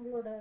Mhm.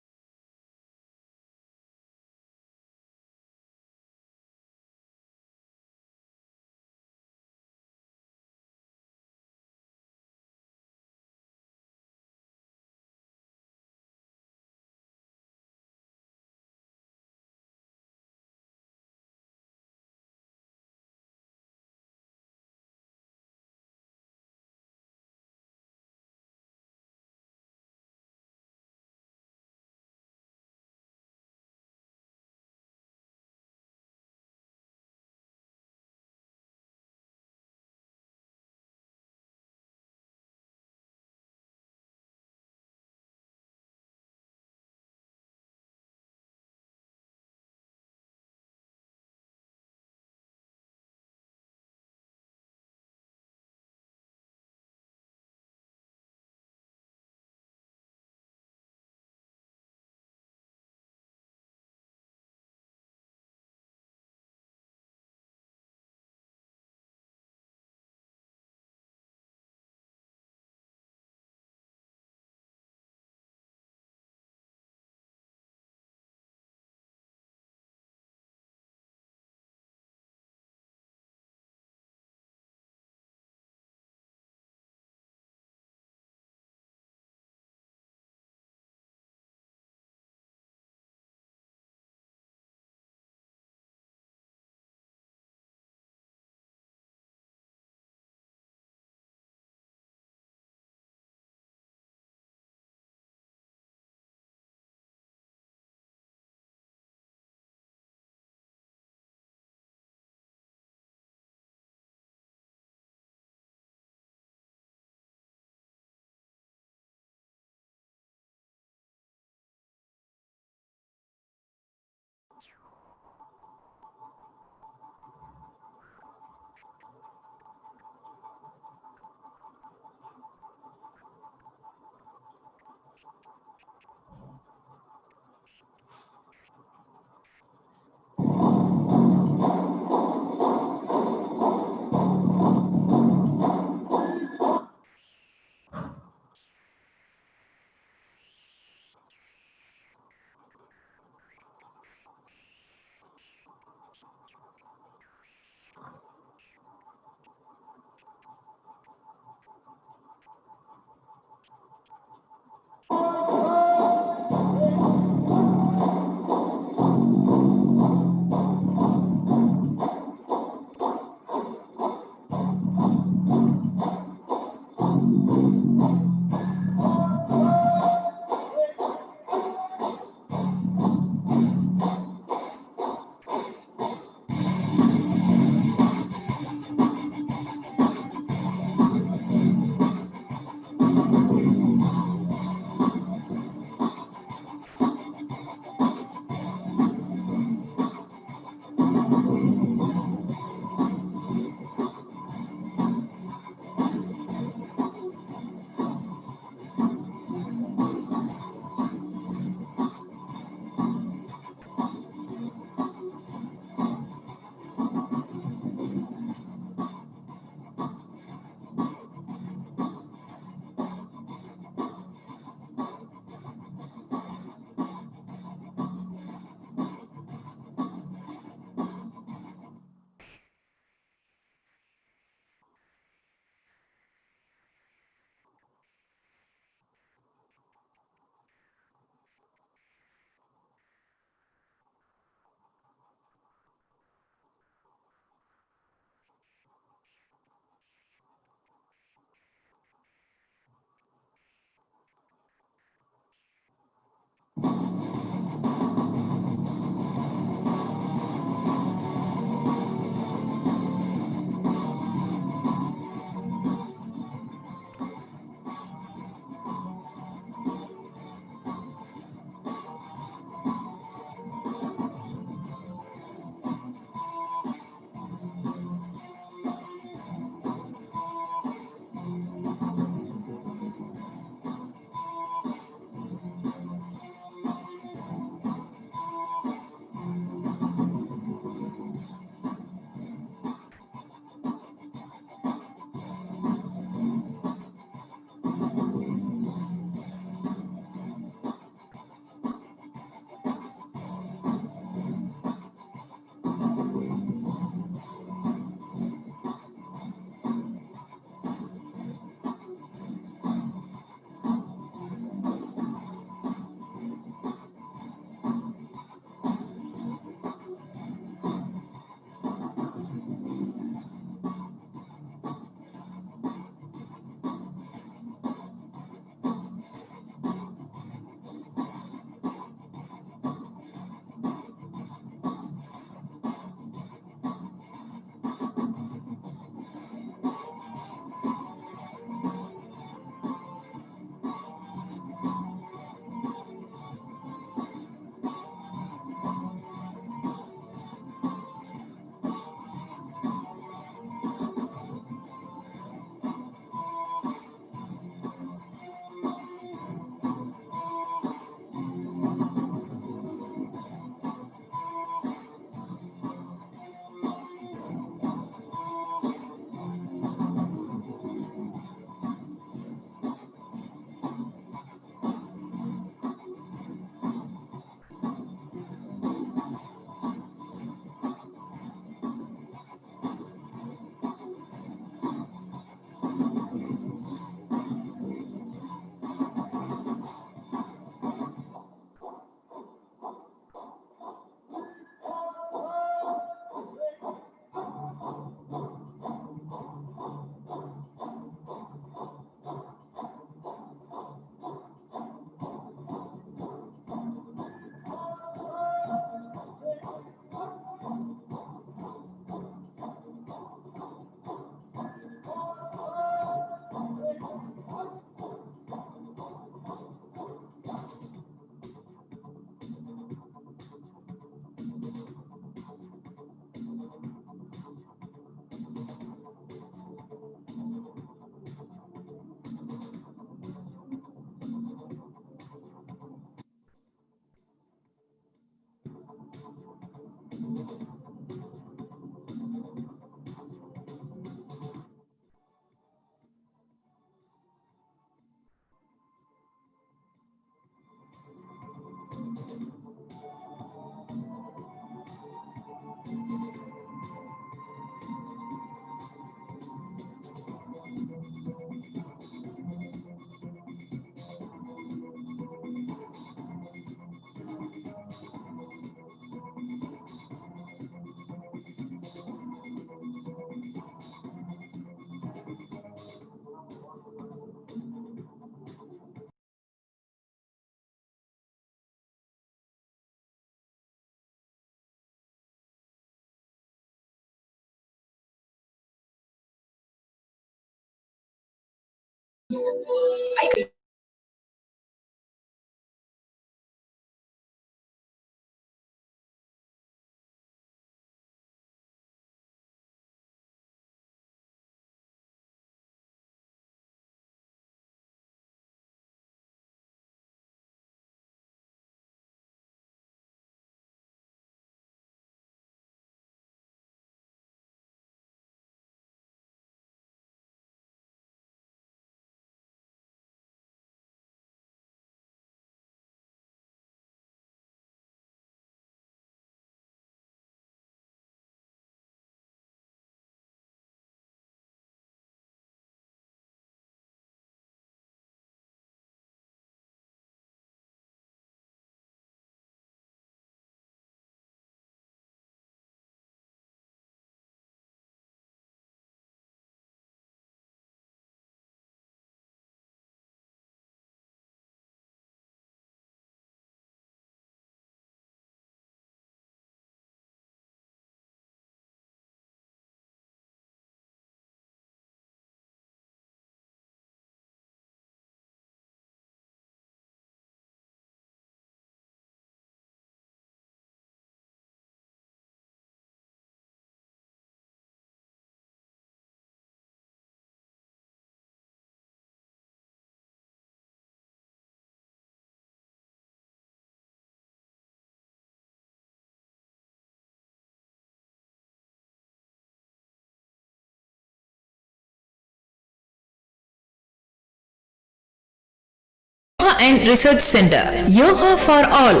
and Research Center yoga for all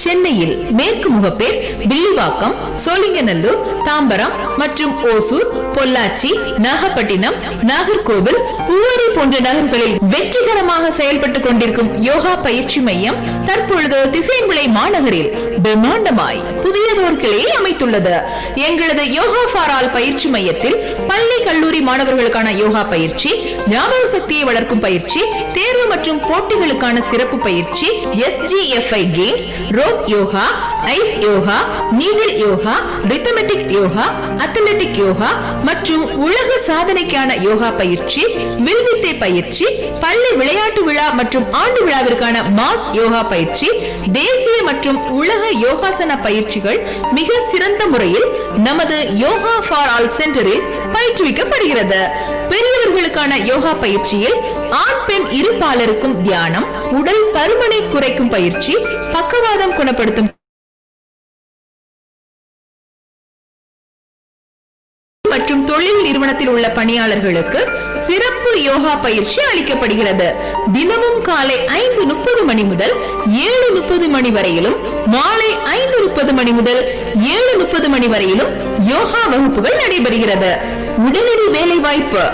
சென்னையில் மேற்கு முகப்பேர், வில்லிவாக்கம், சோழிங்கநல்லூர், தாம்பரம் மற்றும் ஓசூர், பொள்ளாச்சி, நாகப்பட்டினம், நாகர்கோவில், ஊவரி போன்ற நகர்களில் வெற்றிகரமாக செயல்பட்டுக் கொண்டிருக்கும் யோகா பயிற்சி மையம் தற்பொழுது திசையன்விளை மாநகரில் பிரம்மாண்டமாய் புதியதோர் கிளையை அமைத்துள்ளது. எங்களது யோகா ஃபார் ஆல் பயிற்சி மையத்தில் பள்ளி கல்லூரி மாணவர்களுக்கான யோகா பயிற்சி, ஞாபக சக்தியை வளர்க்கும் பயிற்சி, தேர்வு மற்றும் போட்டிகளுக்கான சிறப்பு பயிற்சி, SGFI games, rope yoga, ice yoga, needle yoga, rhythmic yoga, athletic yoga மற்றும் உலக சாதனைக்கான யோகா பயிற்சி, வில்வித்தை பயிற்சி, பள்ளி விளையாட்டு விழா மற்றும் ஆண்டு விழாவிற்கான மாஸ் யோகா பயிற்சி, தேசிய மற்றும் உலக யோகாசன பயிற்சிகள் மிக சிறந்த முறையில் நமது யோகா ஃபார் ஆல் சென்டரில் பயிற்றுவிக்கப்படுகிறது. பெரியவர்களுக்கான யோகா பயிற்சியில் ஆண் பெண் இருபாலருக்கும் தியானம், உடல் பருமனை குறைக்கும் பயிற்சி, பக்கவாதம் குணப்படுத்தும் மற்றும் தொழில் நிறுவனத்தில் உள்ள பணியாளர்களுக்கு சிறப்பு யோகா பயிற்சி அளிக்கப்படுகிறது. தினமும் காலை 5:30 மணி முதல் 7:30 மணி வரையிலும், மாலை 5:30 மணி முதல் 7:30 மணி வரையிலும் யோகா வகுப்புகள் நடைபெறுகிறது. உடனடி வேலை வாய்ப்பு: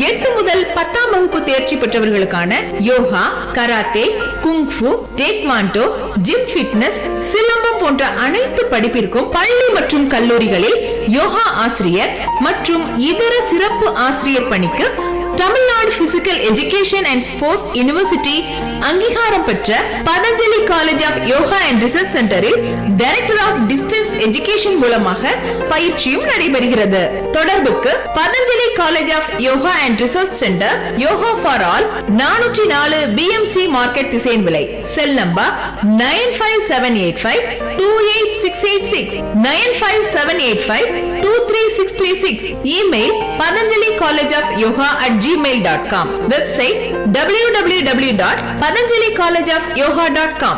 8 முதல் 10ஆம் வகுப்பு தேர்ச்சி பெற்றவர்களுக்கான yoga, karate, kung fu, taekwondo, gym fitness, silambam போன்ற அனைத்து படிப்பிற்கும் பள்ளி மற்றும் கல்லூரிகளில் யோகா ஆசிரியர் மற்றும் இதர சிறப்பு ஆசிரியர் பணிக்கு Tamil Nadu physical education and sports university அங்கீகாரம் பெற்ற Patanjali college of yoga and research சென்டரில் டைரக்டர் ஆஃப் டிஸ்டன்ஸ் எஜுகேஷன் மூலமாக பயிற்சியும் நடைபெறுகிறது. தொடர்புக்கு Patanjali college of yoga and research centre, yoga for all, 404 BMC market Thisayanvilai. Cell number 9578528686, 9578523636. Email patanjali college of yoga @gmail.com. Website www.patanjalicollegeofyoga.com.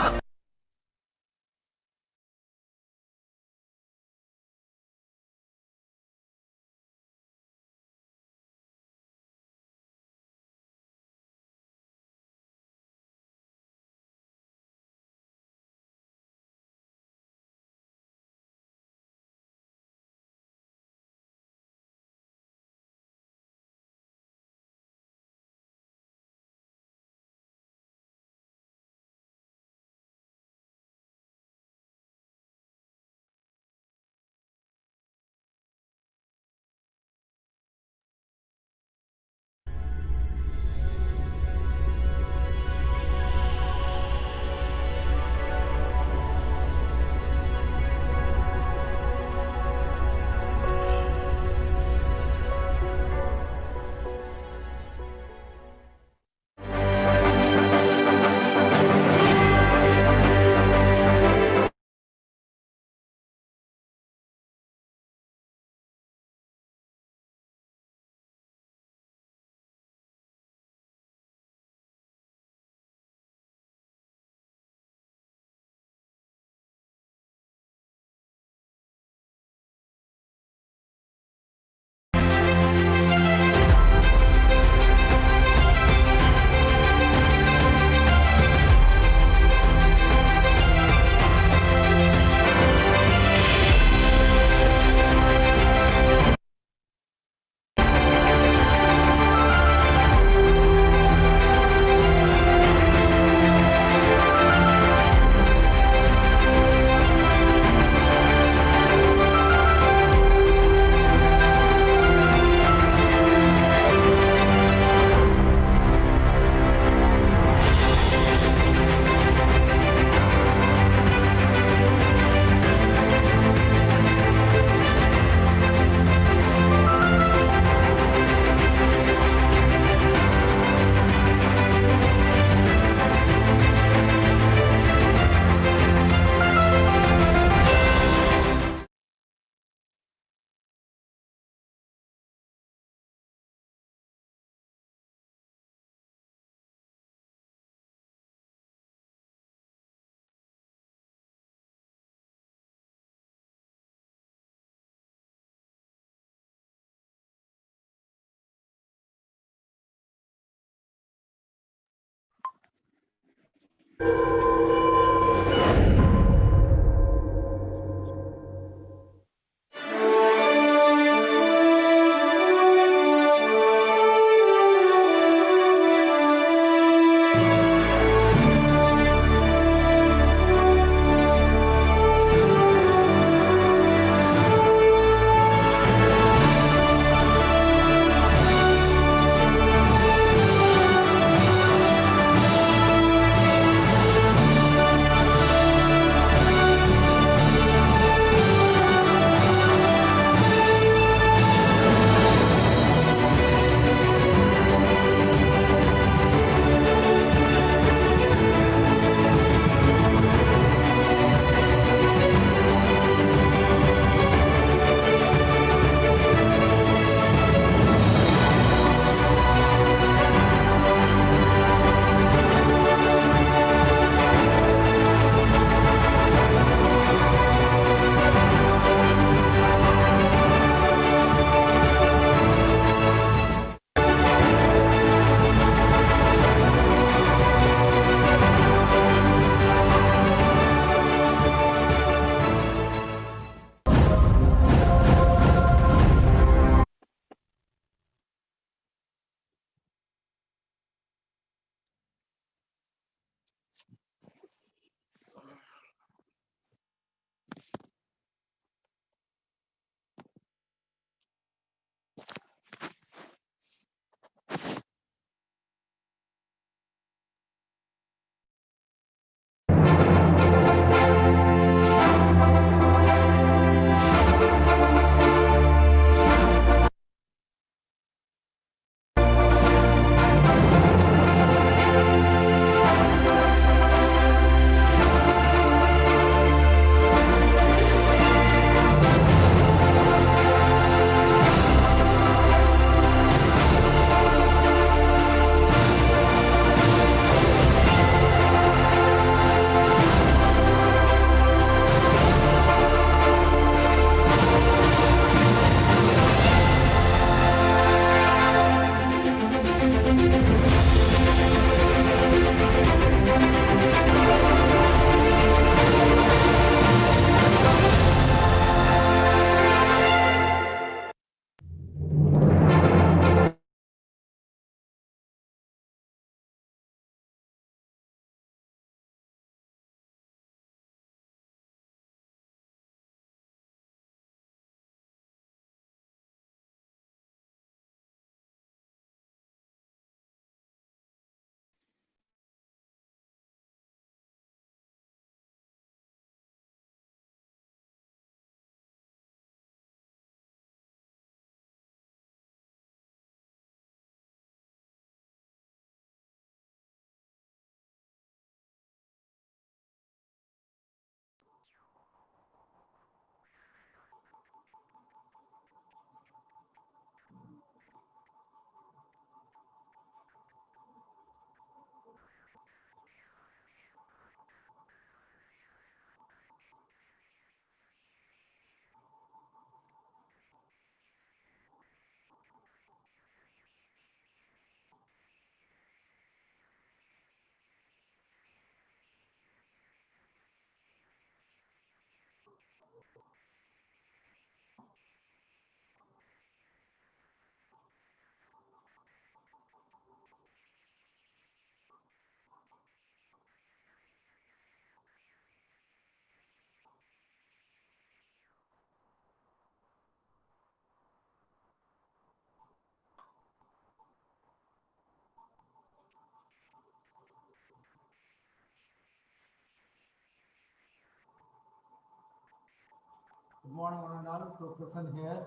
Good morning, one and all, to present here.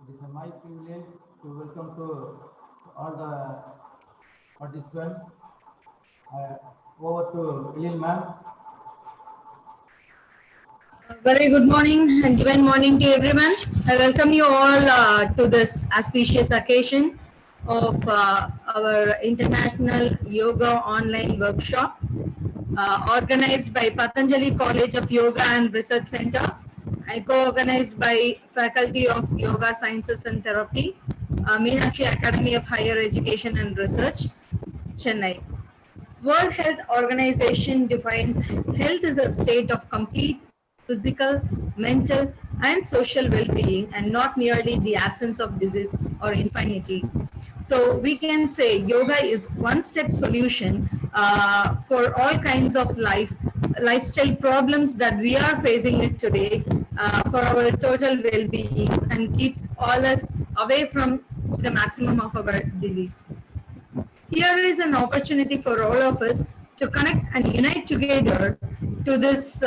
It is my privilege to welcome to all the participants. Over to Lil ma'am. Very good morning and divine morning to everyone. I welcome you all to this auspicious occasion of our International Yoga Online Workshop organized by Patanjali College of Yoga and Research Center and co-organized by Faculty of Yoga Sciences and Therapy, Meenakshi Academy of Higher Education and Research, Chennai. World Health Organization defines health as a state of complete physical, mental, and social well-being, and not merely the absence of disease or infinity. So we can say yoga is one-step solution for all kinds of lifestyle problems that we are facing it today, for our total well-being, and keeps all us away from the maximum of our disease. Here is an opportunity for all of us to connect and unite together to this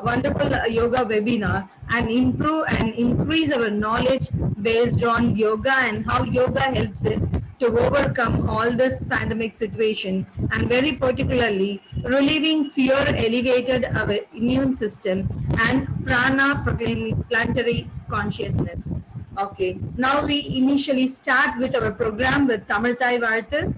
wonderful yoga webinar and improve and increase our knowledge based on yoga and how yoga helps us to overcome all this pandemic situation, and very particularly relieving fear, elevated our immune system, and prana planetary consciousness. Okay, now we initially start with our program with Tamil Thai Varthu.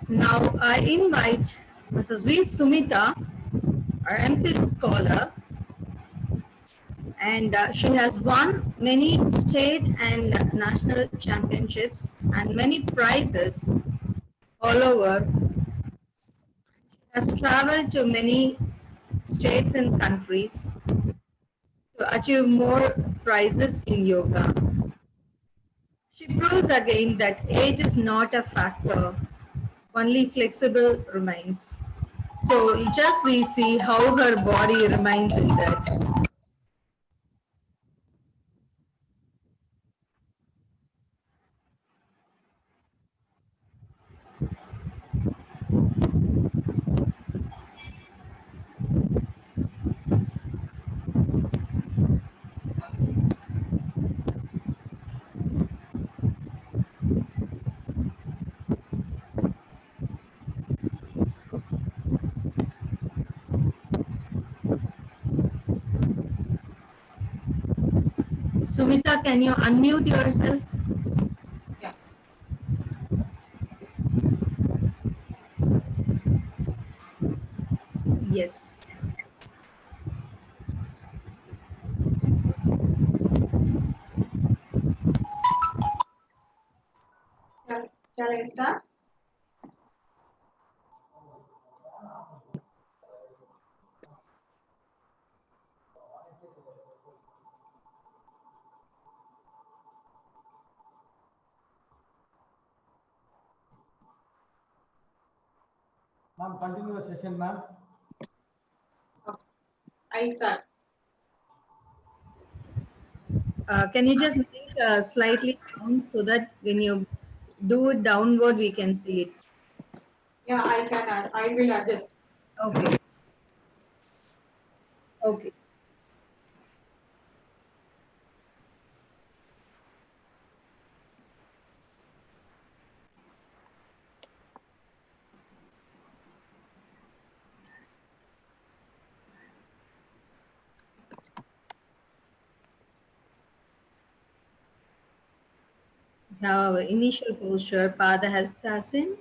Now I invite Mrs. V. Sumita, our MPhil scholar, and she has won many state and national championships and many prizes all over. She has traveled to many states and countries to achieve more prizes in yoga. She proves again that age is not a factor, only flexible remains. So just we see how her body remains in that. Sumita, can you unmute yourself? Yeah. Yes. Shall I start? Ma'am, continue your session, ma'am. I start. Can you just make slightly down so that when you do it downward, we can see it? Yeah, I can. I will adjust. Okay. Okay. Have initial posture, Padahastasana.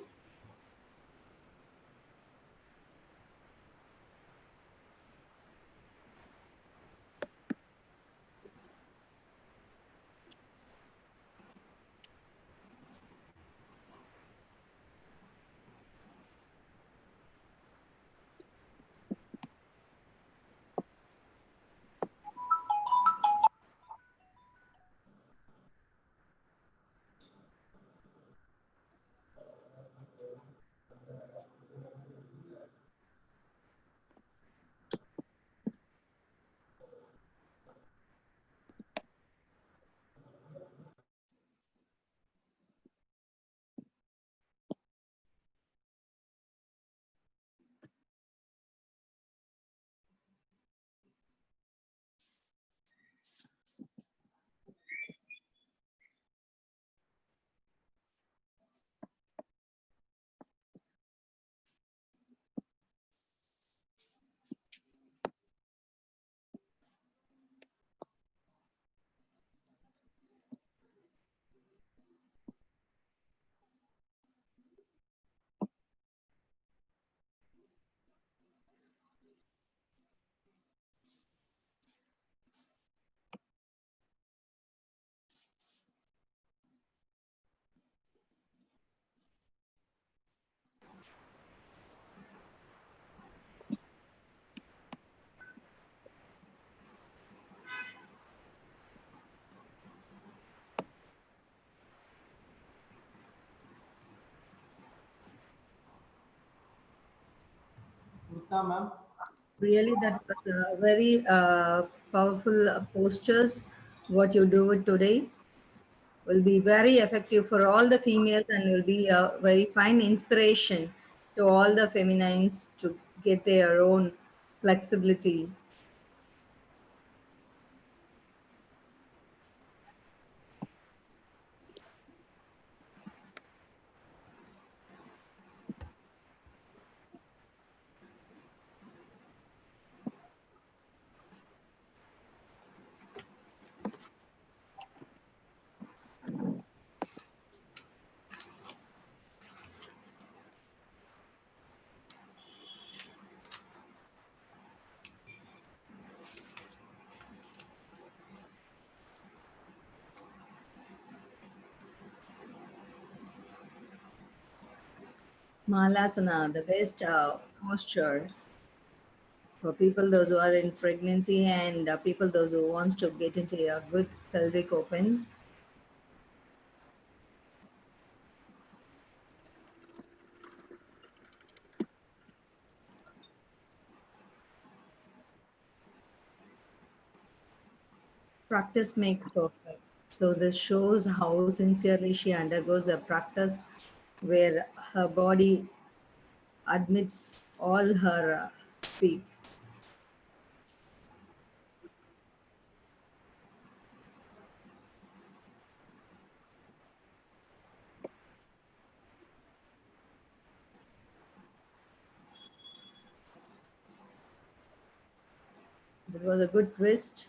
Uttam, ma'am. Really, that was very powerful postures. What you do it today will be very effective for all the females and will be a very fine inspiration to all the feminines to get their own flexibility. Malasana, the best posture for people those who are in pregnancy and people those who wants to get into a good pelvic open. Practice makes perfect. So this shows how sincerely she undergoes a practice where her body admits all her speaks. That was a good twist.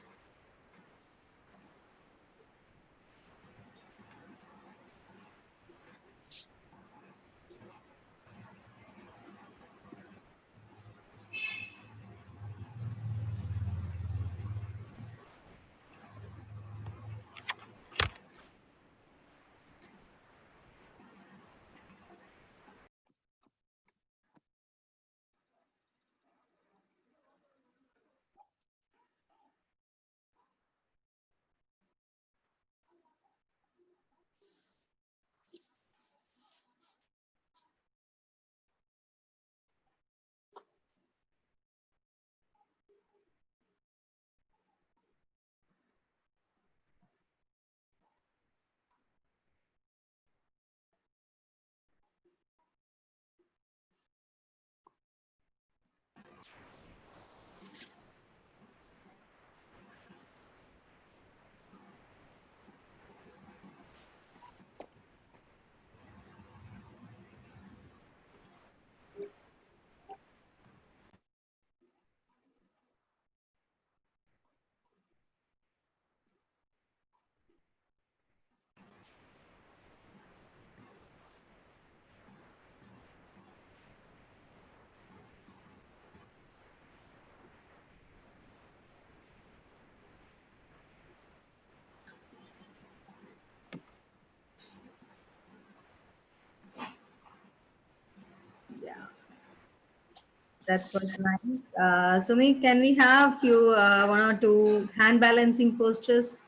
That's what's nice. Sumi, can we have few one or two hand balancing postures?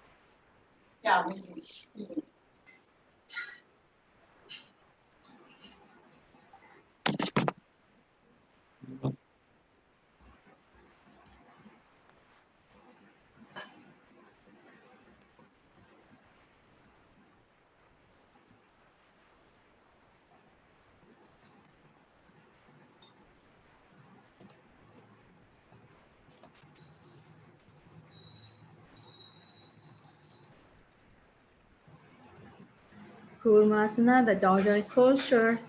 Yeah, we will. Kurmasana, the tortoise posture.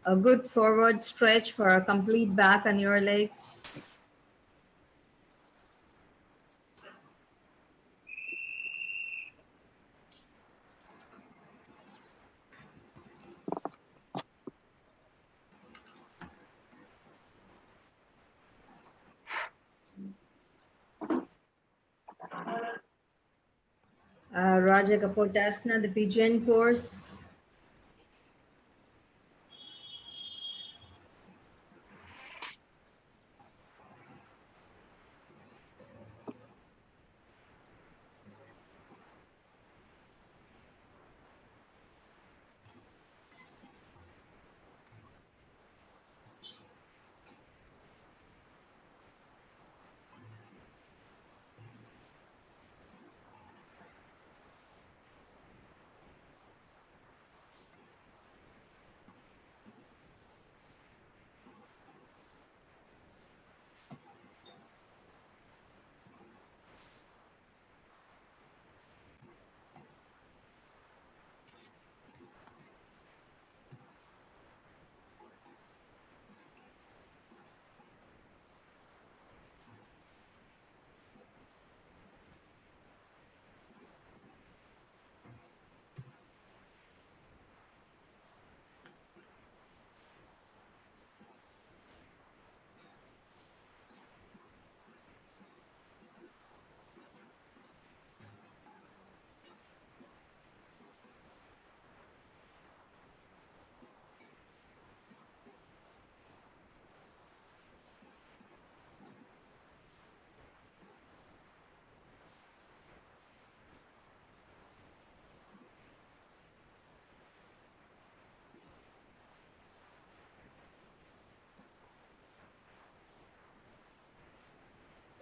A good forward stretch for a complete back on your legs. Raja Kapotasana, the pigeon pose.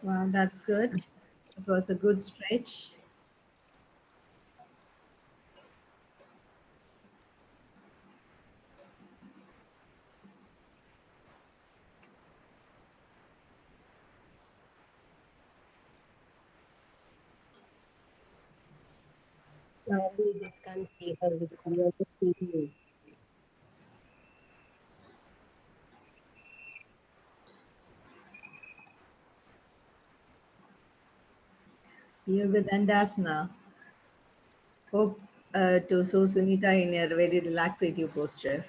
Wow, that's good. It was a good stretch. Now we just can't see her. We are just seeing you. Yoga Dandasana. Hope to see Sunita in a very relaxative posture.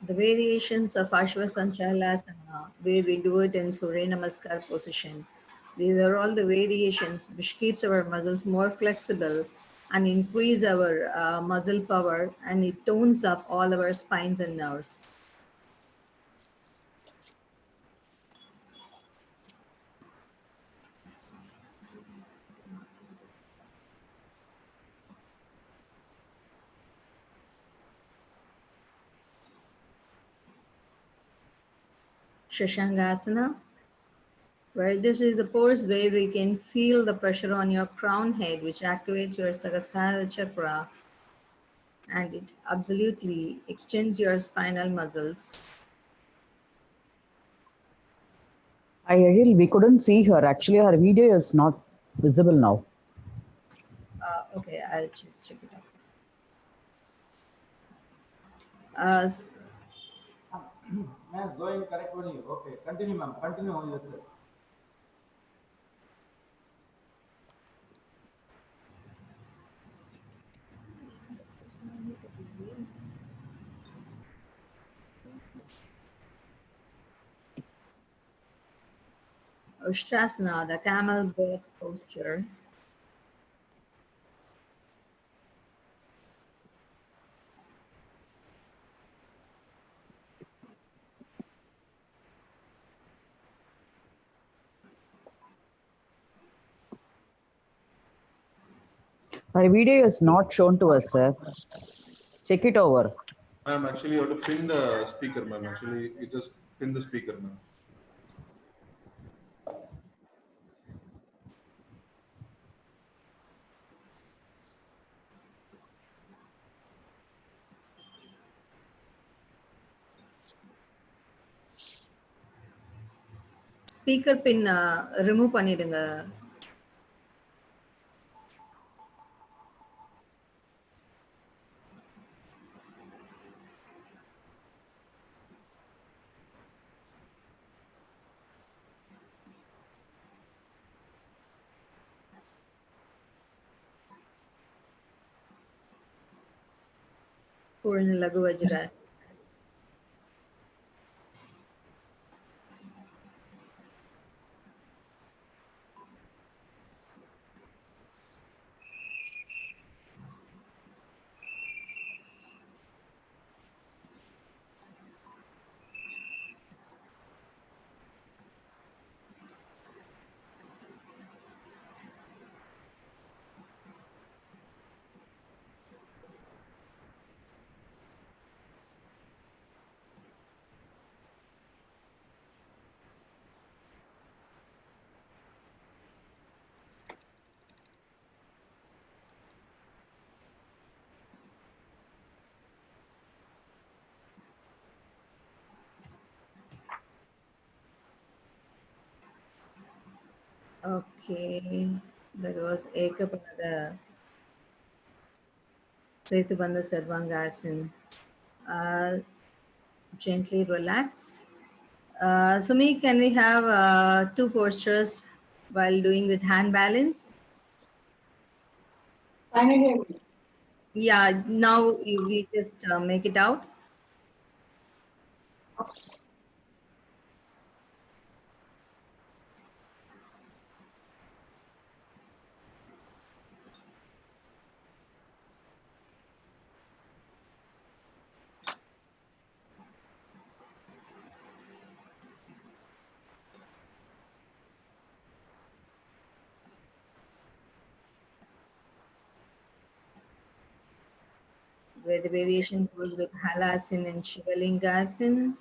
The variations of Ashwasanchalasana, where we do it in Surya Namaskar position. These are all the variations which keeps our muscles more flexible and increase our muscle power, and it tones up all our spines and nerves. Shashangasana, where this is the pose where we can feel the pressure on your crown head, which activates your Sahasrara chakra, and it absolutely extends your spinal muscles. Ariel, we couldn't see her. Actually, her video is not visible now. Okay, I'll just check it out. s- Ma'am, going correct only. Okay, continue, ma'am. Continue on yourself. Ustrasana, the camel bird posture. My video is not shown to us, sir. Check it over. Ma'am, actually, you have to pin the speaker, ma'am. Actually, you just pin the speaker, ma'am. Speaker pin remove பண்ணிடுங்க. पूर्ण लघु vajrasana. Okay, that was Ekapada Setubandha Sarvangasana. Gently relax. Sumi, can we have two postures while doing with hand balance? Finally, Yeah, now we just make it out. Where the variation goes with Halasana and Shivalingasana.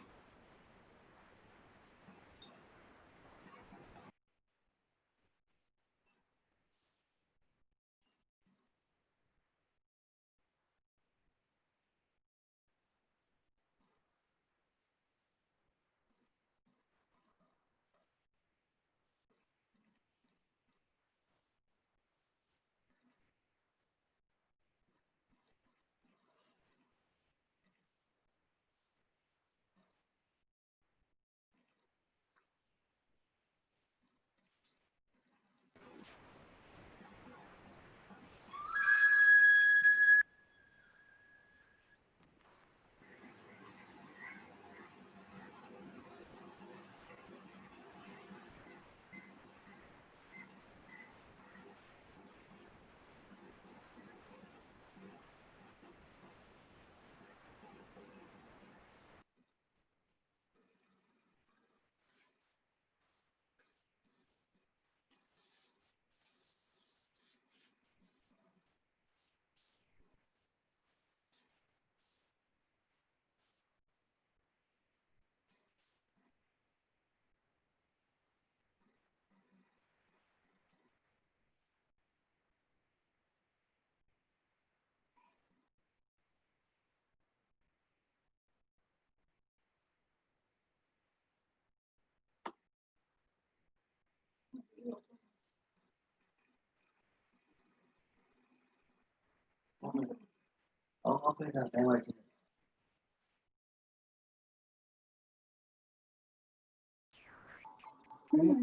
Thank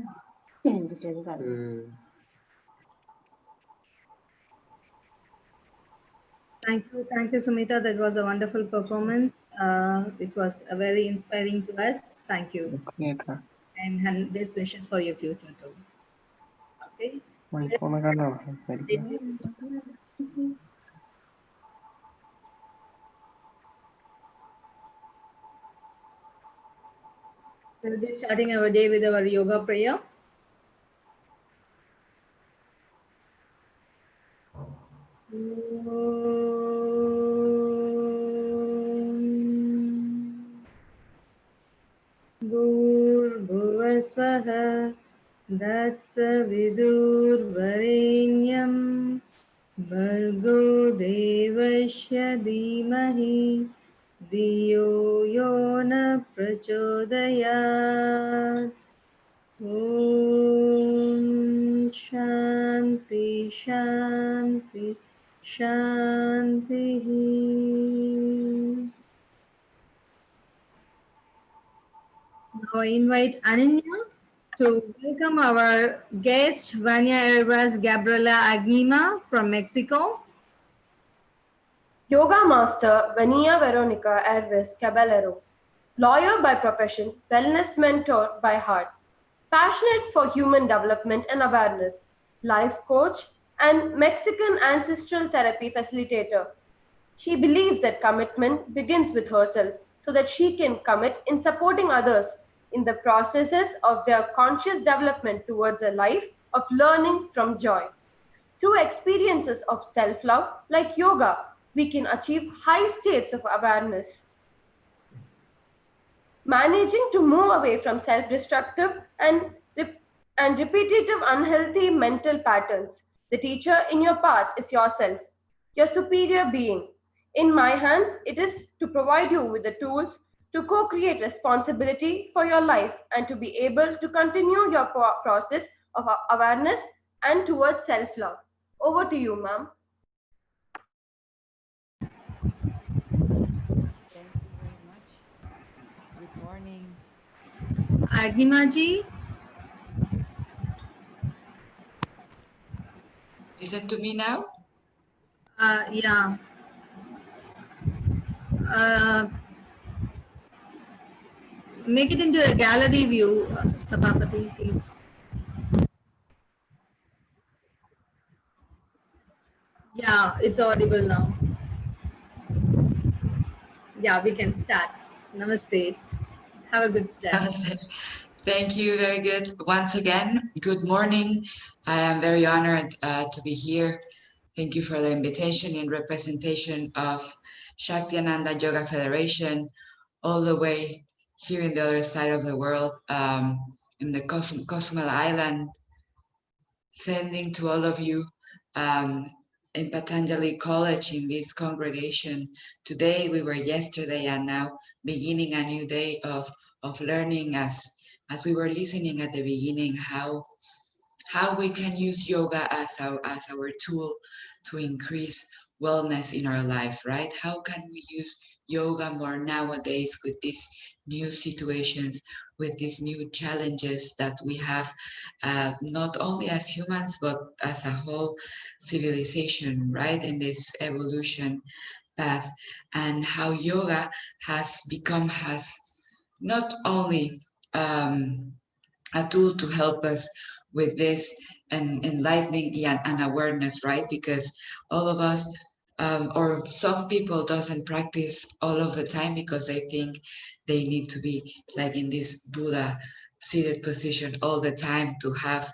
you, Sumita. That was a wonderful performance. It was very inspiring to us. Thank you. And best wishes for your future too. Okay. We'll be starting our day with our yoga prayer. Bhuvasvaha Tatsavidurvarenyam Bhargo Devasya Dhimahi Diyo Yona Prachodayat. Om Shanti Shanti Shanti. Now I invite Ananya to welcome our guest, Vania Hervas Gabriela Agnima from Mexico. Yoga Master Vania Veronica Hervas Caballero, lawyer by profession, wellness mentor by heart, passionate for human development and awareness, life coach, and Mexican ancestral therapy facilitator. She believes that commitment begins with herself so that she can commit in supporting others in the processes of their conscious development towards a life of learning from joy. Through experiences of self-love like yoga, we can achieve high states of awareness. Managing to move away from self-destructive and repetitive unhealthy mental patterns. The teacher in your path is yourself, your superior being. In my hands, it is to provide you with the tools to co-create responsibility for your life and to be able to continue your process of awareness and towards self-love. Over to you, ma'am. Thank you very much. Good morning. Agnima ji. Is it to me now? Yeah. Make it into a gallery view, Sabapathy, please. Yeah, it's audible now. Yeah, we can start. Namaste. Have a good start. Thank you. Very good. Once again, good morning. I am very honored to be here. Thank you for the invitation in representation of Shaktiananda Yoga Federation, all the way here in the other side of the world, in the Cozumel Island, sending to all of you in Patanjali College in this congregation. Today we were yesterday and now beginning a new day of learning as we were listening at the beginning how we can use yoga as our tool to increase wellness in our life, right? How can we use yoga more nowadays with these new situations, with these new challenges that we have, not only as humans, but as a whole civilization, right? In this evolution path, and how yoga has not only a tool to help us with this and enlightening and awareness, right? Because all of us or some people doesn't practice all of the time because they think they need to be like in this Buddha seated position all the time to have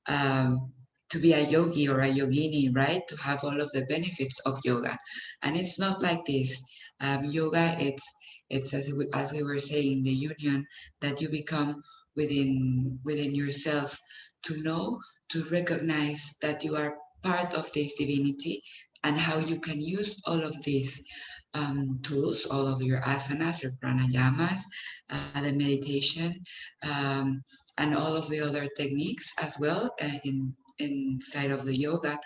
to be a yogi or a yogini, right? To have all of the benefits of yoga. And it's not like this. Yoga, it's as we were saying, the union that you become within yourself, to know, to recognize that you are part of this divinity, and how you can use all of these tools, all of your asanas, your pranayamas, the meditation, and all of the other techniques as well inside of the yoga,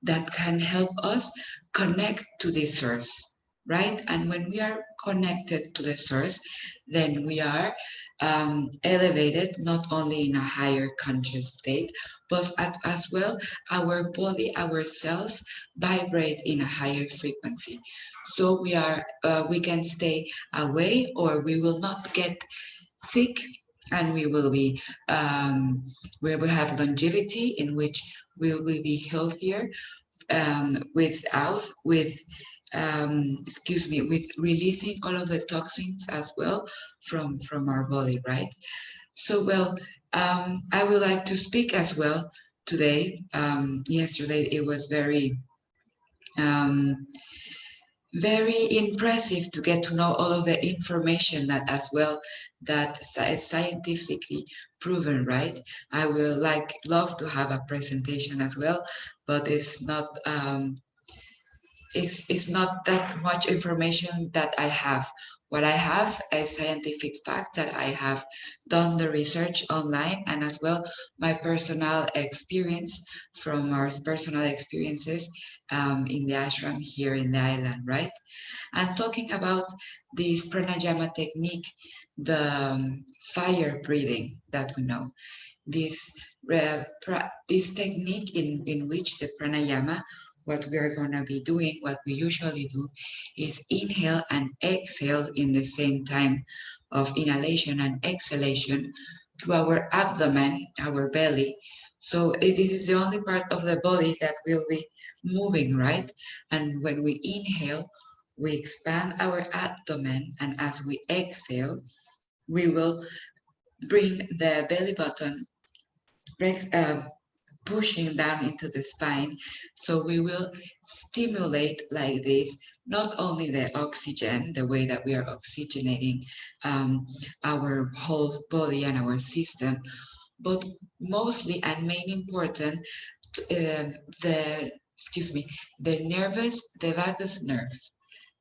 that can help us connect to the source, right? And when we are connected to the source, then we are elevated, not only in a higher conscious state, but as well our body, our cells vibrate in a higher frequency. So we can stay away, or we will not get sick, and we will have longevity, in which we will be healthier, with releasing all of the toxins as well from our body, right? So, well, I would like to speak as well today. Yesterday it was very impressive to get to know all of the information that is scientifically proven, right? I will love to have a presentation as well, but it's not that much information that I have. What I have is scientific fact that I have done the research online, and as well my personal experience from our personal experiences in the ashram here in the island, right? I'm talking about this pranayama technique, the fire breathing that we know. This technique in which the pranayama, what we are going to be doing, what we usually do, is inhale and exhale in the same time of inhalation and exhalation through our abdomen, our belly. So this is the only part of the body that will be moving, right? And when we inhale, we expand our abdomen, and as we exhale, we will bring the belly button pushing down into the spine. So we will stimulate like this, not only the oxygen, the way that we are oxygenating our whole body and our system, but mostly and main important, the vagus nerve.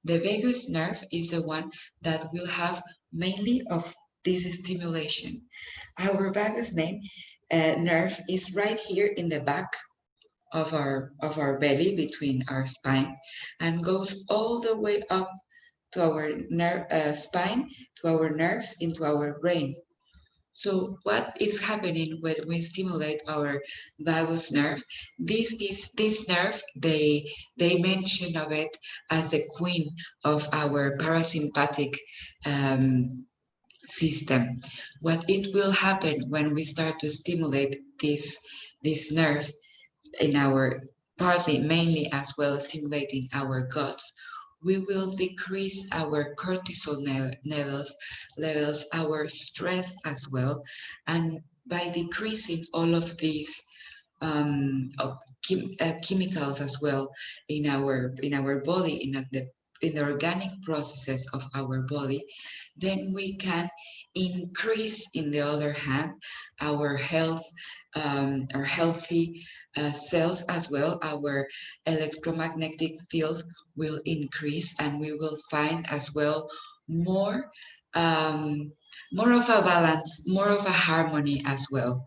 The vagus nerve is the one that will have mainly of this stimulation. Our vagus nerve is right here in the back of our belly, between our spine, and goes all the way up to our spine, to our nerves, into our brain. So what is happening when we stimulate our vagus nerve? This nerve, they mention of it as the queen of our parasympathetic system. What it will happen when we start to stimulate this nerve in our, partly mainly as well, stimulating our guts, we will decrease our cortisol levels, our stress as well, and by decreasing all of these chemicals as well in our body, in the organic processes of our body, then we can increase, in the other hand, our health, our healthy cells as well. Our electromagnetic field will increase, and we will find as well more of a balance, more of a harmony as well.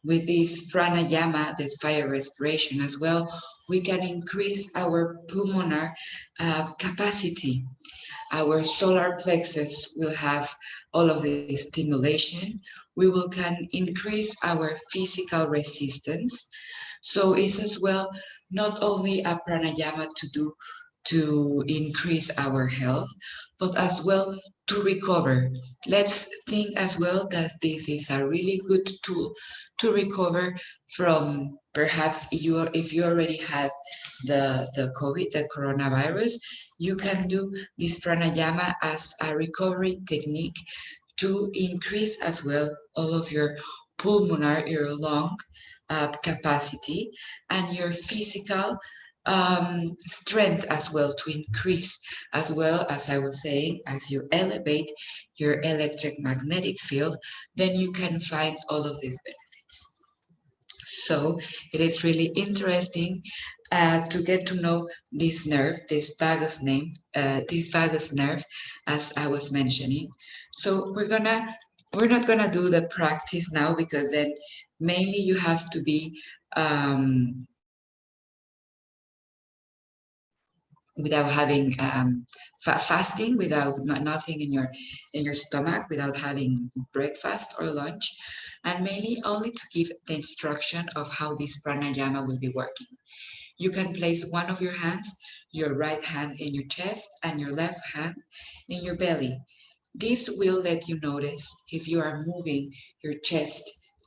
With this pranayama, this fire respiration as well, we can increase our pulmonary capacity. Our solar plexus will have all of this stimulation. We can increase our physical resistance. So it's as well not only a pranayama to do to increase our health, but as well to recover. Let's think as well that this is a really good tool to recover from, perhaps if you already had the COVID, the coronavirus, you can do this pranayama as a recovery technique to increase as well all of your pulmonary, your lung capacity, and your physical strength as well to increase, as well as I was saying, as you elevate your electromagnetic field, then you can find all of these benefits. So it is really interesting to get to know this nerve, this vagus nerve, as I was mentioning. So we're not gonna do the practice now, because then mainly you have to be without having fasting, without nothing in your stomach, without having breakfast or lunch, and mainly only to give the instruction of how this pranayama will be working. You can place one of your hands, your right hand in your chest and your left hand in your belly. This will let you notice if you are moving your chest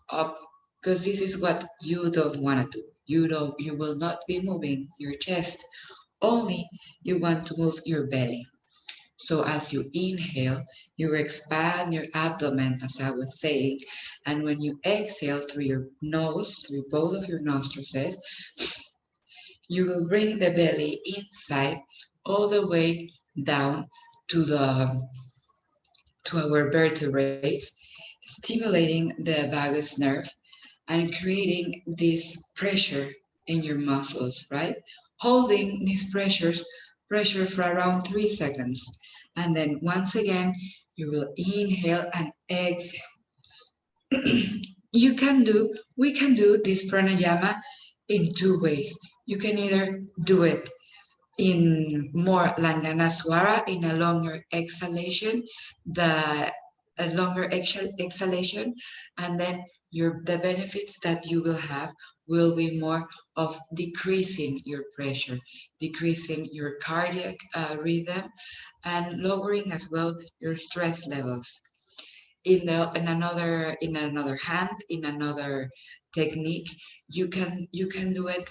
up, because this is what you don't want to do. You will not be moving your chest, only you want to move your belly. So as you inhale, you expand your abdomen, as I was saying, and when you exhale through your nose, through both of your nostrils, you will bring the belly inside all the way down to our vertebrae, stimulating the vagus nerve and creating this pressure in your muscles, right? Holding these pressure for around 3 seconds. And then once again, you will inhale and exhale. We can do this pranayama in two ways. You can either do it in more Langanaswara, in a longer exhalation, a longer exhalation, and then the benefits that you will have will be more of decreasing your pressure, decreasing your cardiac rhythm, and lowering as well your stress levels. In another hand, in another technique, you can do it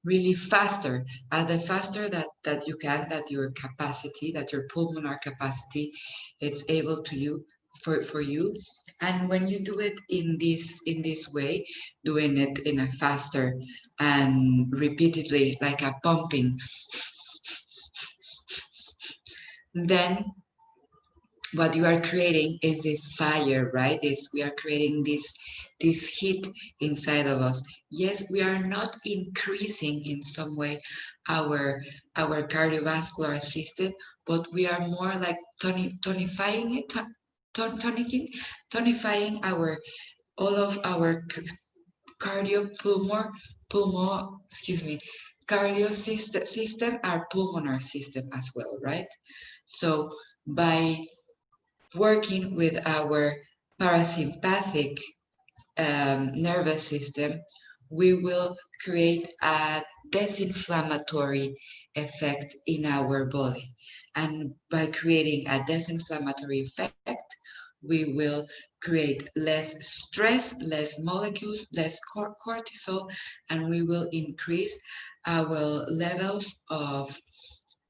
really faster, the faster that you can, that your capacity, that your pulmonary capacity, it's able to you for you. And when you do it in this way, doing it in a faster and repeatedly, like a pumping, then what you are creating is this fire, right? We are creating this heat inside of us. Yes, we are not increasing in some way our cardiovascular system, but we are more like tonifying it, tonifying all of our cardio system, our pulmonary system as well, right? So by working with our parasympathetic nervous system, we will create a disinflammatory effect in our body. And by creating a disinflammatory effect, we will create less stress, less molecules, less cortisol, and we will increase our levels of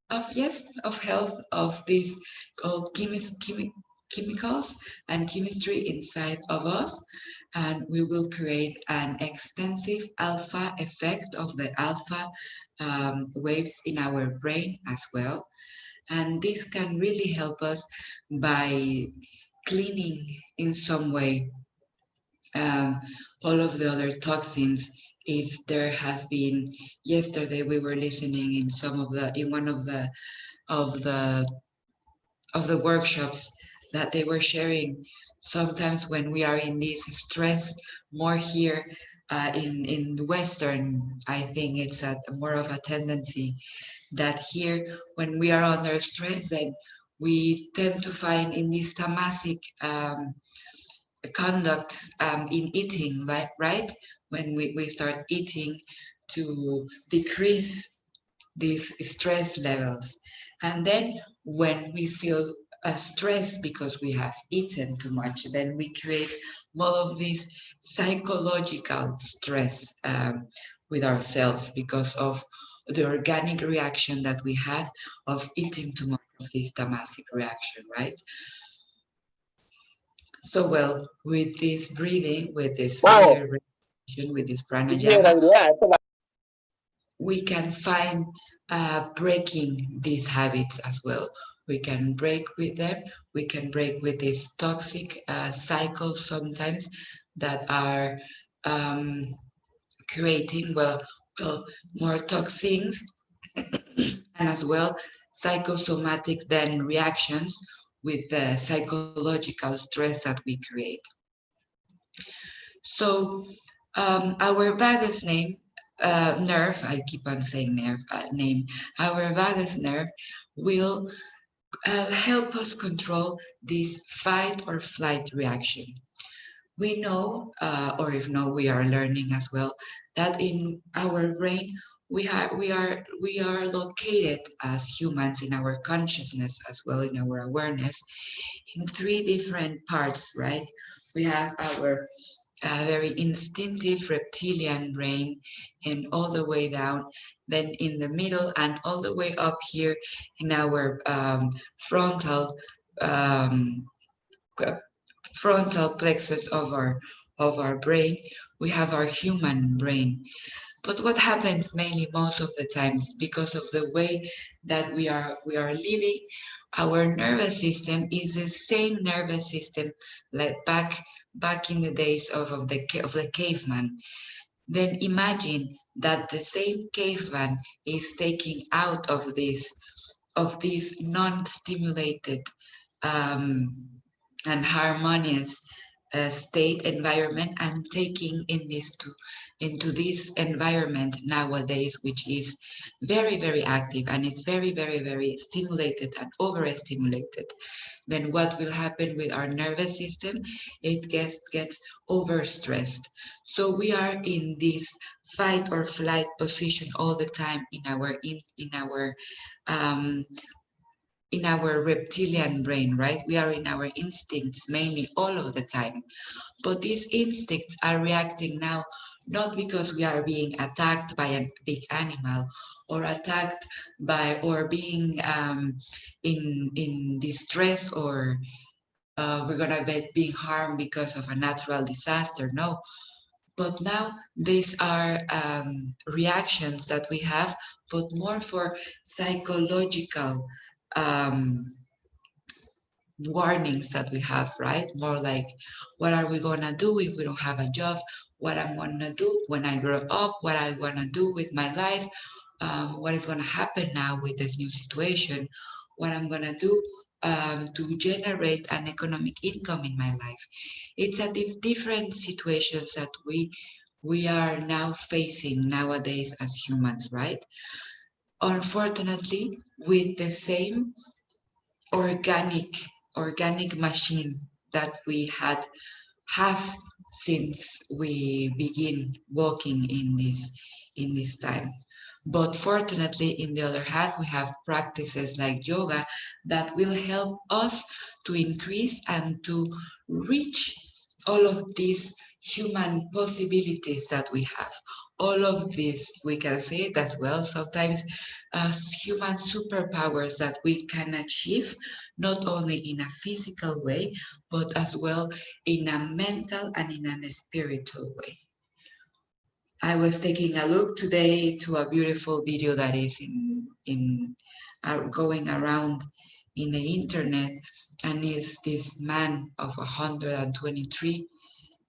health, of these called chemicals and chemistry inside of us, and we will create an extensive alpha effect of the alpha waves in our brain as well. And this can really help us by cleaning in some way all of the other toxins. If there has been, yesterday we were listening in one of the workshops that they were sharing, sometimes when we are in this stress, more here in the Western, I think it's more of a tendency that here, when we are under stress, then we tend to find in this tamasic conduct in eating, right? When we start eating to decrease these stress levels. And then when we feel stress because we have eaten too much, then we create more of this psychological stress with ourselves because of the organic reaction that we had of eating too much of this tamasic reaction, right? So well, with this breathing, with this fire reaction, with this pranayama, we can find breaking these habits as well. We can break with them. We can break with these toxic cycles sometimes that are creating, more toxins and as well psychosomatic then reactions with the psychological stress that we create. So our vagus nerve, I keep on saying nerve, name, our vagus nerve will help us control this fight or flight reaction. We know, or if not, we are learning as well, that in our brain we are located as humans in our consciousness as well in our awareness in three different parts, right? We have our very instinctive reptilian brain, and all the way down, then in the middle, and all the way up here in our frontal um, frontal plexus of our brain, we have our human brain. But what happens mainly most of the times, because of the way that we are living, our nervous system is the same nervous system like back in the days of the caveman. Then imagine that the same caveman is taking out of this non-stimulated and harmonious state environment, and taking into this environment nowadays, which is very, very active, and it's very, very, very stimulated and overstimulated. Then what will happen with our nervous system? It gets overstressed. So we are in this fight or flight position all the time in our reptilian brain, right? We are in our instincts mainly all of the time. But these instincts are reacting now not because we are being attacked by a big animal, or attacked by, or being in distress, or we're gonna be being harmed because of a natural disaster. No. But now these are reactions that we have, but more for psychological warnings that we have, right? More like, what are we gonna do if we don't have a job? What I'm gonna do when I grow up? What I wanna do with my life? What is gonna happen now with this new situation? What I'm gonna do to generate an economic income in my life? It's a different situations that we are now facing nowadays as humans, right? Unfortunately, with the same organic machine that we have since we begin walking in this time. But fortunately, in the other hand, we have practices like yoga that will help us to increase and to reach all of these human possibilities that we have. All of this, we can say it as well, sometimes human superpowers that we can achieve, not only in a physical way, but as well in a mental and in a spiritual way. I was taking a look today to a beautiful video that is going around in the internet, and is this man of 123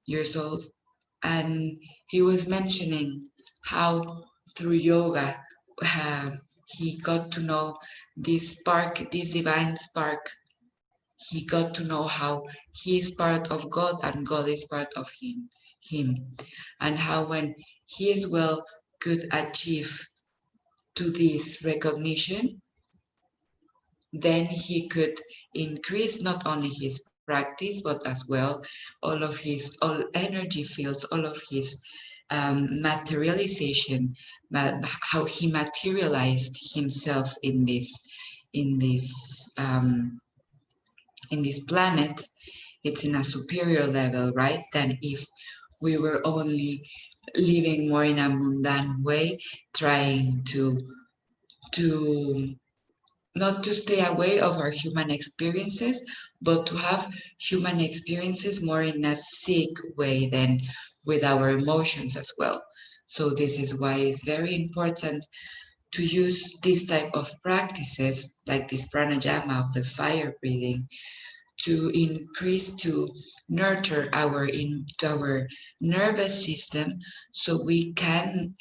years old, and he was mentioning how through yoga he got to know this spark, this divine spark. He got to know how he is part of God and God is part of him, and how when he as well could achieve to this recognition, then he could increase not only his practice, but as well all energy fields, all of his materialization, how he materialized himself in this planet. It's in a superior level, right, than if we were only living more in a mundane way, trying to not to stay away of our human experiences, but to have human experiences more in a sick way than with our emotions as well. So this is why it's very important to use this type of practices, like this pranayama of the fire breathing, to increase, to nurture our nervous system, so we can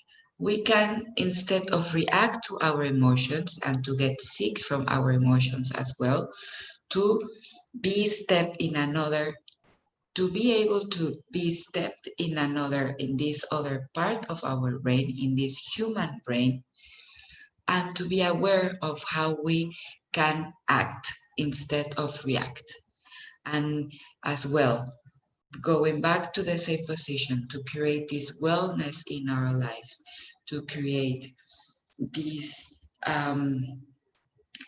instead of react to our emotions and to get sick from our emotions as well, to be step in another to be able to be stepped in this other part of our brain, in this human brain, and to be aware of how we can act instead of react. And as well, going back to the same position, to create this wellness in our lives, to create this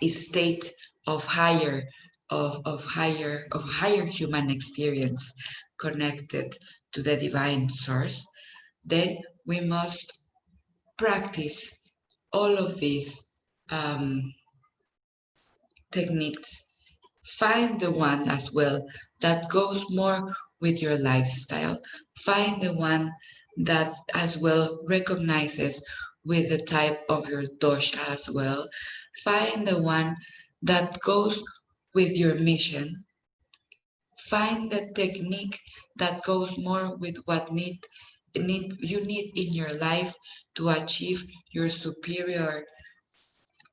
state of higher human experience connected to the divine source, then we must practice all of these techniques. Find the one as well that goes more with your lifestyle. Find the one that as well recognizes with the type of your dosha as well. Find the one that goes with your mission. Find the technique that goes more with what you need in your life to achieve your superior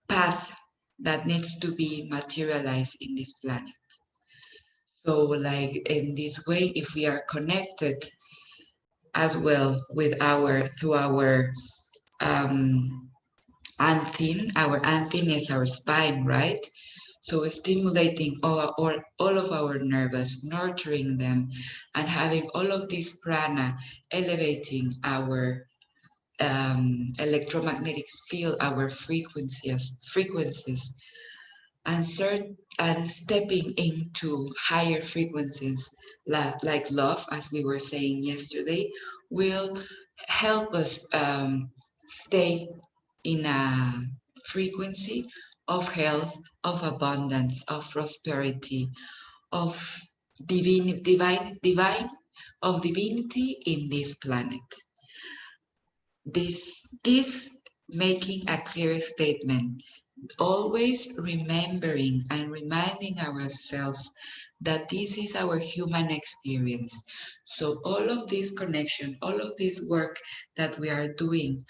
path that needs to be materialized in this planet. So like in this way, if we are connected as well with through our anthin is our spine, right? So stimulating all of our nerves, nurturing them, and having all of this prana elevating our electromagnetic field, our frequencies, and stepping into higher frequencies like love, as we were saying yesterday, will help us stay in a frequency of health, of abundance, of prosperity, of divinity in this planet. This making a clear statement, always remembering and reminding ourselves that this is our human experience. So all of this connection, all of this work that we are doing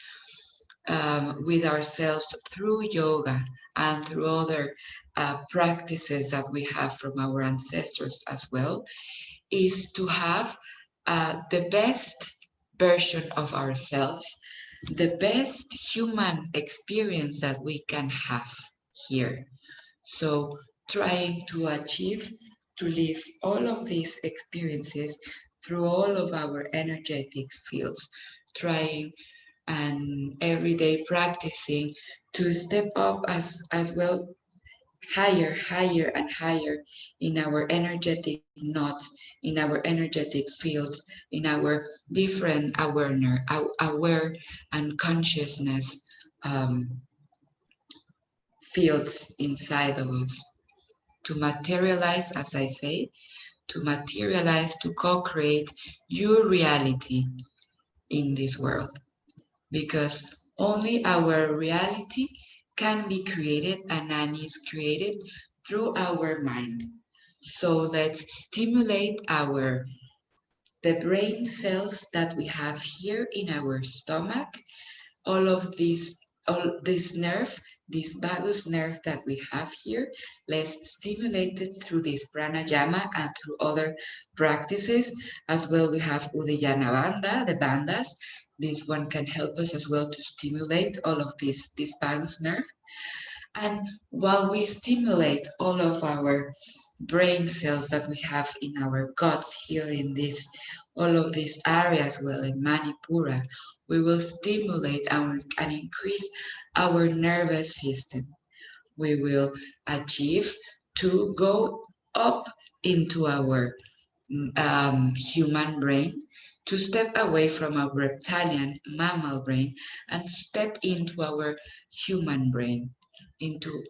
with ourselves through yoga and through other practices that we have from our ancestors as well, is to have the best version of ourselves, the best human experience that we can have here. So trying to live all of these experiences through all of our energetic fields, trying and every day practicing to step up as well, higher and higher in our energetic knots, in our energetic fields, in our different aware and consciousness fields inside of us, to materialize, as I say, to co-create your reality in this world, because only our reality can be created and is created through our mind. So let's stimulate the brain cells that we have here in our stomach, all this nerve, this vagus nerve that we have here. Let's stimulate it through this pranayama and through other practices. As well, we have Udiyana Bandha, the bandhas. This one can help us as well to stimulate all of this vagus nerve. And while we stimulate all of our brain cells that we have in our guts here in all of these areas, well, in Manipura, we will stimulate and increase our nervous system. We will achieve to go up into our human brain, to step away from our reptilian mammal brain and step into our human brain, into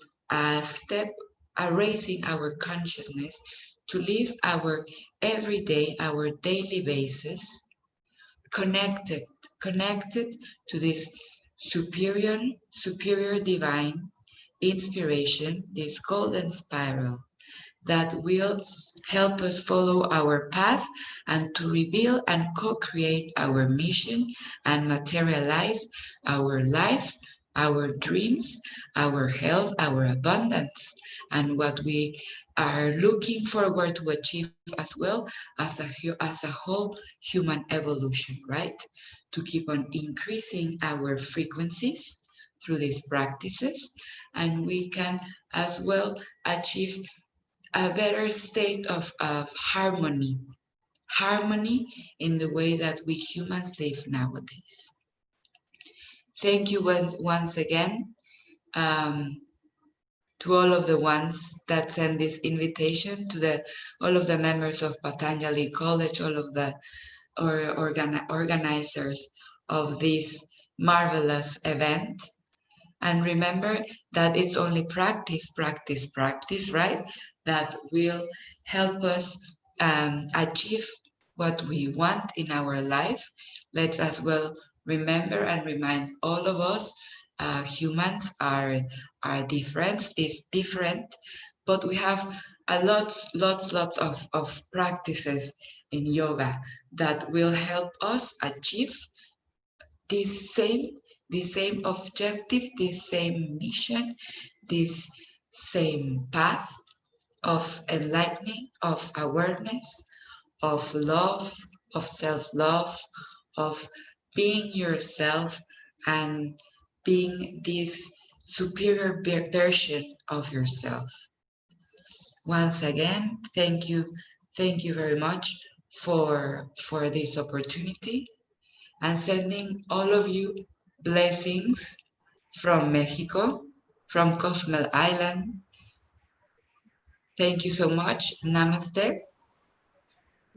raising our consciousness to live our everyday, our daily basis, connected to this superior divine inspiration, this golden spiral that will help us follow our path and to reveal and co-create our mission and materialize our life, our dreams, our health, our abundance, and what we are looking forward to achieve as well as a whole human evolution, right? To keep on increasing our frequencies through these practices, and we can as well achieve a better state of harmony in the way that we humans live nowadays. Thank you once again to all of the ones that send this invitation, to all of the members of Patanjali College, all of the organizers of this marvelous event. And remember that it's only practice, right? That will help us achieve what we want in our life. Let's as well remember and remind all of us, humans are different, but we have lots of practices in yoga that will help us achieve this same objective, this same mission, this same path of enlightening, of awareness, of love, of self-love, of being yourself and being this superior version of yourself. Once again, thank you very much for this opportunity, and sending all of you blessings from Mexico, from Cozumel Island. Thank you so much. Namaste.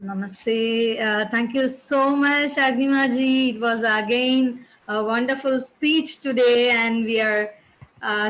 Namaste. Thank you so much, Agnimaji. It was again a wonderful speech today, and we are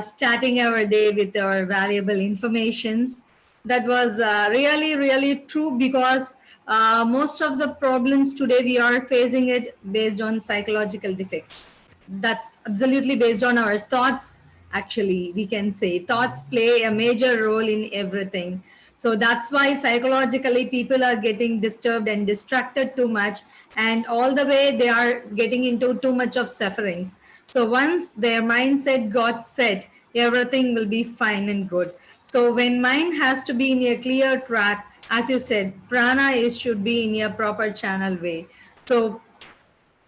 starting our day with our valuable informations. That was really true, because most of the problems today we are facing it based on psychological defects. That's absolutely based on our thoughts. Actually, we can say thoughts play a major role in everything. So that's why psychologically people are getting disturbed and distracted too much, and all the way they are getting into too much of sufferings. So once their mindset got set, everything will be fine and good. So when mind has to be in a clear track, as you said, prana should be in a proper channel way. So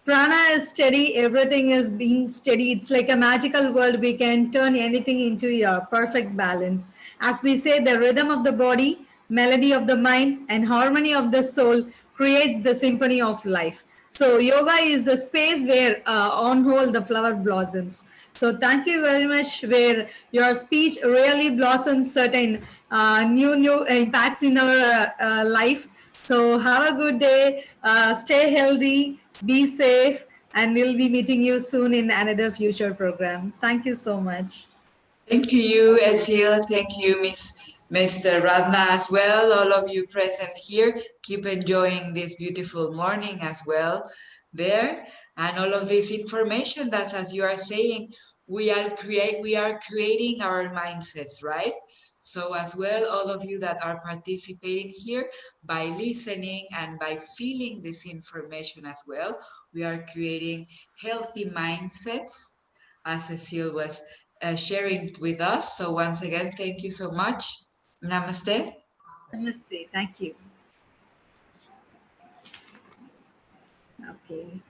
prana is steady, everything is being steady. It's like a magical world. We can turn anything into a perfect balance. As we say, the rhythm of the body, melody of the mind, and harmony of the soul creates the symphony of life. So yoga is a space where on whole the flower blossoms. So thank you very much, where your speech really blossoms certain new impacts in our life. So have a good day, stay healthy, be safe, and we'll be meeting you soon in another future program. Thank you so much. Thank you, Ezil. Thank you, Mr. Ratna as well. All of you present here, keep enjoying this beautiful morning as well there. And all of this information that, as you are saying, we are creating our mindsets, right? So as well, all of you that are participating here, by listening and by feeling this information as well, we are creating healthy mindsets, as Cecile was sharing with us. So once again, thank you so much. Namaste. Namaste. Thank you. Okay.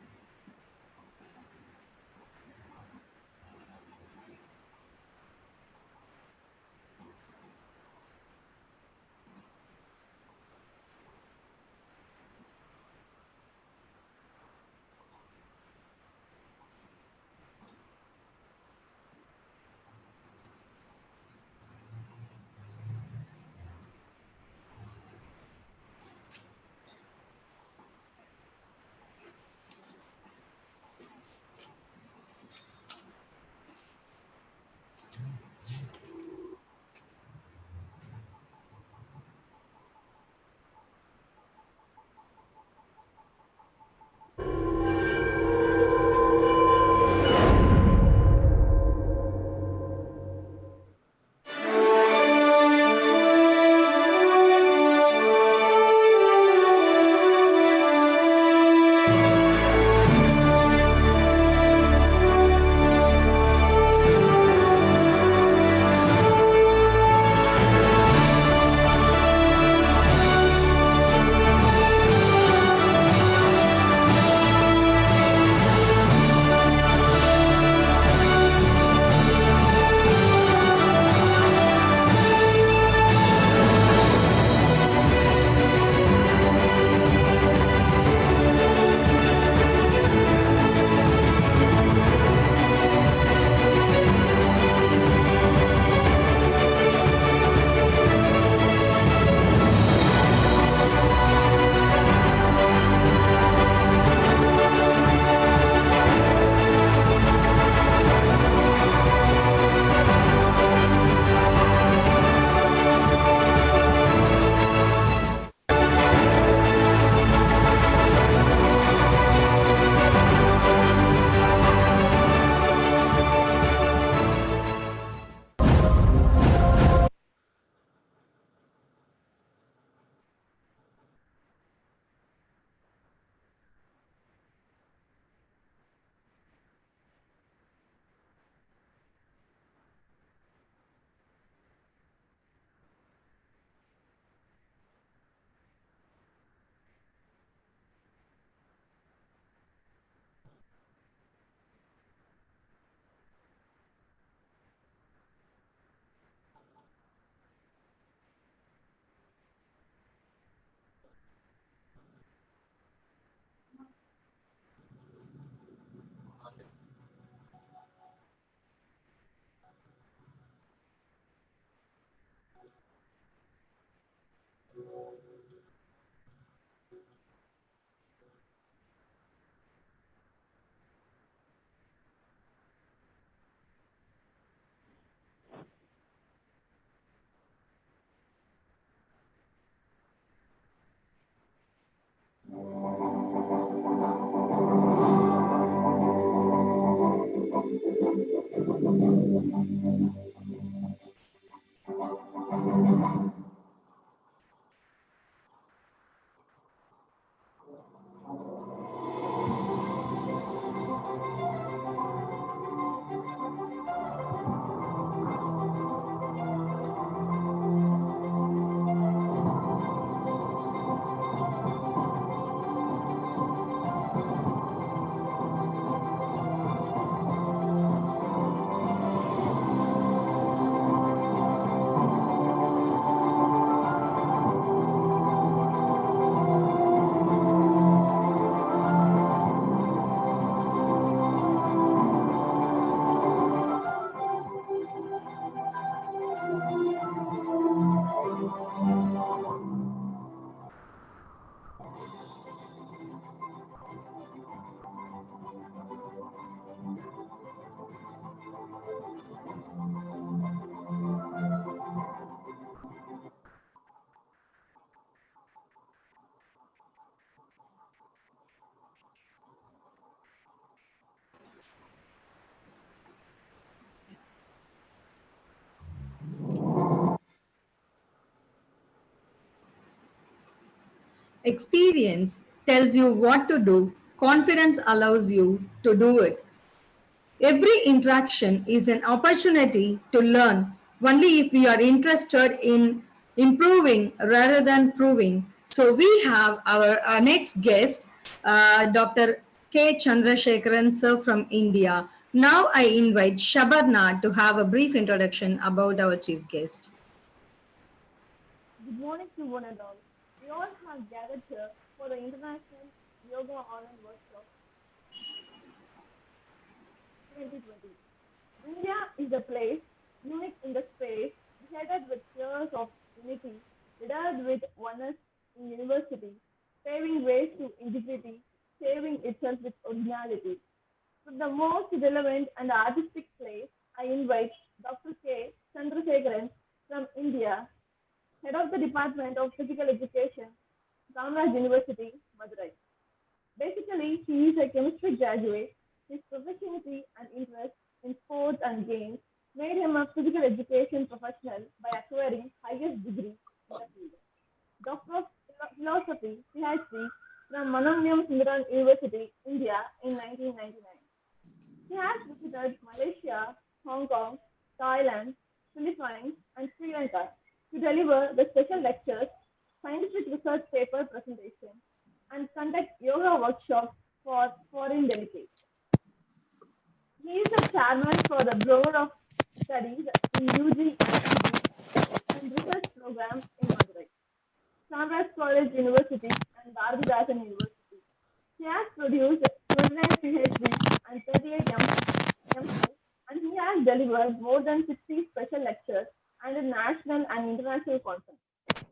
Experience tells you what to do. Confidence allows you to do it. Every interaction is an opportunity to learn only if we are interested in improving rather than proving. So we have our next guest, Dr. K. Chandrasekharan sir from India. Now I invite Shabadna to have a brief introduction about our chief guest. Good morning to one and all. We all have gathered here for the International Yoga Online Workshop 2020. India is a place unique in the space, headed with years of unity, riddled with oneness in university, paving ways to integrity, saving itself with originality. To the most relevant and artistic place, I invite Dr. K. Chandrasekharan from India, Head of the Department of Physical Education, Kamraj University, Madurai. Basically, he is a chemistry graduate. His proficiency and interest in sports and games made him a physical education professional by acquiring highest degree in the field. Doctor of Philosophy, PhD, from Manamyam Sundaram University, India in 1999. He has visited Malaysia, Hong Kong, Thailand, Philippines, and Sri Lanka to deliver the special lectures, scientific research paper presentation, and conduct yoga workshops for foreign delegates. He is the chairman for the Board of Studies in UG and research program in Madurai, Kamraj College University, and Bharathidasan University. He has produced 29 PhDs and 38 MPhil, and he has delivered more than 60 special lectures and a national and international conference.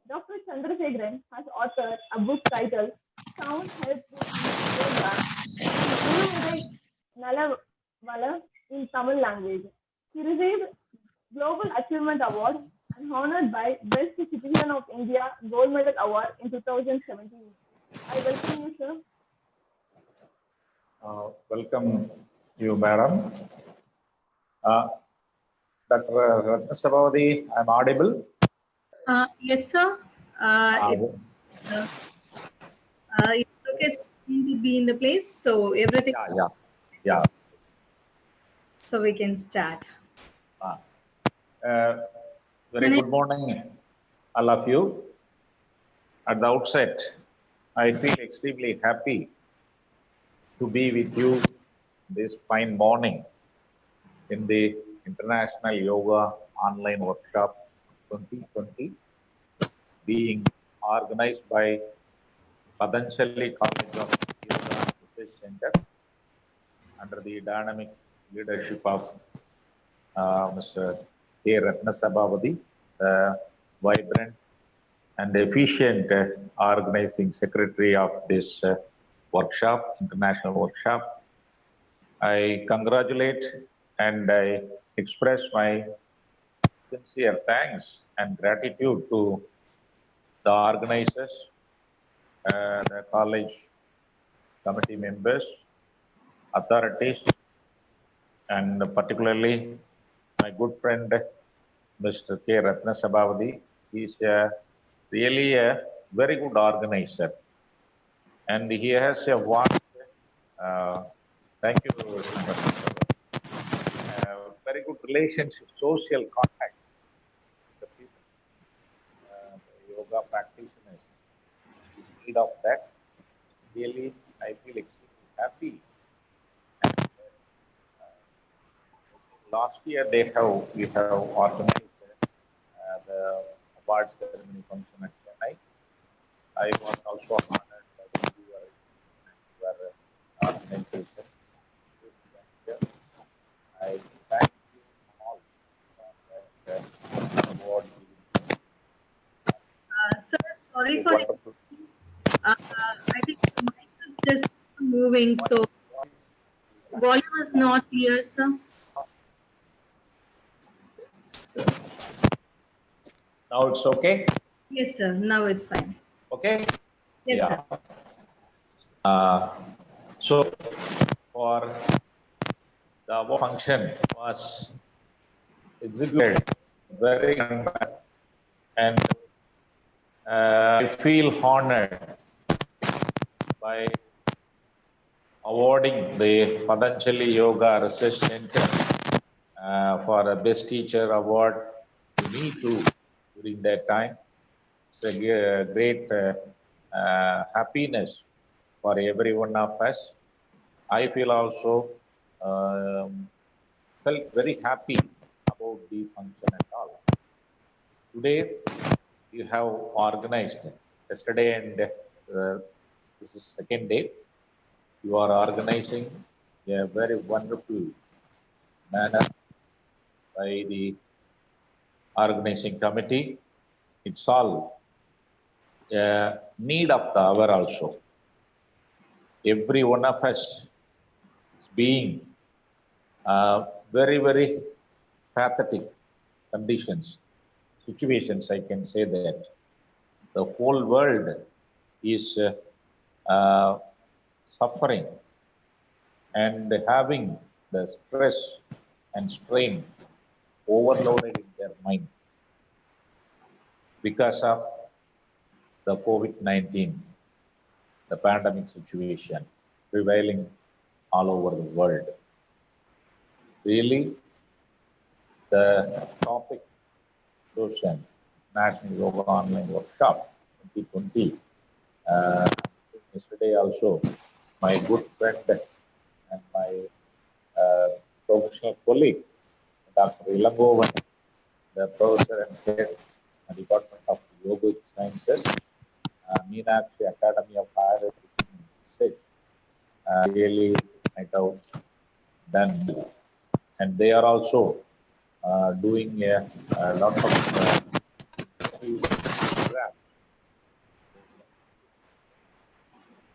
Dr. Chandrasekharan has authored a book titled Sound Health Yoga and Nalavala in Tamil language. He received Global Achievement Award and honored by Best Citizen of India Gold Medal Award in 2017. I welcome you, sir. Welcome you, madam. Dr. Ratna Sabapathy, I'm audible? Yes, sir. It's okay to be in the place, so everything. Yeah. So we can start. Very good morning, all of you. At the outset, I feel extremely happy to be with you this fine morning in the International Yoga Online Workshop 2020 being organized by Patanjali College of Yoga Research Center under the dynamic leadership of Mr. K.RATNA Sabapathy, the vibrant and efficient organizing secretary of this workshop, international workshop. I congratulate and I express my sincere thanks and gratitude to the organizers, the college committee members, authorities, and particularly my good friend, Mr. K.RATNA Sabapathy. He's really a very good organizer. And he has a vast, thank you, very good relationship, social contact with the people, the yoga practitioners. In need of that, really, I feel extremely happy. And, last year, we have organized the award ceremony function at Chennai. I was also honored by your organization. I thank you all for that award. Sir, sorry for it. I think the mic is just moving, so volume is not clear, sir. So. Now it's okay? Yes, sir. Now it's fine. Okay? Yes, yeah. Sir. So, for the function was executed very well, and I feel honored by awarding the Patanjali Yoga Research Center for a Best Teacher Award to me too during that time. It's a great happiness for every one of us. I feel also felt very happy about the function and all. Today, you have organized yesterday and this is second day. You are organizing a very wonderful manner by the organizing committee. It's all a need of the hour also. Every one of us is being very, very pathetic conditions, situations, I can say that. The whole world is suffering and having the stress and strain overloaded in their mind because of the COVID-19, the pandemic situation prevailing all over the world. Really, the topic chosen, National Yoga Online Workshop 2020. Yesterday also, my good friend and my professional colleague, Dr. Ilangovan, the professor and head of the Department of Yogic Sciences, Meenakshi Academy of Higher Education, said, really might have done. And they are also doing a lot of programs.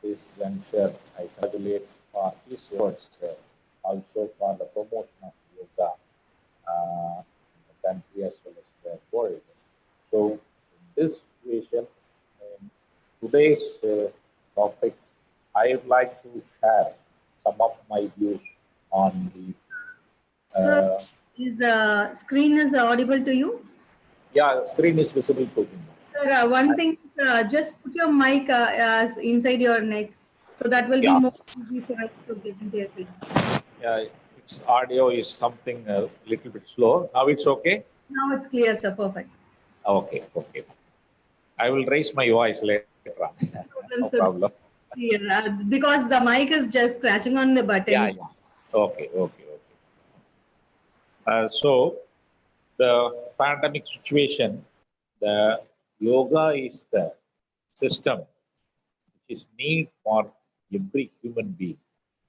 This venture, I congratulate for his efforts, also for the promotion of yoga in the country as well as the world. So, in this situation, in today's topic, I would like to share some of my views on the. Sir, is the screen is audible to you? Yeah, screen is visible to me. Sir, one thing, just put your mic as inside your neck, so that will be more easy for us to get into your feedback. Yeah, its audio is something a little bit slow. Now it's okay? Now it's clear, sir. Perfect. Okay, okay. I will raise my voice later on. No problem. Yeah, because the mic is just scratching on the buttons. Yeah. Okay. So, the pandemic situation, the yoga is the system which is need for every human being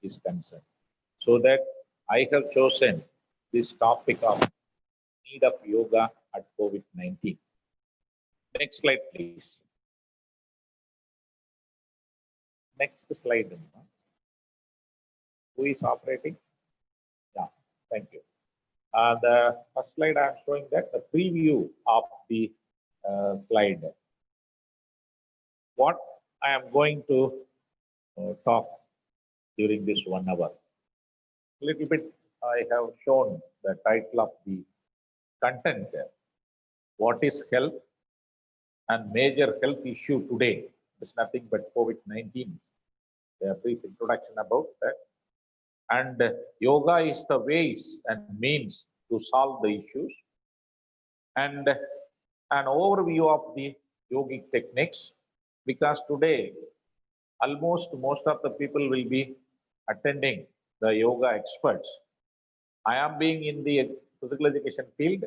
is concerned. So that I have chosen this topic of need of yoga at COVID-19. Next slide, please. Next slide. Who is operating? Yeah, thank you. The first slide I am showing that the preview of the slide. What I am going to talk during this 1 hour. A little bit I have shown the title of the content. What is health and major health issue today? It's nothing but COVID-19. A brief introduction about that. And yoga is the ways and means to solve the issues. And an overview of the yogic techniques, because today almost most of the people will be attending the yoga experts. I am being in the physical education field,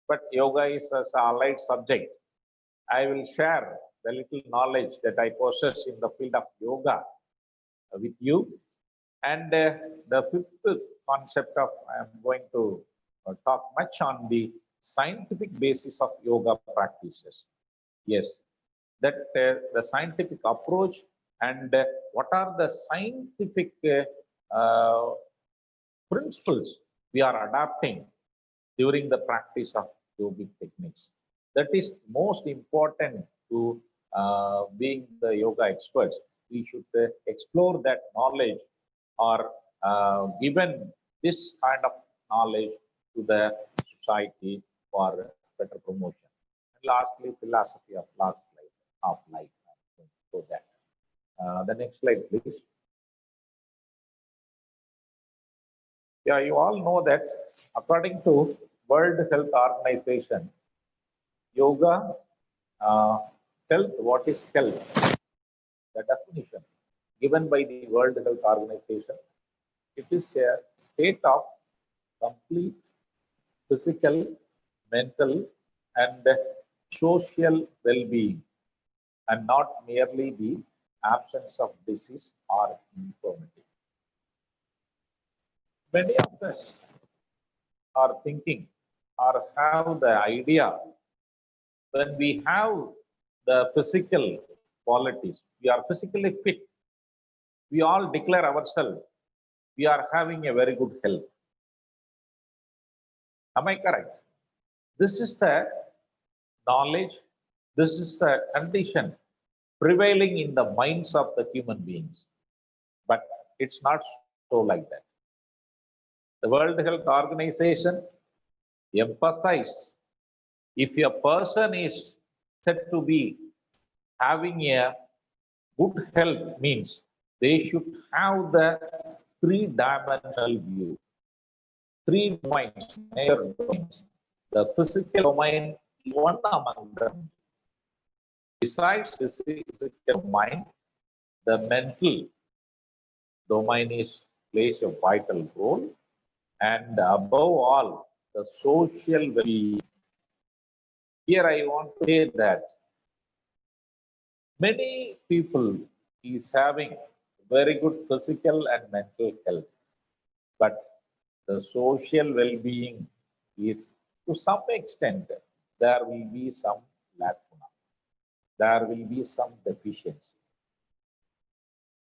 but yoga is an allied subject. I will share the little knowledge that I possess in the field of yoga with you. And the fifth concept of I am going to talk much on the scientific basis of yoga practices. Yes, that the scientific approach and what are the scientific principles we are adapting during the practice of yogic techniques. That is most important to being the yoga experts. We should explore that knowledge or given this kind of knowledge to the society for better promotion. And lastly, philosophy of life. So that The next slide, please. Yeah, you all know that according to World Health Organization, yoga, health, what is health? The definition given by the World Health Organization, it is a state of complete physical, mental, and social well-being, and not merely the absence of disease or infirmity. Many of us are thinking or have the idea when we have the physical qualities, we are physically fit, we all declare ourselves, we are having a very good health. Am I correct? This is the knowledge, this is the condition prevailing in the minds of the human beings. But it's not so like that. The World Health Organization emphasizes if a person is said to be having a good health means they should have the three-dimensional view, three domains, major domains. The physical domain is one among them. Besides physical domain, the mental domain plays a vital role, and above all, the social well-being. Here I want to say that many people is having very good physical and mental health, but the social well-being is to some extent, there will be some lacuna, there will be some deficiency.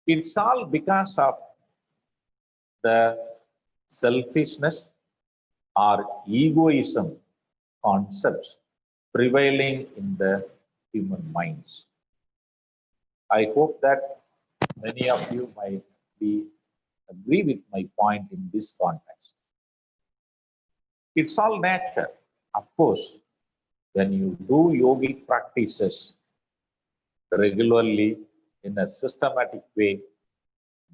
It's all because of the selfishness or egoism concepts prevailing in the human minds. I hope that many of you might agree with my point in this context. It's all nature. Of course, when you do yogic practices regularly in a systematic way,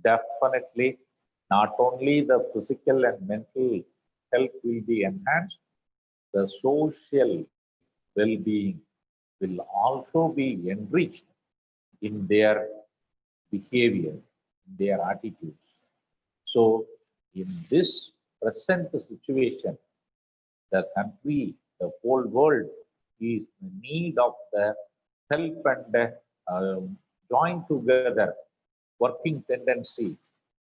definitely not only the physical and mental health will be enhanced, the social well-being will also be enriched in their behavior, in their attitudes. So in this present situation, the country, the whole world is in need of the help and join together working tendency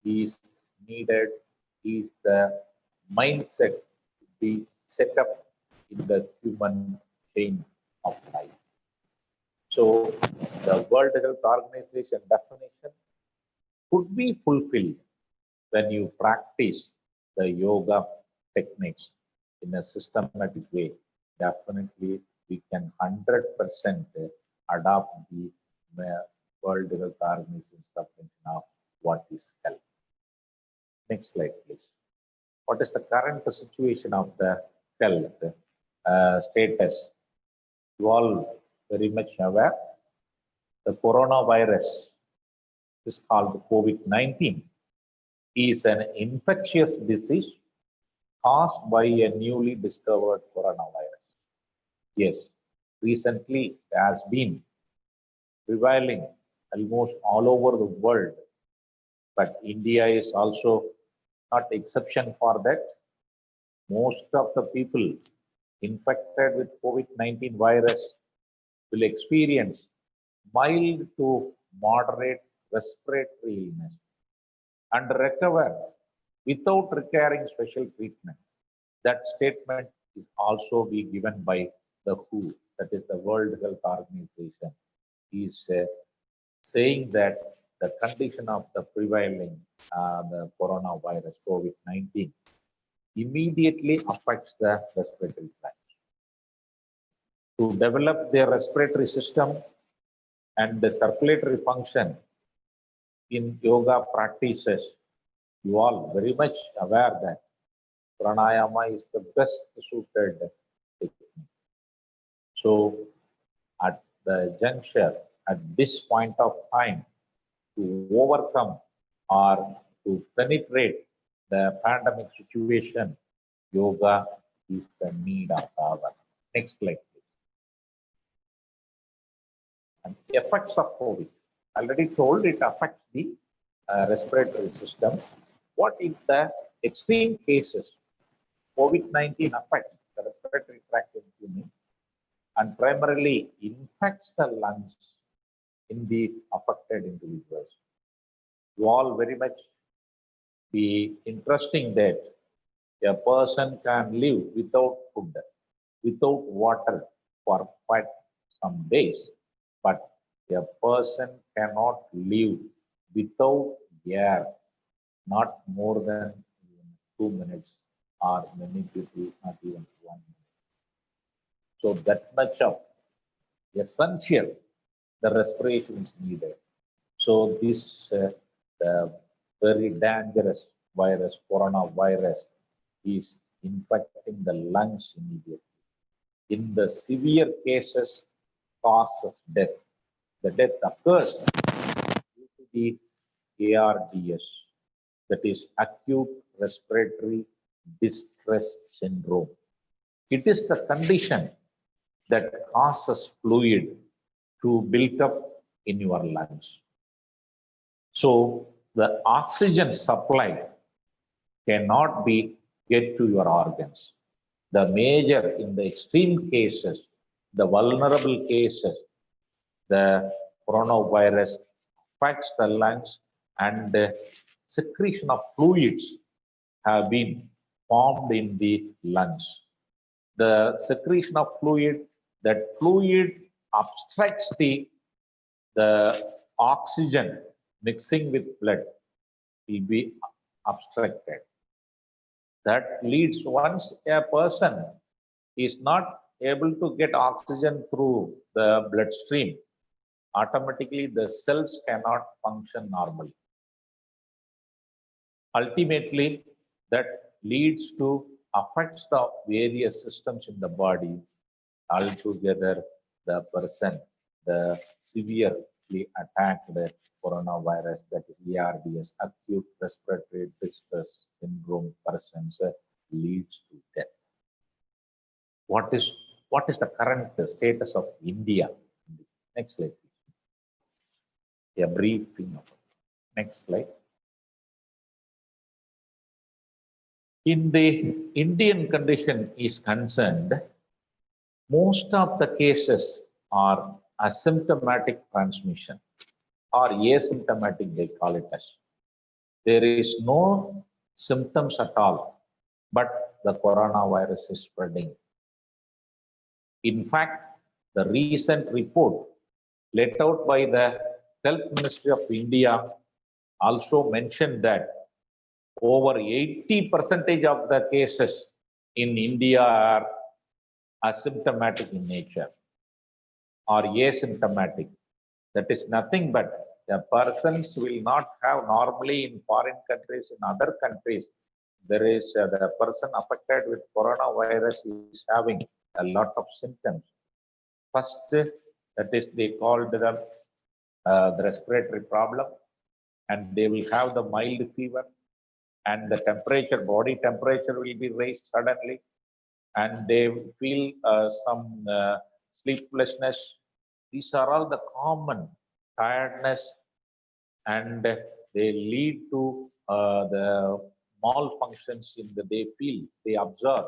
is needed, is the mindset to be set up in the human chain of life. So the World Health Organization definition could be fulfilled when you practice the yoga techniques in a systematic way. Definitely we can 100% adopt the World Health Organization definition of what is health. Next slide, please. What is the current situation of the health status? You all very much aware. The coronavirus is called COVID-19. Is an infectious disease caused by a newly discovered coronavirus. Yes, recently it has been prevailing almost all over the world, but India is also not exception for that. Most of the people infected with COVID-19 virus will experience mild to moderate respiratory illness and recover without requiring special treatment. That statement is also be given by the WHO, that is the World Health Organization, is saying that the condition of the prevailing the coronavirus COVID-19 immediately affects the respiratory tract. To develop their respiratory system and the circulatory function in yoga practices, you all very much aware that pranayama is the best suited technique. So at the juncture, at this point of time, to overcome or to penetrate the pandemic situation, yoga is the need of the hour. Next slide, please. And effects of COVID. Already told it affects the respiratory system. What if the extreme cases? COVID-19 affects the respiratory tract inflammation and primarily infects the lungs in the affected individuals. You all very much be interesting that a person can live without food, without water for quite some days, but a person cannot live without air, not more than 2 minutes, or many people not even 1 minute. So that much of essential, the respiration is needed. So this the very dangerous virus, coronavirus, is infecting the lungs immediately. In the severe cases, causes death. The death occurs due to the ARDS, that is acute respiratory distress syndrome. It is a condition that causes fluid to build up in your lungs. So the oxygen supply cannot be get to your organs. The major, in the extreme cases, the vulnerable cases, the coronavirus affects the lungs and the secretion of fluids have been formed in the lungs. The secretion of fluid, that fluid obstructs the oxygen mixing with blood will be obstructed. That leads, once a person is not able to get oxygen through the bloodstream, automatically the cells cannot function normally. Ultimately, that leads to affects the various systems in the body. Altogether, the person, the severely attacked coronavirus, that is ARDS, acute respiratory distress syndrome persons, leads to death. What is the current status of India? Next slide, please. A briefing of it. Next slide. In the Indian condition is concerned, most of the cases are asymptomatic transmission or asymptomatic, they call it as. There is no symptoms at all, but the coronavirus is spreading. In fact, the recent report let out by the Health Ministry of India also mentioned that over 80% of the cases in India are asymptomatic in nature or asymptomatic. That is nothing but the persons will not have normally in foreign countries, in other countries, there is the person affected with coronavirus is having a lot of symptoms. First, that is they called the respiratory problem, and they will have the mild fever, and the temperature, body temperature will be raised suddenly, and they feel some sleeplessness. These are all the common tiredness, and they lead to the malfunctions in the, they observe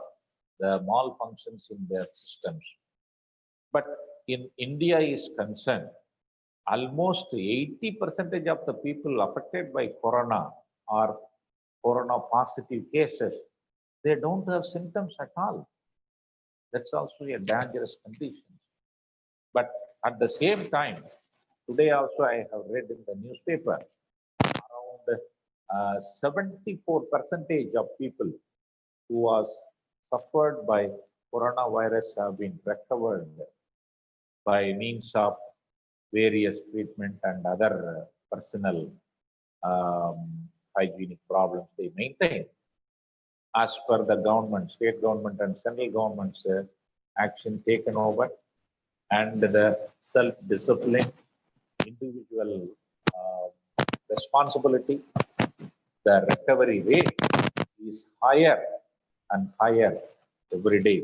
the malfunctions in their systems. But in India is concerned, almost 80% of the people affected by corona or corona positive cases, they don't have symptoms at all. That's also a dangerous condition. But at the same time, today also I have read in the newspaper, around 74% of people who was suffered by coronavirus have been recovered by means of various treatment and other personal hygienic problems they maintain. As per the government, state government and central government's action taken over, and the self-discipline, individual responsibility, the recovery rate is higher and higher every day.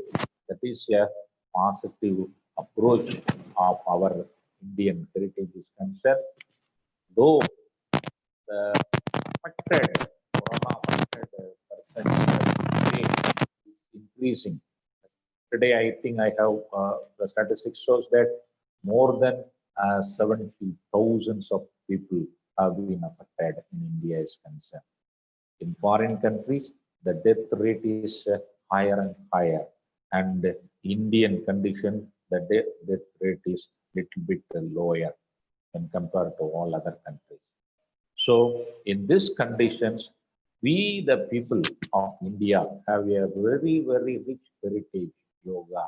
That is a positive approach of our Indian heritage is concerned. Though the corona affected persons rate is increasing. Today, I think I have the statistics shows that more than 70,000 of people have been affected in India is concerned. In foreign countries, the death rate is higher and higher, and Indian condition, the death rate is little bit lower when compared to all other countries. So, in these conditions, we, the people of India, have a very, very rich heritage. Yoga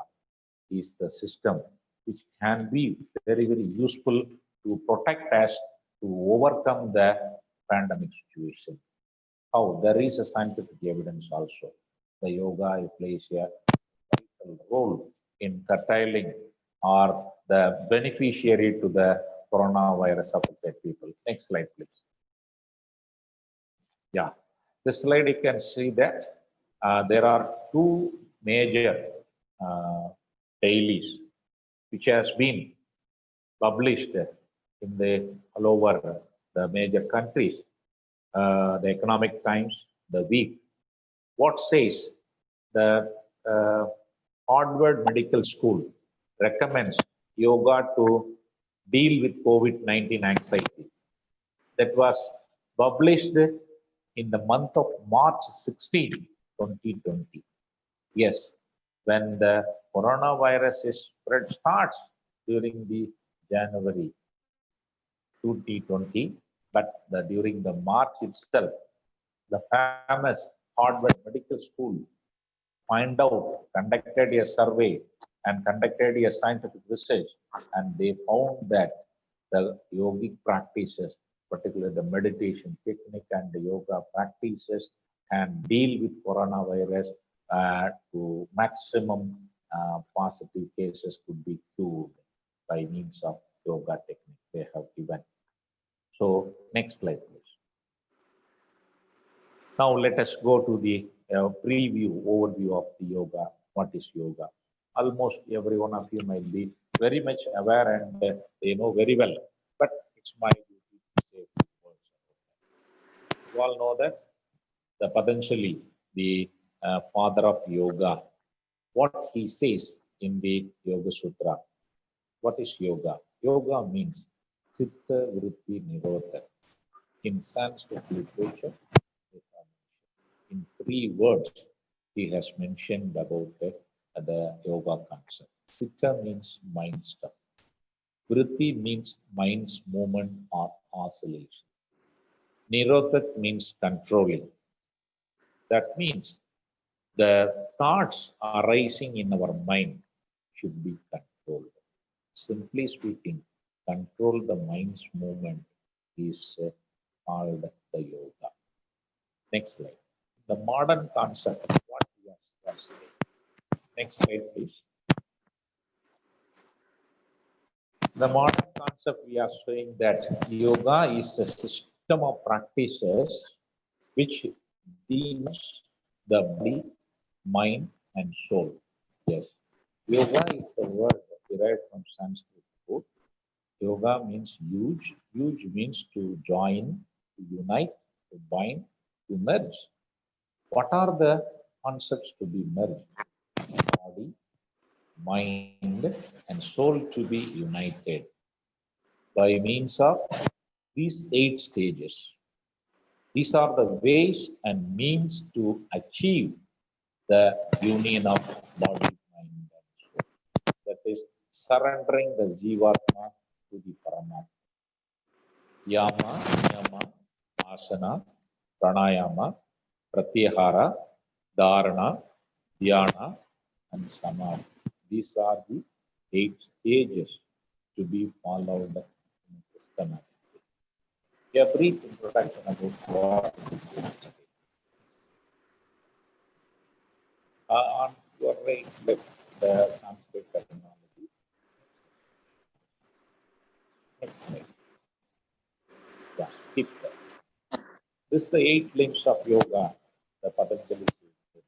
is the system which can be very, very useful to protect us to overcome the pandemic situation. How there is a scientific evidence also. The yoga plays a vital role in curtailing or the beneficiary to the coronavirus affected people. Next slide, please. Yeah, this slide you can see that there are two major dailies which has been published in the all over the major countries. The Economic Times, the Week. What says the Harvard Medical School recommends yoga to deal with COVID-19 anxiety. That was published in the month of March 16, 2020. Yes, when the coronavirus spread starts during the January 2020, but during the March itself, the famous Harvard Medical School conducted a survey and conducted a scientific research, and they found that the yogic practices, particularly the meditation technique and the yoga practices, can deal with coronavirus to maximum positive cases could be cured by means of yoga technique they have given. So, next slide, please. Now, let us go to the overview of the yoga. What is yoga? Almost every one of you might be very much aware and they know very well, but it's my duty to say a few words about that. You all know that the Patanjali, the father of yoga, what he says in the Yoga Sutra. What is yoga? Yoga means Chitta Vritti Nirodha. In Sanskrit literature, in 3 words, he has mentioned about the yoga concept. Chitta means mind stuff. Vritti means mind's movement or oscillation. Nirodha means controlling. That means the thoughts arising in our mind should be controlled. Simply speaking, control the mind's movement is called the yoga. Next slide. The modern concept, what we are saying. Next slide, please. The modern concept, we are saying that yoga is a system of practices which deals the body, mind, and soul. Yes. Yoga is the word derived from Sanskrit root. Yoga means huge. Huge means to join, to unite, to bind, to merge. What are the concepts to be merged? Body, mind, and soul to be united by means of these 8 stages. These are the ways and means to achieve the union of body, mind, and soul. That is surrendering the Jivatma to the Paramatma. Yama, Niyama, Asana, Pranayama, Pratyahara, Dharana, Dhyana, and Samadhi. These are the 8 stages to be followed in a systematic way. A brief introduction about what is it. On your right, left, the Sanskrit terminology. Next slide. Yeah, keep that. This is the 8 limbs of yoga, the Patanjali says.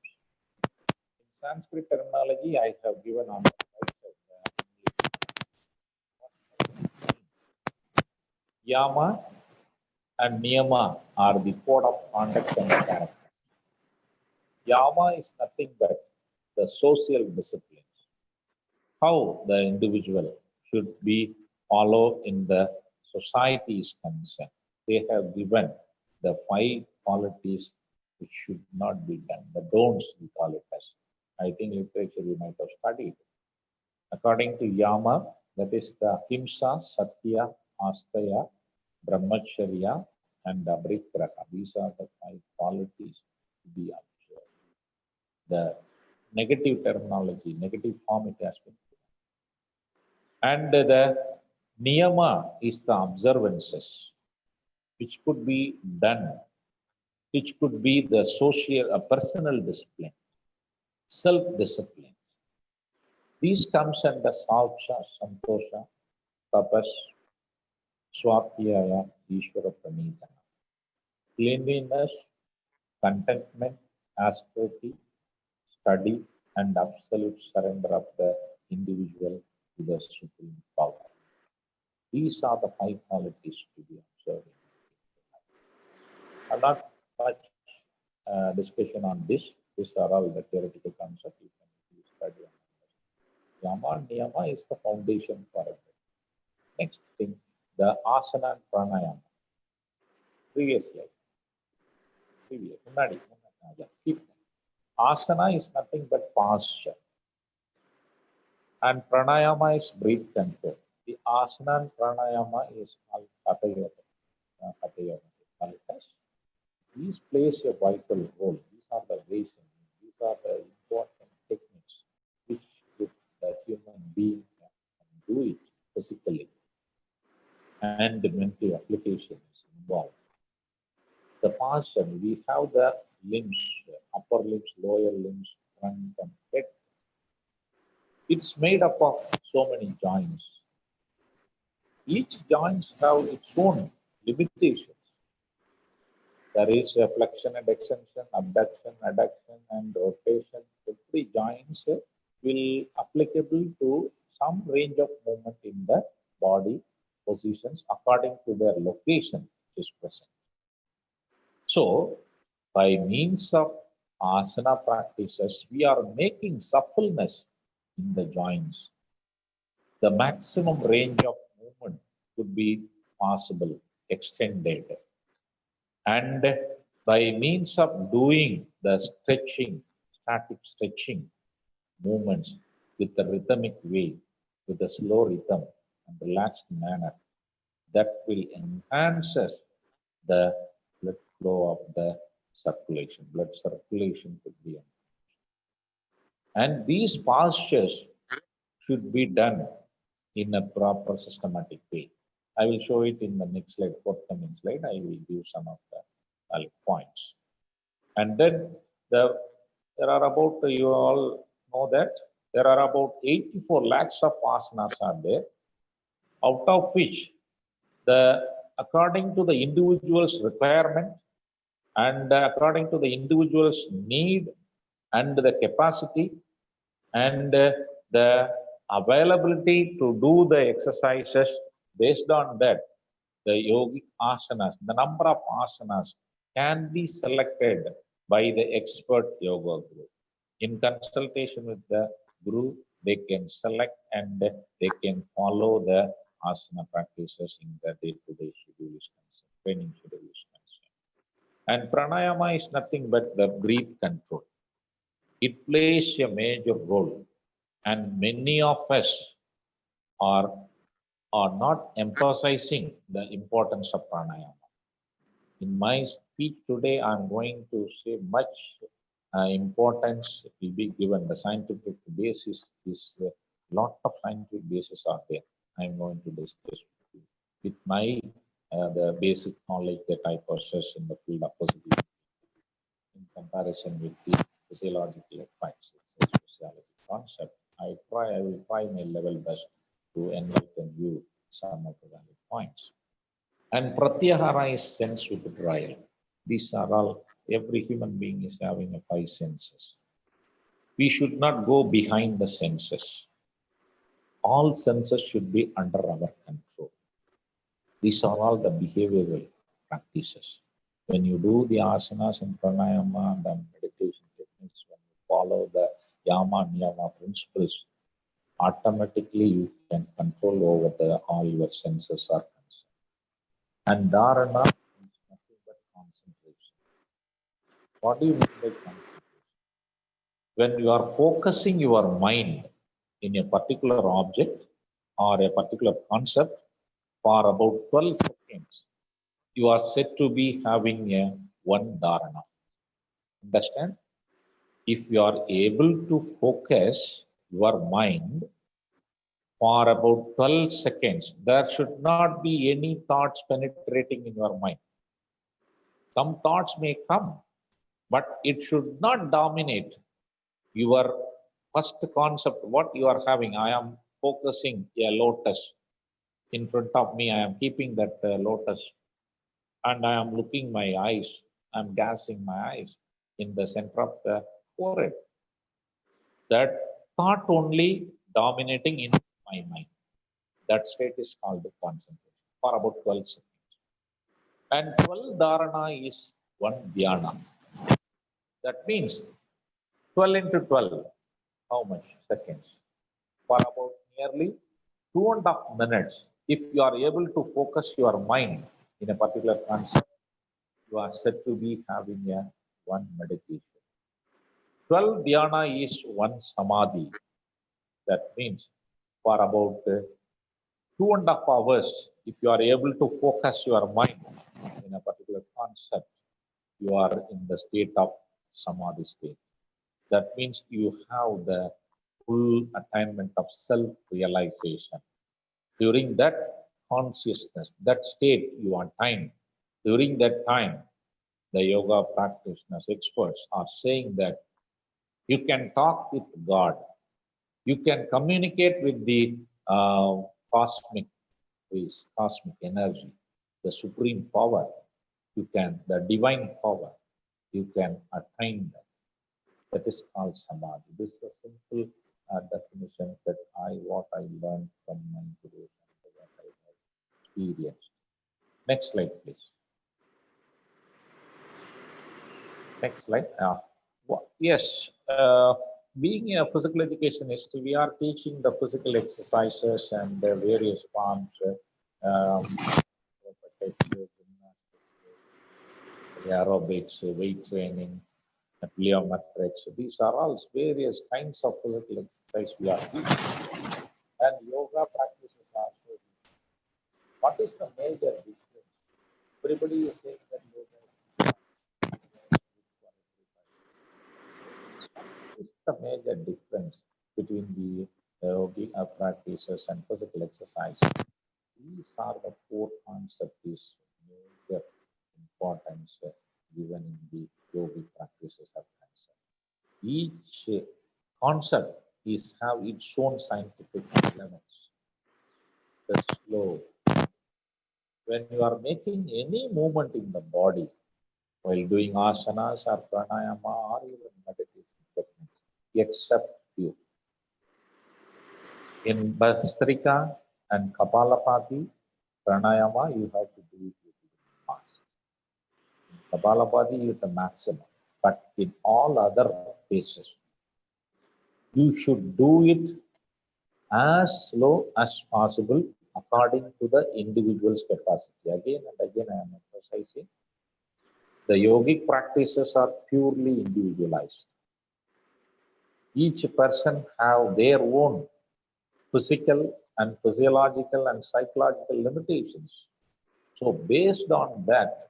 In Sanskrit terminology, I have given on the right side. Yama and Niyama are the code of conduct and character. Yama is nothing but the social disciplines. How the individual should be followed in the society is concerned. They have given the 5 qualities which should not be done. The don'ts, we call it as. I think literature you might have studied. According to Yama, that is the Himsa, Satya, Astaya, Brahmacharya, and Abhrigraha. These are the 5 qualities to be observed. The negative terminology, negative form it has been. And the Niyama is the observances which could be done, which could be the social, personal discipline, self-discipline. These comes under Saucha, Santosha, Tapas, Swapyaya, Ishvara Pranitana. Cleanliness, contentment, austerity, study, and absolute surrender of the individual to the supreme power. These are the 5 qualities to be observed. Not much discussion on this. These are all the theoretical concepts you can study. Yama, Niyama is the foundation for it. Next thing, the asana and pranayama. Previous slide. Asana is nothing but posture. And pranayama is breath control. The asana and pranayama is called Hatha Yoga. These plays a vital role. These are the reasons. These are the important techniques which the human being can do it physically. And the mental application is involved. The posture, we have the limbs, upper limbs, lower limbs, front and head. It's made up of so many joints. Each joints have its own limitations. There is a flexion and extension, abduction, adduction, and rotation. Every joints will applicable to some range of movement in the body positions according to their location which is present. So, by means of asana practices, we are making suppleness in the joints. The maximum range of movement could be possible, extended. And by means of doing the stretching, static stretching movements with a rhythmic way, with a slow rhythm and relaxed manner, that will enhance the blood flow of the circulation. Blood circulation could be enhanced. And these postures should be done in a proper systematic way. I will show it in the next slide, forthcoming slide. I will give some of the points. And then there are about, you all know that, there are about 84 lakhs of asanas are there, out of which, according to the individual's requirement and according to the individual's need and the capacity and the availability to do the exercises, based on that, the yogic asanas, the number of asanas can be selected by the expert yoga guru. In consultation with the guru, they can select and they can follow the asana practices in the day-to-day schedule is concerned, training schedule is concerned. And pranayama is nothing but the breath control. It plays a major role, and many of us are not emphasizing the importance of pranayama. In my speech today, I'm going to say much importance will be given. The scientific basis is a lot of scientific basis are there. I'm going to discuss with my the basic knowledge that I possess in the field of positivity in comparison with the physiological effects. It's a specialty concept. I will try my level best to enlighten you some of the valid points. And pratyahara is sense withdrawal. These are all, every human being is having a 5 senses. We should not go behind the senses. All senses should be under our control. These are all the behavioral practices. When you do the asanas and pranayama and the meditation techniques, when you follow the yama niyama principles, automatically you can control over all your senses are concerned. And dharana is nothing but concentration. What do you mean by concentration? When you are focusing your mind in a particular object or a particular concept for about 12 seconds, you are said to be having a one dharana. Understand? If you are able to focus your mind for about 12 seconds, there should not be any thoughts penetrating in your mind. Some thoughts may come, but it should not dominate your first concept. What you are having, I am focusing a lotus in front of me. I am keeping that lotus and I am looking my eyes. I am gazing my eyes in the center of the forehead. That thought only dominating in my mind. That state is called concentration for about 12 seconds. And 12 dharana is one dhyana. That means 12 into 12, how much seconds? For about nearly 2.5 minutes, if you are able to focus your mind in a particular concept, you are said to be having a one meditation. 12 dhyana is one samadhi. That means for about 2.5 hours, if you are able to focus your mind in a particular concept, you are in the state of samadhi state. That means you have the full attainment of self-realization. During that consciousness, that state you attain, during that time, the yoga practitioners, experts are saying that you can talk with God. You can communicate with the cosmic rays, cosmic energy, the supreme power. You can, the divine power, you can attain that. That is called samadhi. This is a simple definition that what I learned from my guru and what I have experienced. Next slide, please. Next slide. Yes, being a physical educationist, we are teaching the physical exercises and the various forms, aerobics, weight training, plyometrics. These are all various kinds of physical exercise we are teaching. And yoga practices are so. What is the major difference? Everybody is saying that yoga is the major difference between the yoga practices and physical exercise. These are the 4 concepts major importance given in the yogic practices of cancer. Each concept is have its own scientific elements. The slow. When you are making any movement in the body, while doing asanas or pranayama or even meditation techniques, except few. In Bhastrika and Kapalapati, pranayama, you have to do it with the mask. In Kapalapati, is the maximum. But in all other cases, you should do it as slow as possible according to the individual's capacity. Again and again, I am emphasizing, the yogic practices are purely individualized. Each person have their own physical and physiological and psychological limitations. So based on that,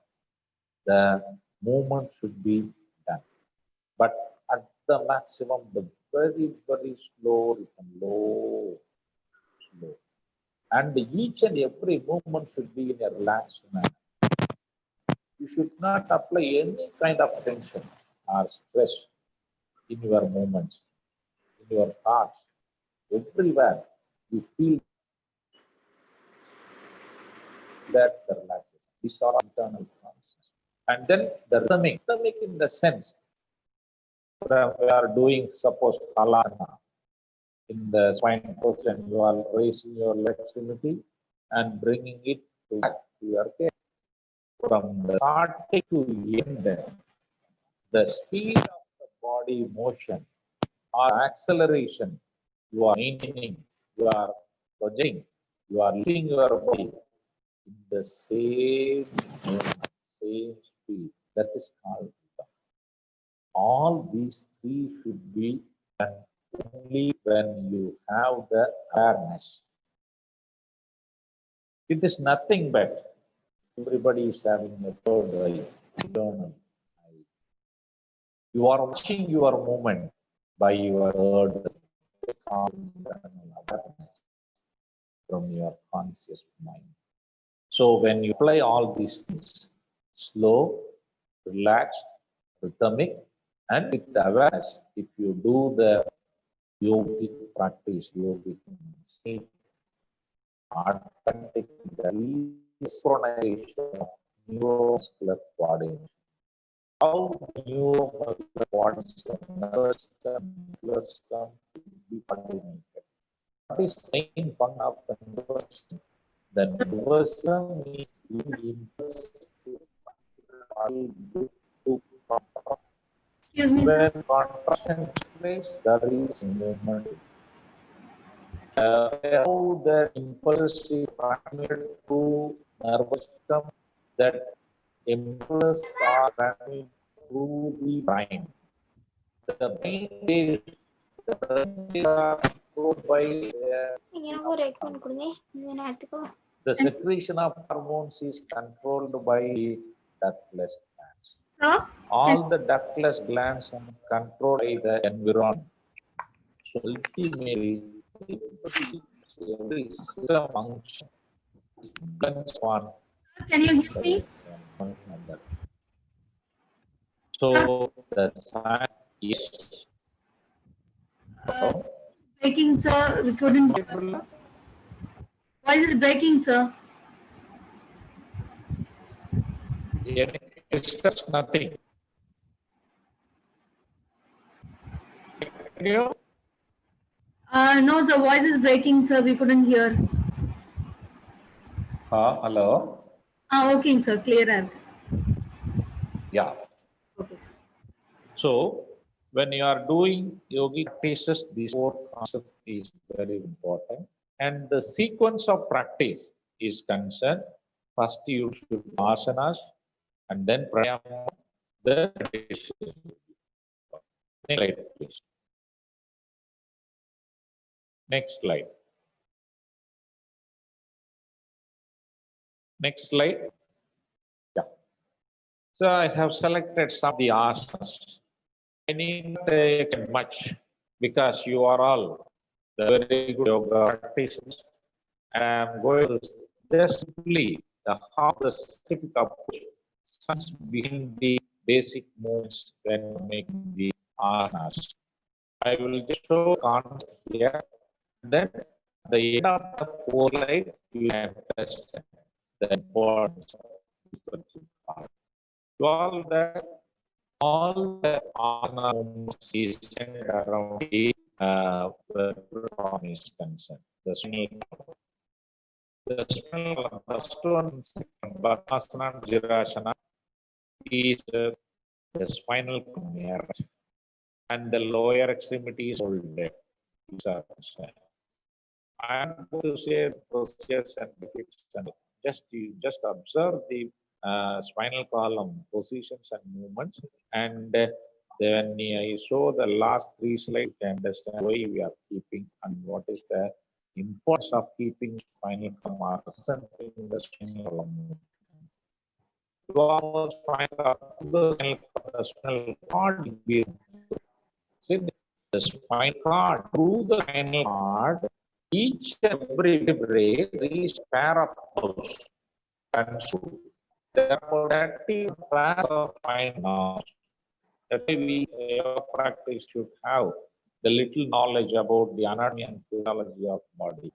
the movement should be done. But at the maximum, the very, very slow, low, slow. And each and every movement should be in a relaxed manner. You should not apply any kind of tension or stress in your movements, in your thoughts, everywhere. You feel that the relaxation. These are internal consciousness. And then the rhythmic in the sense that we are doing, suppose, halasana. In the spine position, you are raising your leg extremity and bringing it back to your head. From the starting to end, the speed of the body motion or acceleration, you are maintaining, you are projecting, you are lifting your body in the same movement, same speed. That is called rhythm. All these three should be done only when you have the awareness. It is nothing but everybody is having a third eye, eternal eye. You are watching your movement by your third awareness from your conscious mind. So when you apply all these things, slow, relaxed, rhythmic, and with the awareness, if you do the yogic practice, yogic state, automatic synchronization of neuromuscular coordination. How neuromuscular coordination, nervous system, muscular system be coordinated. What is the main fun of the nervous system? The nervous system is impulse to contract. Excuse me, sir. When contraction takes place, there is movement. How the impulse is transmitted through nervous system, that impulse are transmitted through the brain. The brain are controlled by the secretion of hormones is controlled by ductless glands. Sir? All the ductless glands are controlled by the environment. So ultimately, every system function depends on. Can you hear me? So the sign is Breaking, sir. We couldn't. Why is it breaking, sir? It's just nothing. No, sir. Voice is breaking, sir. We couldn't hear. Hello. Okay, sir. Clear. Yeah. Okay, sir. So when you are doing yogic practices, this four concept is very important. And the sequence of practice is concerned. First, you should do asanas, and then pranayama, then meditation. Next slide, please. Next slide. Next slide. Yeah. So I have selected some of the asanas. I need not take much because you are all the very good yoga practitioners. And I'm going to just simply how the scientific approach stands behind the basic movements when making the asanas. I will just show concept here. Then at the end of the whole slide, you can test the importance of this part. To all the asana movements is centered around the form is concerned. The spinal first one, Padmasana, Virasana is the spinal column and the lower extremities folded. I am going to say procedures and benefits, and just observe the spinal column positions and movements, and then I show the last three slides to understand why we are keeping and what is the importance of keeping spinal column or centering the spinal column. The spinal cord will be the spinal cord through the spinal cord. Each and every vertebrae is a pair of nerves and so there are 30 pairs of spinal nerves. That way your practice should have the little knowledge about the anatomy and physiology of body.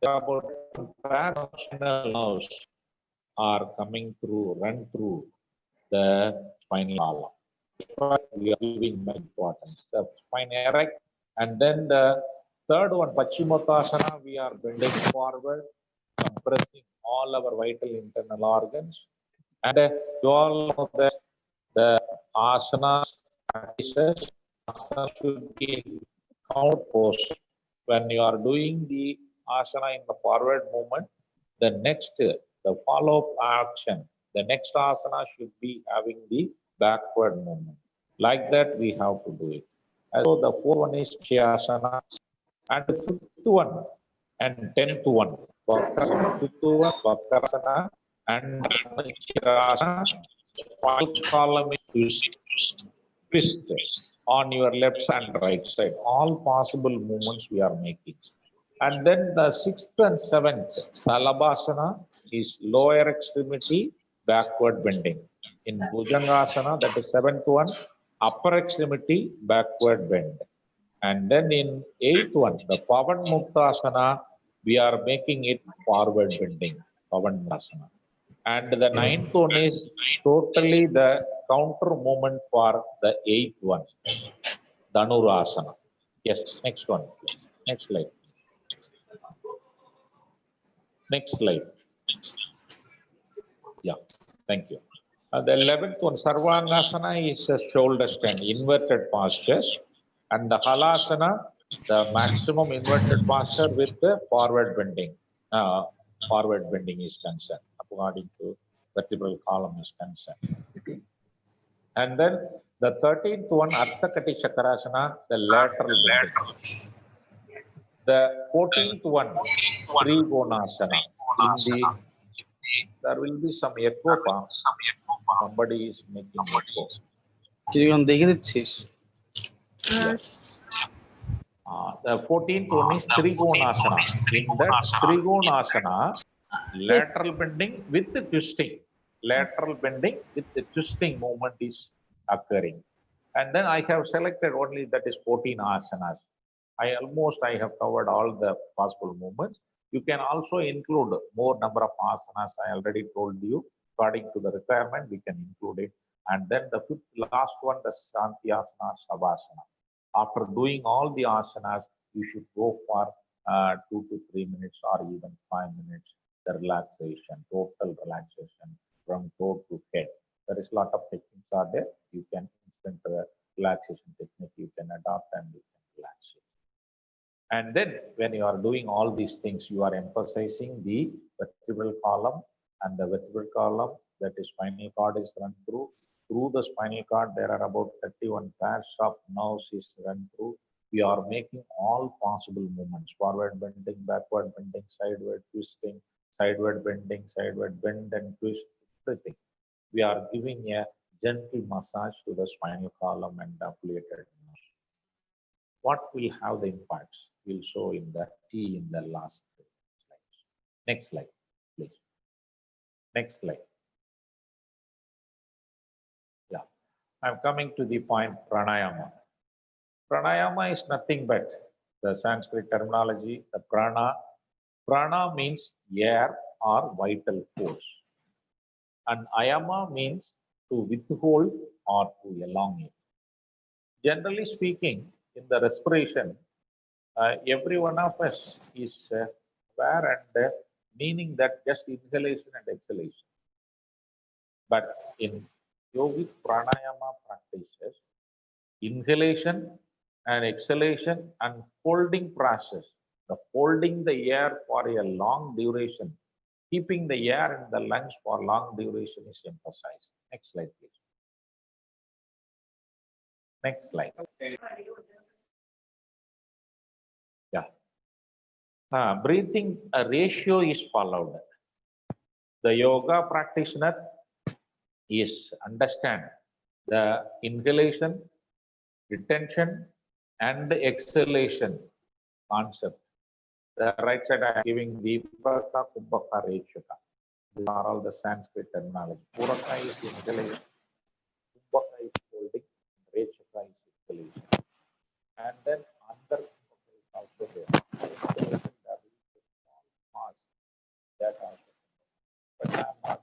There are about 10 pairs of spinal nerves are coming through, run through the spinal column. We are giving much importance. The spine erect, and then the third one, Paschimottanasana, we are bending forward, compressing all our vital internal organs. And you all know that the asana practices, asana should be in count pose. When you are doing the asana in the forward movement, the follow-up action, the next asana should be having the backward movement. Like that, we have to do it. So the fourth one is Shyasana, and the fifth one and 10th one, Vakrasana, fifth one, Vakrasana, and Shyasana, spinal column is twist on your left and right side. All possible movements we are making. And then the sixth and seventh, Salabhasana, is lower extremity backward bending. In Bhujangasana, that is seventh one, upper extremity backward bend. And then in eighth one, the Pavan Muktasana, we are making it forward bending, Pavan Muktasana. And the ninth one is totally the counter movement for the eighth one, Dhanurasana. Yes, next one, please. Next slide. Next slide. Yeah, thank you. The 11th one, Sarvangasana, is a shoulder stand, inverted postures. And the Halasana, the maximum inverted posture with the forward bending. Forward bending is concerned, according to vertebral column is concerned. And then the 13th one, Ardha Kati Chakrasana, the lateral bending. The 14th one, Trigonasana. There will be some echo. Somebody is making echo. The 14th one is Trigonasana. In that Trigonasana, lateral bending with the twisting. Lateral bending with the twisting movement is occurring. And then I have selected only that is 14 asanas. I have covered all the possible movements. You can also include more number of asanas. I already told you, according to the requirement, we can include it. And then the last one, the Shantyasana, Shavasana. After doing all the asanas, you should go for 2 to 3 minutes or even 5 minutes, the relaxation, total relaxation from toe to head. There is a lot of techniques are there. You can instant relaxation technique, you can adopt and you can relax it. And then when you are doing all these things, you are emphasizing the vertebral column, and the vertebral column, that is spinal cord is run through. Through the spinal cord, there are about 31 pairs of nerves is run through. We are making all possible movements, forward bending, backward bending, sideward twisting, sideward bending, sideward bend and twist, everything. We are giving a gentle massage to the spinal column and affiliated nerves. What will have the impacts? We'll show in the T in the last slides. Next slide, please. Next slide. Yeah, I'm coming to the point pranayama. Pranayama is nothing but the Sanskrit terminology, the prana. Prana means air or vital force. And ayama means to withhold or to elongate. Generally speaking, in the respiration, every one of us is aware and meaning that just inhalation and exhalation. But in yogic pranayama practices, inhalation and exhalation and holding process, the holding the air for a long duration, keeping the air in the lungs for long duration is emphasized. Next slide, please. Next slide. Yeah. Breathing ratio is followed. The yoga practitioner is understand the inhalation, retention, and the exhalation concept. The right side I am giving Vipaka, Kumbhaka, Rechaka. These are all the Sanskrit terminology. Puraka is inhalation, Kumbhaka is holding, Rechaka is exhalation. And then under Kumbhaka is also there. That also. But I am not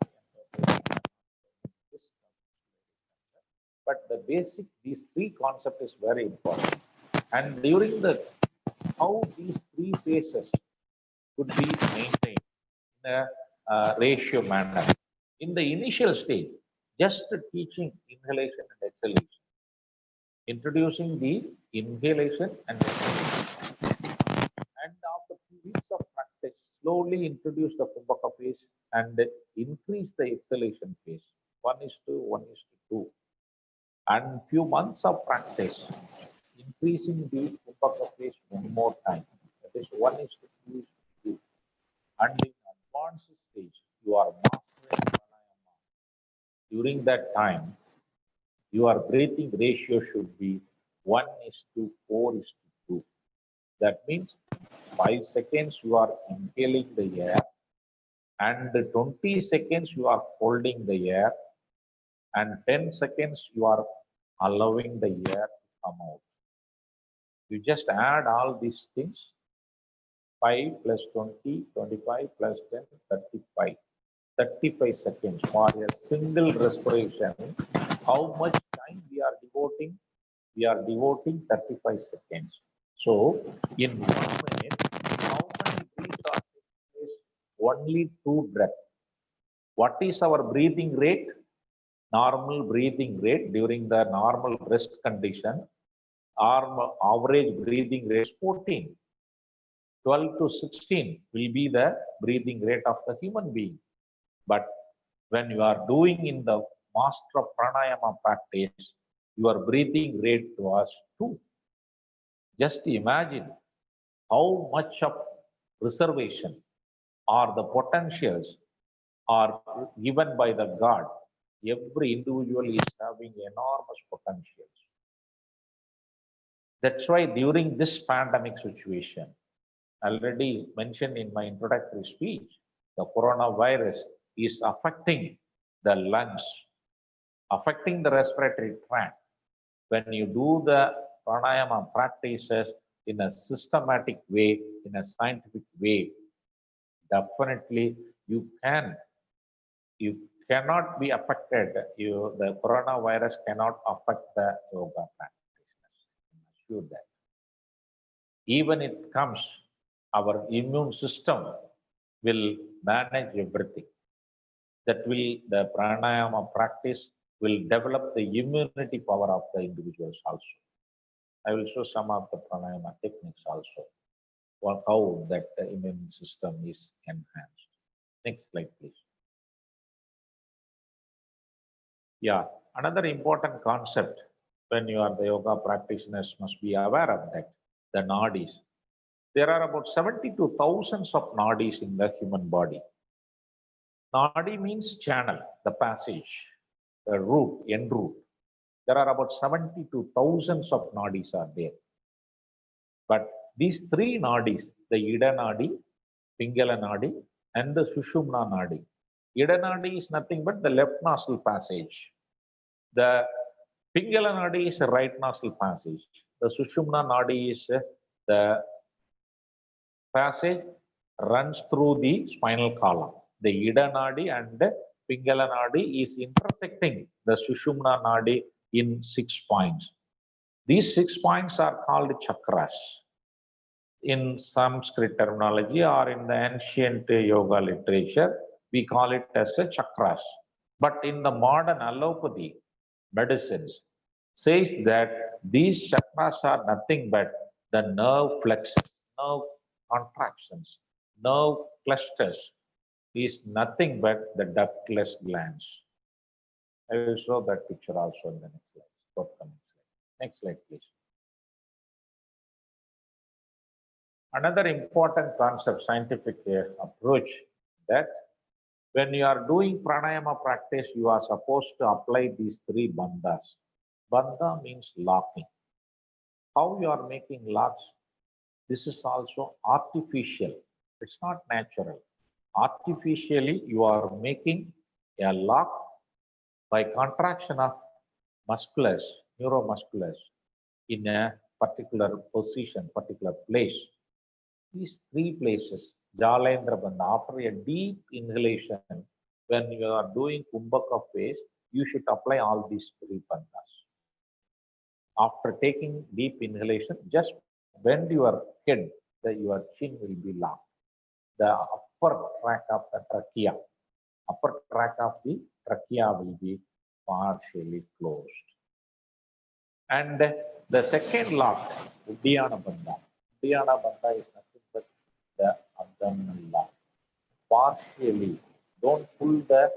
the basic, these three concepts is very important. And during the, how these three phases could be maintained in a ratio manner. In the initial stage, just teaching inhalation and exhalation, introducing the inhalation and exhalation. And after 2 weeks of practice, slowly introduce the Kumbhaka phase and increase the exhalation phase, 1:1:2. And few months of practice, increasing the Kumbhaka phase one more time, that is 1:2:2. And in advanced stage, you are mastering pranayama. During that time, your breathing ratio should be 1:4:2. That means 5 seconds you are inhaling the air and 20 seconds you are holding the air and 10 seconds you are allowing the air to come out. You just add all these things, 5 plus 20, 25 plus 10, 35. 35 seconds for a single respiration. How much time we are devoting? We are devoting 35 seconds. So in 1 minute, how many breaths are taking place? Only 2 breaths. What is our breathing rate? Normal breathing rate during the normal rest condition, our average breathing rate is 14. 12 to 16 will be the breathing rate of the human being. But when you are doing in the master of pranayama practice, your breathing rate was 2. Just imagine how much of reservation or the potentials are given by the God. Every individual is having enormous potentials. That's why during this pandemic situation, already mentioned in my introductory speech, the coronavirus is affecting the lungs, affecting the respiratory tract. When you do the pranayama practices in a systematic way, in a scientific way, definitely you cannot be affected. The coronavirus cannot affect the yoga practitioners. I'm sure that. Even it comes, our immune system will manage everything. That will, the pranayama practice will develop the immunity power of the individuals also. I will show some of the pranayama techniques also, or how that the immune system is enhanced. Next slide, please. Yeah, another important concept when you are the yoga practitioners must be aware of that, the nadis. There are about 72,000 of nadis in the human body. Nadi means channel, the passage, the route, end route. There are about 72,000 of nadis are there. But these 3 nadis, the Ida Nadi, Pingala Nadi, and the Sushumna Nadi. Ida Nadi is nothing but the left nostril passage. The Pingala Nadi is a right nostril passage. The Sushumna Nadi is the passage runs through the spinal column. The Ida Nadi and the Pingala Nadi is intersecting the Sushumna Nadi in 6 points. These 6 points are called chakras. In Sanskrit terminology or in the ancient yoga literature, we call it as a chakras. But in the modern allopathy medicines, says that these chakras are nothing but the nerve plexus, nerve contractions, nerve clusters is nothing but the ductless glands. I will show that picture also in the next slide. Next slide, please. Another important concept, scientific approach, that when you are doing pranayama practice, you are supposed to apply these 3 bandhas. Bandha means locking. How you are making locks? This is also artificial. It's not natural. Artificially, you are making a lock by contraction of musculus, neuromusculus, in a particular position, particular place. These 3 places, Jalendra Bandha, after a deep inhalation, when you are doing Kumbhaka phase, you should apply all these 3 bandhas. After taking deep inhalation, just bend your head, your chin will be long. The upper track of the trachea, upper track of the trachea will be partially closed. And the second lock, Uddiyana Bandha. Uddiyana Bandha is nothing but the abdominal lock. Partially, don't pull the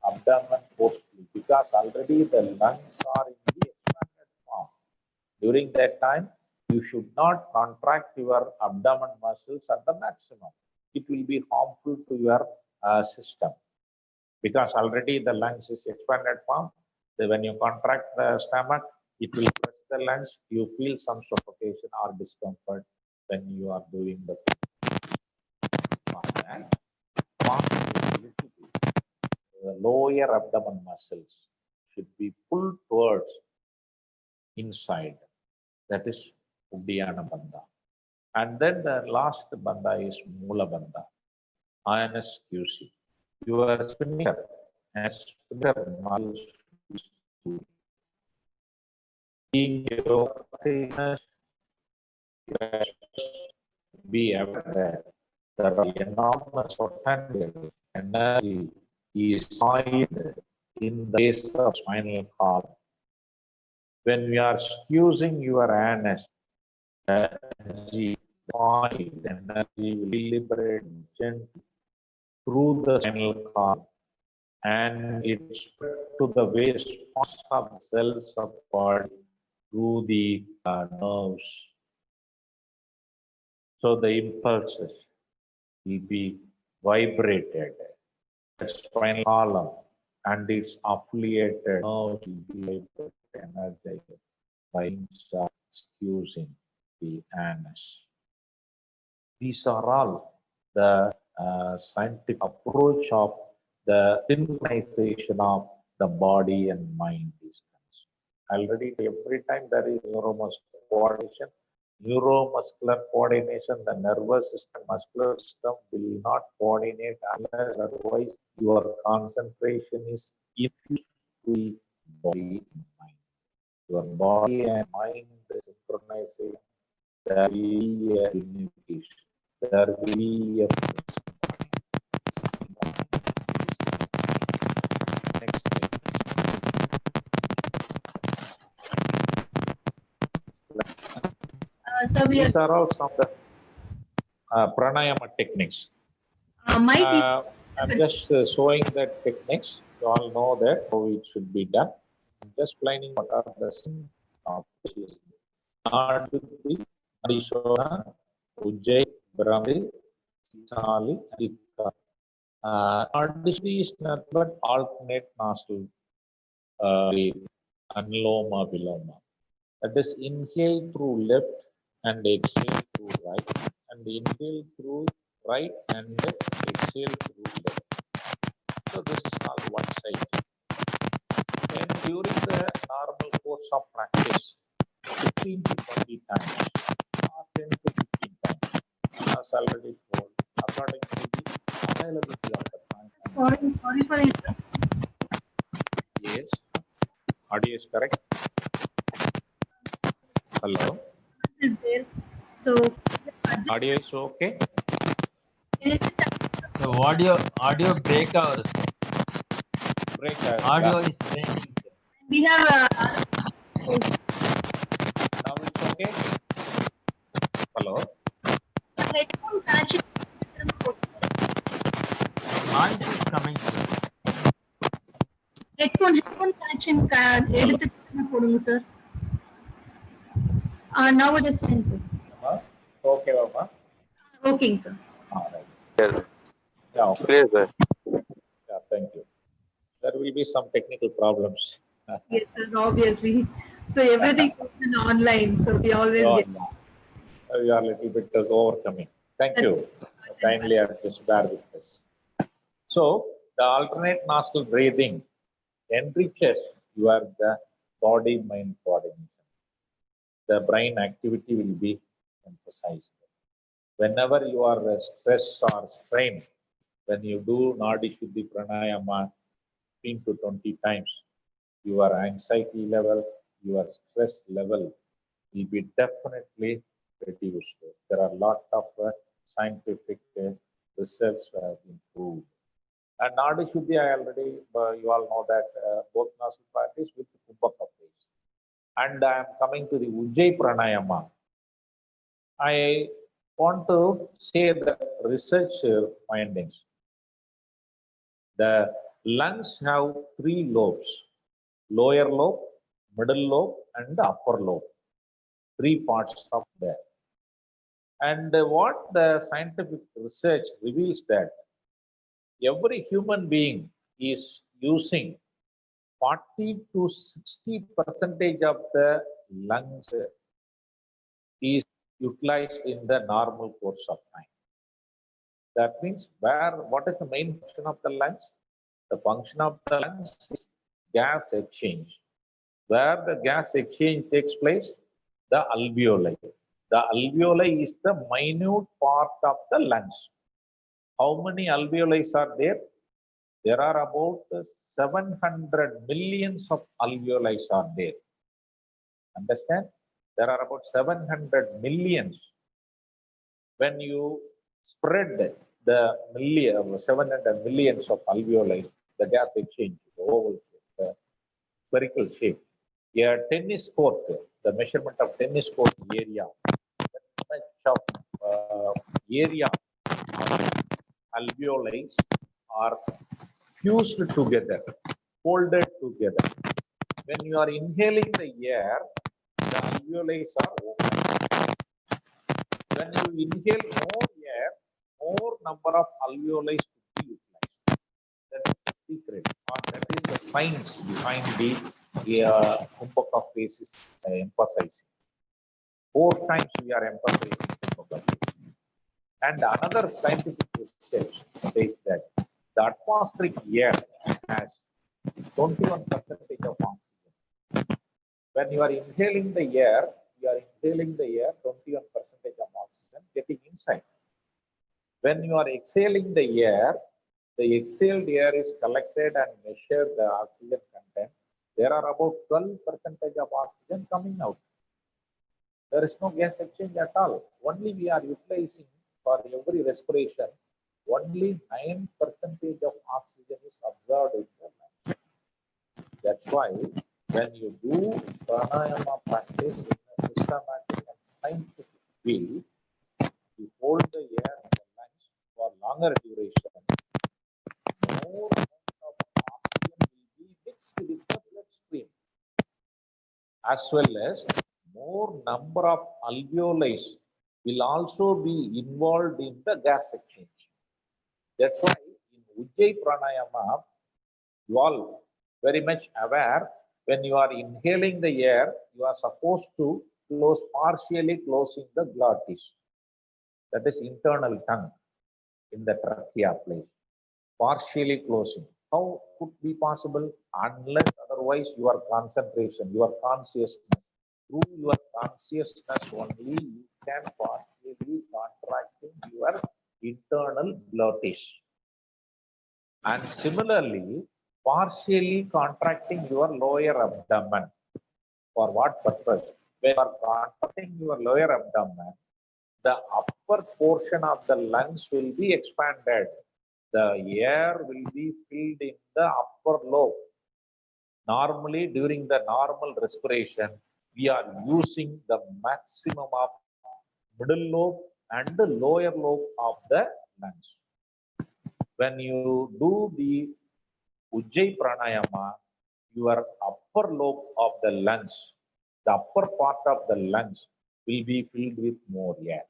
abdomen forcefully because already the lungs are in the expanded form. During that time, you should not contract your abdomen muscles at the maximum. It will be harmful to your system because already the lungs is expanded form. So when you contract the stomach, it will press the lungs. You feel some suffocation or discomfort when you are doing the lower abdomen muscles should be pulled towards inside. That is Uddiyana Bandha. And then the last bandha is Mula Bandha, INSQC. Your sphincter and sphincter muscles be aware that there are enormous potential energy is stored in the base of spinal column. When we are squeezing your anus, energy will be liberated gently through the spinal column and it spread to the waste parts of the cells of the body through the nerves. So the impulses will be vibrated. The spinal column and its affiliated nerves will be vibrated, energized by squeezing the anus. These are all the scientific approach of the synchronization of the body and mind. Already, every time there is neuromuscular coordination, the nervous system, muscular system will not coordinate unless otherwise your concentration is infused to the body and mind. Your body and mind synchronization, there will be a unification. There will be a So these are all some of the pranayama techniques. I'm just showing the techniques. You all know that how it should be done. I'm just explaining what are the sins of Naditi, Adishona, Ujjay, Brahmi, Sitali, Adhika. Naditi is nothing but alternate nostril breathe, Anuloma Viloma. That is inhale through left and exhale through right, and inhale through right and exhale through left. So this is called one side. Then during the normal course of practice, 15 to 20 times or 10 to 15 times, as already told, according to the availability of the time. Sorry for it. Yes, audio is correct. Hello. Is there? So Audio is okay. The audio break hours. Audio is breaking. We have now it's okay. Hello. headphone connection. Noise is coming. Headphone connection எடுத்து போடுங்க sir. Now it is fine, sir. Okay, Mama. Okay, sir. All right. Yeah, okay. Clear, sir. Yeah, thank you. There will be some technical problems. Yes, sir, obviously. So everything is online, so we always get. We are a little bit overcoming. Thank you. Kindly just bear with us. So the alternate nostril breathing enriches your body-mind coordination. The brain activity will be emphasized. Whenever you are stressed or strained, when you do Nadi Shuddhi Pranayama 15 to 20 times, your anxiety level, your stress level will be definitely reduced. There are a lot of scientific research have been proved. And Nadi Shuddhi, I already, you all know that both nostril practice with Kumbhaka phase. And I am coming to the Ujjayi Pranayama. I want to say the research findings. The lungs have three lobes: lower lobe, middle lobe, and the upper lobe. Three parts of that. And what the scientific research reveals that every human being is using 40 to 60% of the lungs is utilized in the normal course of time. That means what is the main function of the lungs? The function of the lungs is gas exchange. Where the gas exchange takes place? The alveoli. The alveoli is the minute part of the lungs. How many alveoli are there? There are about 700 millions of alveoli are there. Understand? There are about 700 millions. When you spread the 700 millions of alveoli, the gas exchange, the oval shape, the spherical shape, a tennis court, the measurement of tennis court area, that much of area alveoli are fused together, folded together. When you are inhaling the air, the alveoli are open. When you inhale more air, more number of alveoli to be utilized. That is the secret, or that is the science behind the Kumbhaka phase is emphasizing. 4 times we are emphasizing Kumbhaka phase. And another scientific research says that the atmospheric air has 21% of oxygen. When you are inhaling the air, 21% of oxygen getting inside. When you are exhaling the air, the exhaled air is collected and measured the oxygen content. There are about 12% of oxygen coming out. There is no gas exchange at all. Only we are utilizing for every respiration, only 9% of oxygen is absorbed in the lungs. That's why when you do pranayama practice in a systematic and scientific way, you hold the air in the lungs for longer duration, more amount of oxygen will be mixed with the bloodstream, as well as more number of alveoli will also be involved in the gas exchange. That's why in Ujjayi Pranayama, you all very much aware, when you are inhaling the air, you are supposed to partially closing the glottis. That is internal tongue in the trachea place. Partially closing. How could be possible? Unless otherwise your concentration, your consciousness, through your consciousness only you can partially contracting your internal glottis. And similarly, partially contracting your lower abdomen. For what purpose? When you are contracting your lower abdomen, the upper portion of the lungs will be expanded. The air will be filled in the upper lobe. Normally, during the normal respiration, we are using the maximum of middle lobe and the lower lobe of the lungs. When you do the Ujjayi Pranayama, your upper lobe of the lungs, the upper part of the lungs will be filled with more air.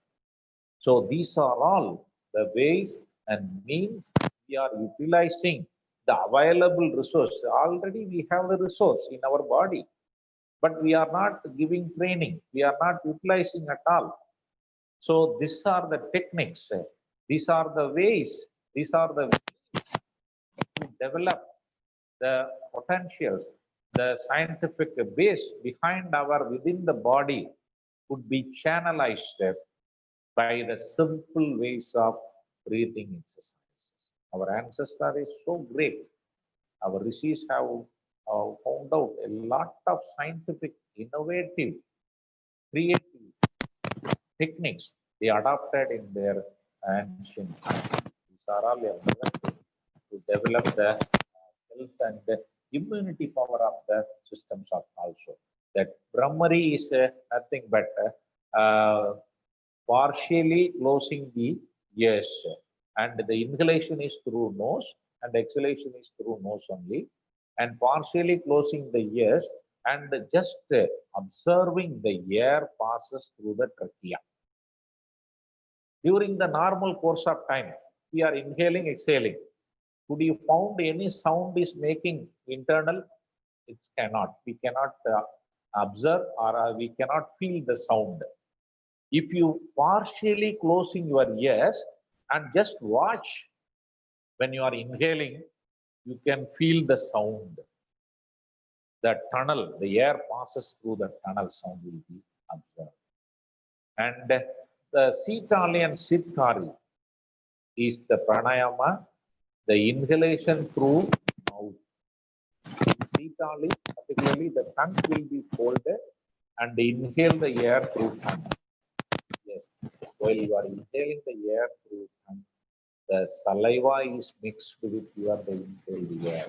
So these are all the ways and means we are utilizing the available resource. Already we have the resource in our body, but we are not giving training. We are not utilizing at all. So these are the techniques. These are the ways. These are the ways to develop the potentials. The scientific base behind our within the body could be channelized by the simple ways of breathing exercises. Our ancestor is so great. Our rishis have found out a lot of scientific, innovative, creative techniques they adopted in their ancient times. These are all emerging to develop the health and the immunity power of the systems of also. That Brahmari is nothing but partially closing the ears, and the inhalation is through nose and exhalation is through nose only, and partially closing the ears and just observing the air passes through the trachea. During the normal course of time, we are inhaling, exhaling. Could you found any sound is making internal? It cannot. We cannot observe or we cannot feel the sound. If you partially closing your ears and just watch when you are inhaling, you can feel the sound. The tunnel, the air passes through the tunnel, sound will be observed. And the Sitali and Siddhari is the pranayama, the inhalation through mouth. In Sitali, particularly the tongue will be folded and inhale the air through tongue. Yes, while you are inhaling the air through tongue, the saliva is mixed with your inhaled air.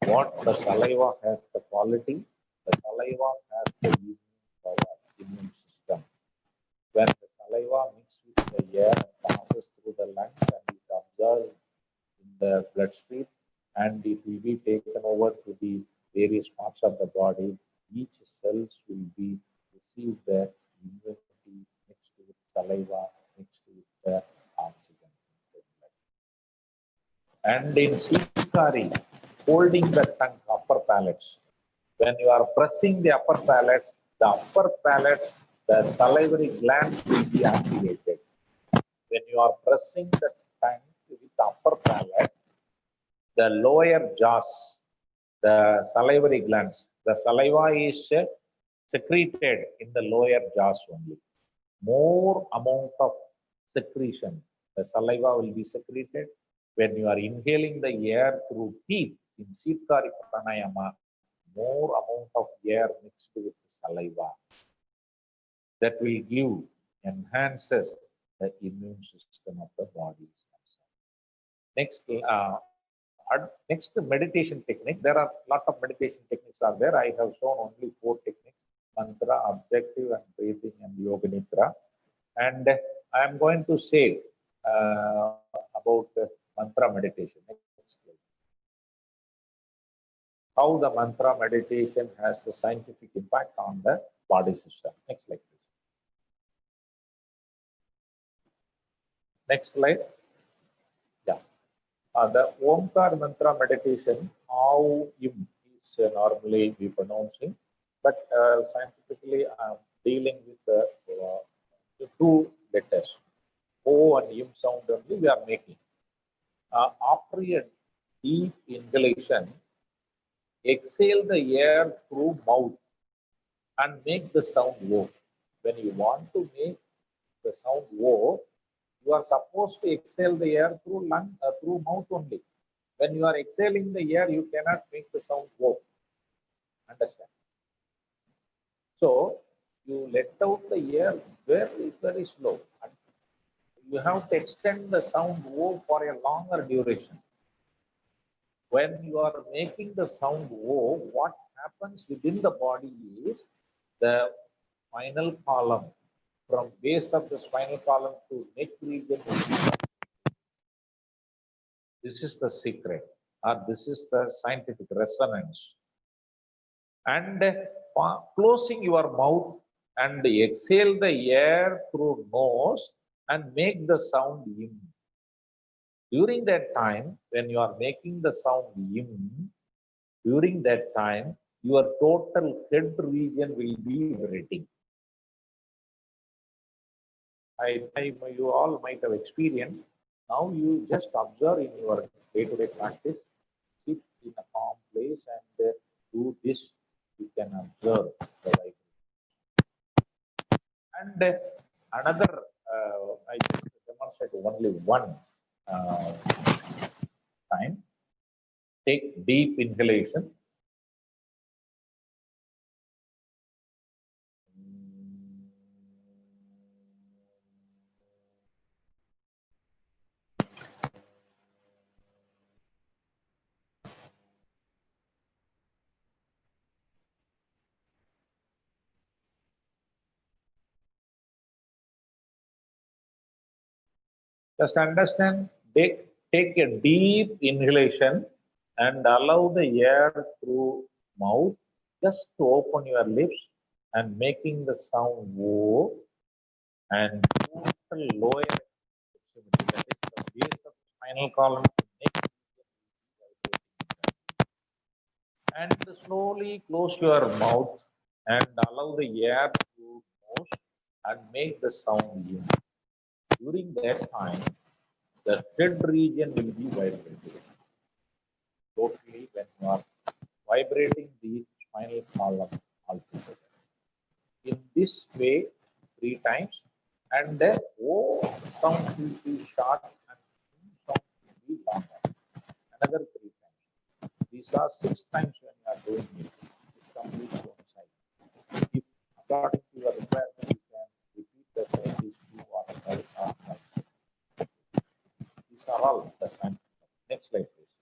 What the saliva has the quality, the saliva has the immune power, immune system. When the saliva mixed with the air passes through the lungs and is observed in the bloodstream, and it will be taken over to the various parts of the body, each cells will be receive the immunity mixed with saliva, mixed with the oxygen. And in Sikari, holding the tongue, upper palates, when you are pressing the upper palate, the salivary glands will be activated. When you are pressing the tongue with the upper palate, the lower jaws, the salivary glands, the saliva is secreted in the lower jaws only. More amount of secretion, the saliva will be secreted. When you are inhaling the air through teeth, in Siddhari Pranayama, more amount of air mixed with the saliva. That will give, enhances the immune system of the body. Next, next meditation technique. There are a lot of meditation techniques are there. I have shown only 4 techniques: mantra, objective, and breathing, and yoga nidra. And I am going to say about mantra meditation. Next slide. How the mantra meditation has the scientific impact on the body system. Next slide, please. Next slide. Yeah. The Omkar mantra meditation, how is normally we pronouncing, but scientifically I'm dealing with the 2 letters, O and Im sound only we are making. After a deep inhalation, exhale the air through mouth and make the sound O. When you want to make the sound O, you are supposed to exhale the air through through mouth only. When you are exhaling the air, you cannot make the sound O. Understand? So you let out the air very, very slow. And you have to extend the sound O for a longer duration. When you are making the sound O, what happens within the body is the spinal column, from base of the spinal column to neck region. This is the secret, or this is the scientific resonance. And closing your mouth and exhale the air through nose and make the sound Im. During that time, when you are making the sound Im, during that time, your total head region will be vibrating. You all might have experienced. Now you just observe in your day-to-day practice, sit in a calm place and do this. You can observe the vibration. And another, I just demonstrate only one time. Take deep inhalation Just understand, take a deep inhalation and allow the air through mouth just to open your lips and making the sound O, and total lower extremity, that is the base of the spinal column to neck, and slowly close your mouth and allow the air to move and make the sound U. During that time, the head region will be vibrated totally when you are vibrating the spinal column altogether. In this way, 3 times, and the O sound will be short and M sound will be longer. Another 3 times. These are 6 times when you are doing it. This complete one side. If according to your requirement, you can repeat the same these 2 or 5 or 5. These are all the same. Next slide, please.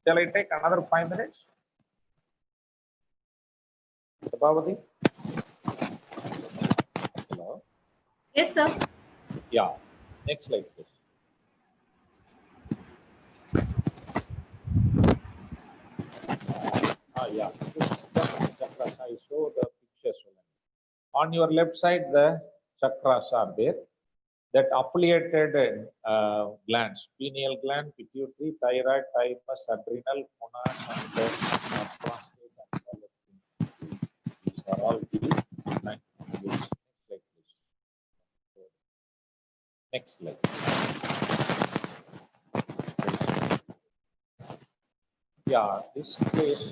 Shall I take another 5 minutes? Sabapathy? Hello? Yes, sir. Yeah. Next slide, please. Yeah. Chakras. I show the pictures. On your left side, the chakras are there. That affiliated glands, pineal gland, pituitary, thyroid, thymus, adrenal, monads, and prostate, and all. These are all the next slide. Yeah, this case,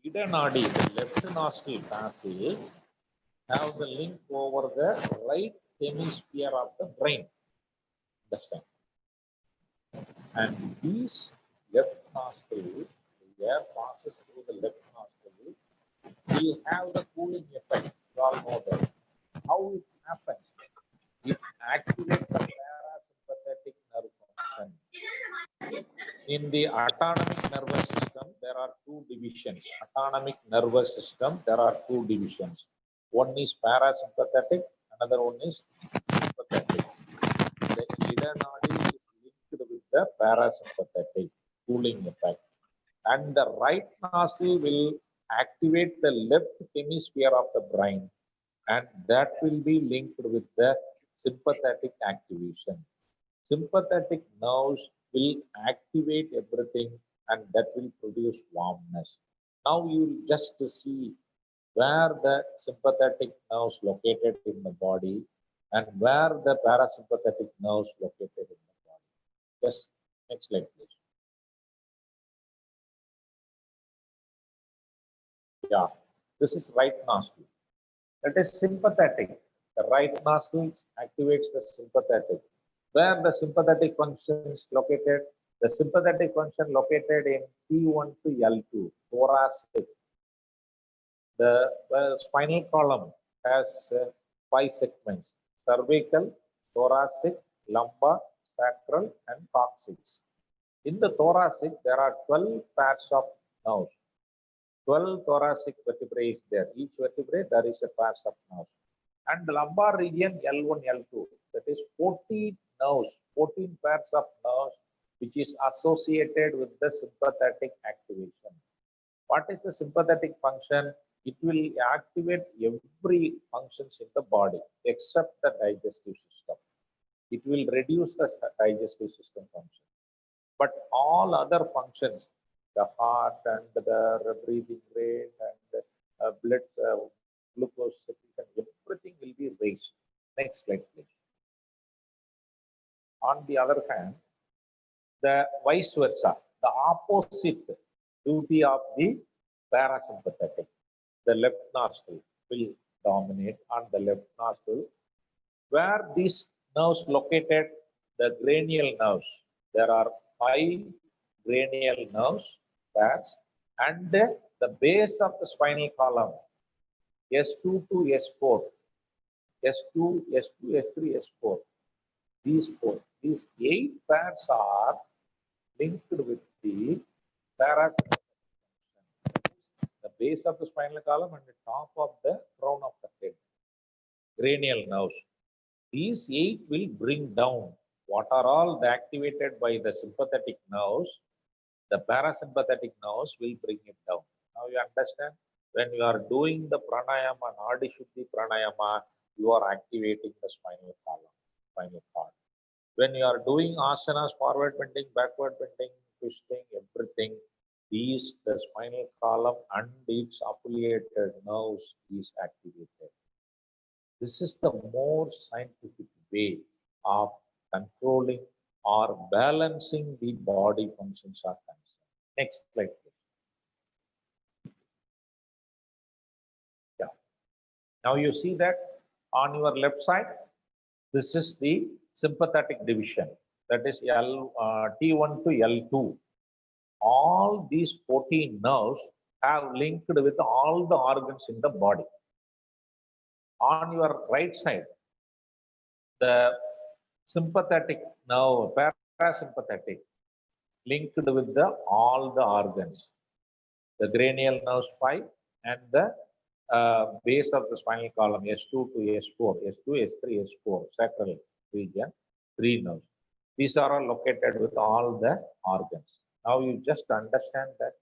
Ida nadi, the left nostril passage, have the link over the right hemisphere of the brain. Understand? And these left nostril, the air passes through the left nostril, will have the cooling effect. You all know that. How it happens? It activates the parasympathetic nerve function. In the autonomic nervous system, there are 2 divisions. Autonomic nervous system, there are 2 divisions. One is parasympathetic, another one is sympathetic. The Ida nadi is linked with the parasympathetic cooling effect. And the right nostril will activate the left hemisphere of the brain, and that will be linked with the sympathetic activation. Sympathetic nerves will activate everything, and that will produce warmness. Now you will just see where the sympathetic nerves located in the body and where the parasympathetic nerves located in the body. Just next slide, please. Yeah, this is right nostril. That is sympathetic. The right nostril activates the sympathetic. Where the sympathetic function is located? The sympathetic function located in T1 to L2, thoracic. The spinal column has 5 segments: cervical, thoracic, lumbar, sacral, and coccyx. In the thoracic, there are 12 pairs of nerves. 12 thoracic vertebrae is there. Each vertebrae, there is a pair of nerves. And the lumbar region, L1, L2, that is 14 nerves, 14 pairs of nerves, which is associated with the sympathetic activation. What is the sympathetic function? It will activate every functions in the body except the digestive system. It will reduce the digestive system function. But all other functions, the heart and the breathing rate and blood glucose secretion, everything will be raised. Next slide, please. On the other hand, the vice versa, the opposite duty of the parasympathetic, the left nostril will dominate on the left nostril. Where these nerves located, the cranial nerves, there are 5 cranial nerves pairs, and the base of the spinal column, S2 to S4, S2, S2, S3, S4. These 8 pairs are linked with the parasympathetic function. The base of the spinal column and the top of the crown of the head. cranial nerves. These 8 will bring down what are all the activated by the sympathetic nerves. The parasympathetic nerves will bring it down. Now you understand? When you are doing the pranayama, Nadi Shuddhi pranayama, you are activating the spinal column, spinal cord. When you are doing asanas, forward bending, backward bending, twisting, everything, the spinal column and its affiliated nerves is activated. This is the more scientific way of controlling or balancing the body functions are concerned. Next slide, please. Yeah. Now you see that on your left side, this is the sympathetic division. That is T1 to L2. All these 14 nerves have linked with all the organs in the body. On your right side, the sympathetic nerve, parasympathetic, linked with all the organs. The cranial nerves 5 and the base of the spinal column S2 to S4, S2, S3, S4, sacral region, 3 nerves. These are all located with all the organs. Now you just understand that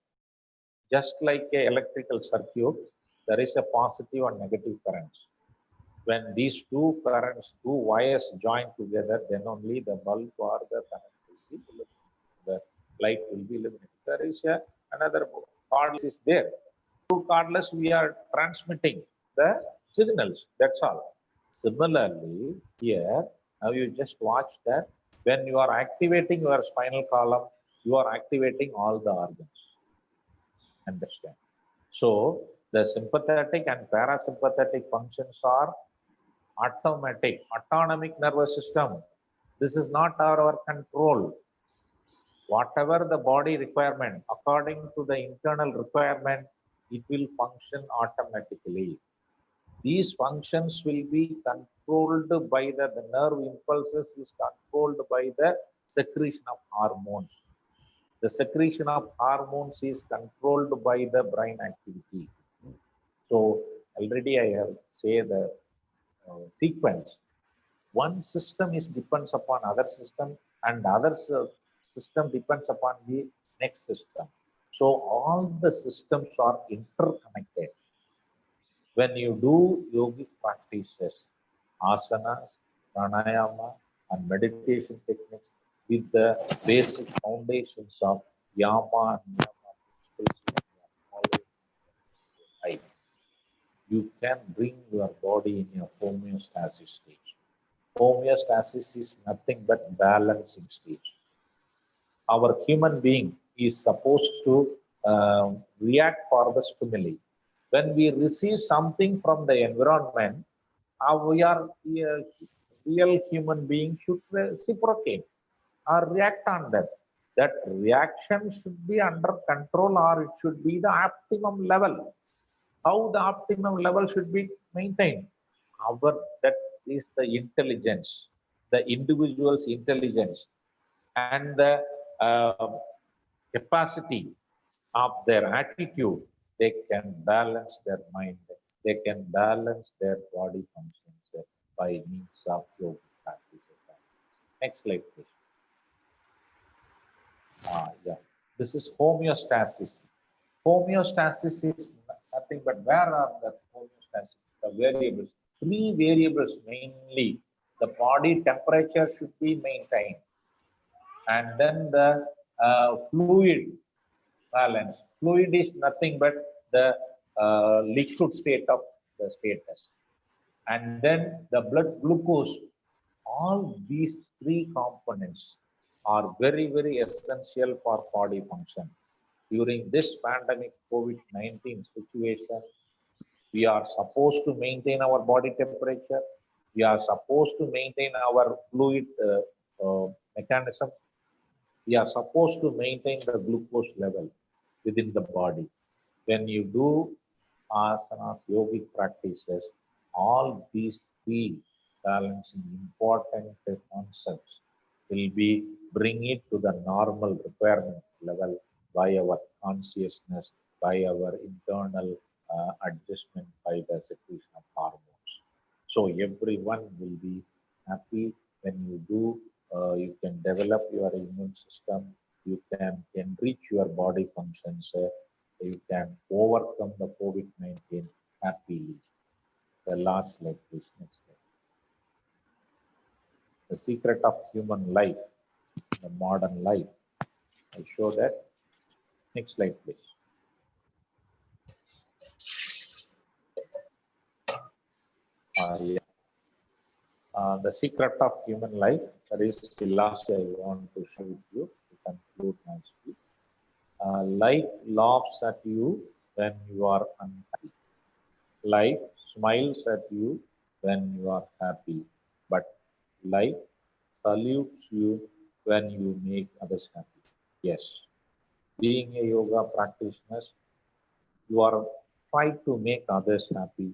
just like an electrical circuit, there is a positive and negative currents. When these two currents, two wires join together, then only the bulb or the current will be illuminated. The light will be illuminated. There is another cordless is there. Through cordless, we are transmitting the signals. That's all. Similarly, here, now you just watch that when you are activating your spinal column, you are activating all the organs. Understand? So, the sympathetic and parasympathetic functions are automatic, autonomic nervous system. This is not our control. Whatever the body requirement, according to the internal requirement, it will function automatically. These functions will be controlled by the nerve impulses is controlled by the secretion of hormones. The secretion of hormones is controlled by the brain activity. So already I have said the sequence. One system is depends upon other system and other system depends upon the next system. So all the systems are interconnected. When you do yogic practices, asanas, pranayama and meditation techniques with the basic foundations of yama and niyama principles you are following in life, you can bring your body in a homeostasis stage. Homeostasis is nothing but balancing stage. Our human being is supposed to react for the stimuli. When we receive something from the environment, we are real human being should reciprocate or react on that. That reaction should be under control or it should be the optimum level. How the optimum level should be maintained? That is the intelligence, the individual's intelligence and the capacity of their attitude. They can balance their mind, they can balance their body functions by means of yoga practices. Next slide, please. Yeah, this is homeostasis. Homeostasis is nothing but where are the homeostasis? The variables, 3 variables mainly. The body temperature should be maintained, and then the fluid balance. Fluid is nothing but the liquid state of the status, and then the blood glucose. All these 3 components are very, very essential for body function. During this pandemic COVID-19 situation, we are supposed to maintain our body temperature. We are supposed to maintain our fluid mechanism. We are supposed to maintain the glucose level within the body. When you do asanas, yogic practices, all these 3 balancing important concepts will be bring it to the normal requirement level by our consciousness, by our internal adjustment by the secretion of hormones. So everyone will be happy when you do. You can develop your immune system. You can enrich your body functions. You can overcome the COVID-19 happily. The last slide, please. Next slide. The secret of human life, the modern life. I show that. Next slide, please. The secret of human life, that is the last I want to share with you to conclude my speech. Life laughs at you when you are unhappy. Life smiles at you when you are happy. But life salutes you when you make others happy. Yes. Being a yoga practitioner, you are trying to make others happy.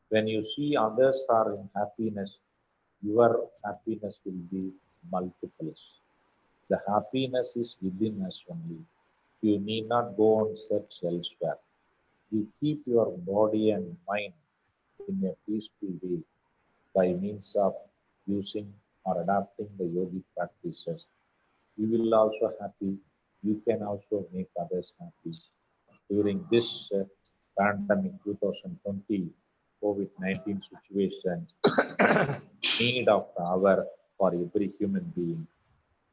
When you see others are in happiness, your happiness will be multiples. The happiness is within us only. You need not go and search elsewhere. You keep your body and mind in a peaceful way by means of using or adapting the yogic practices. You will also happy. You can also make others happy. During this pandemic 2020 COVID-19 situation, need of the hour for every human being.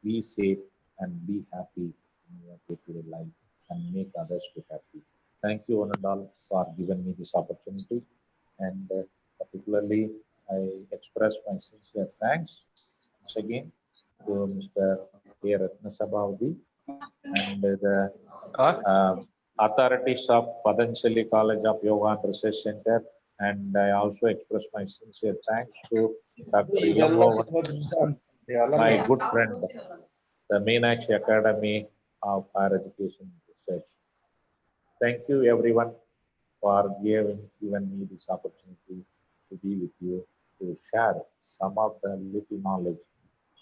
Be safe and be happy in your day-to-day life and make others to happy. Thank you one and all for giving me this opportunity, and particularly I express my sincere thanks once again to Mr. K.RATNA Sabapathy and the authorities of Patanjali College of Yoga and Research Center, and I also express my sincere thanks to Dr. Ilamovan, my good friend, the Meenakshi Academy of Higher Education Research. Thank you everyone for giving me this opportunity to be with you, to share some of the little knowledge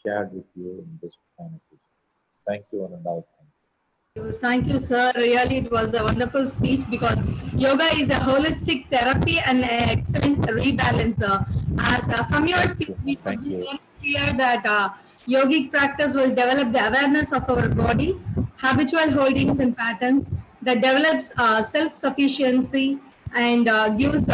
shared with you in this kind. Thank you one and all. Thank you, sir. Really, it was a wonderful speech because yoga is a holistic therapy and an excellent rebalancer. As from your speech, we could be very clear that yogic practice will develop the awareness of our body, habitual holdings and patterns, that develops self-sufficiency and gives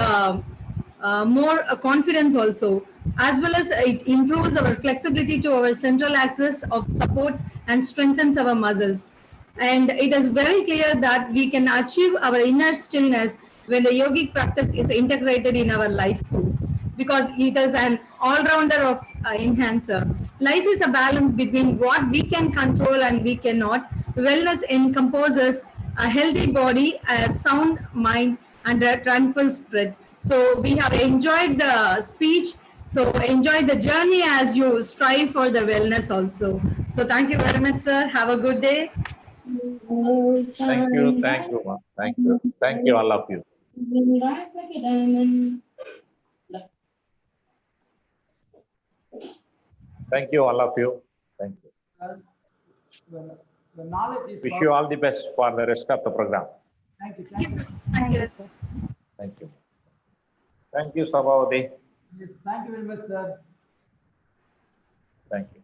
more confidence also, as well as it improves our flexibility to our central axis of support and strengthens our muscles. And it is very clear that we can achieve our inner stillness when the yogic practice is integrated in our life too, because it is an all-rounder of enhancer. Life is a balance between what we can control and we cannot. Wellness encompasses a healthy body, a sound mind, and a tranquil spirit. So we have enjoyed the speech. So enjoy the journey as you strive for the wellness also. So thank you very much, sir. Have a good day. Thank you, thank you, all of you. Thank you, all of you. Thank you. The knowledge is. Wish you all the best for the rest of the program. Thank you. Thank you, sir. Thank you. Thank you, Sabapathy. Yes, thank you very much, sir. Thank you.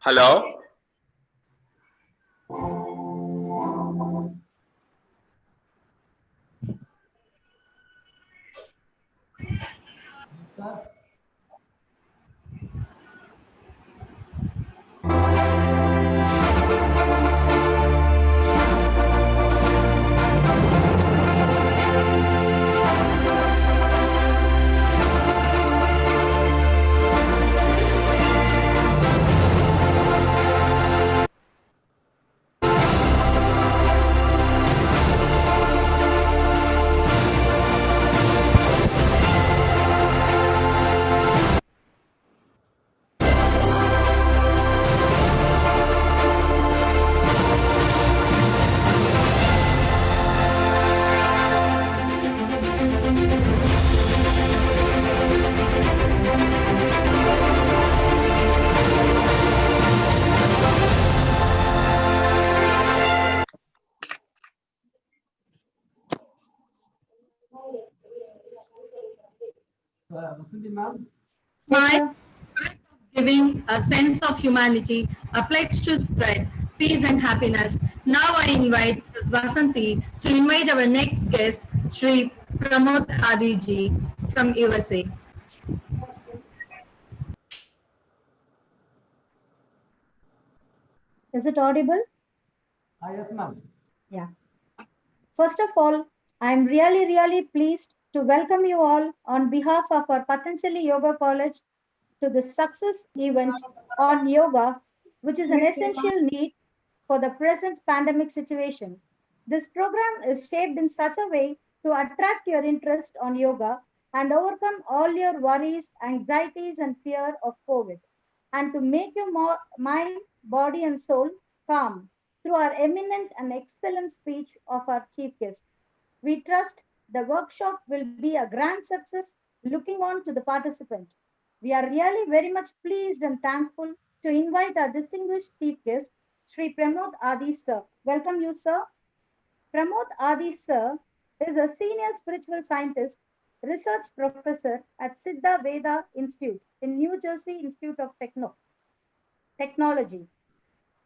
Hello. Sir. Vasanthi ma'am. Smile, giving a sense of humanity, a pledge to spread peace and happiness. Now I invite Mrs. Vasanthi to invite our next guest, Sri Pramod Adiji from USA. Is it audible? Yes, ma'am. Yeah. First of all, I'm really pleased to welcome you all on behalf of our Patanjali Yoga College to this success event on yoga, which is an essential need for the present pandemic situation. This program is shaped in such a way to attract your interest on yoga and overcome all your worries, anxieties, and fear of COVID, and to make your mind, body, and soul calm through our eminent and excellent speech of our chief guest. We trust the workshop will be a grand success. Looking on to the participant. We are really very much pleased and thankful to invite our distinguished chief guest, Sri Pramod Adi sir. Welcome you, sir. Pramod Adi sir is a senior spiritual scientist, research professor at Siddha Veda Institute in New Jersey Institute of Technology.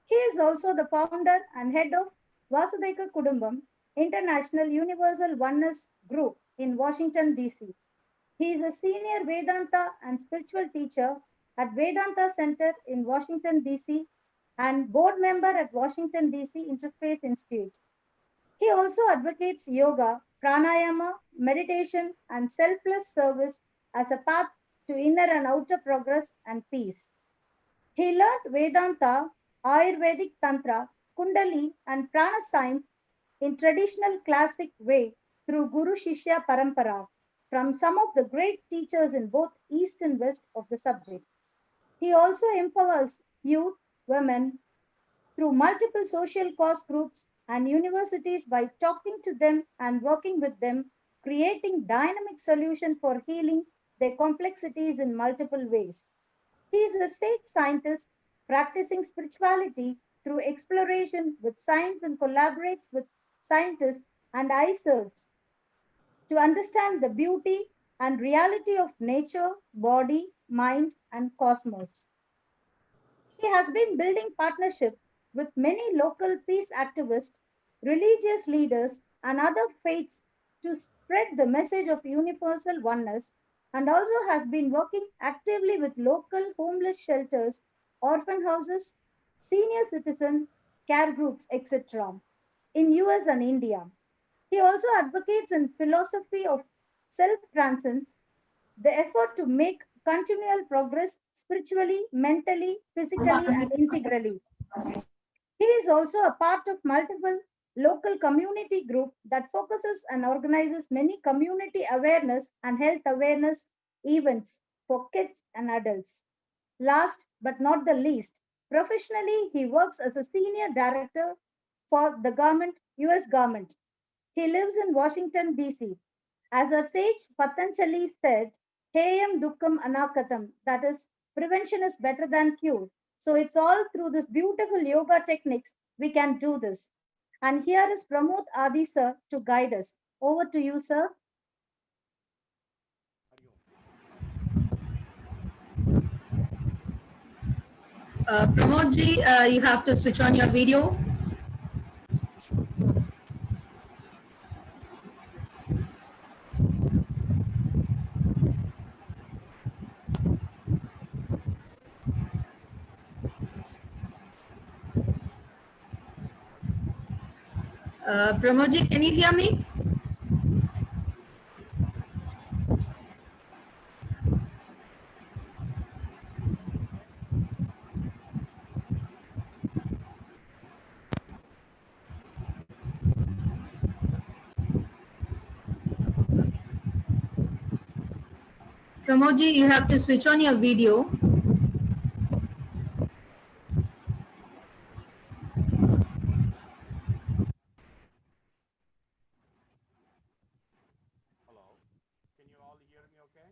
He is also the founder and head of Vasudhaiva Kudumbam International Universal Oneness Group in Washington, D.C. He is a senior Vedanta and spiritual teacher at Vedanta Center in Washington, D.C. and board member at Washington, D.C. Interfaith Institute. He also advocates yoga, pranayama, meditation, and selfless service as a path to inner and outer progress and peace. He learned Vedanta, Ayurvedic Tantra, Kundali, and Prana science in traditional classic way through Guru Shishya Parampara from some of the great teachers in both East and West of the subject. He also empowers youth, women through multiple social cause groups and universities by talking to them and working with them, creating dynamic solution for healing their complexities in multiple ways. He is a sage scientist practicing spirituality through exploration with science and collaborates with scientists and I serves to understand the beauty and reality of nature, body, mind, and cosmos. He has been building partnership with many local peace activists, religious leaders, and other faiths to spread the message of universal oneness, and also has been working actively with local homeless shelters, orphan houses, senior citizen care groups, etc. in US and India. He also advocates in philosophy of self-transcendence, the effort to make continual progress spiritually, mentally, physically, and integrally. He is also a part of multiple local community group that focuses and organizes many community awareness and health awareness events for kids and adults. Last but not the least, professionally, he works as a senior director for the US government. He lives in Washington, D.C. As our sage Patanjali said, Heyam Dukkam Anakatam, that is, prevention is better than cure. So it's all through this beautiful yoga techniques we can do this. And here is Pramod Adi sir to guide us. Over to you, sir. Pramod ji, you have to switch on your video. Pramod ji, can you hear me? Pramod ji, you have to switch on your video. Hello. Can you all hear me okay?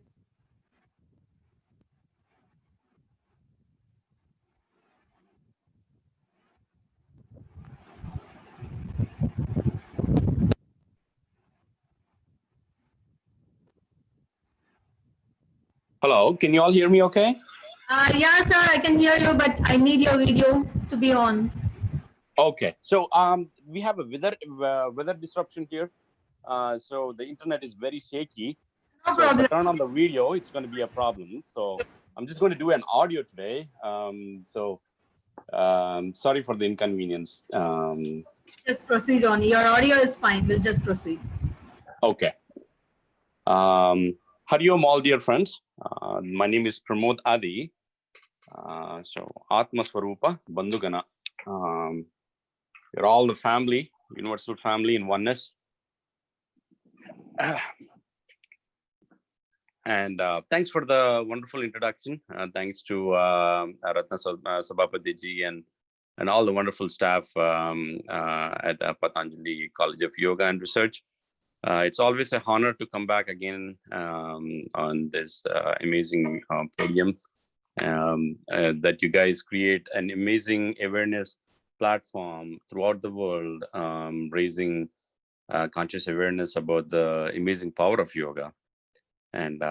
Hello, can you all hear me okay? Yeah, sir, I can hear you, but I need your video to be on. Okay, so we have a weather disruption here. So the internet is very shaky. No So if I problem. turn on the video, it's going to be a problem. So I'm just going to do an audio today. Sorry for the inconvenience. Just proceed on. Your audio is fine. We'll just proceed. Okay. Hari Om, all dear friends. My name is Pramod Adi. So Atma Swarupa Bandhugana. You're all the family, universal family in oneness. And thanks for the wonderful introduction. Thanks to K.RATNA Sabapathy ji and all the wonderful staff at Patanjali College of Yoga and Research. It's always an honor to come back again on this amazing podium that you guys create an amazing awareness platform throughout the world, raising conscious awareness about the amazing power of yoga. And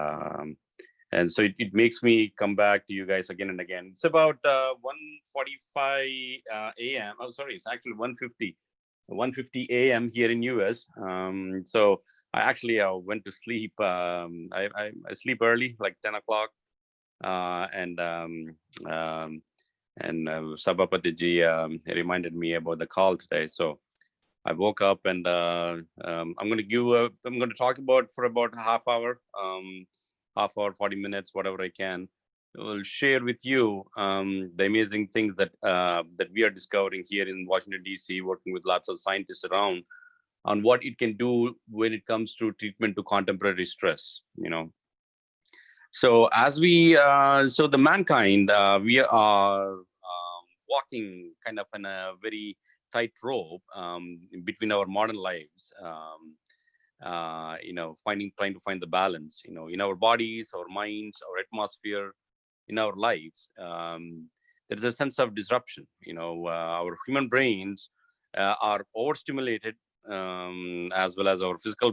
so it makes me come back to you guys again and again. It's about 1:45 a.m. Oh, sorry, it's actually 1:50 a.m. here in US. So I actually went to sleep. I sleep early, like 10 o'clock. And Sabapathy ji reminded me about the call today. So I woke up and I'm going to talk about for about half hour, 40 minutes, whatever I can. I will share with you the amazing things that that we are discovering here in Washington, D.C., working with lots of scientists around on what it can do when it comes to treatment to contemporary stress, So as so the mankind, we are walking kind of in a very tight rope between our modern lives, trying to find the balance, in our bodies, our minds, our atmosphere, in our lives. There is a sense of disruption. Our human brains are overstimulated, as well as our physical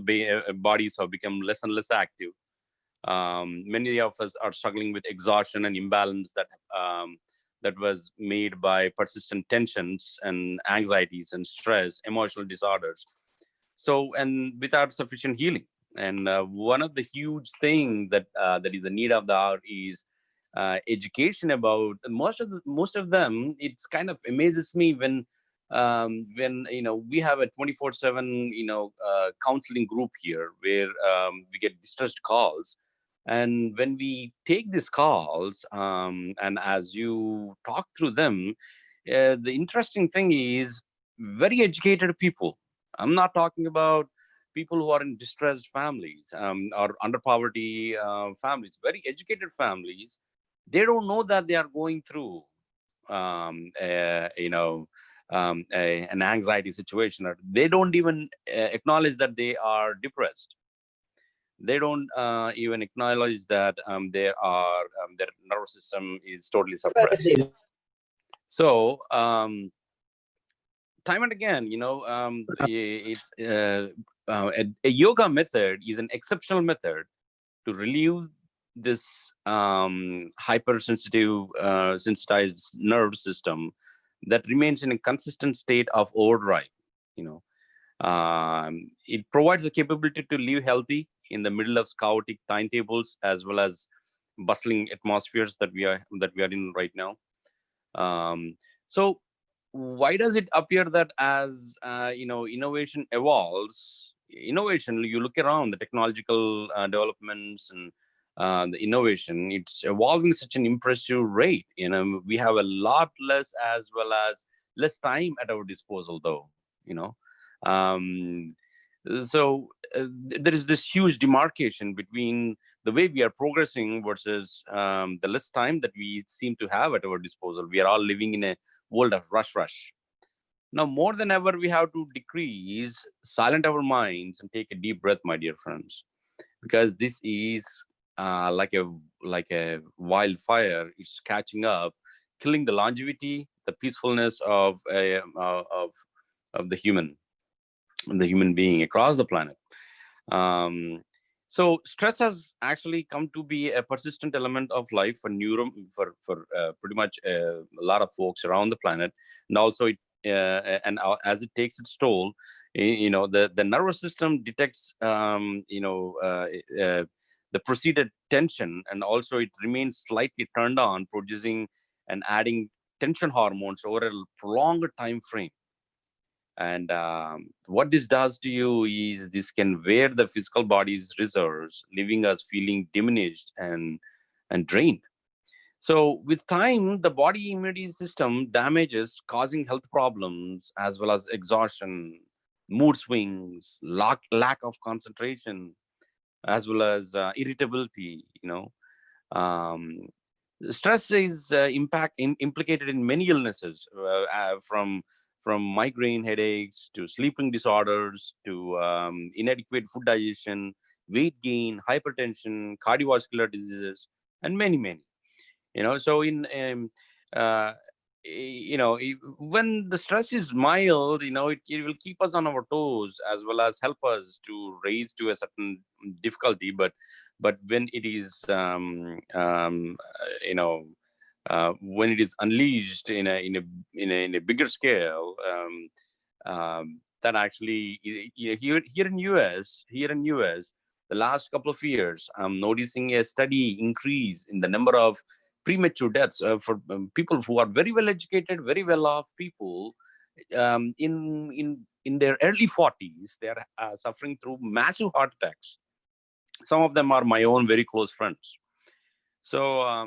bodies have become less and less active. Many of us are struggling with exhaustion and imbalance that was made by persistent tensions and anxieties and stress, emotional disorders. So, and without sufficient healing. And one of the huge things that is the need of the hour is education about most of them. It's kind of amazes me when we have a 24/7 counseling group here where we get distressed calls. And when we take these calls, and as you talk through them, the interesting thing is very educated people. I'm not talking about people who are in distressed families or under poverty families, very educated families. They don't know that they are going through, an anxiety situation, or they don't even acknowledge that they are depressed. They don't even acknowledge that their nervous system is totally suppressed. So time and again, it's a yoga method is an exceptional method to relieve this hypersensitive, sensitized nerve system that remains in a consistent state of overdrive. It provides the capability to live healthy in the middle of chaotic timetables as well as bustling atmospheres that we are in right now. So why does it appear that as innovation evolves, you look around the technological developments and the innovation, it's evolving such an impressive rate. We have a lot less as well as less time at our disposal, though. So there is this huge demarcation between the way we are progressing versus the less time that we seem to have at our disposal. We are all living in a world of rush. Now, more than ever, we have to decrease, silent our minds, and take a deep breath, my dear friends, because this is like a wildfire. It's catching up, killing the longevity, the peacefulness of the human being across the planet. So stress has actually come to be a persistent element of life for pretty much a lot of folks around the planet, and also as it takes its toll, the nervous system detects the preceded tension, and also it remains slightly turned on, producing and adding tension hormones over a prolonged time frame. And what this does to you is this can wear the physical body's reserves, leaving us feeling diminished and drained. So with time, the body immunity system damages, causing health problems as well as exhaustion, mood swings, lack of concentration, as well as irritability. Stress is implicated in many illnesses, from migraine headaches to sleeping disorders to inadequate food digestion, weight gain, hypertension, cardiovascular diseases, and many. So uh, when the stress is mild, it will keep us on our toes as well as help us to raise to a certain difficulty. But when it is when it is unleashed in a bigger scale, that actually here in US, the last couple of years, I'm noticing a steady increase in the number of premature deaths for people who are very well educated, very well off people. In their early 40s, they are suffering through massive heart attacks. Some of them are my own very close friends. So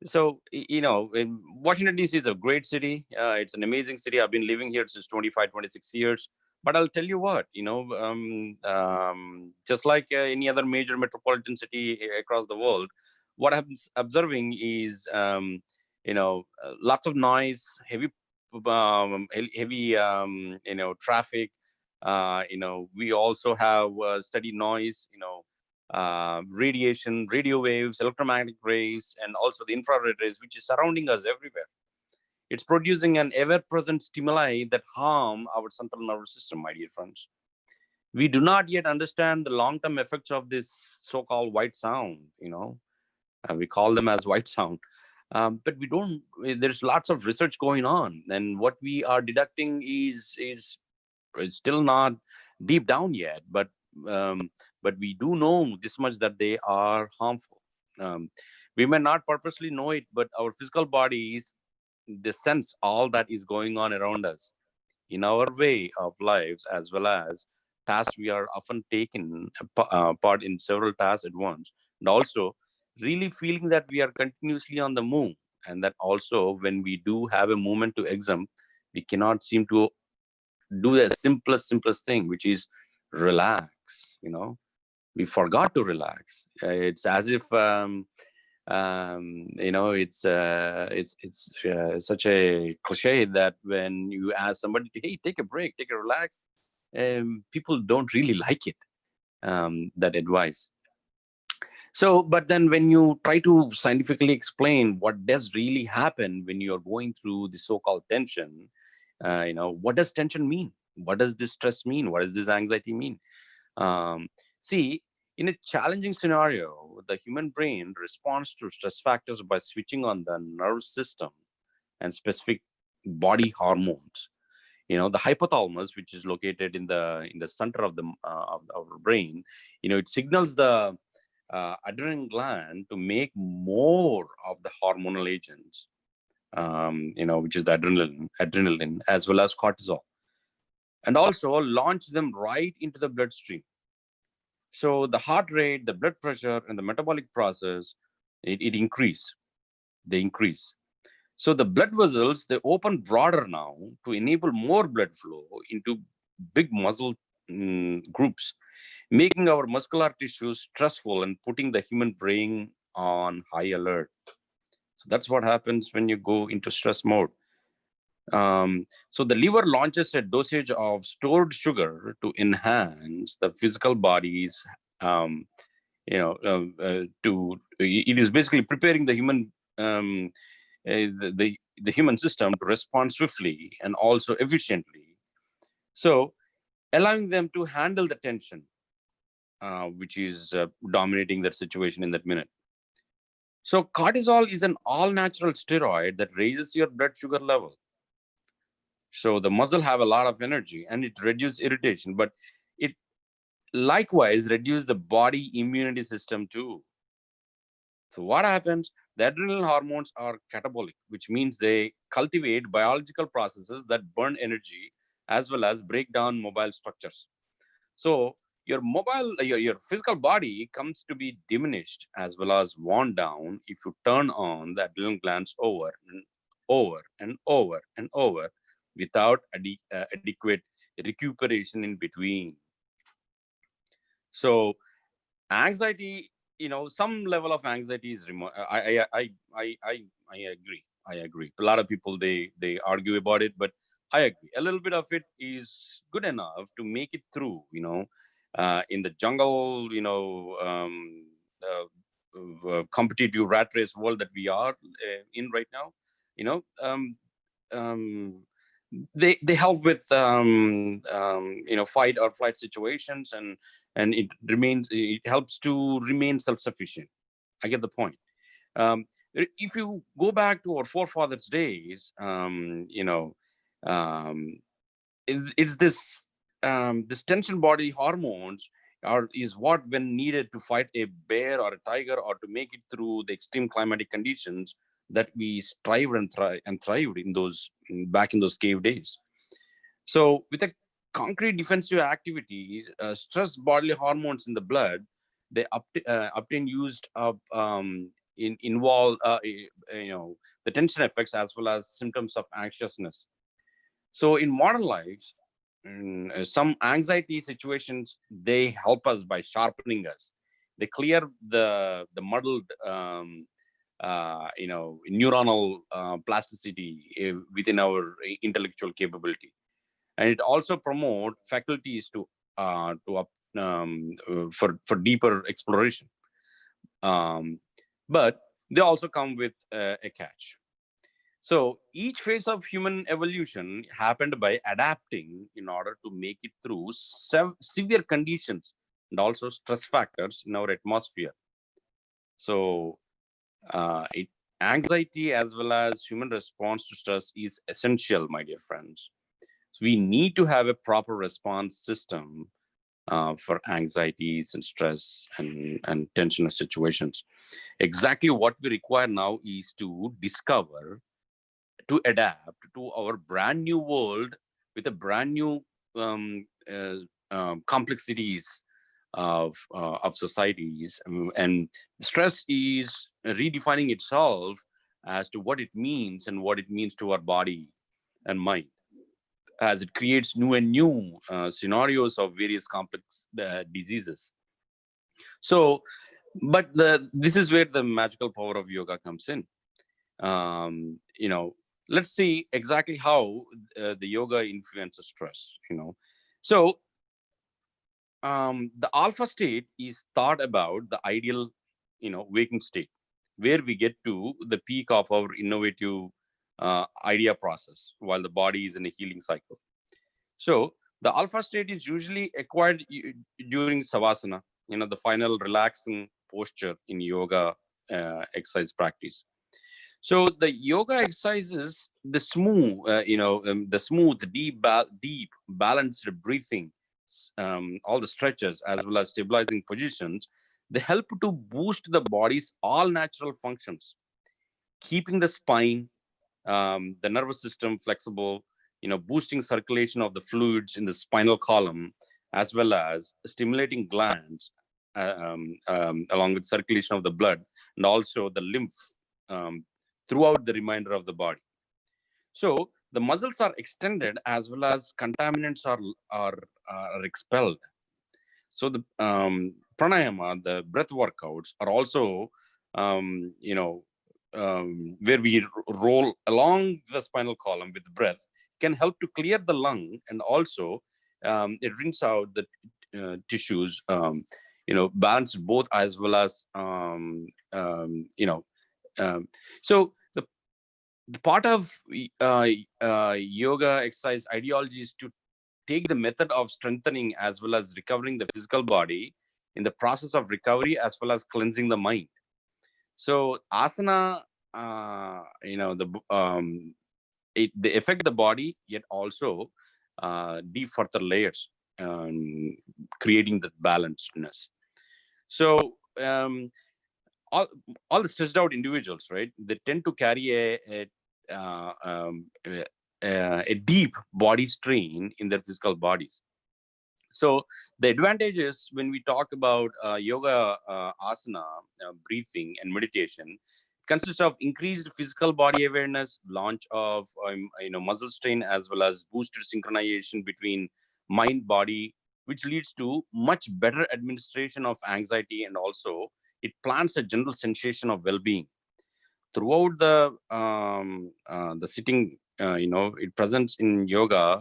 Washington DC is a great city. It's an amazing city. I've been living here since 25, 26 years. But I'll tell you what, just like any other major metropolitan city across the world, what I'm observing is, lots of noise, heavy traffic. We also have steady noise, radiation, radio waves, electromagnetic rays, and also the infrared rays, which is surrounding us everywhere. It's producing an ever-present stimuli that harm our central nervous system, my dear friends. We do not yet understand the long-term effects of this so-called white sound, we call them as white sound. But we don't, there's lots of research going on, and what we are deducting is still not deep down yet, but we do know this much, that they are harmful. We may not purposely know it, but our physical bodies, they sense all that is going on around us in our way of lives, as well as tasks. We are often taken part in several tasks at once, and also really feeling that we are continuously on the move, and that also when we do have a moment to exam, we cannot seem to do the simplest thing, which is relax. We forgot to relax. It's as if it's such a cliche that when you ask somebody to, hey, take a break, take a relax, people don't really like it, that advice. So, but then when you try to scientifically explain what does really happen when you're going through the so-called tension, what does tension mean? What does this stress mean? What does this anxiety mean? See, in a challenging scenario, the human brain responds to stress factors by switching on the nervous system and specific body hormones. The hypothalamus, which is located in the center of our brain, it signals the adrenaline gland to make more of the hormonal agents, which is the adrenaline, as well as cortisol, and also launch them right into the bloodstream. So the heart rate, the blood pressure, and the metabolic process, it increase. They increase. So the blood vessels, they open broader now to enable more blood flow into big muscle groups, making our muscular tissues stressful and putting the human brain on high alert. So that's what happens when you go into stress mode. So the liver launches a dosage of stored sugar to enhance the physical body's, it is basically preparing the human, the human system to respond swiftly and also efficiently. So allowing them to handle the tension. which is dominating that situation in that minute. So cortisol is an all-natural steroid that raises your blood sugar level. So the muscle have a lot of energy and it reduces irritation, but it likewise reduces the body immunity system too. So what happens? The adrenal hormones are catabolic, which means they cultivate biological processes that burn energy as well as break down mobile structures. So your physical body comes to be diminished as well as worn down if you turn on the adrenal glands over and over and over and over without adequate recuperation in between. So anxiety, some level of anxiety is I agree. I agree. A lot of people they argue about it, but I agree. A little bit of it is good enough to make it through. In the jungle, competitive rat race world that we are in right now, they help with fight or flight situations, and it helps to remain self-sufficient. I get the point. If you go back to our forefathers' days, it's this tension body hormones is what when needed to fight a bear or a tiger or to make it through the extreme climatic conditions that we strived and thrived in those back in those cave days. So with a concrete defensive activity, stress bodily hormones in the blood, they obtain used up involve the tension effects as well as symptoms of anxiousness. So in modern lives, some anxiety situations, they help us by sharpening us. They clear the muddled neuronal plasticity within our intellectual capability, and it also promote faculties for deeper exploration. But they also come with a catch. So each phase of human evolution happened by adapting in order to make it through severe conditions and also stress factors in our atmosphere. So anxiety as well as human response to stress is essential, my dear friends. So we need to have a proper response system for anxieties and stress and tension situations. Exactly what we require now is to discover, to adapt to our brand new world with a brand new complexities of societies, and stress is redefining itself as to what it means and what it means to our body and mind, as it creates new and new scenarios of various complex diseases. So, but this is where the magical power of yoga comes in. Let's see exactly how the yoga influences stress. So the alpha state is thought about the ideal, waking state, where we get to the peak of our innovative idea process while the body is in a healing cycle. So the alpha state is usually acquired during savasana, the final relaxing posture in yoga exercise practice. So the yoga exercises, the smooth, deep, balanced breathing, all the stretches, as well as stabilizing positions, they help to boost the body's all natural functions, keeping the spine, the nervous system flexible, boosting circulation of the fluids in the spinal column, as well as stimulating glands, along with circulation of the blood and also the lymph throughout the remainder of the body. So the muscles are extended as well as contaminants are expelled. So the pranayama, the breath workouts, are also where we roll along the spinal column with breath, can help to clear the lung, and also it rinse out the tissues, balance both as well as so the part of yoga exercise ideology is to take the method of strengthening as well as recovering the physical body in the process of recovery as well as cleansing the mind. So asana, they affect the body, yet also deep further layers, creating the balancedness. So all the stressed out individuals, right? They tend to carry a deep body strain in their physical bodies. So the advantages when we talk about yoga, asana, breathing, and meditation consists of increased physical body awareness, launch of muscle strain, as well as boosted synchronization between mind body, which leads to much better administration of anxiety, and also it plants a general sensation of well-being throughout the sitting. It presents in yoga.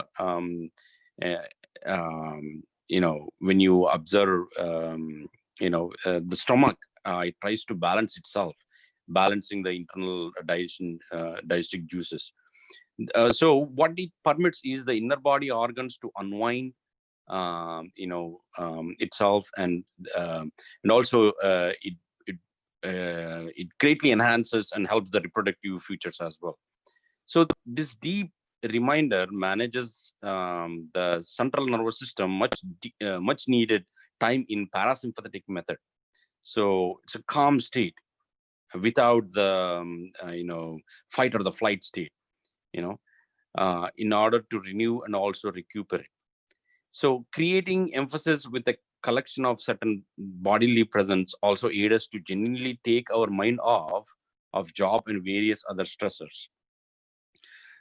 When you observe, the stomach, it tries to balance itself, balancing the internal digestive juices. So what it permits is the inner body organs to unwind, itself, and also it greatly enhances and helps the reproductive features as well. So this deep reminder manages the central nervous system, much needed time in parasympathetic method. So it's a calm state without the fight or the flight state, in order to renew and also recuperate. So creating emphasis with a collection of certain bodily presence also aid us to genuinely take our mind off of job and various other stressors.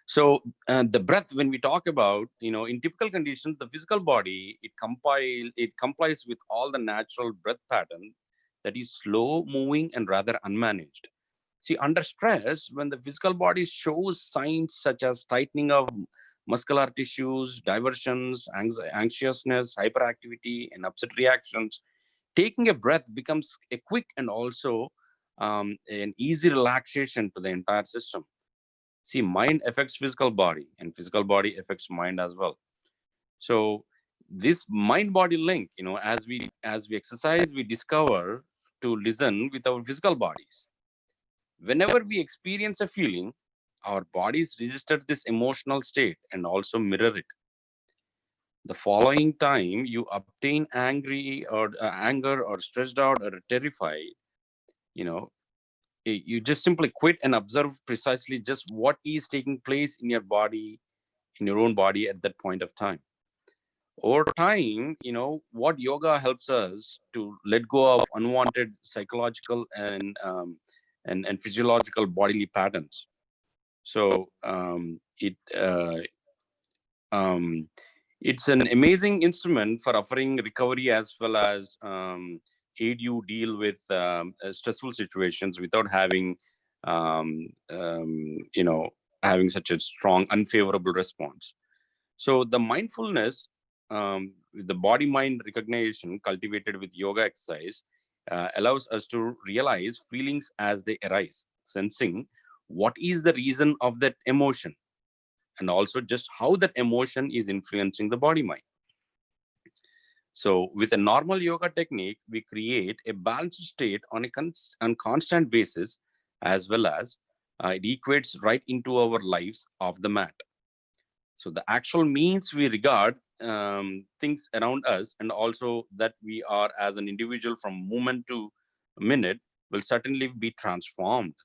So the breath, when we talk about, in typical conditions, the physical body, it complies with all the natural breath pattern that is slow moving and rather unmanaged. See, under stress, when the physical body shows signs such as tightening of muscular tissues, diversions, anxiousness, hyperactivity, and upset reactions, taking a breath becomes a quick and also an easy relaxation to the entire system. See, mind affects physical body, and physical body affects mind as well. So this mind-body link, as we exercise, we discover to listen with our physical bodies. Whenever we experience a feeling, our bodies register this emotional state and also mirror it. The following time you obtain angry or anger or stressed out or terrified, you just simply quit and observe precisely just what is taking place in your body, in your own body at that point of time. Over time, what yoga helps us to let go of unwanted psychological and physiological bodily patterns. So it's an amazing instrument for offering recovery as well as aid you deal with stressful situations without having having such a strong unfavorable response. So the mindfulness, the body mind recognition cultivated with yoga exercise allows us to realize feelings as they arise, sensing what is the reason of that emotion, and also just how that emotion is influencing the body mind. So with a normal yoga technique, we create a balanced state on a constant basis, as well as it equates right into our lives off the mat. So the actual means we regard things around us, and also that we are as an individual from moment to minute, will certainly be transformed.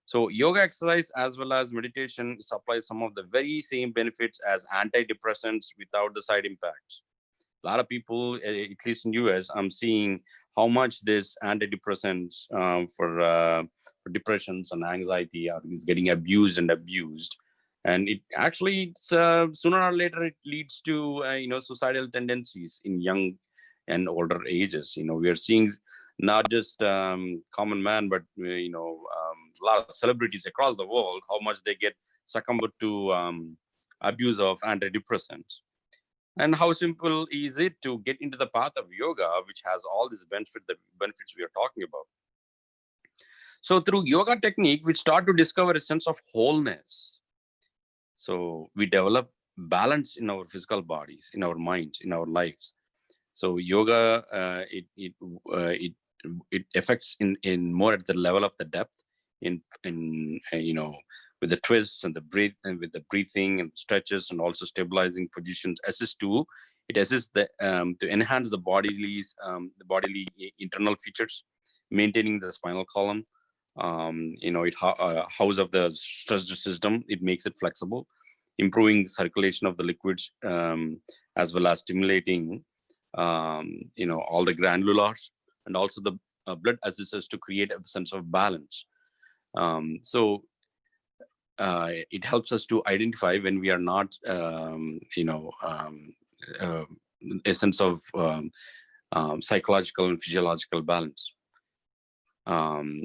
So yoga exercise as well as meditation supplies some of the very same benefits as antidepressants without the side impacts. A lot of people, at least in US, I'm seeing how much this antidepressants for depressions and anxiety is getting abused. And it actually, sooner or later, it leads to suicidal tendencies in young and older ages. We are seeing not just common man, but a lot of celebrities across the world, how much they get succumbed to abuse of antidepressants. And how simple is it to get into the path of yoga, which has all these benefits we are talking about. So through yoga technique, we start to discover a sense of wholeness. So we develop balance in our physical bodies, in our minds, in our lives. So yoga, it affects in more at the level of the depth in with the twists and the breathe and with the breathing and stretches and also stabilizing positions it assists to enhance the bodily internal features, maintaining the spinal column. It house of the stress system. It makes it flexible, improving circulation of the liquids, as well as stimulating all the granulars, and also the blood assists us to create a sense of balance. So it helps us to identify when we are not a sense of psychological and physiological balance.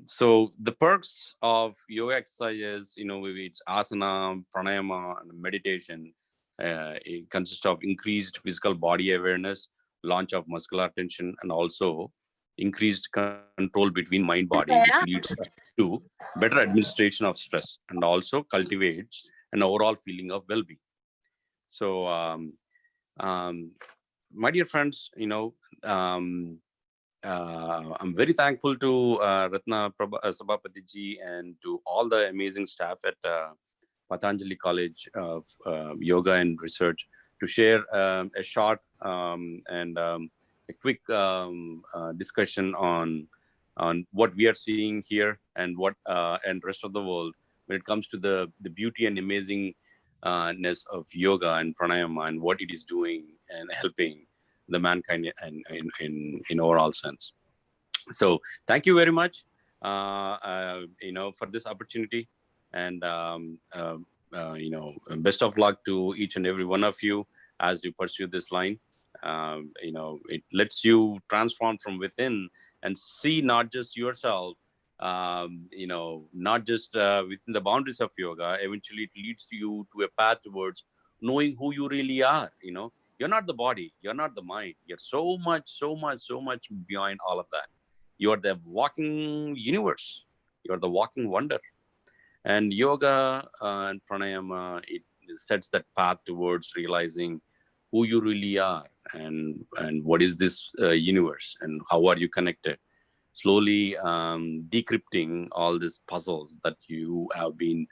So the perks of yoga exercises, it's asana, pranayama, and meditation. It consists of increased physical body awareness, launch of muscular tension, and also increased control between mind body, which leads to better administration of stress and also cultivates an overall feeling of well-being. So my dear friends, I'm very thankful to Ratna Sabapathy ji and to all the amazing staff at Patanjali College of Yoga and Research to share a short and a quick discussion on what we are seeing here and what and rest of the world when it comes to the beauty and amazingness of yoga and pranayama and what it is doing and helping the mankind in overall sense. So thank you very much, for this opportunity, and best of luck to each and every one of you as you pursue this line. It lets you transform from within and see not just yourself, not just within the boundaries of yoga. Eventually, it leads you to a path towards knowing who you really are. You're not the body, you're not the mind. You're so much beyond all of that. You are the walking universe. You are the walking wonder. And yoga and pranayama, it sets that path towards realizing who you really are and what is this universe and how are you connected. Slowly decrypting all these puzzles that you have been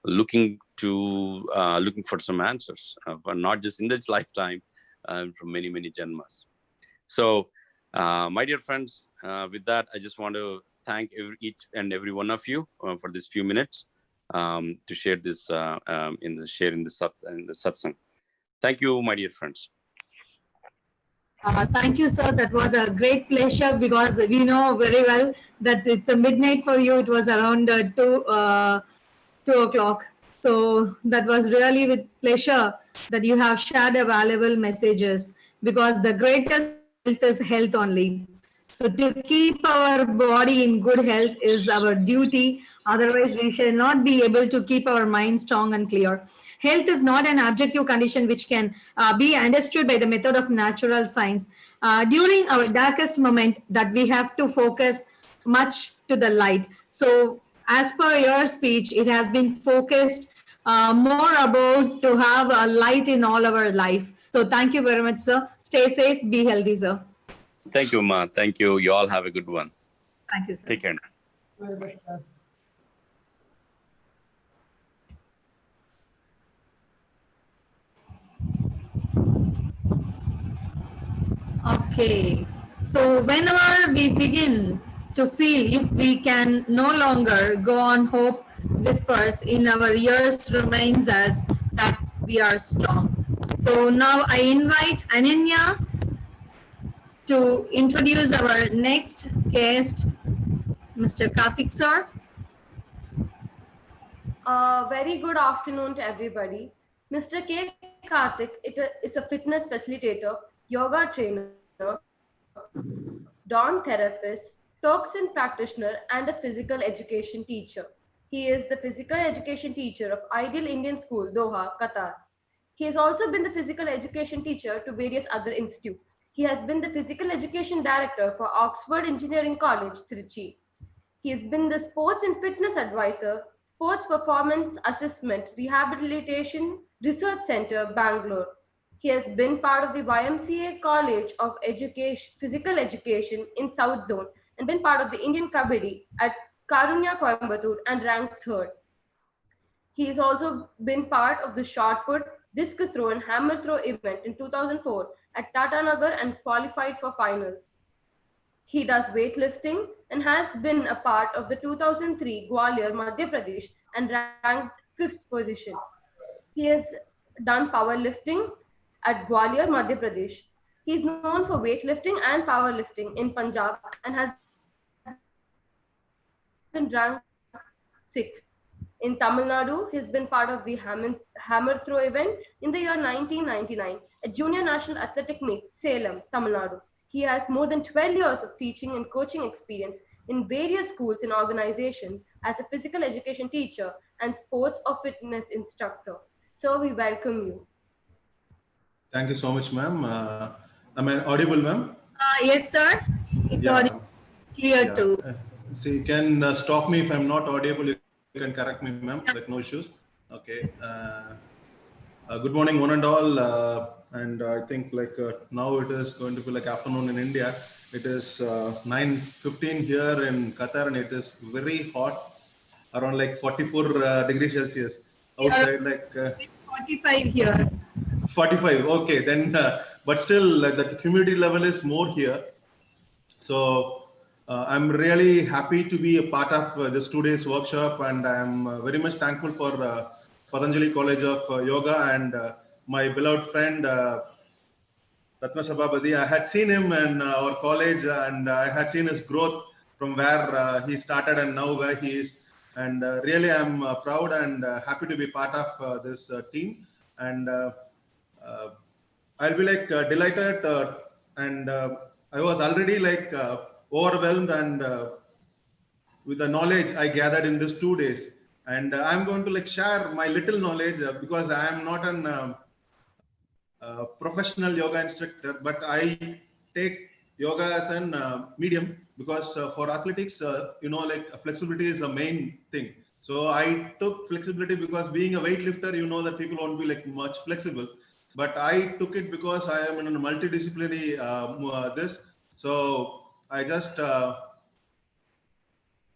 looking for some answers, but not just in this lifetime, from many janmas. So, my dear friends, with that, I just want to thank each and every one of you for this few minutes to share this in the satsang. Thank you, my dear friends. Thank you, sir. That was a great pleasure because we know very well that it's a midnight for you. It was around 2 o'clock. So that was really with pleasure that you have shared a valuable messages because the greatest wealth is health only. So to keep our body in good health is our duty. Otherwise, we shall not be able to keep our mind strong and clear. Health is not an objective condition which can be understood by the method of natural science. During our darkest moment that we have to focus much to the light. So as per your speech, it has been focused more about to have a light in all our life. So thank you very much, sir. Stay safe, be healthy, sir. Thank you, Ma. Thank you. You all have a good one. Thank you, sir. Take care. Okay. So whenever we begin to feel if we can no longer go on, hope whispers in our ears reminds us that we are strong. So now I invite Ananya to introduce our next guest, Mr. Karthik sir. Very good afternoon to everybody. Mr. K. Karthik is a fitness facilitator, yoga trainer, dawn therapist, toxin practitioner, and a physical education teacher. He is the physical education teacher of Ideal Indian School, Doha, Qatar. He has also been the physical education teacher to various other institutes. He has been the physical education director for Oxford Engineering College, Trichy. He has been the sports and fitness advisor, Sports Performance Assessment Rehabilitation Research Center, Bangalore. He has been part of the YMCA College of Education, Physical Education in South Zone and been part of the Indian Kabaddi at Karunya Coimbatore and ranked third. He has also been part of the shot put, discus throw and hammer throw event in 2004 at Tata Nagar and qualified for finals. He does weightlifting and has been a part of the 2003 Gwalior, Madhya Pradesh and ranked 5th position. He has done powerlifting at Gwalior, Madhya Pradesh. He is known for weightlifting and powerlifting in Punjab and has been ranked 6th. In Tamil Nadu, he has been part of the hammer throw event in the year 1999 at Junior National Athletic Meet, Salem, Tamil Nadu. He has more than 12 years of teaching and coaching experience in various schools and organizations as a physical education teacher and sports or fitness instructor. So we welcome you. Thank you so much, ma'am. Am I audible, ma'am? Yes, sir. It's audible. Clear too. So you can stop me if I'm not audible. You can correct me, ma'am. Like no issues. Okay. Good morning, one and all. And I think like now it is going to be like afternoon in India. It is 9:15 here in Qatar, and it is very hot, around like 44 degrees Celsius. Outside, like 45 here. 45. Okay, then, but still, the humidity level is more here. So I'm really happy to be a part of this 2 days workshop, and I'm very much thankful for Patanjali College of Yoga and my beloved friend Ratna SABAPATHY. I had seen him in our college, and I had seen his growth from where he started and now where he is. And really, I'm proud and happy to be part of this team. And I'll be like delighted, and I was already like overwhelmed and with the knowledge I gathered in these 2 days. And I'm going to like share my little knowledge because I am not an professional yoga instructor, but I take yoga as an medium because for athletics, like flexibility is the main thing. So I took flexibility because being a weightlifter, that people won't be like much flexible. But I took it because I am in a multidisciplinary this. So I just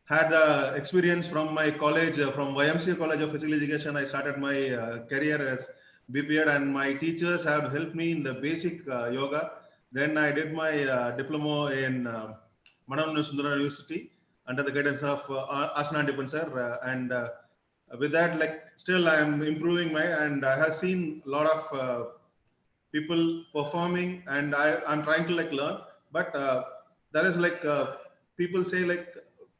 had the experience from my college, from YMCA College of Physical Education. I started my career as BPEd, and my teachers have helped me in the basic yoga. Then I did my diploma in Manavana Sundara University under the guidance of Asana Dipan sir. And with that, like still I'm improving and I have seen a lot of people performing, and I'm trying to like learn. But there is like people say like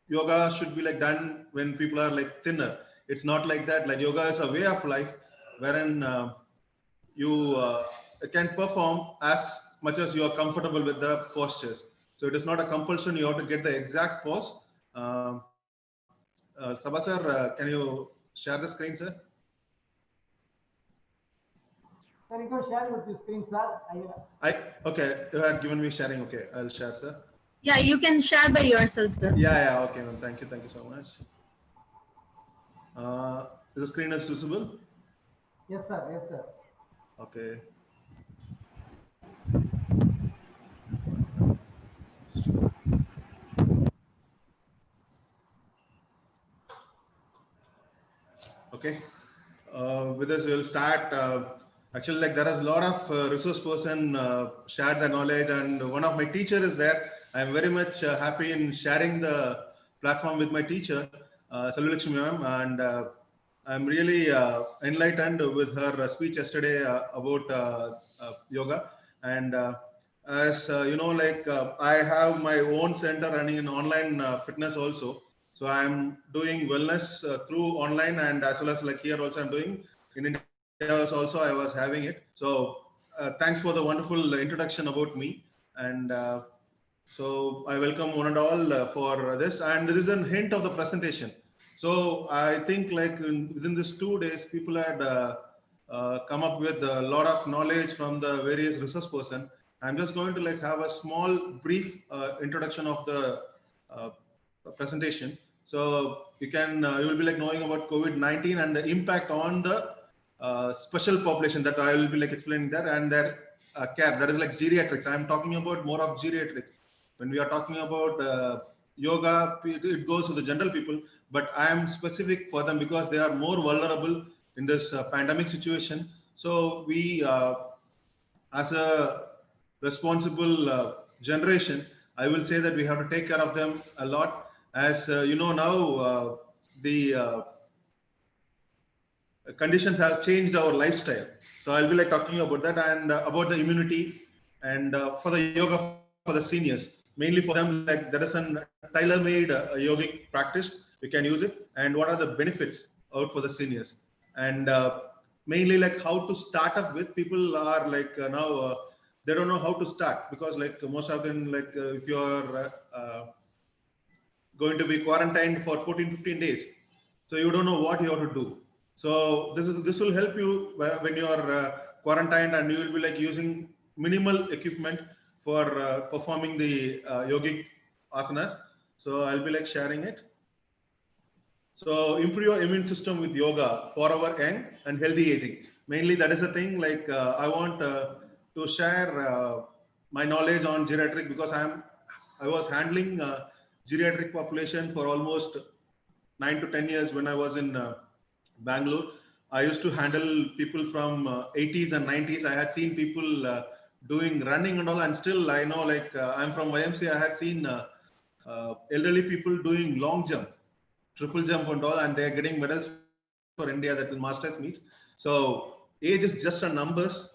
yoga should be like done when people are like thinner. It's not like that. Like yoga is a way of life wherein you can perform as much as you are comfortable with the postures. So it is not a compulsion. You have to get the exact pose. Sabha sir, can you share the screen, sir? Sir, you can share with the screen, sir. Okay, you had given me sharing. Okay, I'll share, sir. Yeah, you can share by yourself, sir. Yeah, okay, ma'am. Thank you so much. The screen is visible? Yes, sir. Okay. Okay. With this, we'll start. Actually, like there is a lot of resource person shared the knowledge, and one of my teacher is there. I'm very much happy in sharing the platform with my teacher, Salulakshmi ma'am, and I'm really enlightened with her speech yesterday about yoga. And as I have my own center running in online fitness also. So I'm doing wellness through online, and as well as like here also I'm doing in India also I was having it. So thanks for the wonderful introduction about me. And so I welcome one and all for this. And this is a hint of the presentation. So I think like within these 2 days, people had come up with a lot of knowledge from the various resource person. I'm just going to like have a small brief introduction of the presentation. So you will be like knowing about COVID-19 and the impact on the special population that I will be like explaining there, and their care, that is like geriatrics. I am talking about more of geriatrics. When we are talking about yoga, it goes to the general people, but I am specific for them because they are more vulnerable in this pandemic situation. So we, as a responsible generation, I will say that we have to take care of them a lot. As you know now, the conditions have changed our lifestyle. So I'll be like talking about that, and about the immunity, and for the yoga for the seniors, mainly for them, like there is a tailor-made yogic practice. We can use it, and what are the benefits out for the seniors, and mainly like how to start up with. People are like now they don't know how to start, because like most of them, like if you are going to be quarantined for 14-15 days, so you don't know what you have to do. So this will help you when you are quarantined, and you will be like using minimal equipment for performing the yogic asanas. So I'll be like sharing it. So improve your immune system with yoga for our young and healthy aging. Mainly that is the thing. Like I want to share my knowledge on geriatric, because I was handling geriatric population for almost 9 to 10 years when I was in Bangalore. I used to handle people from 80s and 90s. I had seen people doing running and all, and still I know, like I'm from YMCA. I had seen elderly people doing long jump, triple jump and all, and they are getting medals for India, that is Masters meet. So age is just a numbers.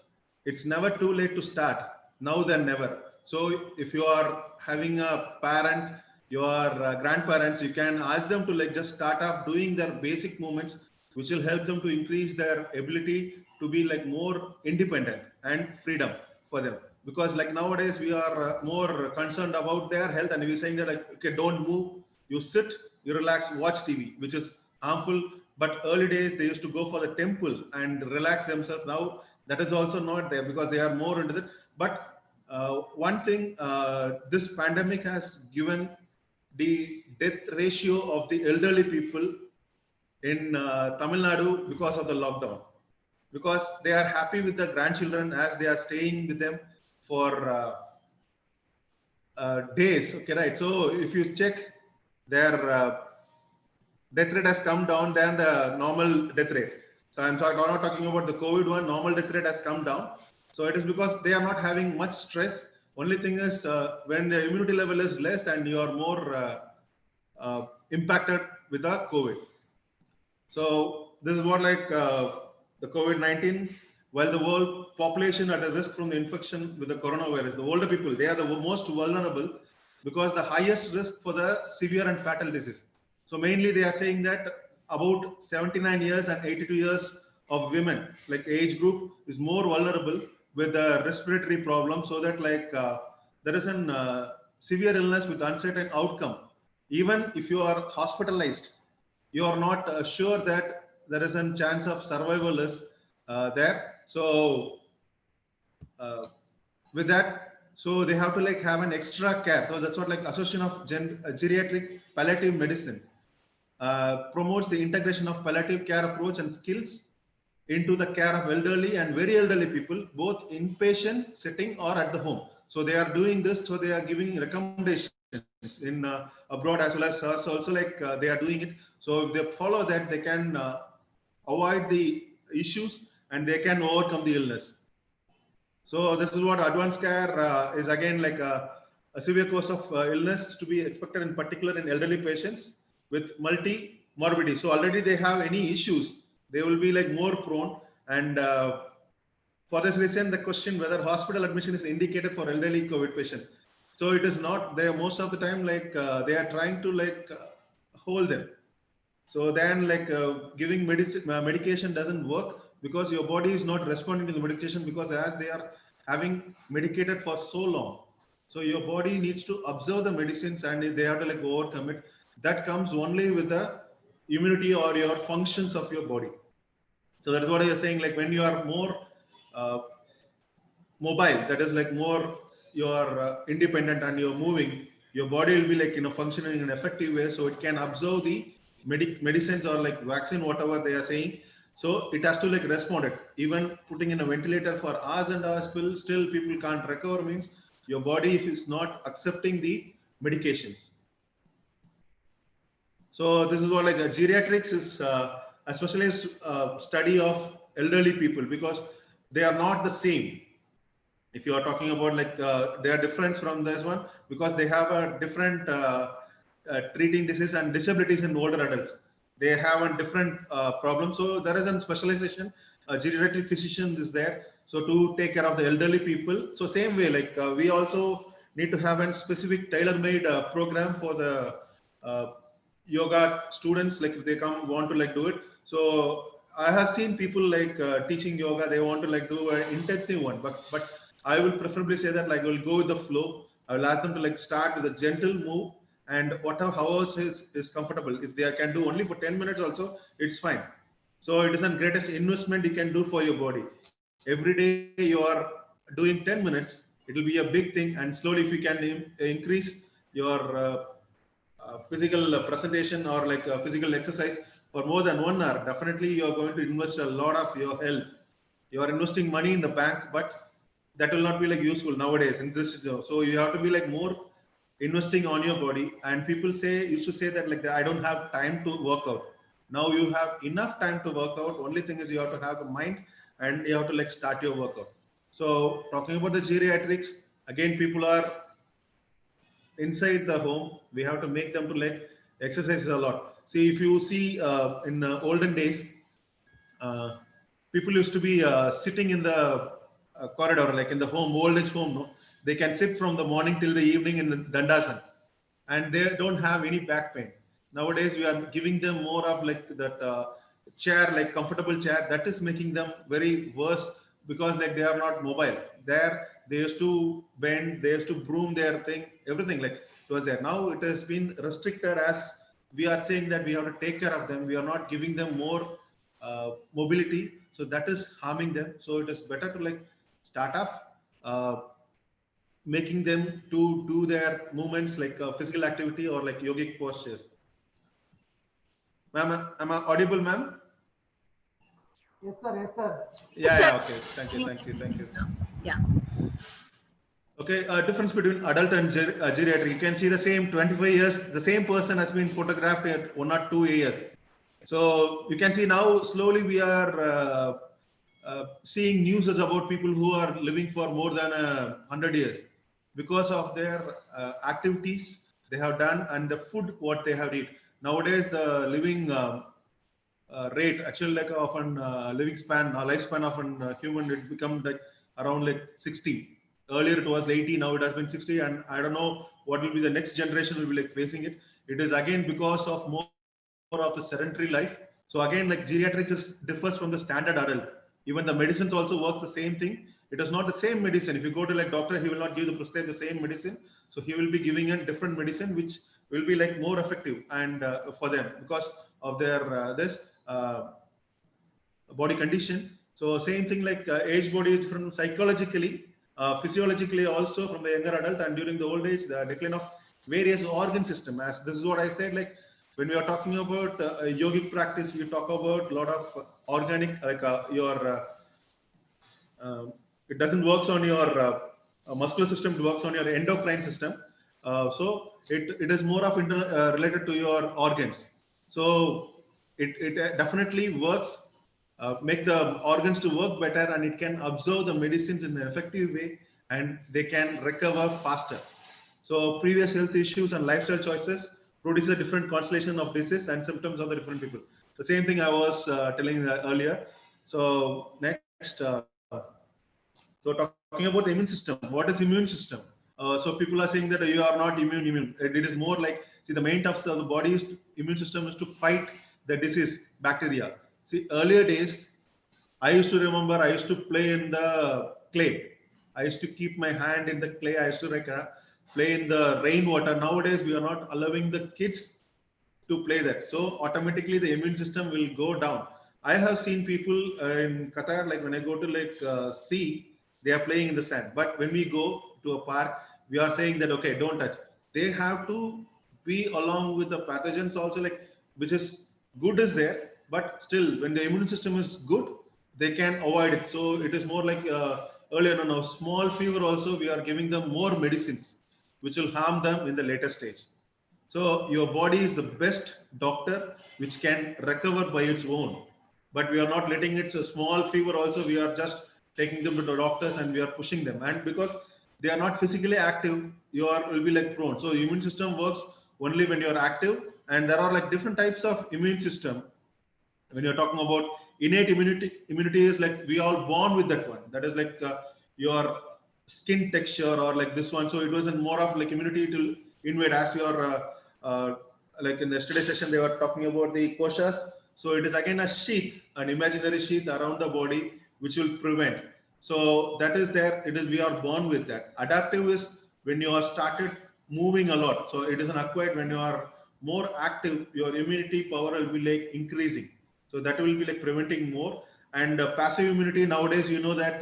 It's never too late to start, now than never. So if you are having a parent, your grandparents, you can ask them to like just start off doing their basic movements, which will help them to increase their ability to be like more independent and freedom for them. Because like nowadays we are more concerned about their health, and we're saying that like, okay, don't move, you sit, you relax, watch TV, which is harmful. But early days they used to go for the temple and relax themselves. Now that is also not there, because they are more into that. But one thing, this pandemic has given the death ratio of the elderly people in Tamil Nadu because of the lockdown, because they are happy with the grandchildren as they are staying with them for days. Okay, right. So if you check, their death rate has come down than the normal death rate. So I'm not talking about the COVID one. Normal death rate has come down. So it is because they are not having much stress. Only thing is when the immunity level is less and you are more impacted with the COVID. So this is what like the COVID-19, while the world population at a risk from the infection with the coronavirus, the older people, they are the most vulnerable, because the highest risk for the severe and fatal disease. So mainly they are saying that about 79 years and 82 years of women, like age group, is more vulnerable with the respiratory problem. So that like there is a severe illness with uncertain outcome. Even if you are hospitalized, you are not sure that there is a chance of survival is there. So with that, so they have to like have an extra care. So that's what like Association of Geriatric Palliative Medicine promotes the integration of palliative care approach and skills into the care of elderly and very elderly people, both inpatient setting or at the home. So they are doing this. So they are giving recommendations in abroad as well as us also, like they are doing it. So if they follow that, they can avoid the issues and they can overcome the illness. So this is what advanced care is, again like a severe course of illness to be expected, in particular in elderly patients with multi-morbidity. So already they have any issues, they will be like more prone. And for this reason, the question whether hospital admission is indicated for elderly COVID patients. So it is not. They most of the time like they are trying to like hold them. So then like giving medication doesn't work, because your body is not responding to the medication, because as they are having medicated for so long, so your body needs to absorb the medicines and they have to like overcome it. That comes only with the immunity or your functions of your body. So that is what I was saying, like when you are more mobile, that is like more you are independent and you're moving, your body will be like functioning in an effective way, so it can absorb the medicines or like vaccine, whatever they are saying. So it has to like respond it. Even putting in a ventilator for hours and hours, still people can't recover, means your body is not accepting the medications. So this is what like geriatrics is a specialized study of elderly people, because they are not the same. If you are talking about like they are different from this one, because they have a different treating disease and disabilities in older adults. They have a different problem. So there is a specialization. A geriatric physician is there, so to take care of the elderly people. So same way, like we also need to have a specific tailor-made program for the yoga students, like if they come want to like do it. So I have seen people like teaching yoga, they want to like do an intensive one, but I will preferably say that like I will go with the flow. I will ask them to like start with a gentle move, and whatever hours is comfortable. If they can do only for 10 minutes also, it's fine. So it is the greatest investment you can do for your body. Every day you are doing 10 minutes, it will be a big thing, and slowly if you can increase your physical presentation or like physical exercise for more than 1 hour, definitely you are going to invest a lot of your health. You are investing money in the bank, but that will not be like useful nowadays in this job. So you have to be like more investing on your body. And people say, used to say that like I don't have time to work out. Now you have enough time to work out. Only thing is you have to have a mind, and you have to like start your workout. So talking about the geriatrics, again, people are inside the home. We have to make them to like exercise a lot. See, if you see in olden days, uh, people used to be sitting in the corridor, like in the home, old age home. No, they can sit from the morning till the evening in the dandasana, and they don't have any back pain. Nowadays, we are giving them more of like that chair, like comfortable chair. That is making them very worse, because like they are not mobile. There, they used to bend, they used to broom their thing, everything like it was there. Now it has been restricted, as we are saying that we have to take care of them. We are not giving them more mobility, so that is harming them. So it is better to like start off making them to do their movements like physical activity or like yogic postures. Ma'am, am I audible, ma'am? Yes, sir. Yes, sir. Yeah, okay. Thank you. Yeah. Okay, difference between adult and geriatric. You can see the same 25 years, the same person has been photographed at 1 or 2 years. So you can see now slowly we are seeing news about people who are living for more than 100 years, because of their activities they have done and the food what they have eaten. Nowadays, the living rate, actually like often living span, lifespan of an human, it become like around like 60. Earlier it was 80, now it has been 60, and I don't know what will be the next generation will be like facing it. It is again because of more of the sedentary life. So again, like geriatrics differs from the standard adult. Even the medicines also works the same thing. It is not the same medicine. If you go to like doctor, he will not give the prescribe the same medicine. So he will be giving a different medicine, which will be like more effective and for them, because of their this body condition. So same thing like age body is different psychologically, physiologically also from the younger adult, and during the old age, the decline of various organ system. As this is what I said, like when we are talking about yogic practice, we talk about a lot of organic, like it doesn't works on your muscular system, it works on your endocrine system. So it is more of related to your organs. So it definitely works, make the organs to work better, and it can absorb the medicines in an effective way, and they can recover faster. So previous health issues and lifestyle choices produce a different constellation of disease and symptoms of the different people. The same thing I was telling earlier. So next, so talking about the immune system, what is immune system? So people are saying that you are not immune. It is more like, see, the main task of the body is immune system is to fight the disease, bacteria. See, earlier days, I used to remember I used to play in the clay. I used to keep my hand in the clay. I used to like play in the rainwater. Nowadays, we are not allowing the kids to play that. So automatically the immune system will go down. I have seen people in Qatar, like when I go to like sea, they are playing in the sand. But when we go to a park, we are saying that, okay, don't touch. They have to be along with the pathogens also, like, which is good is there, but still when the immune system is good, they can avoid it. So it is more like earlier on, now small fever also we are giving them more medicines which will harm them in the later stage. So your body is the best doctor which can recover by its own, but we are not letting it. So small fever also we are just taking them to the doctors and we are pushing them, and because they are not physically active, you are will be like prone. So immune system works only when you are active, and there are like different types of immune system. When you're talking about innate immunity is like we all born with that one. That is like your skin texture or like this one. So it wasn't more of like immunity to invade as your like in the yesterday session they were talking about the koshas. So it is again a sheath, an imaginary sheath around the body which will prevent. So that is there. It is we are born with that. Adaptive is when you are started moving a lot. So it is an acquired when you are more active, your immunity power will be like increasing. So that will be like preventing more. And passive immunity nowadays, you know that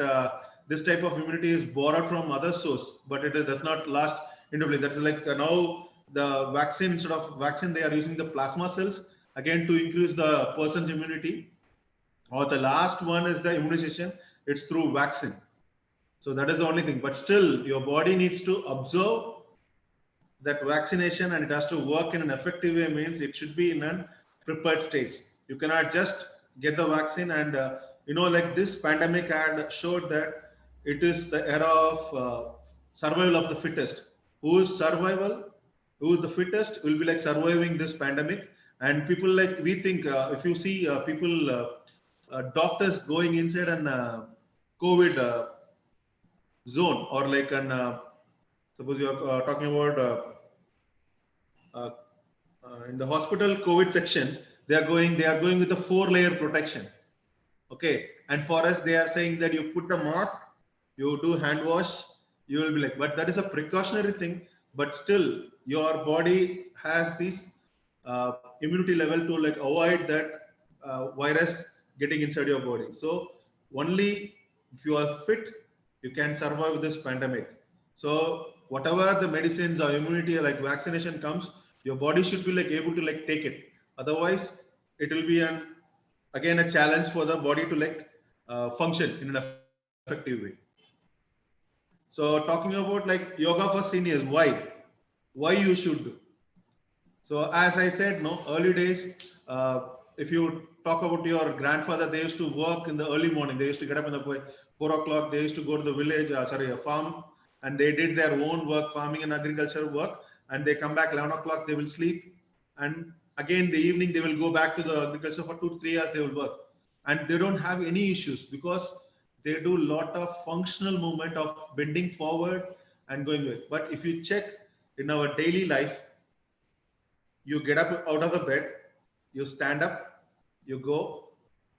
this type of immunity is borrowed from other source, but it does not last indefinitely. That's like now the vaccine, instead of vaccine, they are using the plasma cells again to increase the person's immunity. Or the last one is the immunization. It's through vaccine. So that is the only thing. But still, your body needs to observe that vaccination and it has to work in an effective way. Means it should be in a prepared stage. You cannot just get the vaccine and you know, like this pandemic had showed that it is the era of survival of the fittest. Who is the fittest will be like surviving this pandemic. And people like we think if you see people doctors going inside an COVID zone, or like an suppose you are talking about uh, in the hospital COVID section, they are going with a 4-layer protection. Okay, and for us they are saying that you put a mask, you do hand wash, you will be like, but that is a precautionary thing. But still, your body has this immunity level to like avoid that virus getting inside your body. So only if you are fit, you can survive this pandemic. So whatever the medicines or immunity like vaccination comes, your body should be like able to like take it. Otherwise, it will be an again a challenge for the body to like function in an effective way. So talking about like yoga for seniors, why you should do. So as I said, no, early days, if you talk about your grandfather, they used to work in the early morning. They used to get up in the 4 o'clock. They used to go to the village, a farm, and they did their own work, farming and agriculture work. And they come back 11 o'clock, they will sleep. And again, the evening, they will go back to the agriculture for 2 to 3 hours, they will work. And they don't have any issues because they do a lot of functional movement of bending forward and going back. But if you check in our daily life, you get up out of the bed, you stand up, you go,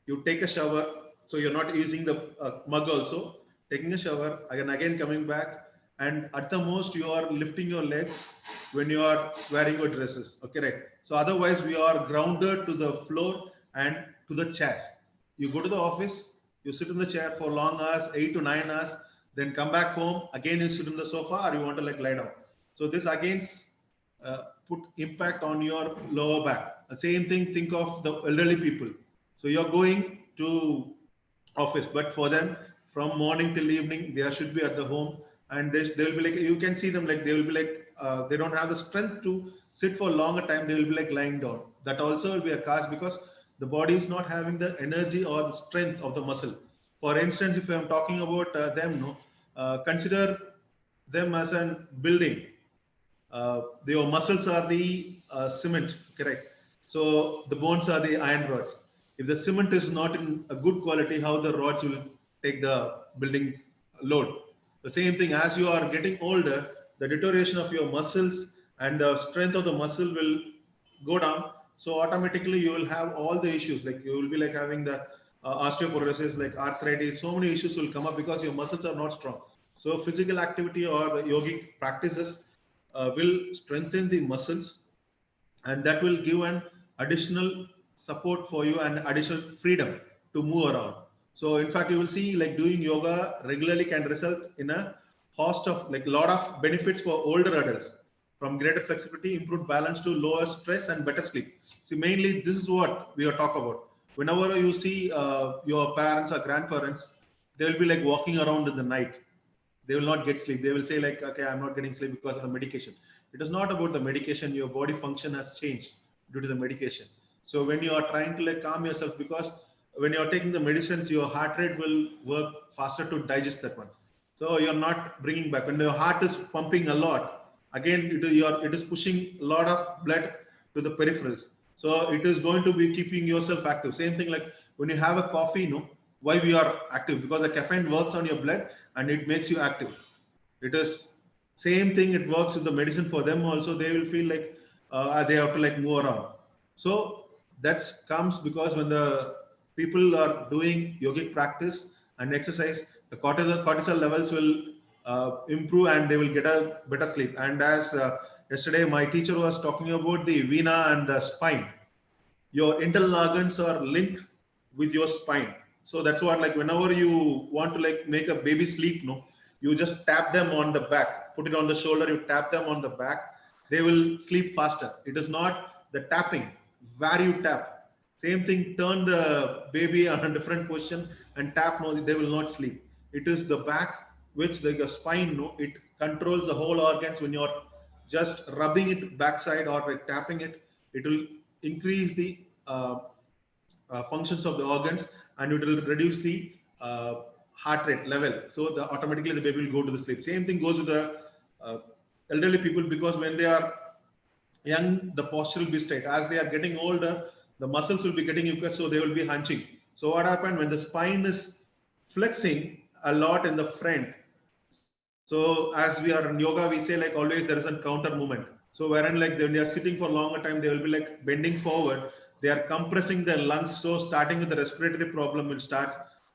you take a shower. So you're not using the mug also, taking a shower, again coming back, and at the most you are lifting your legs when you are wearing your dresses. Okay, right? So otherwise we are grounded to the floor and to the chairs. You go to the office, you sit in the chair for long hours, 8 to 9 hours, then come back home, again you sit in the sofa, or you want to like lie down. So this again put impact on your lower back. The same thing, think of the elderly people. So you're going to office, but for them from morning till evening they should be at the home, and they will be like, you can see them like they will be like they don't have the strength to sit for a longer time. They will be like lying down. That also will be a cause because the body is not having the energy or the strength of the muscle. For instance, if I'm talking about them, no, consider them as a building. Your muscles are the cement, correct? So the bones are the iron rods. If the cement is not in a good quality, how the rods will take the building load? The same thing, as you are getting older, the deterioration of your muscles and the strength of the muscle will go down. So automatically you will have all the issues. Like you will be like having the osteoporosis, like arthritis. So many issues will come up because your muscles are not strong. So physical activity or the yogic practices will strengthen the muscles, and that will give an additional support for you and additional freedom to move around. So in fact, you will see like doing yoga regularly can result in a host of like lot of benefits for older adults, from greater flexibility, improved balance to lower stress and better sleep. See, mainly this is what we are talking about. Whenever you see your parents or grandparents, they will be like walking around in the night. They will not get sleep. They will say like, okay, I'm not getting sleep because of the medication. It is not about the medication. Your body function has changed due to the medication. So when you are trying to like calm yourself, because when you are taking the medicines, your heart rate will work faster to digest that one. So you're not bringing back. When your heart is pumping a lot, again, it is pushing a lot of blood to the peripherals. So it is going to be keeping yourself active. Same thing like when you have a coffee, no, why we are active? Because the caffeine works on your blood and it makes you active. It is same thing. It works with the medicine for them also. They will feel like they have to like move around. So that comes because when the people are doing yogic practice and exercise, the cortisol levels will improve and they will get a better sleep. And as yesterday my teacher was talking about the vena and the spine, your internal organs are linked with your spine. So that's what, like whenever you want to like make a baby sleep, no, you just tap them on the back, put it on the shoulder, you tap them on the back, they will sleep faster. It is not the tapping where you tap. Same thing, turn the baby on a different position and tap, no, they will not sleep. It is the back, which like the spine, no, it controls the whole organs. When you're just rubbing it backside or like tapping it, it will increase the functions of the organs and it will reduce the heart rate level. So automatically the baby will go to the sleep. Same thing goes with the uh, elderly people, because when they are young, the posture will be straight. As they are getting older, the muscles will be getting weaker, so they will be hunching. So what happened when the spine is flexing a lot in the front? So as we are in yoga, we say like always there is a counter movement. So wherein like when they are sitting for a longer time, they will be like bending forward. They are compressing their lungs. So starting with the respiratory problem will start,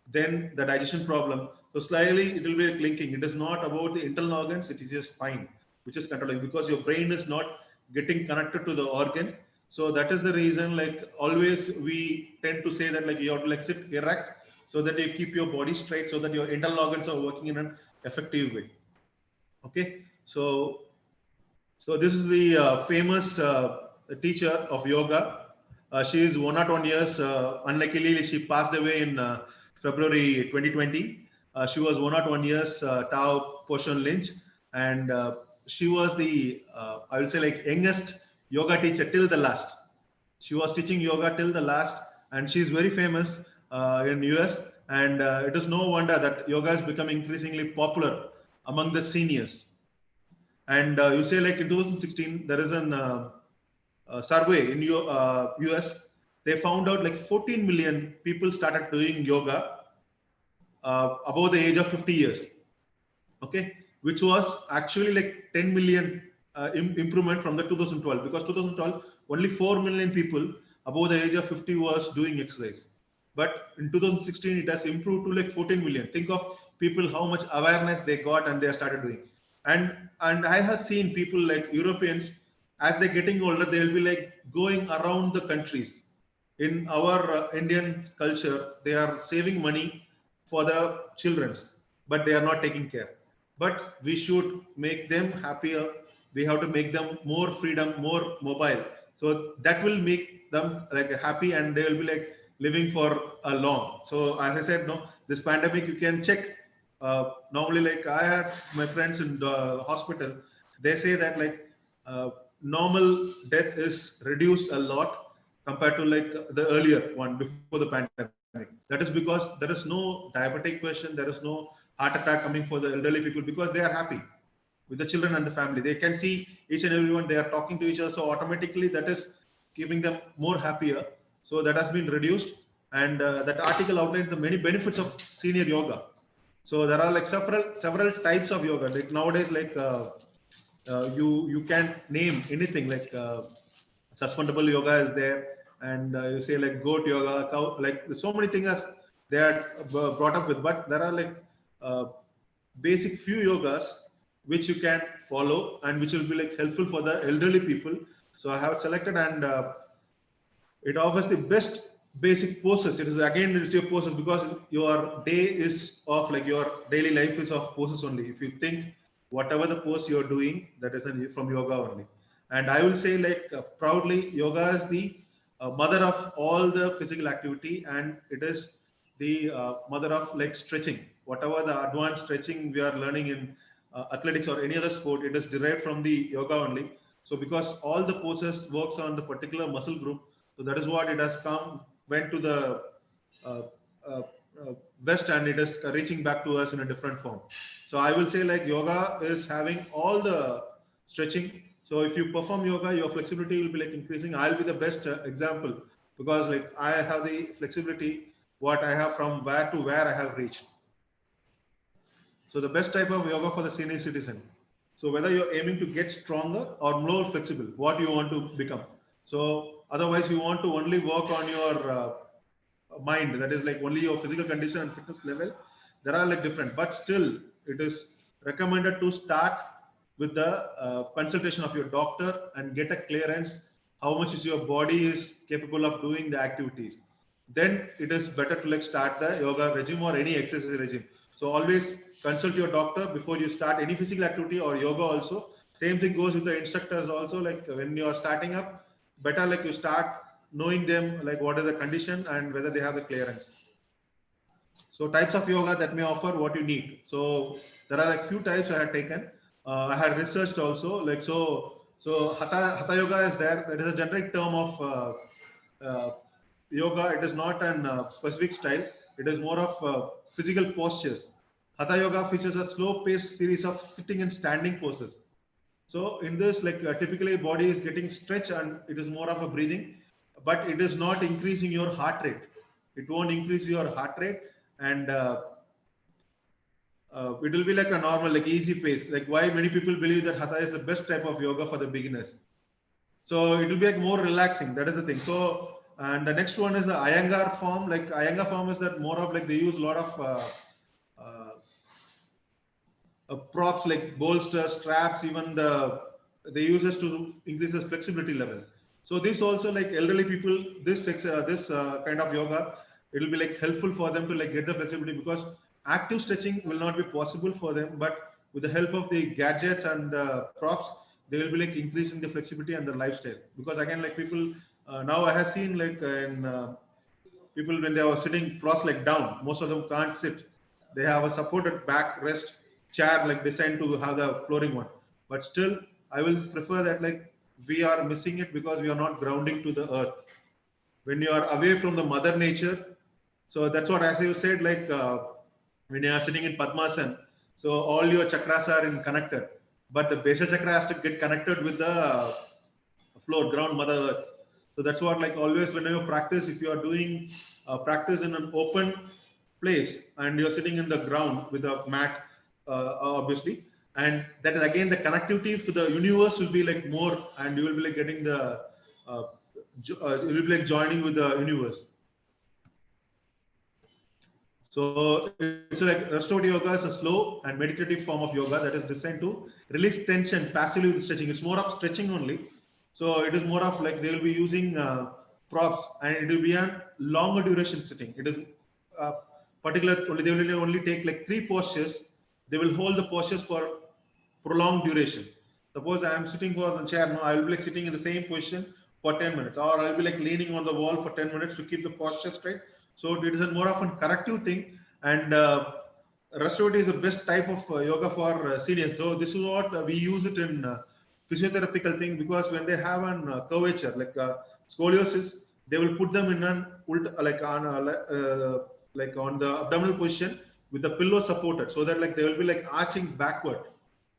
then the digestion problem. So slowly it will be like linking. It is not about the internal organs. It is your spine, which is controlling, because your brain is not getting connected to the organ. So that is the reason like always we tend to say that like you have to like sit erect so that you keep your body straight, so that your internal organs are working in an effective way. Okay, so this is the famous teacher of yoga. She is 101 years. Unluckily, she passed away in February 2020. She was 101 years, Tao Poshon Lynch, and she was the I will say like youngest yoga teacher till the last. She was teaching yoga till the last, and she is very famous in US. And it is no wonder that yoga is becoming increasingly popular among the seniors. And you say like in 2016, there is an survey in US. They found out like 14 million people started doing yoga above the age of 50 years. Okay, which was actually like 10 million improvement from the 2012, because 2012 only 4 million people above the age of 50 was doing exercise. But in 2016 it has improved to like 14 million. Think of people, how much awareness they got and they started doing. And I have seen people like Europeans, as they're getting older, they'll be like going around the countries. In our Indian culture, they are saving money for the children's, but they are not taking care. But we should make them happier. We have to make them more freedom, more mobile. So that will make them like happy, and they will be like living for a long. So as I said, no, this pandemic you can check. Normally, like I had my friends in the hospital, they say that like normal death is reduced a lot compared to like the earlier one before the pandemic. That is because there is no diabetic patient, there is no heart attack coming for the elderly people, because they are happy with the children and the family. They can see each and everyone, they are talking to each other. So automatically that is keeping them more happier. So that has been reduced. And that article outlines the many benefits of senior yoga. So there are like several types of yoga. Like nowadays, like you can't name anything. Like suspendable yoga is there, and you say like goat yoga, cow, like so many things as they are brought up with. But there are like uh, basic few yogas which you can follow and which will be like helpful for the elderly people. So I have selected, and it offers the best basic poses. It is again, it's your poses, because your day is of like your daily life is of poses only. If you think whatever the pose you're doing, that is from yoga only. And I will say like proudly, yoga is the mother of all the physical activity, and it is the mother of like stretching. Whatever the advanced stretching we are learning in athletics or any other sport, it is derived from the yoga only. So because all the poses works on the particular muscle group, so that is what it has went to the uh, uh, west, and it is reaching back to us in a different form. So I will say like yoga is having all the stretching. So if you perform yoga, your flexibility will be like increasing. I'll be the best example, because like I have the flexibility what I have from where to where I have reached. So the best type of yoga for the senior citizen. So whether you're aiming to get stronger or more flexible, what you want to become. So otherwise you want to only work on your mind, that is like only your physical condition and fitness level, there are like different, but still it is recommended to start with the consultation of your doctor and get a clearance how much is your body is capable of doing the activities. Then it is better to like start the yoga regime or any exercise regime. So always consult your doctor before you start any physical activity or yoga also. Same thing goes with the instructors also, like when you are starting up, better like you start knowing them like what is the condition and whether they have the clearance. So types of yoga that may offer what you need. So there are like few types I had taken. I had researched also like so hatha yoga is there. That is a generic term of yoga. It is not an specific style. It is more of physical postures. Hatha yoga features a slow paced series of sitting and standing poses. So in this, like typically body is getting stretched and it is more of a breathing, but it is not increasing your heart rate. It won't increase your heart rate, and it will be like a normal, like easy pace. Like why many people believe that hatha is the best type of yoga for the beginners. So it will be like more relaxing. That is the thing. So and the next one is the Iyengar form. Like Iyengar form is that more of like they use a lot of props like bolsters, straps, even they use this to increase the flexibility level. So this also like elderly people, this kind of yoga, it will be like helpful for them to like get the flexibility, because active stretching will not be possible for them. But with the help of the gadgets and the props, they will be like increasing the flexibility and the lifestyle. Because again, like people now I have seen like in people when they are sitting cross leg down, most of them can't sit. They have a supported back rest chair like designed to have the flooring one. But still, I will prefer that like we are missing it because we are not grounding to the earth. When you are away from the mother nature, so that's what as you said, like when you are sitting in Padmasana, so all your chakras are in connected, but the basal chakra has to get connected with the floor, ground, mother earth. So that's what like always when you practice, if you are doing practice in an open place and you're sitting in the ground with a mat, obviously, and that is again the connectivity to the universe will be like more, and you will be like getting the you will be like joining with the universe. So it's like restorative yoga is a slow and meditative form of yoga that is designed to release tension passively with stretching. It's more of stretching only. So it is more of like they will be using props, and it will be a longer duration sitting. It is particular only, they will only take like 3 postures. They will hold the postures for prolonged duration. Suppose I am sitting for the chair, no, I will be like sitting in the same position for 10 minutes, or I'll be like leaning on the wall for 10 minutes to keep the posture straight. So it is a more of a corrective thing, and restorative is the best type of yoga for seniors. So this is what we use it in physiotherapical thing, because when they have an curvature like scoliosis, they will put them in an like on the abdominal position with the pillow supported, so that like they will be like arching backward.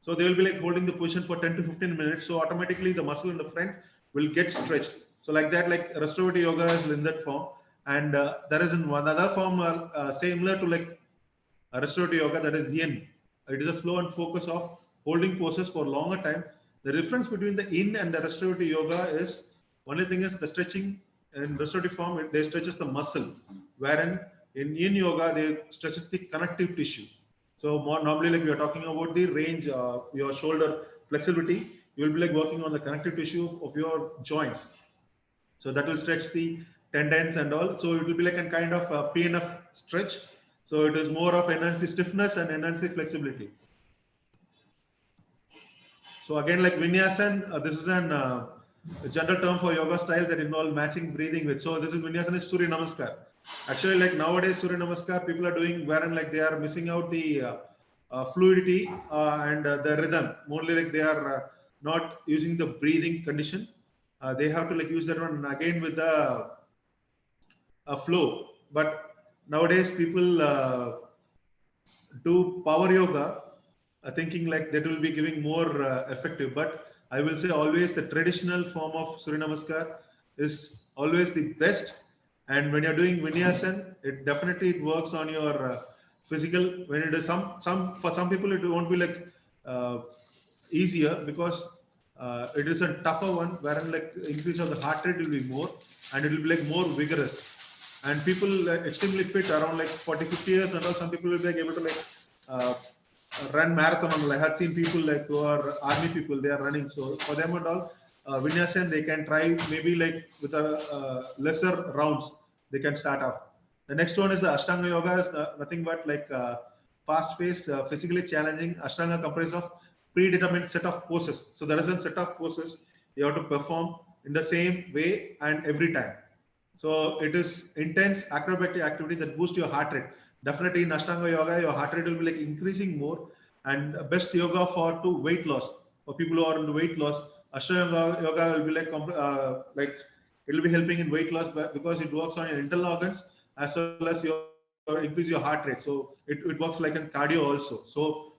So they will be like holding the position for 10 to 15 minutes. So automatically the muscle in the front will get stretched. So like that, like restorative yoga is in that form. And there is in one other form similar to like restorative yoga, that is yin. It is a slow and focus of holding poses for longer time. The difference between the yin and the restorative yoga is only thing is the stretching. In restorative form, they stretches the muscle, wherein in yin yoga they stretches the connective tissue. So more normally, like we are talking about the range, your shoulder flexibility, you will be like working on the connective tissue of your joints. So that will stretch the tendons and all. So it will be like a kind of PNF stretch. So it is more of enhance the stiffness and enhance the flexibility. So again, like Vinyasan, this is an a general term for yoga style that involve matching breathing with. So this is Vinyasana is Surya Namaskar. Actually, like nowadays Surya Namaskar, people are doing wherein like they are missing out the fluidity and the rhythm. Mostly like they are not using the breathing condition. They have to like use that one again with the flow. But nowadays people do power yoga, thinking like that will be giving more effective. But I will say always the traditional form of Surya Namaskar is always the best. And when you're doing Vinyasana, it definitely works on your physical. When it is for some people it won't be like easier because it is a tougher one, wherein like increase of the heart rate will be more and it will be like more vigorous. And people extremely fit around like 40-50 years and all, some people will be like able to like run marathon and all. I had seen people like who are army people, they are running. So for them and all, Vinyasana they can try maybe like with a lesser rounds they can start off. The next one is the Ashtanga yoga, is nothing but like fast paced, physically challenging. Ashtanga comprises of predetermined set of poses. So there is a set of poses you have to perform in the same way and every time. So it is intense acrobatic activity that boosts your heart rate. Definitely in Ashtanga yoga, your heart rate will be like increasing more. And best yoga for weight loss. For people who are into weight loss, Ashtanga yoga will be like it will be helping in weight loss because it works on your internal organs as well as your increase your heart rate. So it works like in cardio also. So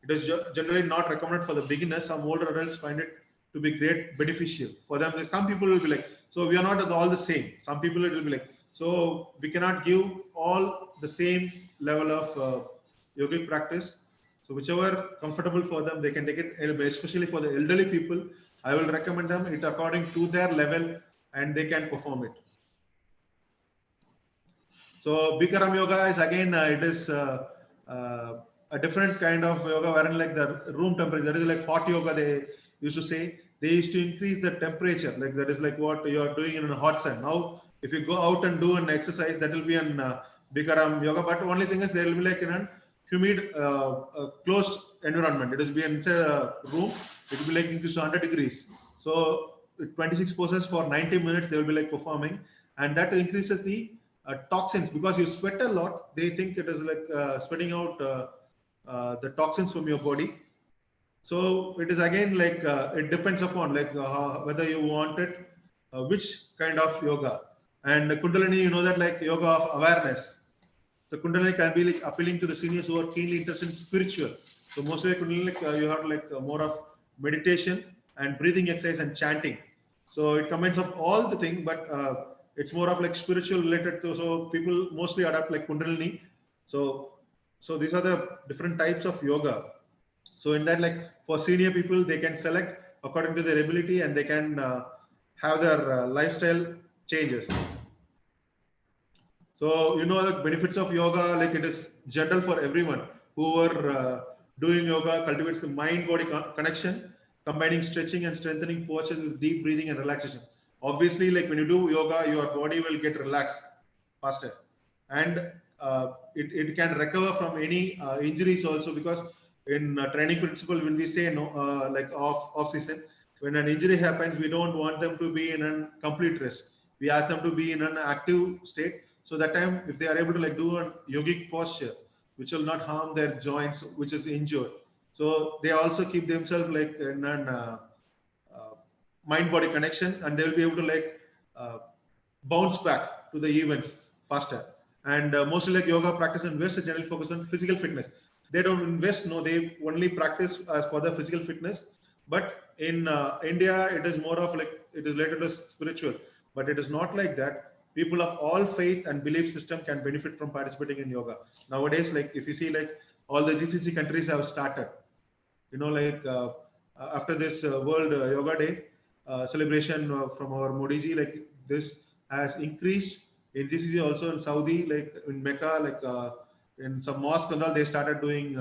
it is generally not recommended for the beginners. Some older adults find it to be great beneficial for them. Some people will be like, so we are not all the same. Some people it will be like, so we cannot give all the same level of yogic practice. So whichever comfortable for them, they can take it. Especially for the elderly people, I will recommend them it according to their level and they can perform it. So Bikaram yoga is again it is a different kind of yoga wherein like the room temperature, that is like hot yoga they used to say. They used to increase the temperature, like that is like what you are doing in a hot sun. Now if you go out and do an exercise, that will be an Bikaram yoga, but only thing is there will be like in a humid closed environment. It is be inside a room, it will be like increased to 100 degrees. So 26 poses for 90 minutes they will be like performing, and that increases the toxins. Because you sweat a lot, they think it is like sweating out the toxins from your body. So it is again like it depends upon like whether you want it, which kind of yoga. And Kundalini, you know that like yoga of awareness. So Kundalini can be like appealing to the seniors who are keenly interested in spiritual. So mostly Kundalini like, you have like more of meditation and breathing exercise and chanting. So it combines of all the thing, but it's more of like spiritual related to. So people mostly adapt like Kundalini. So these are the different types of yoga. So in that, like for senior people, they can select according to their ability and they can have their lifestyle changes. So you know the benefits of yoga, like it is general for everyone who are doing yoga, cultivates the mind-body connection, combining stretching and strengthening postures with deep breathing and relaxation. Obviously, like when you do yoga, your body will get relaxed faster, and it can recover from any injuries also. Because in training principle, when we say no, like off season, when an injury happens, we don't want them to be in a complete rest. We ask them to be in an active state. So that time, if they are able to like do a yogic posture, which will not harm their joints, which is injured. So they also keep themselves like in an mind-body connection, and they will be able to like bounce back to the events faster. And mostly like yoga practice invest generally focus on physical fitness. They don't invest, no, they only practice for the physical fitness. But in India, it is more of like it is related to spiritual, but it is not like that. People of all faith and belief system can benefit from participating in yoga nowadays. Like if you see, like all the GCC countries have started, you know, like after this World Yoga Day celebration from our Modi ji, like this has increased in GCC also in Saudi, like in Mecca, like in some mosques and all, they started doing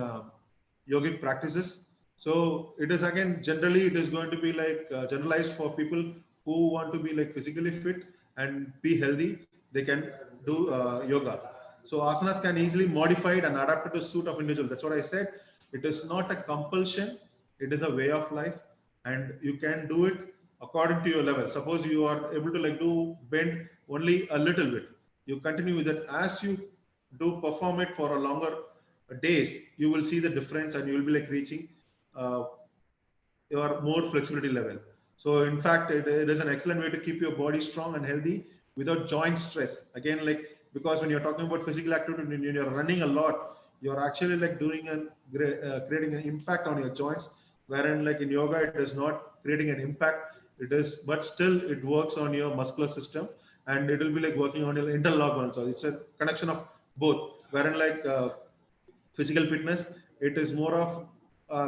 yogic practices. So it is again generally it is going to be like generalized for people who want to be like physically fit and be healthy. They can do yoga. So asanas can easily modified and adapted to suit of individual. That's what I said. It is not a compulsion. It is a way of life, and you can do it according to your level. Suppose you are able to like do bend only a little bit, you continue with it. As you do perform it for a longer days, you will see the difference and you will be like reaching your more flexibility level. So in fact, it is an excellent way to keep your body strong and healthy without joint stress. Again, like, because when you're talking about physical activity, when you're running a lot, you're actually like doing and creating an impact on your joints, wherein like in yoga, it is not creating an impact. It is, but still it works on your muscular system, and it will be like working on your interlock also. It's a connection of both, wherein like physical fitness, it is more of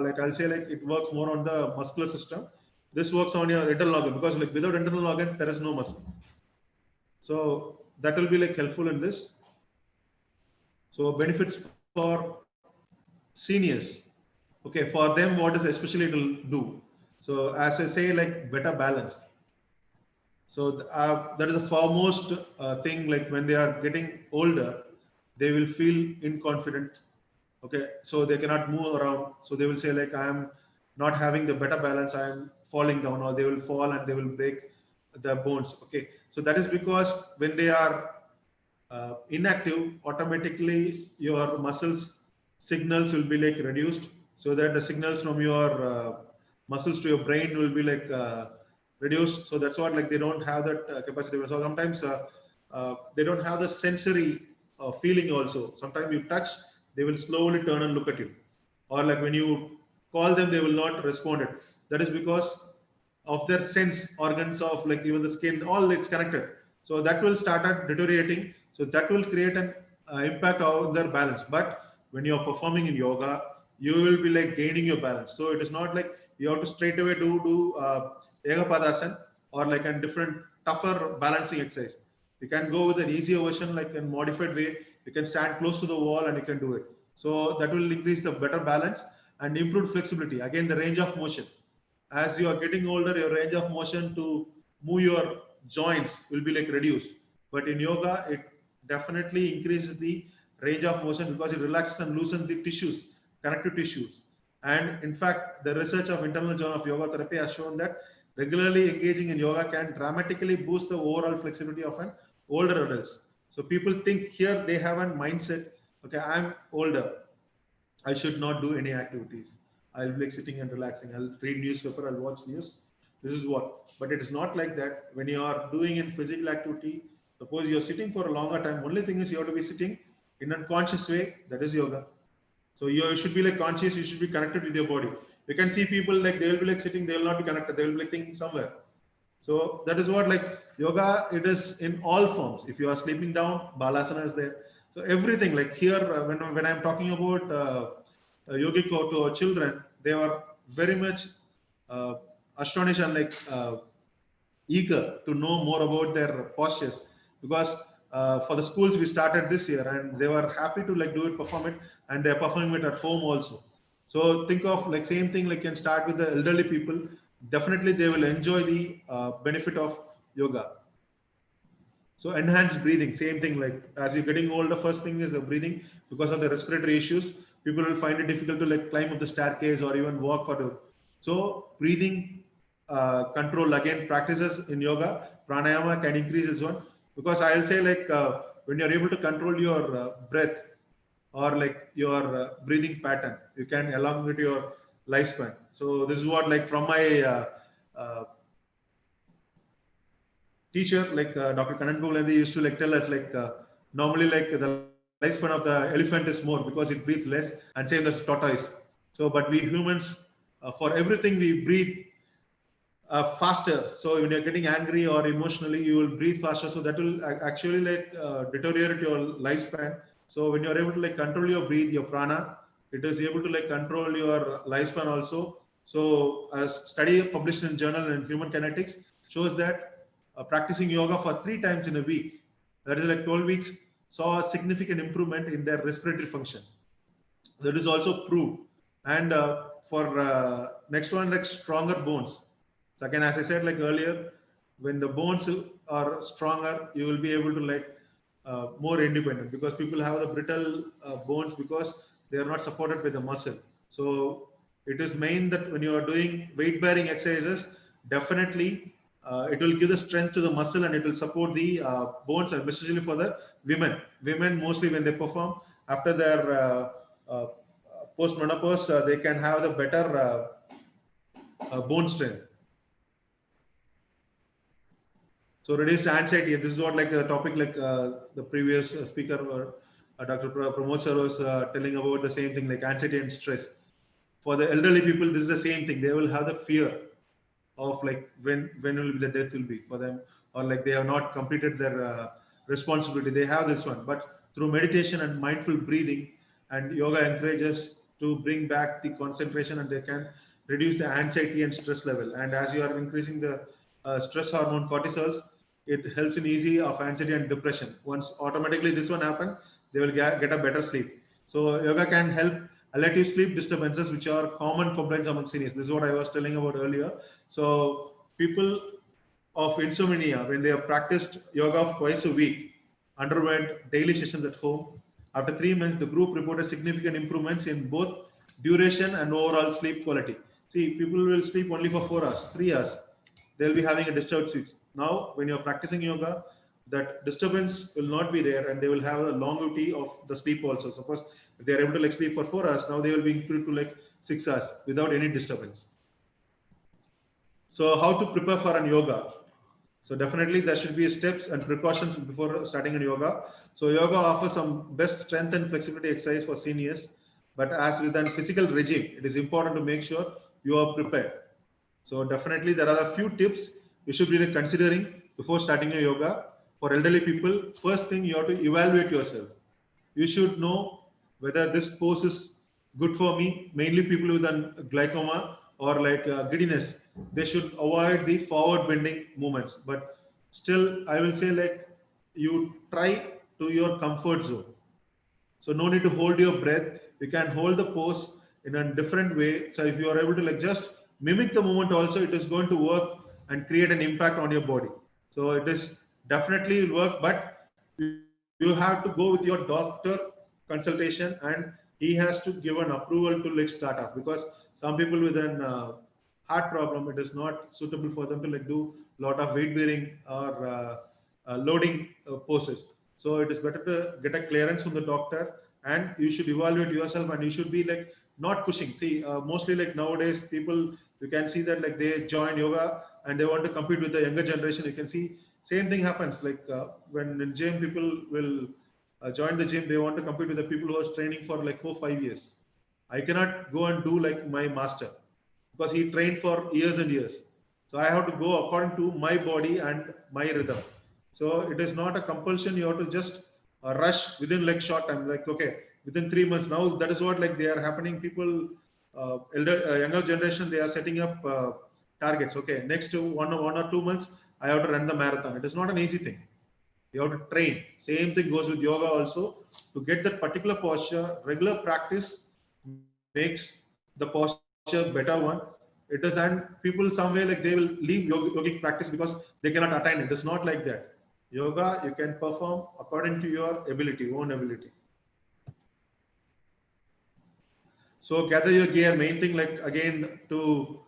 like I'll say like it works more on the muscular system. This works on your internal organ, because like without internal organs there is no muscle. So that will be like helpful in this. So benefits for seniors. Okay, for them, what is especially it will do? So as I say, like better balance. So that is the foremost thing. Like when they are getting older, they will feel inconfident. Okay, so they cannot move around. So they will say like, I am not having the better balance, I am falling down, or they will fall and they will break the bones. Okay, so that is because when they are inactive, automatically your muscles signals will be like reduced, so that the signals from your muscles to your brain will be like reduced. So that's what, like, they don't have that capacity. So sometimes they don't have the sensory feeling also. Sometimes you touch, they will slowly turn and look at you, or like when you call them, they will not respond it. That is because of their sense organs, of like even the skin, all it's connected. So that will start at deteriorating. So that will create an impact on their balance. But when you're performing in yoga, you will be like gaining your balance. So it is not like you have to straight away do Ekapadasana or like a different tougher balancing exercise. You can go with an easier version, like a modified way. You can stand close to the wall and you can do it. So that will increase the better balance and improved flexibility. Again, the range of motion. As you are getting older, your range of motion to move your joints will be like reduced. But in yoga, it definitely increases the range of motion, because it relaxes and loosens the tissues, connective tissues. And in fact, the research of Internal Journal of Yoga Therapy has shown that regularly engaging in yoga can dramatically boost the overall flexibility of an older adults. So people think here they have a mindset, okay, I'm older, I should not do any activities. I'll be like sitting and relaxing. I'll read newspaper. I'll watch news. This is what. But it is not like that. When you are doing in physical activity, suppose you're sitting for a longer time. Only thing is you have to be sitting in a conscious way. That is yoga. So you should be like conscious. You should be connected with your body. You can see people like they will be like sitting. They will not be connected. They will be like thinking somewhere. So that is what, like, yoga. It is in all forms. If you are sleeping down, balasana is there. So everything, like here, when I'm talking about yogic to our children, they are very much uh, astonished and like eager to know more about their postures, because for the schools we started this year, and they were happy to like do it, perform it, and they're performing it at home also. So think of like same thing, like can start with the elderly people. Definitely they will enjoy the benefit of yoga. So enhanced breathing, same thing, like as you're getting older, first thing is the breathing. Because of the respiratory issues, people will find it difficult to like climb up the staircase or even walk for the. So breathing control, again, practices in yoga, pranayama can increase this one. Because I'll say like when you're able to control your breath or like your breathing pattern, you can elongate your lifespan. So this is what, like, from my uh, teacher, like Dr. Kanan Bhulandi used to like tell us like normally like the lifespan of the elephant is more because it breathes less, and same as tortoise. So but we humans, for everything we breathe faster. So when you're getting angry or emotionally, you will breathe faster. So that will actually like deteriorate your lifespan. So when you're able to like control your breathe, your prana, it is able to like control your lifespan also. So a study published in journal in Human Kinetics shows that practicing yoga for 3 times in a week, that is like 12 weeks, saw a significant improvement in their respiratory function. That is also proved. And for next one, like stronger bones. So again, as I said like earlier, when the bones are stronger, you will be able to like more independent, because people have the brittle bones because they are not supported by the muscle. So it is main that when you are doing weight bearing exercises, definitely it will give the strength to the muscle and it will support the bones, and especially for the women. Women mostly when they perform after their post-menopause, they can have the better bone strength. So reduced anxiety. This is what like a topic like the previous speaker or Dr. Pramod sir was telling about the same thing, like anxiety and stress. For the elderly people, this is the same thing. They will have the fear of like when will the death will be for them, or like they have not completed their responsibility. They have this one, but through meditation and mindful breathing, and yoga encourages to bring back the concentration, and they can reduce the anxiety and stress level. And as you are increasing the stress hormone cortisols, it helps in easy of anxiety and depression. Once automatically this one happens, they will get a better sleep. So yoga can help alleviate sleep disturbances, which are common complaints among seniors. This is what I was telling about earlier. So people of insomnia, when they have practiced yoga twice a week, underwent daily sessions at home. After 3 months, the group reported significant improvements in both duration and overall sleep quality. See, people will sleep only for 4 hours, 3 hours. They'll be having a disturbed sleep. Now, when you're practicing yoga, that disturbance will not be there, and they will have a longevity of the sleep also. Suppose if they are able to like sleep for 4 hours, now they will be improved to like 6 hours without any disturbance. So how to prepare for an yoga? So definitely there should be steps and precautions before starting a yoga. So yoga offers some best strength and flexibility exercise for seniors, but as with a physical regime, it is important to make sure you are prepared. So definitely there are a few tips you should be considering before starting a yoga. For elderly people, first thing you have to evaluate yourself. You should know whether this pose is good for me. Mainly people with a glaucoma or like giddiness, they should avoid the forward bending movements. But still, I will say like you try to your comfort zone. So no need to hold your breath. You can hold the pose in a different way. So if you are able to like just mimic the movement also, it is going to work and create an impact on your body. So it is definitely will work, but you have to go with your doctor consultation, and he has to give an approval to like start off, because some people with an heart problem, it is not suitable for them to like do a lot of weight bearing or loading poses. So it is better to get a clearance from the doctor, and you should evaluate yourself, and you should be like not pushing. See, mostly like nowadays people, you can see that like they join yoga and they want to compete with the younger generation. You can see same thing happens like when in gym people will join the gym, they want to compete with the people who are training for like 4-5 years. I cannot go and do like my master because he trained for years and years. So I have to go according to my body and my rhythm. So it is not a compulsion. You have to just rush within like short time. Like okay, within 3 months. Now that is what like they are happening. People, younger generation, they are setting up targets. Okay, next one or 2 months, I have to run the marathon. It is not an easy thing. You have to train. Same thing goes with yoga also. To get that particular posture, regular practice makes the posture better one. It is, and people some way like they will leave yogic practice because they cannot attain it. It's not like that. Yoga, you can perform according to your ability, own ability. So gather your gear. Main thing, like again, to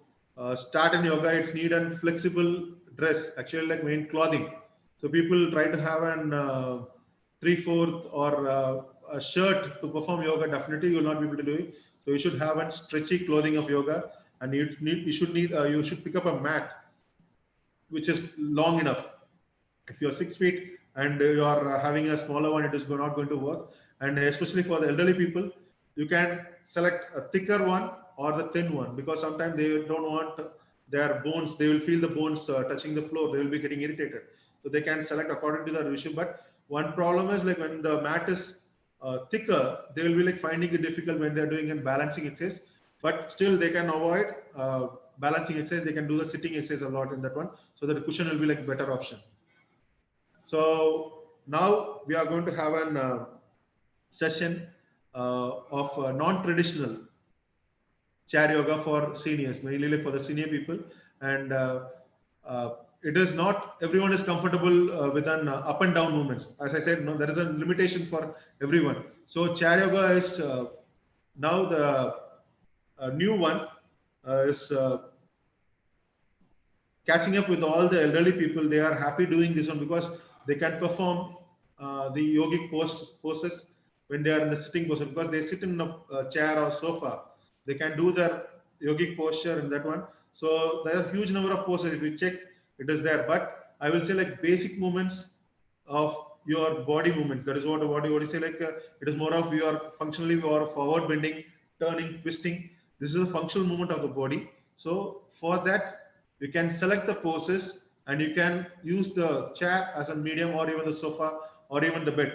start in yoga, it's need a flexible dress. Actually, like main clothing. So people try to have an 3/4 or a shirt to perform yoga. Definitely, you will not be able to do it. So you should have a stretchy clothing of yoga, and you should pick up a mat which is long enough. If you are 6 feet and you are having a smaller one, it is not going to work. And especially for the elderly people, you can select a thicker one or the thin one, because sometimes they don't want their bones, they will feel the bones touching the floor, they will be getting irritated. So they can select according to their issue. But one problem is like when the mat is thicker, they will be like finding it difficult when they're doing a balancing exercise. But still they can avoid balancing exercise. They can do the sitting exercise a lot in that one, so that the cushion will be like better option. So now we are going to have an session of non-traditional chair yoga for seniors, mainly like for the senior people. And it is not everyone is comfortable with an up and down movements. As I said, no, there is a limitation for everyone. So chair yoga is now the new one is catching up with all the elderly people. They are happy doing this one because they can perform the yogic poses when they are in the sitting posture, because they sit in a chair or sofa. They can do their yogic posture in that one. So there are a huge number of poses. If you check, it is there. But I will say like basic movements of your body movements. That is what you say, like it is more of your functionally your forward bending, turning, twisting. This is a functional movement of the body. So for that, you can select the poses and you can use the chair as a medium, or even the sofa, or even the bed.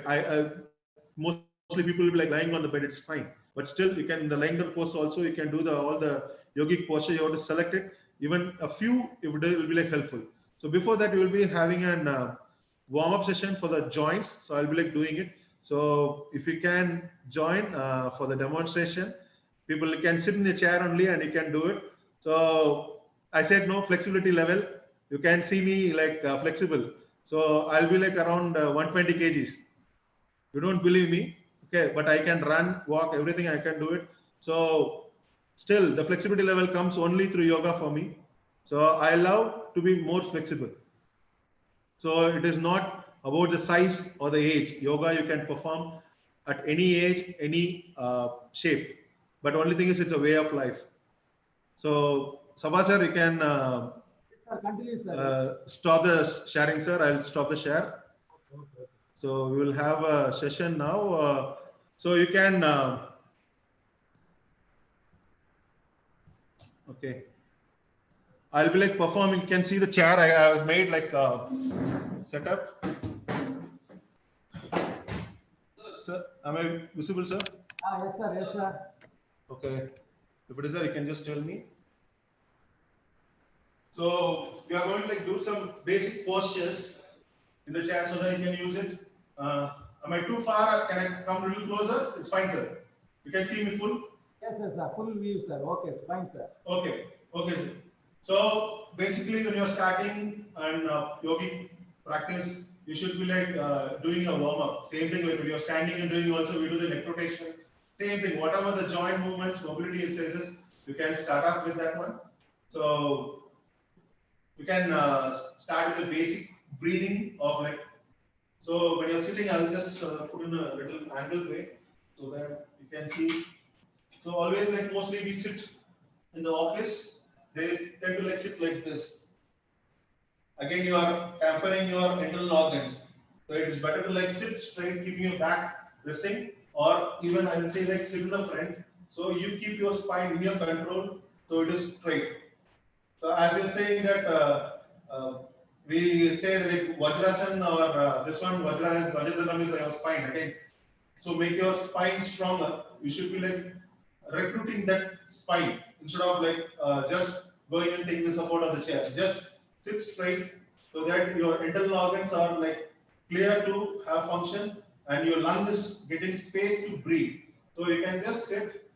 Mostly people will be like lying on the bed, it's fine. But still, you can, in the lying down pose also, you can do all the yogic posture. You have to select it. Even a few, it will be like helpful. So before that, you will be having an warm-up session for the joints. So I'll be like doing it. So if you can join for the demonstration, people can sit in a chair only and you can do it. So I said no flexibility level. You can see me like flexible. So I'll be like around 120 kgs. You don't believe me, okay? But I can run, walk, everything I can do it. So still the flexibility level comes only through yoga for me. So I love to be more flexible. So it is not about the size or the age. Yoga you can perform at any age, any shape. But only thing is it's a way of life. So Sabha sir, you can stop the sharing, sir. I'll stop the share. So we will have a session now. So you can okay. I'll be like performing. You can see the chair I have made like setup. Sir, am I visible, sir? Yes, sir. Yes, sir. Okay. If it is there, you can just tell me. So we are going to like do some basic postures in the chair so that you can use it. Am I too far? Can I come a little closer? It's fine, sir. You can see me full? Yes, sir. Full view, sir. Okay, fine, sir. Okay. Okay, sir. So basically, when you're starting and yogic practice, you should be like doing a warm up. Same thing like when you're standing and doing also, we do the neck rotation. Same thing. Whatever the joint movements, mobility exercises, you can start off with that one. So you can start with the basic breathing of like. So when you're sitting, I'll just put in a little angle way so that you can see. So always like mostly we sit in the office, they tend to like sit like this. Again, you are tampering your internal organs. So it is better to like sit straight, keeping your back resting, or even I will say like sit in the front. So you keep your spine in your control, so it is straight. So as you're saying that we say like Vajrasan or this one Vajra is Vajradhanam is your spine again. So make your spine stronger. You should be like recruiting that spine instead of like just going and taking the support of the chair. Just sit straight so that your internal organs are like clear to have function and your lung is getting space to breathe. So you can just sit,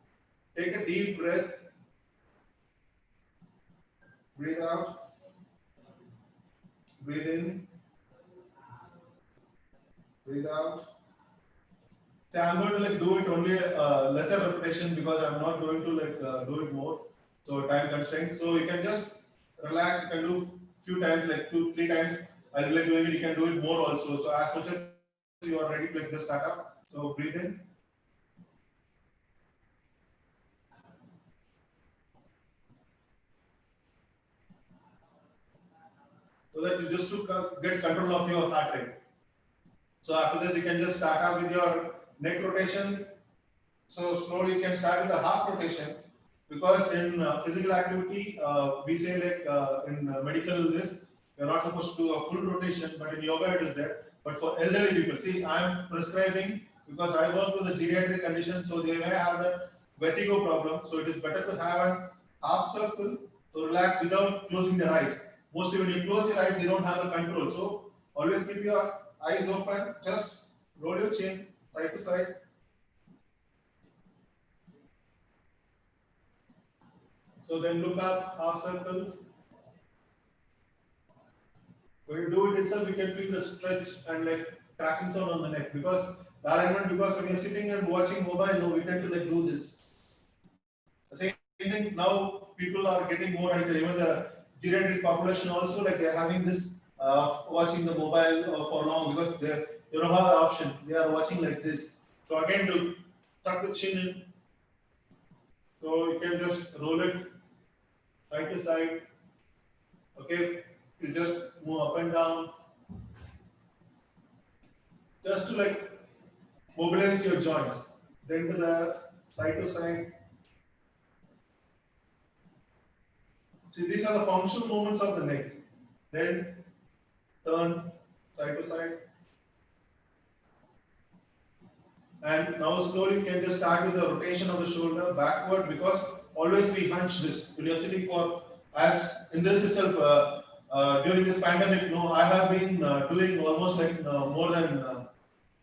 take a deep breath, breathe out, breathe in, breathe out. So I'm going to like do it only lesser repetition because I'm not going to like do it more. So time constraint. So you can just relax. You can do few times, like 2-3 times. I'll be like doing it. You can do it more also. So as much as you are ready to like just start up. So breathe in. So that you just to get control of your heart rate. So after this, you can just start up with your neck rotation. So slowly you can start with a half rotation because in physical activity, we say like in medical this, you're not supposed to do a full rotation, but in yoga it is there. But for elderly people, see, I'm prescribing because I work with a geriatric condition, so they may have that vertigo problem. So it is better to have a half circle, so relax without closing their eyes. Mostly when you close your eyes, they don't have the control. So always keep your eyes open, just roll your chin side to side. So then look up, half circle. When you do it itself, you can feel the stretch and like cracking sound on the neck because the alignment, because when you're sitting and watching mobile, no, we tend to like do this. The same thing now, people are getting more into even the geriatric population also, like they're having this watching the mobile for long because they don't have the option. They are watching like this. So again, to tuck the chin in, so you can just roll it side to side. Okay, you just move up and down, just to like mobilize your joints. Then to the side to side. See, these are the functional movements of the neck. Then turn side to side. And now slowly you can just start with the rotation of the shoulder backward, because always we hunch this when you're sitting for, as in this itself, during this pandemic, I have been doing almost like more than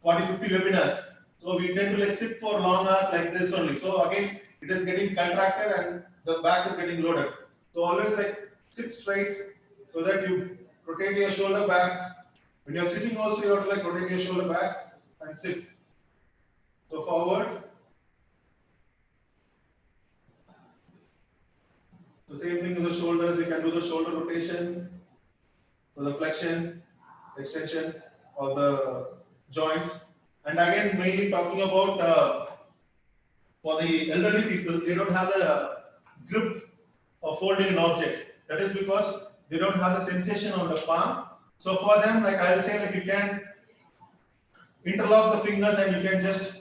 40-50 webinars. So we tend to like sit for long hours like this only. So again, it is getting contracted and the back is getting loaded. So always like sit straight so that you rotate your shoulder back. When you're sitting also, you have to like rotate your shoulder back and sit. So forward. The same thing with the shoulders. You can do the shoulder rotation, so the flexion, extension of the joints. And again, mainly talking about for the elderly people, they don't have the grip of holding an object. That is because they don't have the sensation on the palm. So for them, like I will say, like you can interlock the fingers and you can just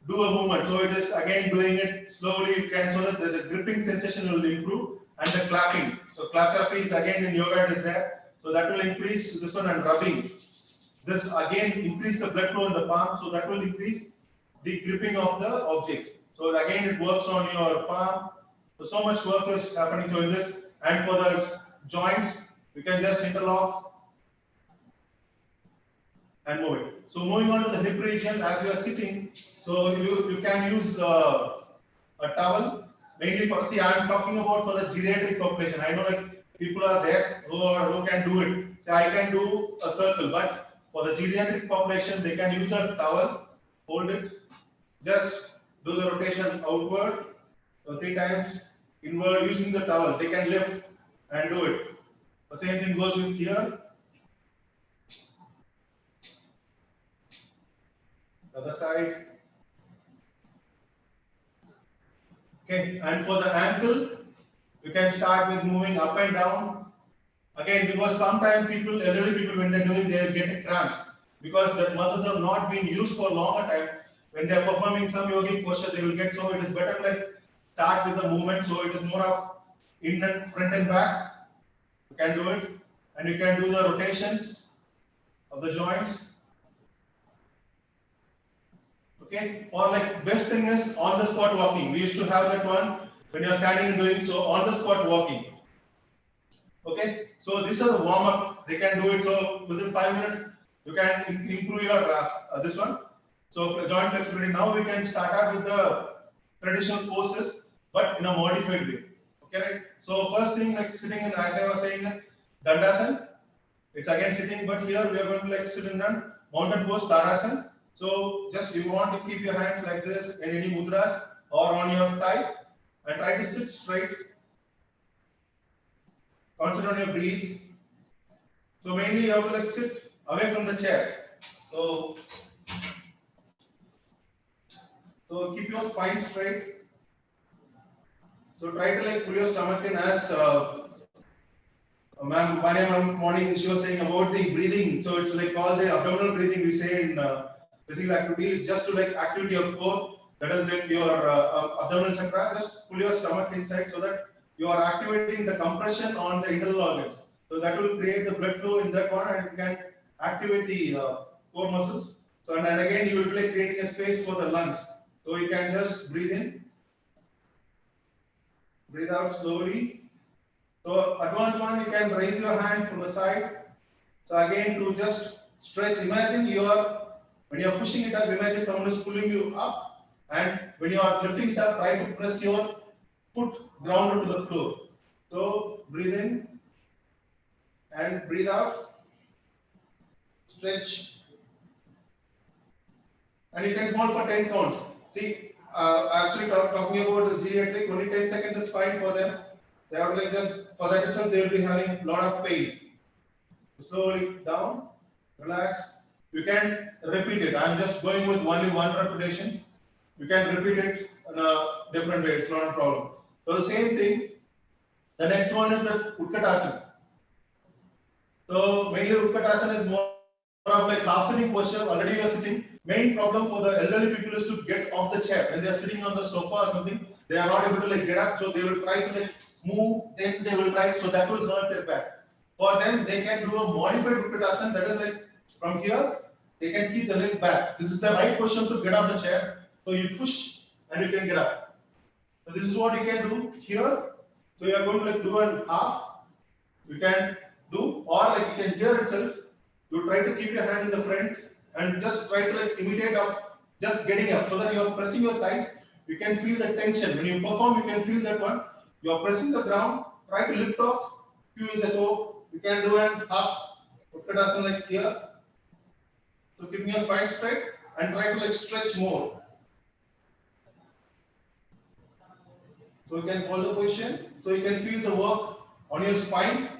do a movement. So it is again doing it slowly, you can, so that the gripping sensation will improve, and the clapping. So clap therapy is again in yoga, it is there. So that will increase this one, and rubbing. This again increase the blood flow in the palm, so that will increase the gripping of the objects. So again it works on your palm. So much work is happening. So in this, and for the joints, you can just interlock and move it. So moving on to the hip region, as you are sitting, so you can use a towel, mainly for, see, I am talking about for the geriatric population. I know like people are there who can do it. So I can do a circle, but for the geriatric population, they can use a towel, hold it, just do the rotation outward, so 3 times, inward using the towel. They can lift and do it. The same thing goes with here. Other side. Okay, and for the ankle, you can start with moving up and down. Again, because sometimes people, elderly people, when they're doing, they get cramps because the muscles have not been used for a longer time. When they're performing some yogic posture, they will get, so it is better like start with the movement. So it is more of in and front and back. You can do it, and you can do the rotations of the joints. Okay, or like best thing is on the spot walking. We used to have that one when you are standing and doing, so on the spot walking. Okay, so these are the warm up. They can do it. So within 5 minutes, you can improve your this one. So for joint flexibility, now we can start out with the traditional poses, but in a modified way. Okay, right? So first thing, like sitting in, as I was saying, Dandasana. It's again sitting, but here we are going to like sit in a mountain pose, Tadasana. So just you want to keep your hands like this in any mudras or on your thigh, and try to sit straight. Concentrate on your breath. So mainly you have to like sit away from the chair. So keep your spine straight. So try to like pull your stomach in, as ma'am, morning she was saying about the breathing. So it's like all the abdominal breathing we say in physical activity, just to like activate your core. That is like your abdominal chakra. Just pull your stomach inside so that you are activating the compression on the internal organs. So that will create the blood flow in that one, and you can activate the core muscles. So and then again you will be like creating a space for the lungs. So you can just breathe in, breathe out slowly. So advanced one, you can raise your hand from the side. So again to just stretch. Imagine when you are pushing it up, imagine someone is pulling you up, and when you are lifting it up, try to press your foot grounded to the floor. So breathe in and breathe out. Stretch. And you can hold for 10 counts. See, actually talking about the geriatric, only 10 seconds is fine for them. They are like just for that itself they will be having a lot of pains. Slowly down, relax. You can repeat it. I'm just going with only one repetitions. You can repeat it in a different way. It's not a problem. So the same thing. The next one is the Utkatasana. So mainly Utkatasana is more of like half sitting posture. Already you are sitting. Main problem for the elderly people is to get off the chair. When they are sitting on the sofa or something, they are not able to like get up. So they will try to like move. Then they will try. So that will hurt their back. For them, they can do a modified Utkatasana. That is like from here, they can keep the leg back. This is the right position to get off the chair. So you push and you can get up. So this is what you can do here. So you are going to like do an half. You can do, or like you can here itself. You try to keep your hand in the front and just try to like imitate of just getting up, so that you are pressing your thighs. You can feel the tension when you perform. You can feel that one. You are pressing the ground. Try to lift off few inches. So you can do an half Utkatasana like here. So keeping your spine straight and try to like stretch more. So you can hold the position. So you can feel the work on your spine.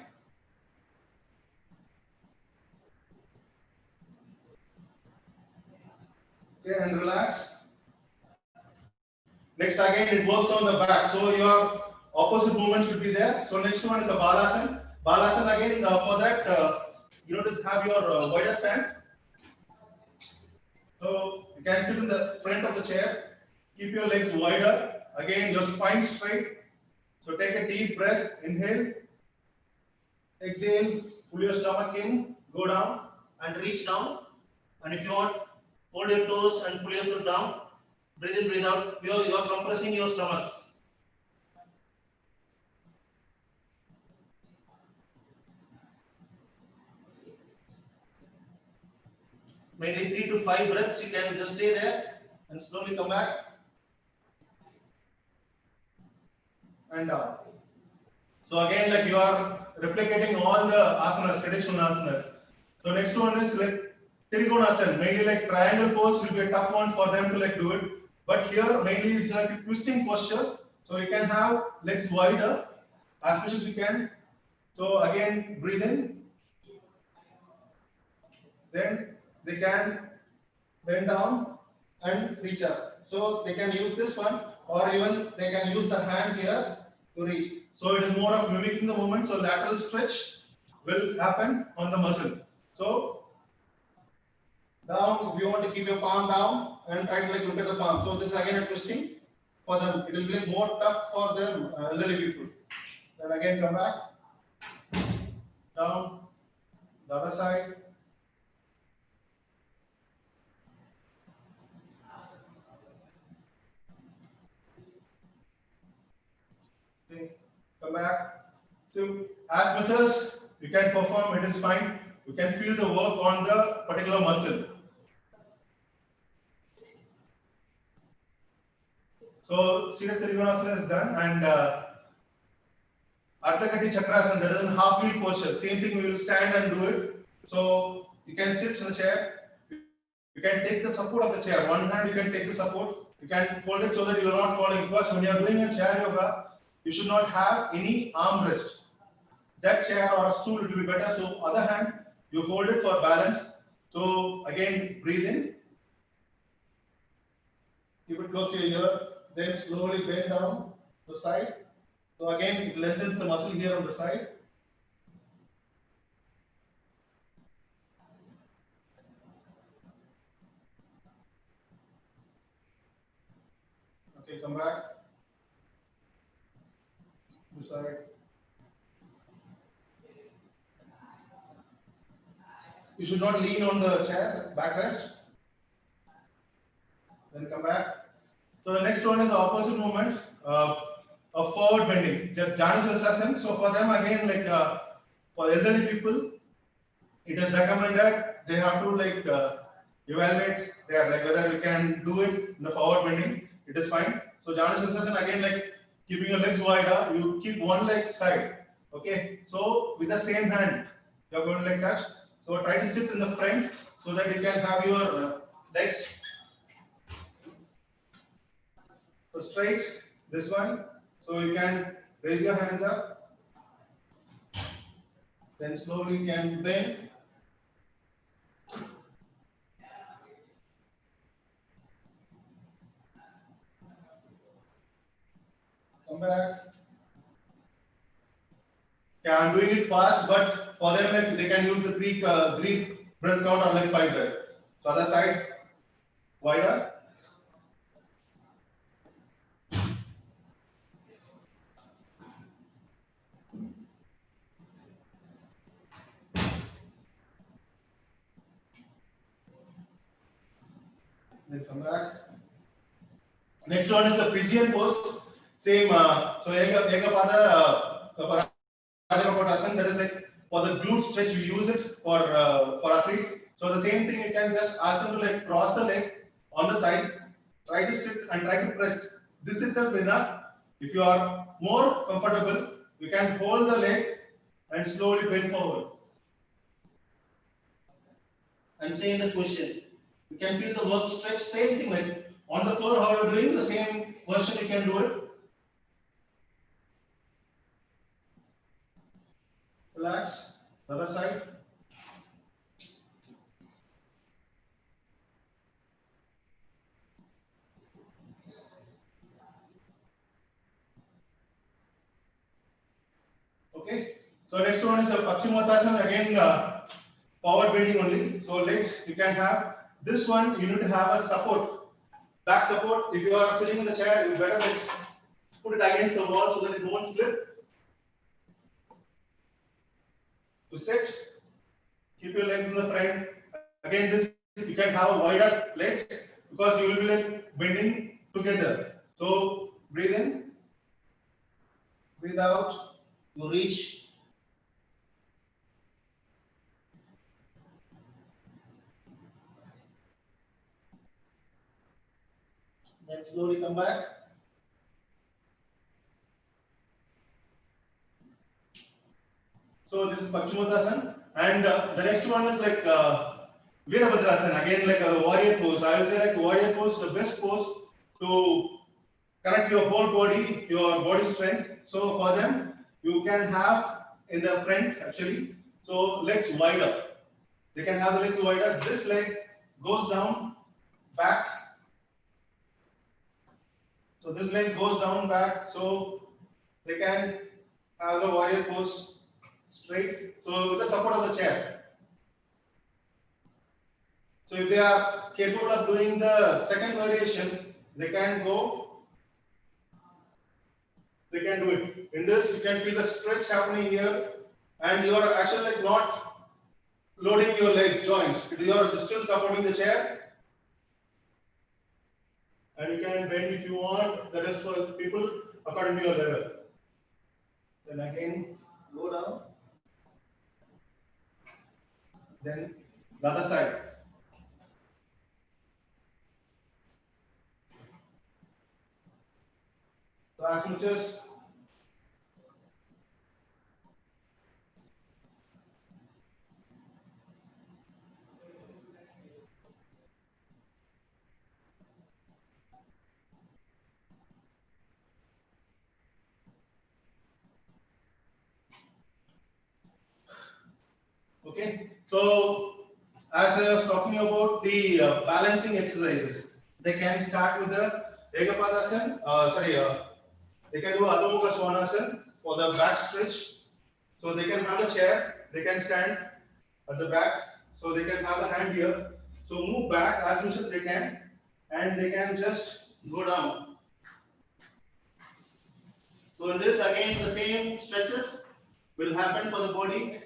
Okay, and relax. Next again it works on the back. So your opposite movement should be there. So next one is the Balasana. Balasana again for that you need to have your wider stance. So you can sit in the front of the chair. Keep your legs wider. Again your spine straight. So take a deep breath. Inhale. Exhale. Pull your stomach in. Go down and reach down. And if you want, hold your toes and pull yourself down. Breathe in, breathe out. You are compressing your stomach. Maybe 3 to 5 breaths. You can just stay there and slowly come back and down. So again, like you are replicating all the asanas, traditional asanas. So next one is like Trikonasana. Mainly like triangle pose will be a tough one for them to like do it. But here mainly it's like a twisting posture. So you can have legs wider as much as you can. So again, breathe in. Then they can bend down and reach up. So they can use this one, or even they can use the hand here to reach. So it is more of mimicking the movement. So lateral stretch will happen on the muscle. So down, if you want to keep your palm down and try to like look at the palm. So this again a twisting for them. It will be like more tough for them elderly people. Then again come back down the other side. Okay, come back. So as much as you can perform, it is fine. You can feel the work on the particular muscle. So Seated Trikonasana is done, and Ardhakati Chakrasana, that is in half wheel posture. Same thing, we will stand and do it. So you can sit in the chair. You can take the support of the chair. One hand you can take the support. You can hold it so that you are not falling. Because when you are doing a chair yoga, you should not have any arm rest. That chair or a stool will be better. So other hand, you hold it for balance. So again, breathe in. Keep it close to your ear. Then slowly bend down the side. So again, it lengthens the muscle here on the side. Okay, come back. This side. You should not lean on the chair, backrest. Then come back. So the next one is the opposite movement of forward bending, Janusasana. So for them again, like for elderly people, it is recommended they have to like evaluate their like whether you can do it in the forward bending. It is fine. So Janusasana again, like keeping your legs wider, you keep one leg side. Okay. So with the same hand, you are going to like touch. So try to sit in the front so that you can have your legs so straight. This one. So you can raise your hands up. Then slowly can bend. Come back. Yeah, I'm doing it fast, but for them like, they can use the three breath count or like 5 breath. So other side, wider. Then come back. Next one is the pigeon pose. Same. So Ekapada Rajakapotasana. That is like for the glute stretch. We use it for athletes. So the same thing. You can just ask them to like cross the leg on the thigh. Try to sit and try to press. This itself enough. If you are more comfortable, you can hold the leg and slowly bend forward. And stay in the position. You can feel the work stretch. Same thing like on the floor. How you're doing the same version. You can do it. Relax. Other side. Okay. So next one is a Paschimottanasana. Again, forward bending only. So legs you can have. This one you need to have a support. Back support. If you are sitting in the chair, you better like put it against the wall so that it won't slip. To sit, keep your legs in the front. Again, this you can have wider legs because you will be like bending together. So breathe in, breathe out. You reach. Then slowly come back. So this is Paschimottanasana, and the next one is like Virabhadrasana. Again, like the warrior pose. I will say like warrior pose, the best pose to connect your whole body, your body strength. So for them, you can have in the front actually. So legs wider. They can have the legs wider. This leg goes down, back. So this leg goes down, back. So they can have the warrior pose straight. So with the support of the chair. So if they are capable of doing the second variation, they can go. They can do it. In this, you can feel the stretch happening here, and you are actually like not loading your legs joints. You are still supporting the chair, and you can bend if you want. That is for people according to your level. Then again, go down. Then the other side. So as much as okay. So as I was talking about the balancing exercises, they can start with the Ekapadasana. They can do Adho Mukha Svanasana for the back stretch. So they can have a chair, they can stand at the back, so they can have the hand here. So move back as much as they can, and they can just go down. So in this again the same stretches will happen for the body.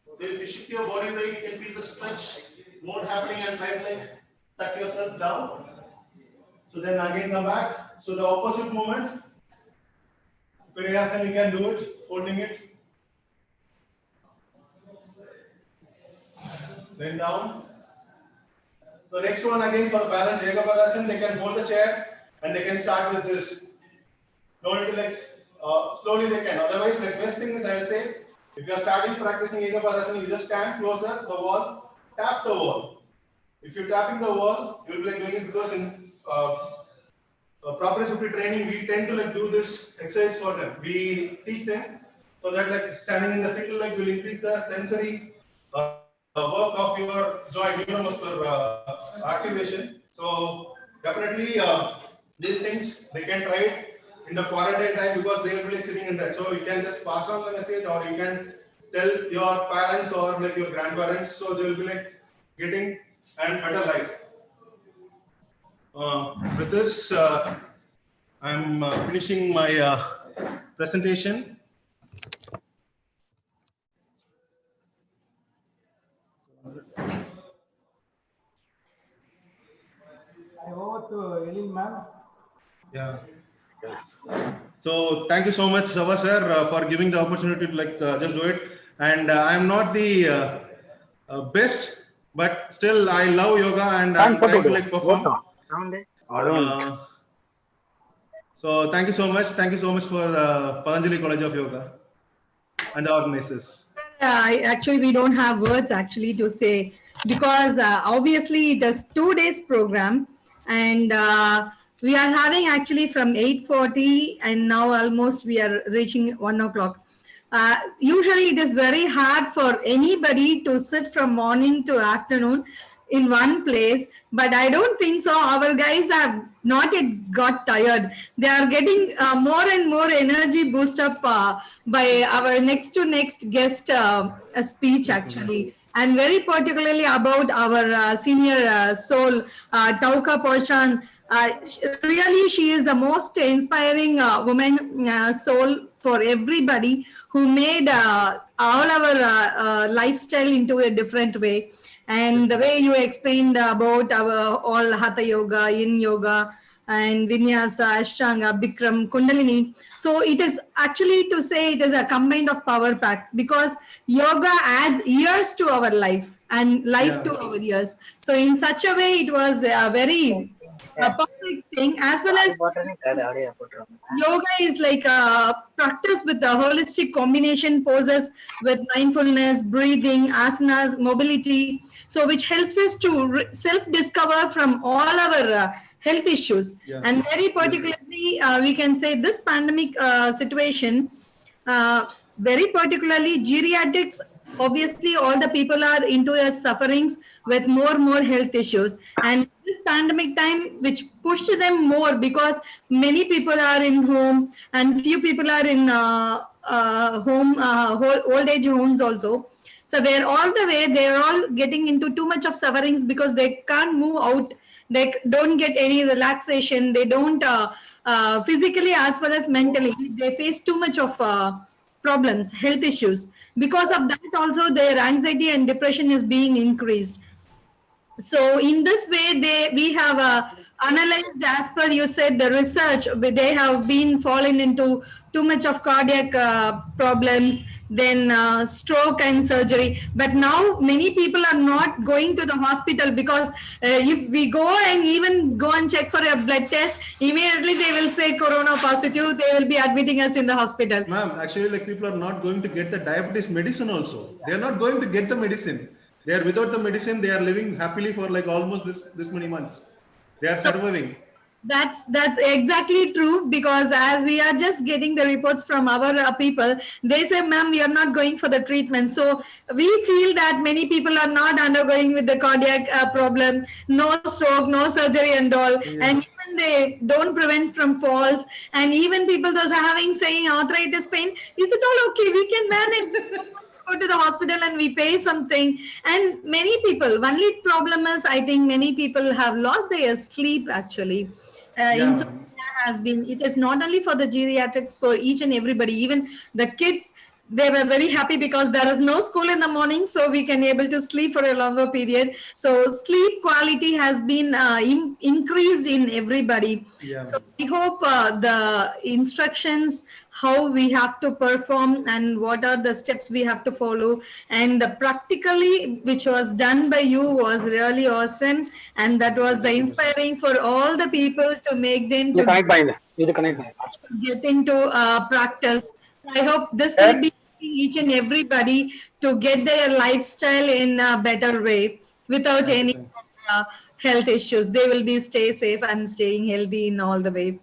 So if you shift your body weight, you can feel the stretch more happening and right leg tuck yourself down. So then again come back. So the opposite movement. Vinyasana you can do it, holding it. Then down. So next one again for the balance Ekapadasana, they can hold the chair and they can start with this. Don't need to like slowly they can. Otherwise, like best thing is I will say, if you are starting practicing Ekapadasana, you just stand closer the wall, tap the wall. If you're tapping the wall, you'll be like doing it because in proprioceptive training, we tend to like do this exercise for them. We teach them so that like standing in the single leg will increase the sensory work of your joint neuromuscular activation. So definitely these things they can try it in the quarantine time because they will be sitting in that. So you can just pass on the message, or you can tell your parents or like your grandparents, so they will be like getting and better life. With this, I'm finishing my presentation. I over to Elin ma'am. Yeah. So thank you so much, Sava sir, for giving the opportunity to like just do it. And I'm not the best, but still I love yoga and I'm trying to like perform. So thank you so much. Thank you so much for Patanjali College of Yoga and the organizers. Actually, we don't have words actually to say, because obviously it is 2 days program, and we are having actually from 8:40 and now almost we are reaching 1 o'clock. Usually it is very hard for anybody to sit from morning to afternoon in one place, but I don't think so. Our guys have not yet got tired. They are getting more and more energy boost up by our next to next guest speech actually, and very particularly about our senior soul, Tauka Porshan. Really, she is the most inspiring woman soul for everybody, who made all our lifestyle into a different way. And the way you explained about our all Hatha Yoga, Yin Yoga, and Vinyasa, Ashtanga, Bikram, Kundalini. So it is actually to say it is a combined of power pack, because yoga adds years to our life and life to our years. So in such a way, it was a very perfect thing, as well as yoga is like a practice with the holistic combination poses with mindfulness, breathing, asanas, mobility. So which helps us to self-discover from all our health issues. And very particularly, we can say this pandemic situation, very particularly geriatrics, obviously all the people are into their sufferings with more health issues, and this pandemic time which pushed them more, because many people are in home and few people are in old age homes also. So they're all the way, they're all getting into too much of sufferings because they can't move out, they don't get any relaxation, they don't physically as well as mentally, they face too much of problems, health issues. Because of that also their anxiety and depression is being increased. So in this way, we have analyzed, as per you said, the research, they have been fallen into too much of cardiac problems, then stroke and surgery. But now many people are not going to the hospital, because if we go and even go and check for a blood test, immediately they will say corona positive, they will be admitting us in the hospital. Ma'am, actually like people are not going to get the diabetes medicine also. They are not going to get the medicine. They are without the medicine, they are living happily for like almost this many months. They are surviving. That's exactly true, because as we are just getting the reports from our people, they say, ma'am, we are not going for the treatment. So we feel that many people are not undergoing with the cardiac problem, no stroke, no surgery and all. And even they don't prevent from falls. And even people those are having saying arthritis pain, is it all okay? We can manage. Go to the hospital and we pay something. And many people, only problem is, I think many people have lost their sleep actually. Insomnia has been, it is not only for the geriatrics, for each and everybody, even the kids, they were very happy because there is no school in the morning, so we can able to sleep for a longer period. So sleep quality has been increased in everybody. So we hope the instructions, how we have to perform and what are the steps we have to follow, and the practically which was done by you was really awesome, and that was the inspiring for all the people to make them to get into practice. I hope this will be each and everybody to get their lifestyle in a better way without any health issues. They will be stay safe and staying healthy in all the way.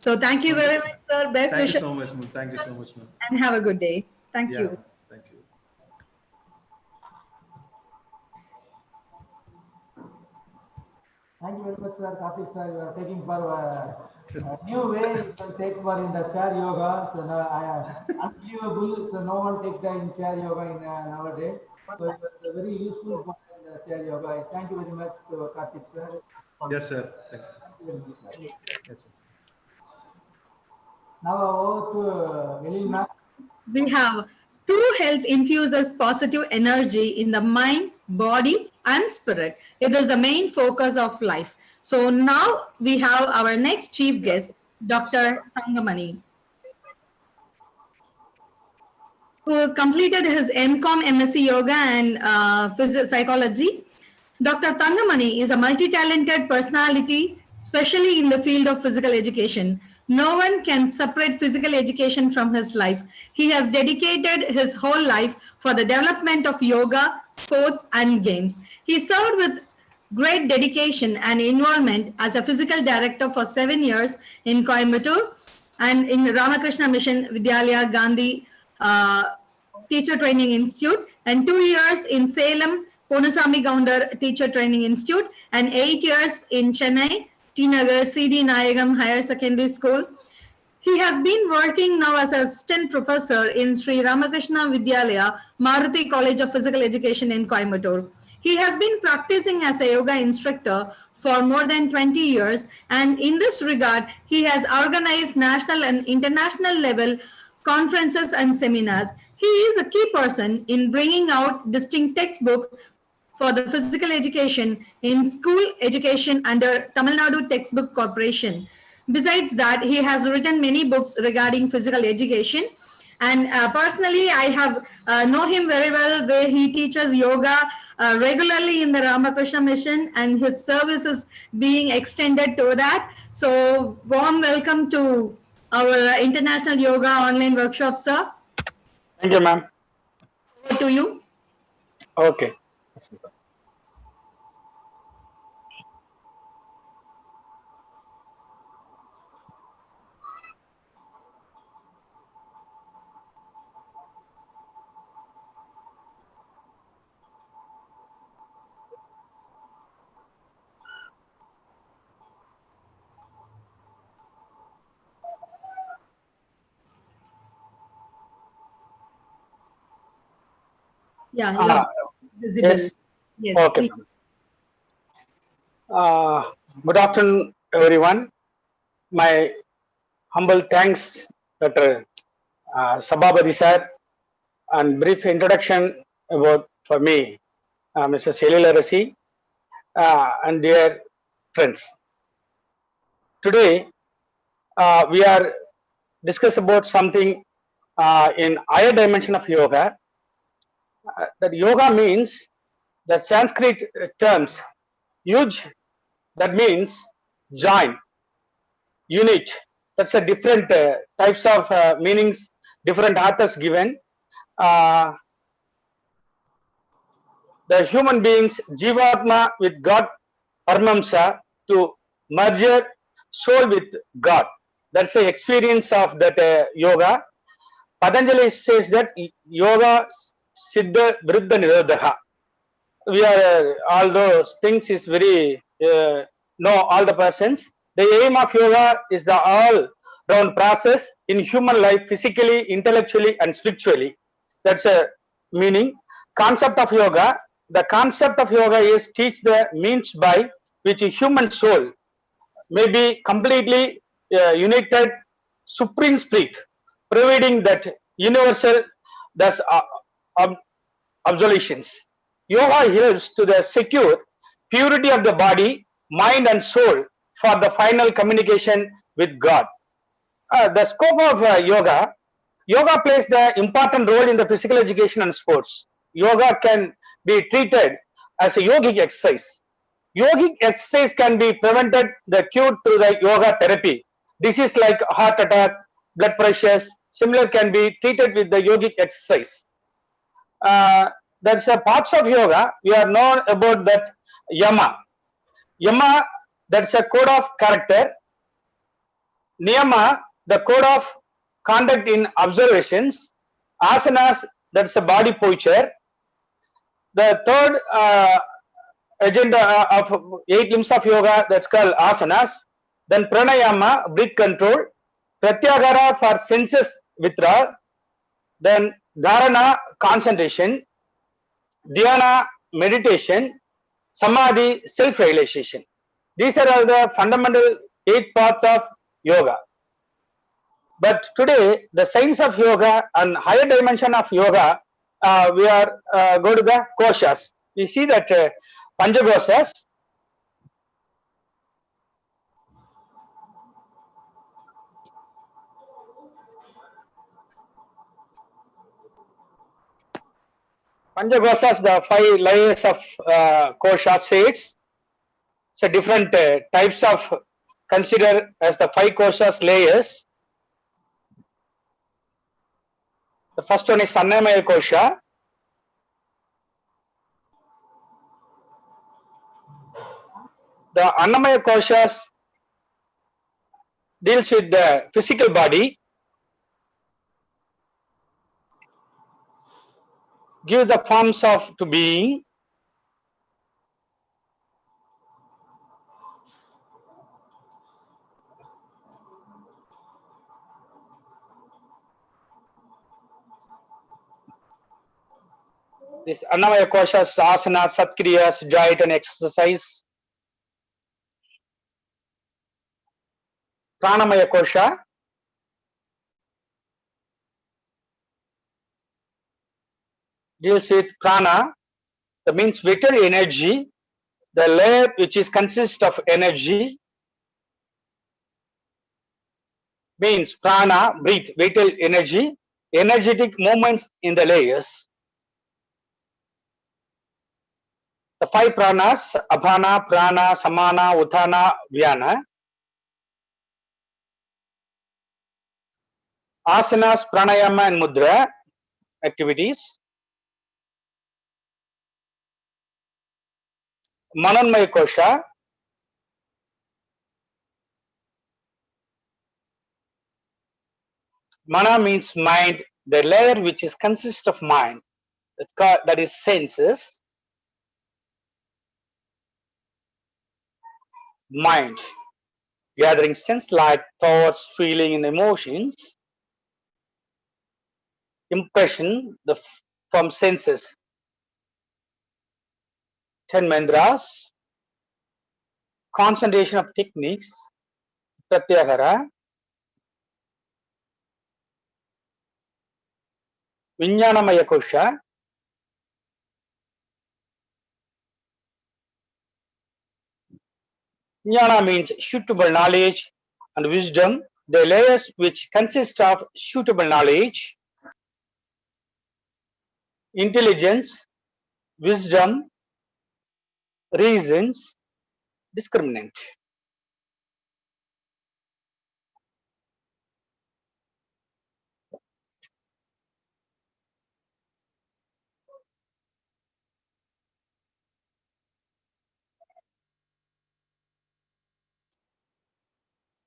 So thank you very much, sir. Best Thank you wishes so much, ma'am. Thank you so much, ma'am. and have a good day. Thank Yeah, you. thank you. Thank you very much, sir. Karthik sir, you are taking for a new way you can take for in the chair yoga. So now, unbelievable. So no one takes the in chair yoga in nowadays. So it was a very useful for in the chair yoga. Thank you very much to Karthik sir. Yes, sir. Thank Thank you very much, sir. you. Yes, sir. Now over to Elena. We have true health infuses positive energy in the mind, body, and spirit. It is the main focus of life. So now we have our next chief guest, Dr. Thangamani, who completed his MCom MSc Yoga and Psychology. Dr. Thangamani is a multi-talented personality, especially in the field of physical education. No one can separate physical education from his life. He has dedicated his whole life for the development of yoga, sports, and games. He served with great dedication and involvement as a physical director for 7 years in Coimbatore and in Ramakrishna Mission Vidyalaya Gandhi Teacher Training Institute, and 2 years in Salem Ponusami Gounder Teacher Training Institute, and 8 years in Chennai T Nagar CD Nayagam Higher Secondary School. He has been working now as assistant professor in Sri Ramakrishna Vidyalaya, Maruti College of Physical Education in Coimbatore. He has been practicing as a yoga instructor for more than 20 years, and in this regard, he has organized national and international level conferences and seminars. He is a key person in bringing out distinct textbooks for the physical education in school education under Tamil Nadu Textbook Corporation. Besides that, he has written many books regarding physical education. And personally, I have know him very well, where he teaches yoga regularly in the Ramakrishna Mission, and his service is being extended to that. So, warm welcome to our International Yoga Online Workshop, sir. Thank you, ma'am. Over to you. Okay. Yeah, you're visible. Yes. Yes. Okay. Good afternoon, everyone. My humble thanks, Dr. Sabapathy sir, and brief introduction about for me, Mr. Selilarasi, and dear friends. Today, we are discuss about something in higher dimension of yoga. That yoga means the Sanskrit terms huge, that means join, unit. That's a different types of meanings, different authors given. The human beings, Jivatma with God, Paramamsa, to merge soul with God. That's the experience of that yoga. Patanjali says that yoga siddha vriddha nirodha. We are all those things is very know all the persons. The aim of yoga is the all round process in human life, physically, intellectually, and spiritually. That's a meaning. Concept of yoga. The concept of yoga is teach the means by which a human soul may be completely united supreme spirit, providing that universal thus absolutions. Yoga helps to the secure purity of the body, mind, and soul for the final communication with God. The scope of yoga plays the important role in the physical education and sports. Yoga can be treated as a yogic exercise. Yogic exercise can be prevented, the cured through the yoga therapy. Disease like heart attack, blood pressures, similar can be treated with the yogic exercise. That's a parts of yoga. We are known about that yama. Yama, that's a code of character. Niyama, the code of conduct in observations. Asanas, that's a body posture. The third agenda of 8 limbs of yoga, that's called asanas. Then pranayama, breath control. Pratyahara for senses withdrawal. Then dharana, concentration. Dhyana, meditation. Samadhi, self-realization. These are all the fundamental 8 parts of yoga. But today, the science of yoga and higher dimension of yoga, we are go to the koshas. We see that Panchakoshas. Panchakoshas, the 5 layers of kosha states. So different types of consider as the 5 koshas layers. The first one is Annamaya kosha. The Annamaya koshas deals with the physical body, give the forms of to being. This Annamaya koshas, asana, satkriyas, diet and exercise. Pranamaya kosha. Deals with prana, that means vital energy, the layer which is consists of energy, means prana, breathe, vital energy, energetic movements in the layers. The 5 pranas, apana, prana, samana, uttana, vyana. Asanas, pranayama and mudra activities. Mananmaya kosha. Mana means mind, the layer which is consists of mind. That's called, that is senses. Mind, gathering sense like thoughts, feeling and emotions. Impression, from senses. 10 mantras. Concentration of techniques. Pratyahara. Vijnanamaya kosha. Jnana means suitable knowledge and wisdom, the layers which consist of suitable knowledge, intelligence, wisdom, reasons, discriminant.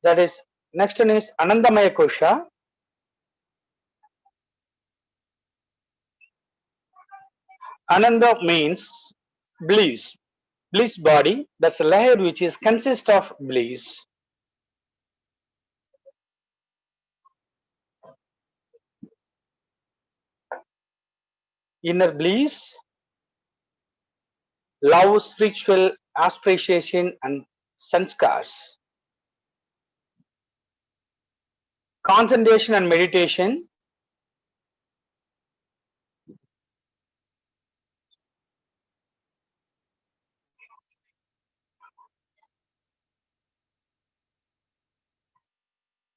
That is, next one is Anandamaya kosha. Ananda means bliss, bliss body, that's a layer which is consist of bliss. Inner bliss, love, spiritual aspiration and sanskars. Concentration and meditation.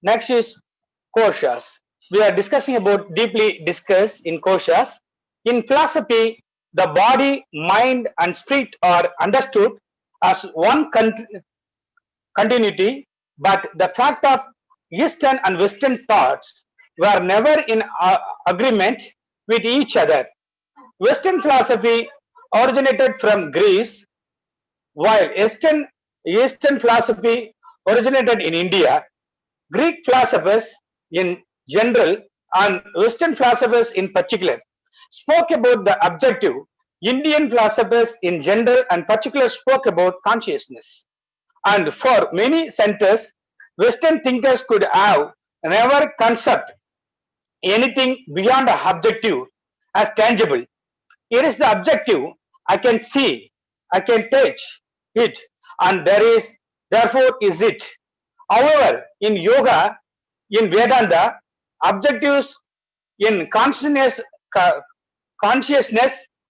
Next is koshas. We are discussing about deeply discussed in koshas. In philosophy, the body, mind and spirit are understood as one continuity, but the fact of Eastern and Western thoughts were never in agreement with each other. Western philosophy originated from Greece, while Eastern philosophy originated in India. Greek philosophers in general and Western philosophers in particular spoke about the objective. Indian philosophers in general and particular spoke about consciousness. And for many centers, Western thinkers could have never conceived anything beyond the objective as tangible. Here is the objective. I can see, I can touch it, and therefore is it. However, in yoga, in Vedanta, objectives in consciousness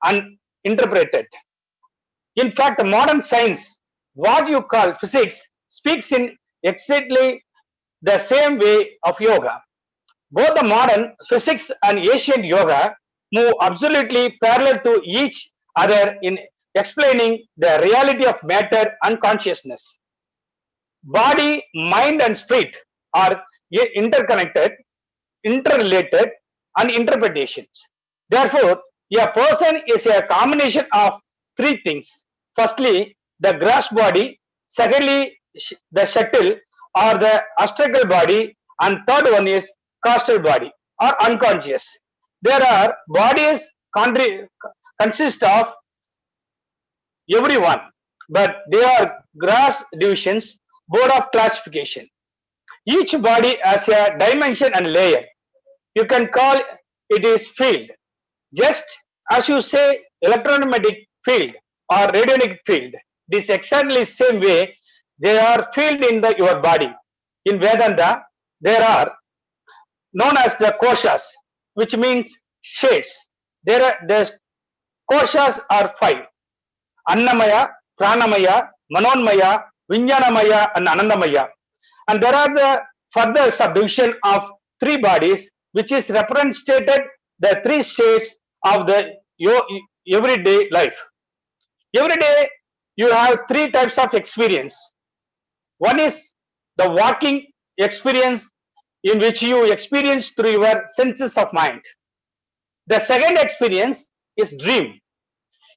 and interpreted. In fact, modern science, what you call physics, speaks in exactly the same way of yoga. Both the modern physics and ancient yoga move absolutely parallel to each other in explaining the reality of matter and consciousness. Body, mind, and spirit are interconnected, interrelated, and interpretations. Therefore, a person is a combination of three things. Firstly, the gross body. Secondly, the shuttle or the astral body. And third one is causal body or unconscious. There are bodies consist of everyone, but they are gross divisions, board of classification. Each body has a dimension and layer. You can call it is field. Just as you say electromagnetic field or radionic field, this exactly same way they are field in your body. In Vedanta, there are known as the koshas, which means shades. The koshas are 5: Annamaya, Pranamaya, Manonmaya, Vinyanamaya, and Anandamaya. And there are the further subdivision of 3 bodies, which is represented the 3 shades of the everyday life. Every day you have 3 types of experience. One is the walking experience, in which you experience through your senses of mind. The second experience is dream.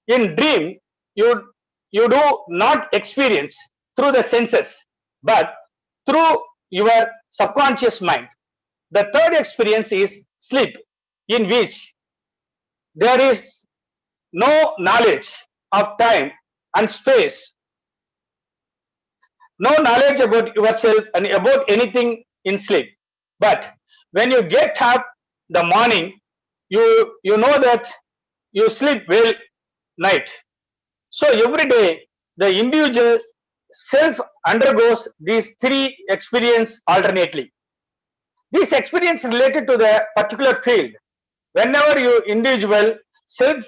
In dream, you do not experience through the senses, but through your subconscious mind. The third experience is sleep, in which there is no knowledge of time and space, no knowledge about yourself and about anything in sleep. But when you get up the morning, you know that you sleep well night. So every day the individual self undergoes these 3 experiences alternately. This experience related to the particular field. Whenever you individual self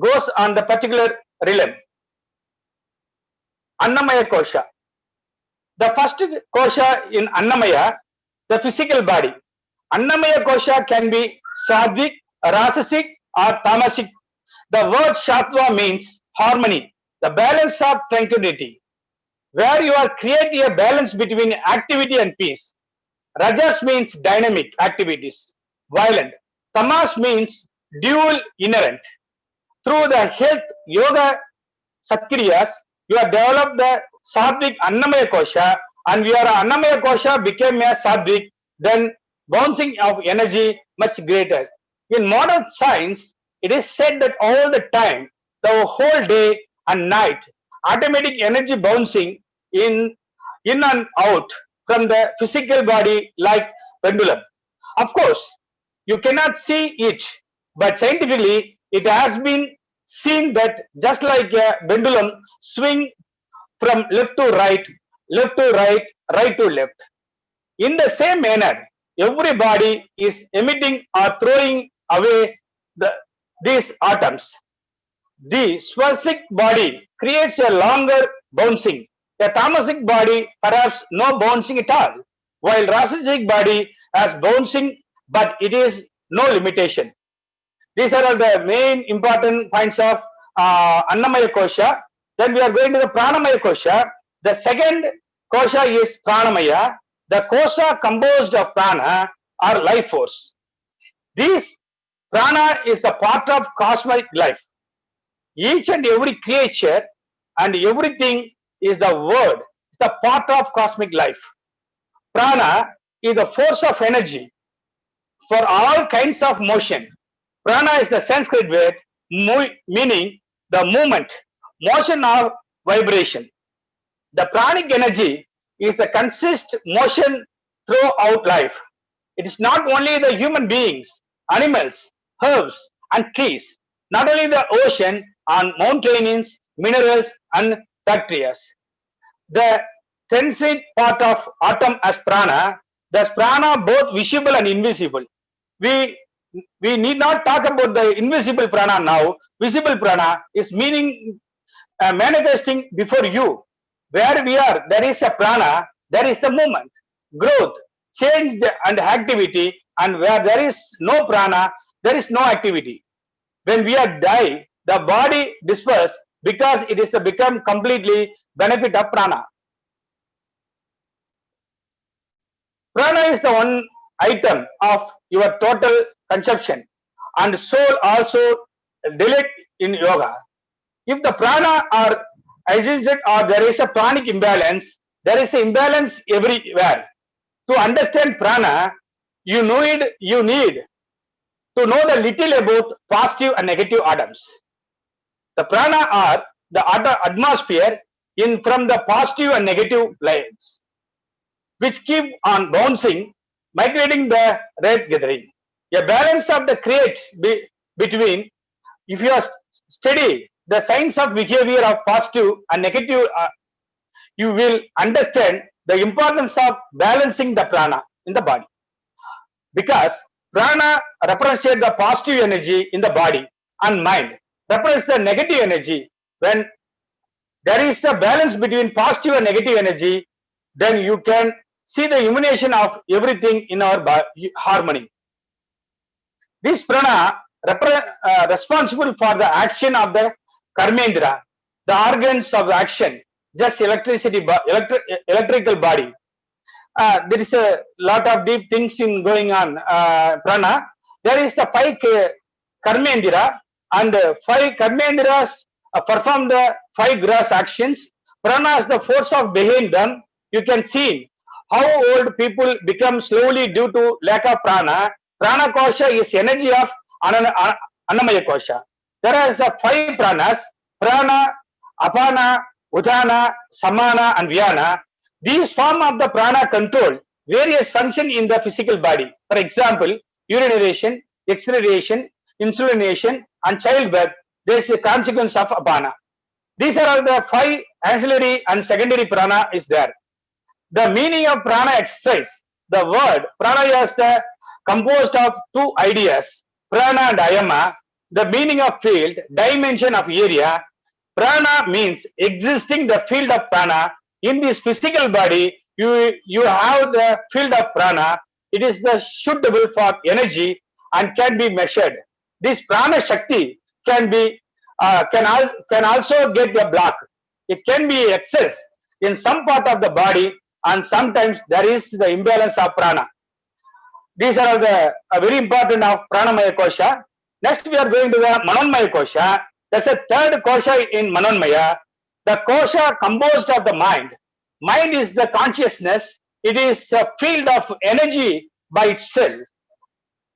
goes on the particular realm. Annamaya kosha. The first kosha in Annamaya, the physical body. Annamaya kosha can be sattvic, rajasic, or tamasic. The word sattva means harmony, the balance of tranquility, where you are creating a balance between activity and peace. Rajas means dynamic activities, violent. Tamas means dual, inherent. Through the health yoga satkriyas, you have developed the sattvic Annamaya kosha, and your Annamaya kosha became a sattvic, then bouncing of energy much greater. In modern science, it is said that all the time, the whole day and night, automatic energy bouncing in and out from the physical body like pendulum. Of course, you cannot see it, but scientifically, it has been seen that just like a pendulum swing from left to right, right to left. In the same manner, every body is emitting or throwing away these atoms. The swasic body creates a longer bouncing. The tamasic body perhaps no bouncing at all, while rajasic body has bouncing, but it is no limitation. These are all the main important points of Annamaya kosha. Then we are going to the Pranamaya kosha. The second kosha is Pranamaya. The kosha composed of prana or life force. This prana is the part of cosmic life. Each and every creature and everything is the word, is the part of cosmic life. Prana is the force of energy for all kinds of motion. Prana is the Sanskrit word meaning the movement, motion or vibration. The pranic energy is the consist motion throughout life. It is not only the human beings, animals, herbs and trees, not only the ocean and mountains, minerals and bacteria. The transit part of atom as prana, thus prana both visible and invisible. We need not talk about the invisible prana now. Visible prana is meaning manifesting before you. Where we are, there is a prana, there is the movement, growth, change and activity, and where there is no prana, there is no activity. When we are die, the body disperses because it is to become completely benefit of prana. Prana is the one item of your total conception, and soul also delight in yoga. If the prana are exhausted or there is a pranic imbalance, there is an imbalance everywhere. To understand prana, you need to know the little about positive and negative atoms. The prana are the atmosphere in from the positive and negative lines, which keep on bouncing, migrating the red gathering. A balance of the create between, if you are study the science of behavior of positive and negative, you will understand the importance of balancing the prana in the body. Because prana represents the positive energy in the body and mind, represents the negative energy. When there is a balance between positive and negative energy, then you can see the illumination of everything in our harmony. This prana responsible for the action of the karmendra, the organs of action, just electrical body. There is a lot of deep things in going on prana. There is the 5 karmendra, and 5 karmendras perform the 5 gross actions. Prana is the force of behind them. You can see how old people become slowly due to lack of prana. Prana kosha is energy of Annamaya kosha. There are 5 pranas: prana, apana, udana, samana and vyana. These form of the prana control various function in the physical body. For example, urination, excretion, insulination and childbirth. There is a consequence of apana. These are all the 5 ancillary and secondary prana is there. The meaning of prana exercise. The word prana is the composed of 2 ideas, prana and ayama. The meaning of field, dimension of area. Prana means existing the field of prana. In this physical body, you have the field of prana. It is the suitable for energy and can be measured. This prana shakti can be can also get a block. It can be excess in some part of the body, and sometimes there is the imbalance of prana. These are the very important of pranamaya kosha. Next we are going to the manonmaya kosha. That's a third kosha in manonmaya. The kosha composed of the mind. Mind is the consciousness. It is a field of energy by itself.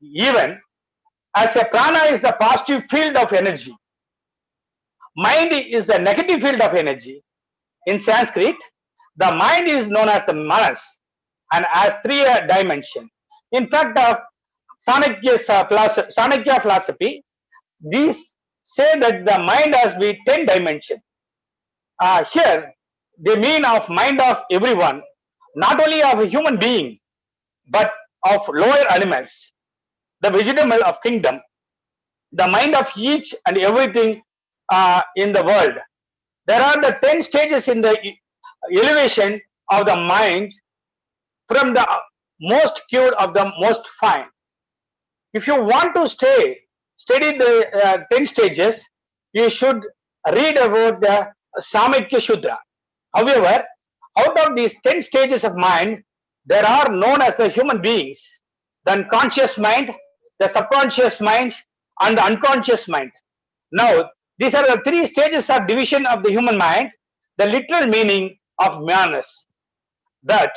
Even as a prana is the positive field of energy, mind is the negative field of energy. In Sanskrit, the mind is known as the manas and has 3 dimensions. In fact, of Sankhya philosophy, these say that the mind has 10 dimensions. Here, they mean of mind of everyone, not only of a human being, but of lower animals, the vegetable of kingdom, the mind of each and everything in the world. There are the 10 stages in the elevation of the mind from the most pure of the most fine. If you want to study the 10 stages, you should read about the Samkhya Sudra. However, out of these 10 stages of mind, there are known as the human beings, the unconscious mind, the subconscious mind, and the unconscious mind. Now, these are the 3 stages of division of the human mind. The literal meaning of manas, that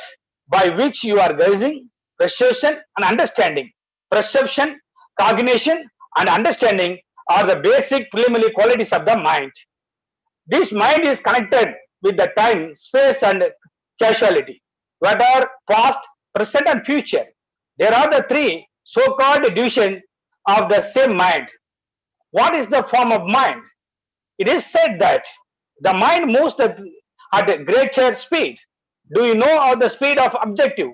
by which you are gazing, perception, and understanding. Perception, cognition, and understanding are the basic preliminary qualities of the mind. This mind is connected with the time, space, and causality, what are past, present, and future. There are the three so-called divisions of the same mind. What is the form of mind? It is said that the mind moves at a greater speed. Do you know of the speed of objective?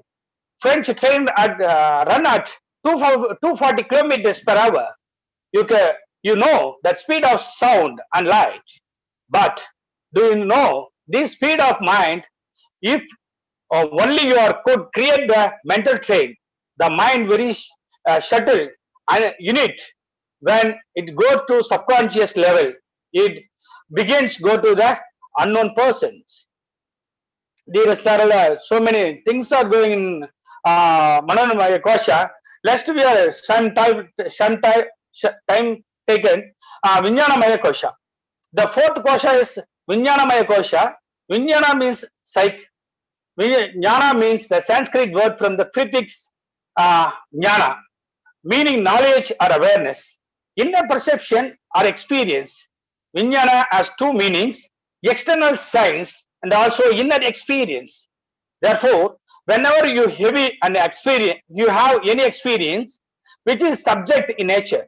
French train run at 240 kilometers per hour. You know the speed of sound and light. But do you know the speed of mind? If only you could create the mental train, the mind very subtle and unit. When it goes to subconscious level, it begins go to the unknown persons. There are so many things are going in Manonamaya Kosha. Let's be some time taken Vinyanamaya Kosha. The fourth Kosha is Vinyanamaya Kosha. Vinyana means psych. Jnana means the Sanskrit word from the prefix jnana, meaning knowledge or awareness. Inner perception or experience. Vijnana has two meanings, external signs and also inner experience. Therefore, whenever you have any experience which is subject in nature,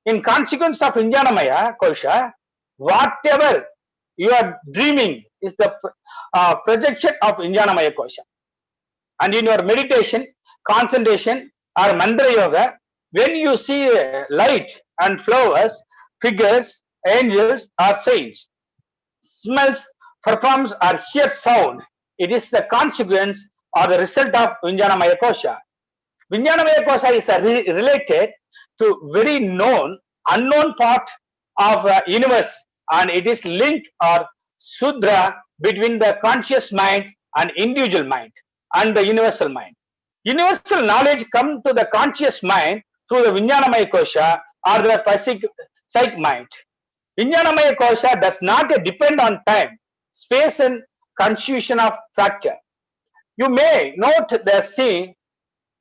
in consequence of Vijnanamaya Kosha, whatever you are dreaming is the projection of Vijnanamaya Kosha. And in your meditation, concentration or mantra yoga, when you see light and flowers, figures, angels or saints, smells, performs or hear sound, it is the consequence or the result of Vijnanamaya Kosha. Vijnanamaya Kosha is related to very known, unknown part of universe, and it is linked or sudra between the conscious mind and individual mind and the universal mind. Universal knowledge comes to the conscious mind through the Vijnanamaya Kosha or the psychic mind. Vijnanamaya Kosha does not depend on time, space and constitution of fracture. You may note the scene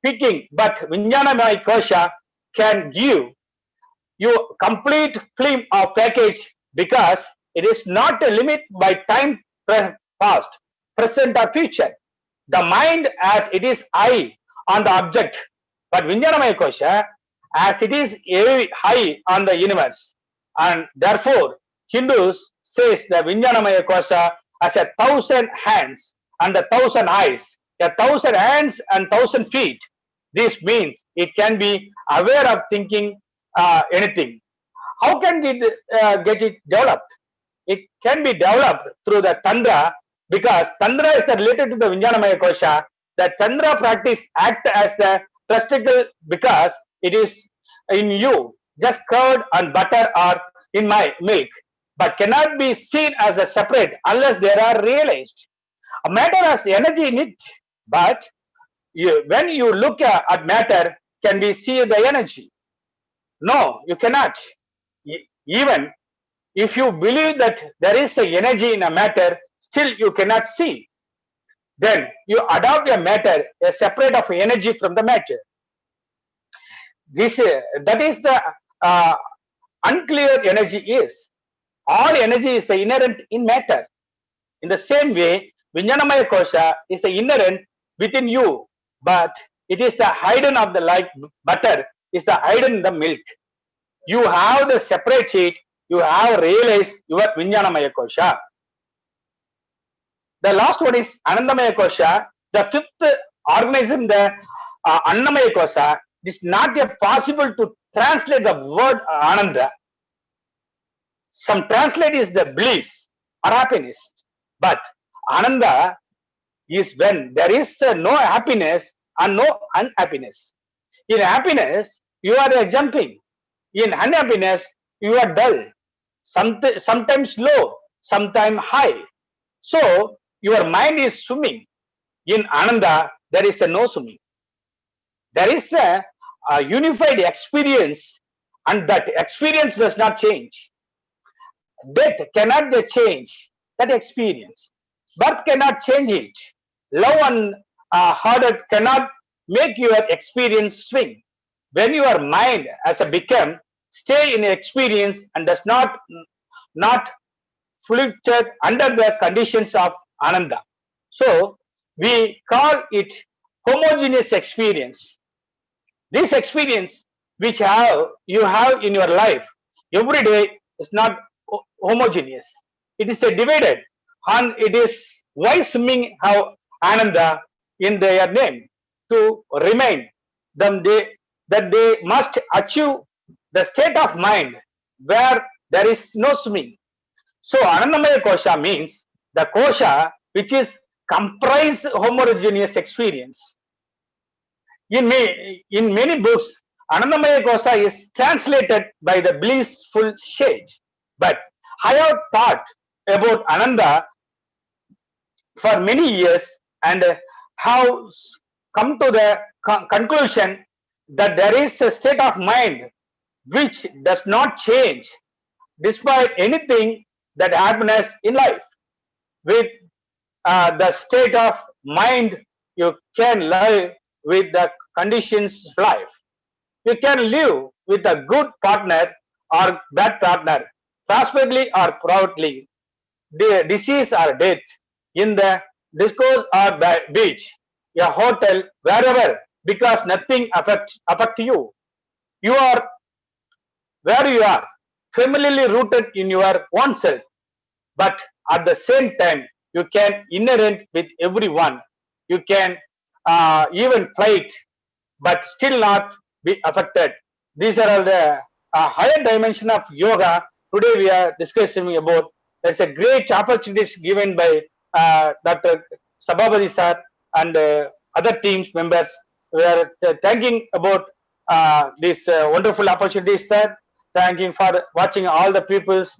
picking, but Vijnanamaya Kosha can give you complete film or package because it is not a limit by time past, present or future. The mind as it is high on the object, but Vijnanamaya Kosha as it is high on the universe. And therefore, Hindus says the Vijnanamaya Kosha has 1,000 hands and 1,000 eyes, 1,000 hands and 1,000 feet. This means it can be aware of thinking anything. How can it get it developed? It can be developed through the Tantra, because Tantra is related to the Vijnanamaya Kosha. The Tantra practice act as the testicle because it is in you, just curd and butter or in my milk, but cannot be seen as the separate unless they are realized. A matter has energy in it, but when you look at matter, can we see the energy? No, you cannot. Even if you believe that there is a energy in a matter, still you cannot see. Then you adopt a matter, a separate of energy from the matter. That is the unclear energy is. All energy is the inherent in matter. In the same way, Vijnanamaya Kosha is the inherent within you, but it is the hidden of the like butter, is the hidden in the milk. You have the separate it, you have realized your Vijnanamaya Kosha. The last one is Anandamaya Kosha. The fifth organism, the Annamaya Kosha, it is not yet possible to translate the word Ananda. Some translate is the bliss or happiness, but Ananda is when there is no happiness and no unhappiness. In happiness, you are jumping. In unhappiness, you are dull. Sometimes low, sometimes high. So your mind is swimming. In Ananda, there is no swimming. There is a unified experience, and that experience does not change. Death cannot change that experience. Birth cannot change it. Love and heart cannot make your experience swing. When your mind as a become stay in experience and does not fluctuate under the conditions of ananda. So we call it homogeneous experience. This experience which you have in your life every day is not homogeneous. It is a divided, and it is why swimming have ananda in their name to remind them that they must achieve the state of mind where there is no swimming. So Anandamaya Kosha means the kosha which is comprise homogeneous experience. In many books, Anandamaya Kosha is translated by the blissful sage. But I have thought about Ananda for many years and have come to the conclusion that there is a state of mind which does not change despite anything that happens in life. With the state of mind, you can live with the conditions of life. You can live with a good partner or bad partner, prosperously or proudly, disease or death, in the discourse or beach, a hotel, wherever, because nothing affect you. You are where you are, familiarly rooted in your own self, but at the same time, you can inherent with everyone. You can even fight, but still not be affected. These are all the higher dimension of yoga. Today we are discussing about. There's a great opportunities given by Dr. Sabapathy sir and other teams members. We are thanking about these wonderful opportunities, sir. Thanking for watching all the peoples.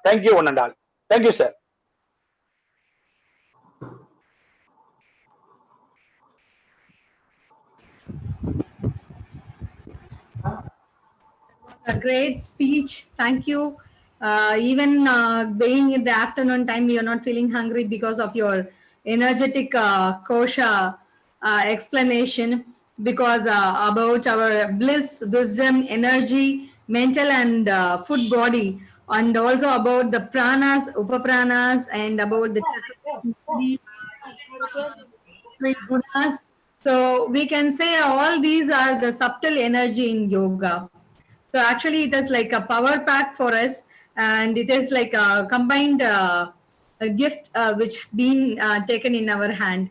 Thank you, one and all. Thank you, sir. A great speech. Thank you. Even being in the afternoon time, we are not feeling hungry because of your energetic kosha explanation. Because about our bliss, wisdom, energy, mental and food body, and also about the pranas, upapranas, and about the three gunas. So we can say all these are the subtle energy in yoga. So actually, it is like a power pack for us, and it is like a combined a gift which been taken in our hand.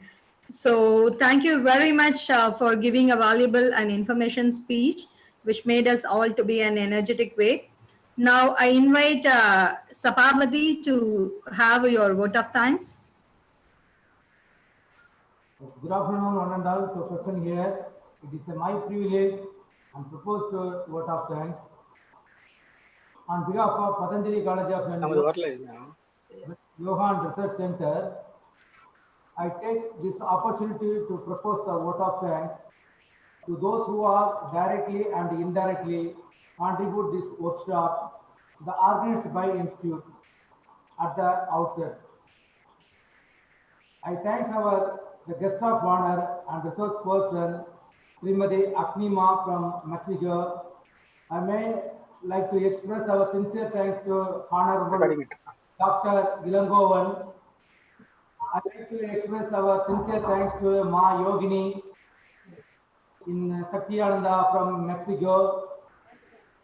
So thank you very much for giving a valuable and information speech, which made us all to be an energetic way. Now I invite Sapabadi to have your vote of thanks. Good afternoon, one and all, to present here. It is my privilege and proposed vote of thanks. On behalf of Patanjali College of Yoga and Research Center, I take this opportunity to propose the vote of thanks to those who are directly and indirectly contribute this workshop, the organized by Institute at the outset. I thank the guest of honor and resource person, Srimati Aknima from Mexico. I may like to express our sincere thanks to Honorable Dr. Gilangovan. I like to express our sincere thanks to Ma Yogini in Satyananda from Mexico.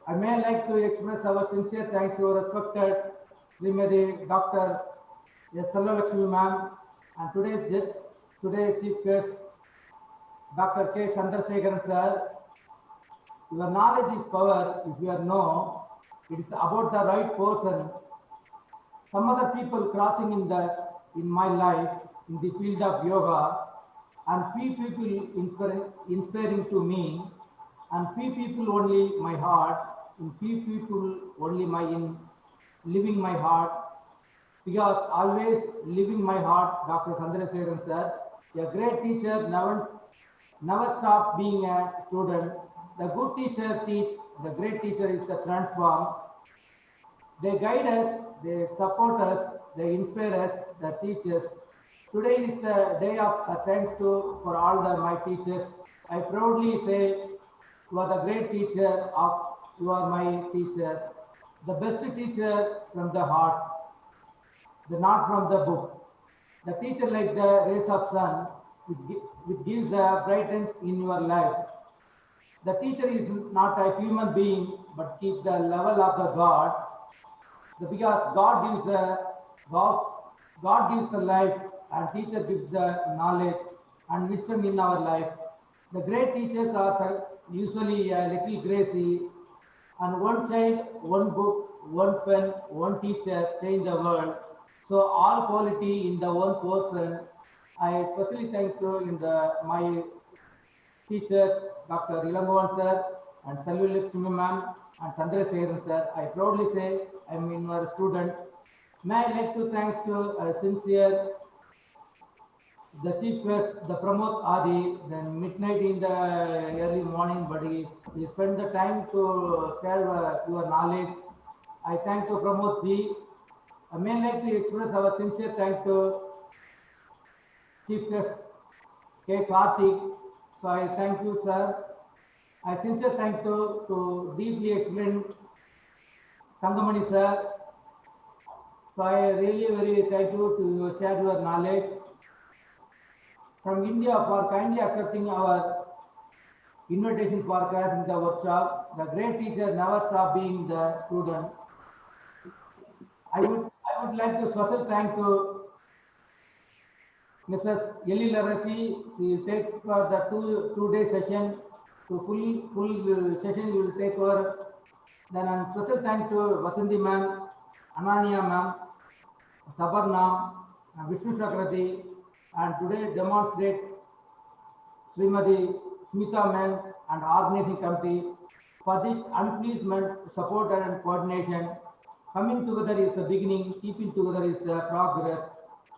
I may like to express our sincere thanks to respected Srimati Dr. S. Sallalakshmi ma'am and today's chief guest, Dr. K. Chandrasekharan sir. Your knowledge is power. If you know, it is about the right person. Some other people crossing in my life in the field of yoga, and few people inspiring to me, and few people only my heart, and few people only in living my heart. Because always living my heart, Dr. Chandrasekharan sir, a great teacher, never stop being a student. The good teacher teach, the great teacher is the transform. They guide us, they support us, they inspire us, they teach us. Today is the day of thanks for all my teachers. I proudly say you are the great teacher you are my teacher, the best teacher from the heart, not from the book. The teacher like the rays of sun, which gives the brightness in your life. The teacher is not a human being, but keeps the level of the God. Because God gives the life, and teacher gives the knowledge and wisdom in our life. The great teachers are usually a little crazy, and one child, one book, one pen, one teacher change the world. So all quality in the one person. I especially thank you in my teachers, Dr. Ilangovan sir and Selvi Lakshmi ma'am and Chandrasekharan sir. I proudly say I am in your student. May I like to thanks to sincere the chief guest, the Pramod Adi, then midnight in the early morning, but he spent the time to share your knowledge. I thank to Pramod ji. I may like to express our sincere thanks to chief guest K.RATNA. So I thank you, sir. I sincere thank to deeply explain Sangamani sir. So I really very thank you to share your knowledge. From India for kindly accepting our invitation for class in the workshop. The great teacher never stop being the student. I would like to special thank to Mrs. Yeli Larasi. She will take the two-day session. To full session you will take over. Then special thank to Vasanthi ma'am, Ananya ma'am, Sabarna, Vishnu Chakrati, and today demonstrate Srimati Smita ma'am and organizing committee for this unpleasant support and coordination. Coming together is the beginning, keeping together is progress,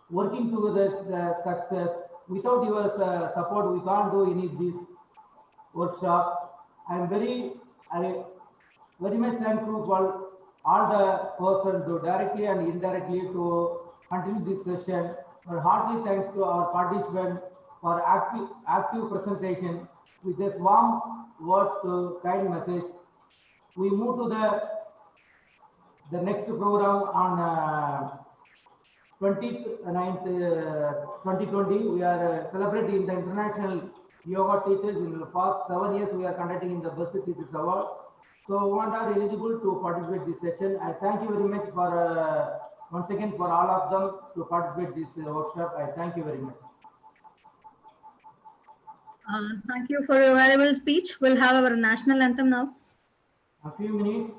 working together is success. Without your support, we can't do any of this workshop. I am very much thankful for all the persons to directly and indirectly to continue this session. But heartily thanks to our participants for active presentation with this warm words to kind message. We move to the next program on 29th 2020. We are celebrating the International Yoga Teachers. In the past 7 years, we are conducting in the Best Teachers Award. So one are eligible to participate this session. I thank you very much for once again for all of them to participate this workshop. I thank you very much. Thank you for your valuable speech. We'll have our national anthem now. A few minutes.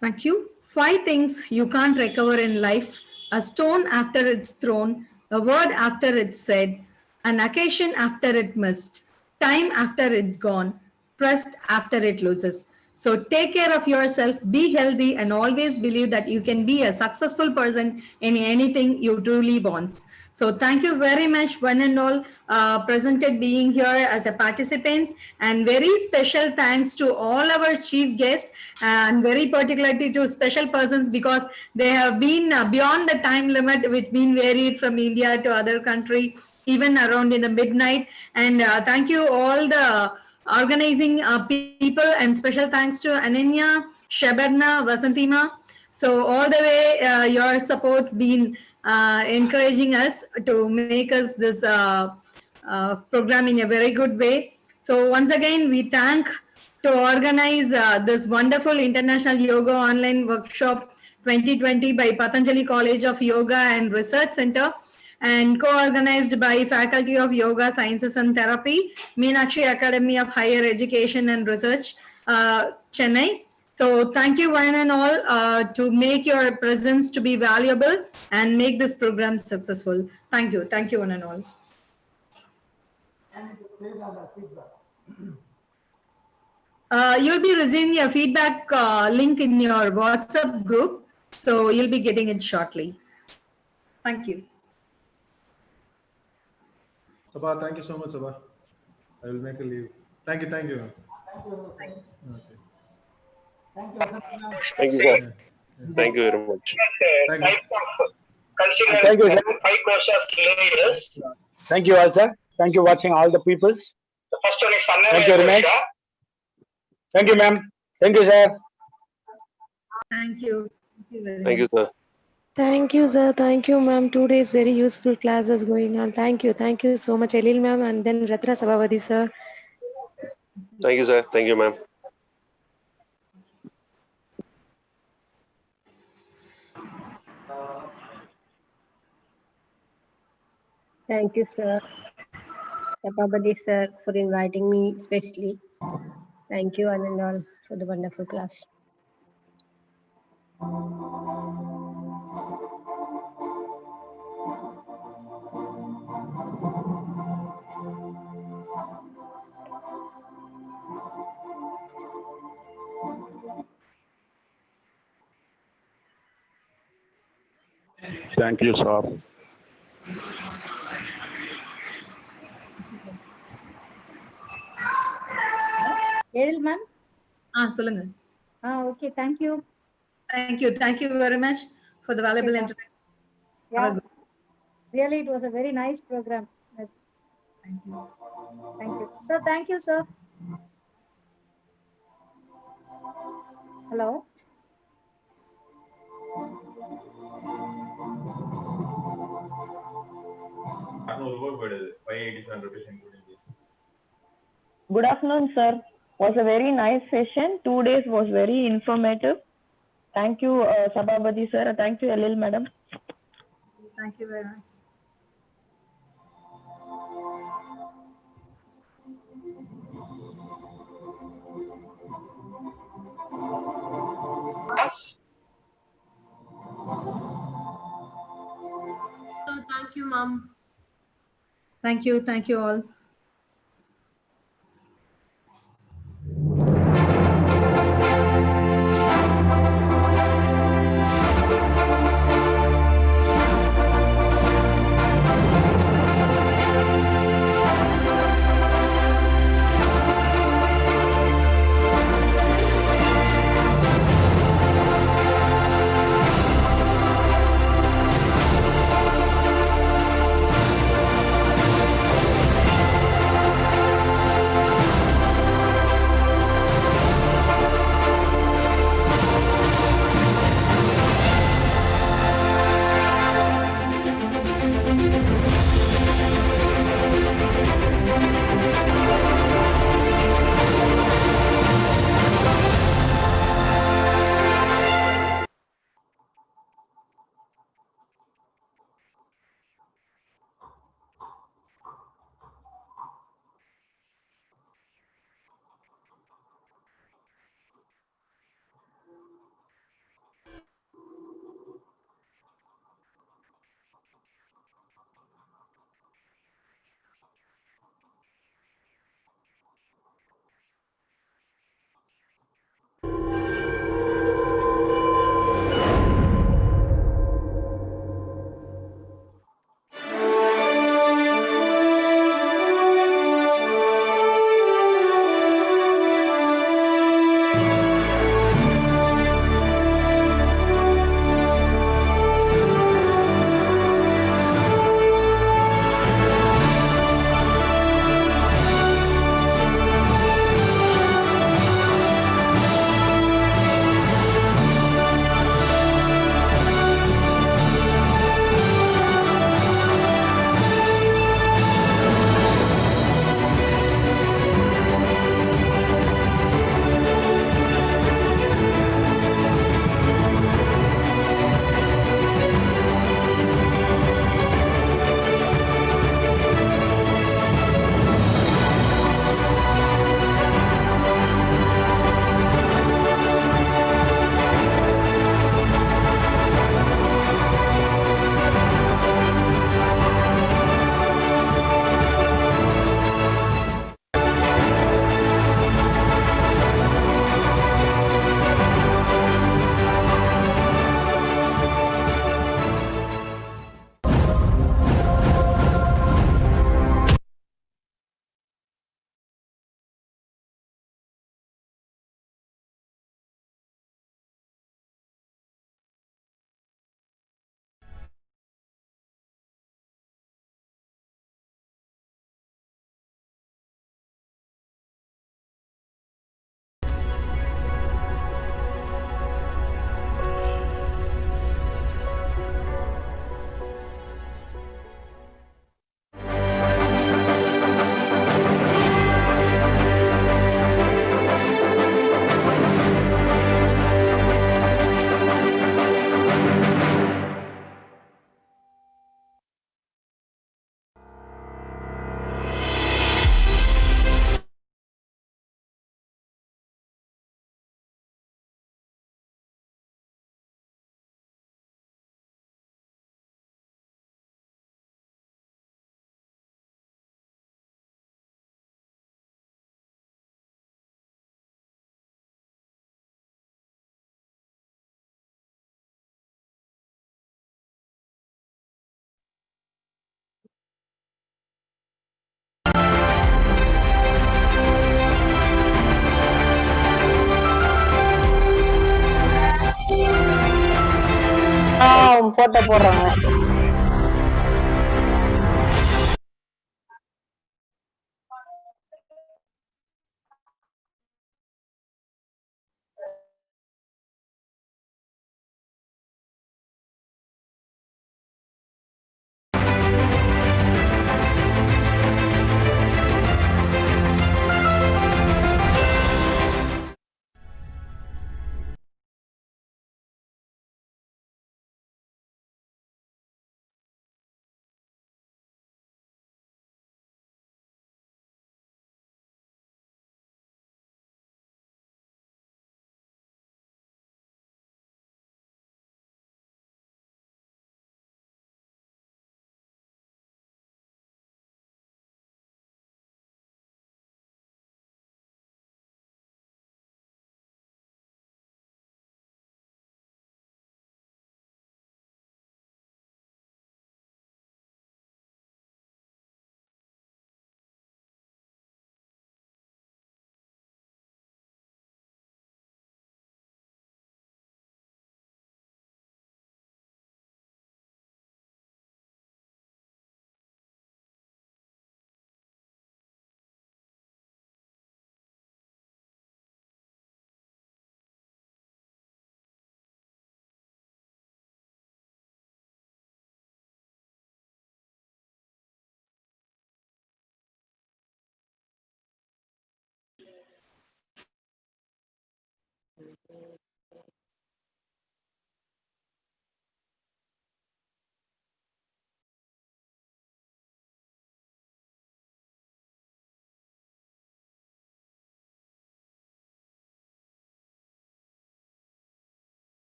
Thank you. 5 things you can't recover in life: a stone after it's thrown, a word after it's said, an occasion after it missed, time after it's gone, trust after it loses. So take care of yourself, be healthy, and always believe that you can be a successful person in anything you truly want. So thank you very much, one and all, presented being here as a participants, and very special thanks to all our chief guests, and very particularly to special persons because they have been beyond the time limit, which been varied from India to other country, even around in the midnight. And thank you all the organizing people, and special thanks to Ananya, Shabarna, Vasantima. So all the way, your support's been encouraging us to make us this program in a very good way. So once again, we thank to organize this wonderful International Yoga Online Workshop 2020 by Patanjali College of Yoga and Research Center, and co-organized by Faculty of Yoga Sciences and Therapy, Meenakshi Academy of Higher Education and Research, Chennai. So thank you one and all to make your presence to be valuable and make this program successful. Thank you one and all. You'll be receiving a feedback link in your WhatsApp group, so you'll be getting it shortly. Thank you. Sabha, thank you so much, Sabha. I will make a leave. Thank you. Thank you. Okay. Thank you, sir. Thank you very much. Thank you, sir. Thank you all, sir. Thank you watching all the peoples. The first one is Thank you very much. Thank you, ma'am. Thank you, sir. Thank you. Thank you, sir. Thank you, sir. Thank you, ma'am. 2 days very useful classes going on. Thank you. Thank you so much, Elil ma'am, and then Ratna Sabapathy, sir. Thank you, sir. Thank you, ma'am. Thank you, sir. Sabapathy, sir, for inviting me especially. Thank you, one and all, for the wonderful class. Thank you, sir. Edelman? சொல்லுங்க. Okay, thank you. Thank you very much for the valuable introduction. Yeah, really, it was a very nice program. Thank you. Thank you. Sir, thank you, sir. Hello? Good afternoon, sir. Was a very nice session. 2 days was very informative. Thank you, Sabapathy, sir. Thank you, Elil madam. Thank you very much. Thank you, ma'am. Thank you all. Photo போடுறாங்க.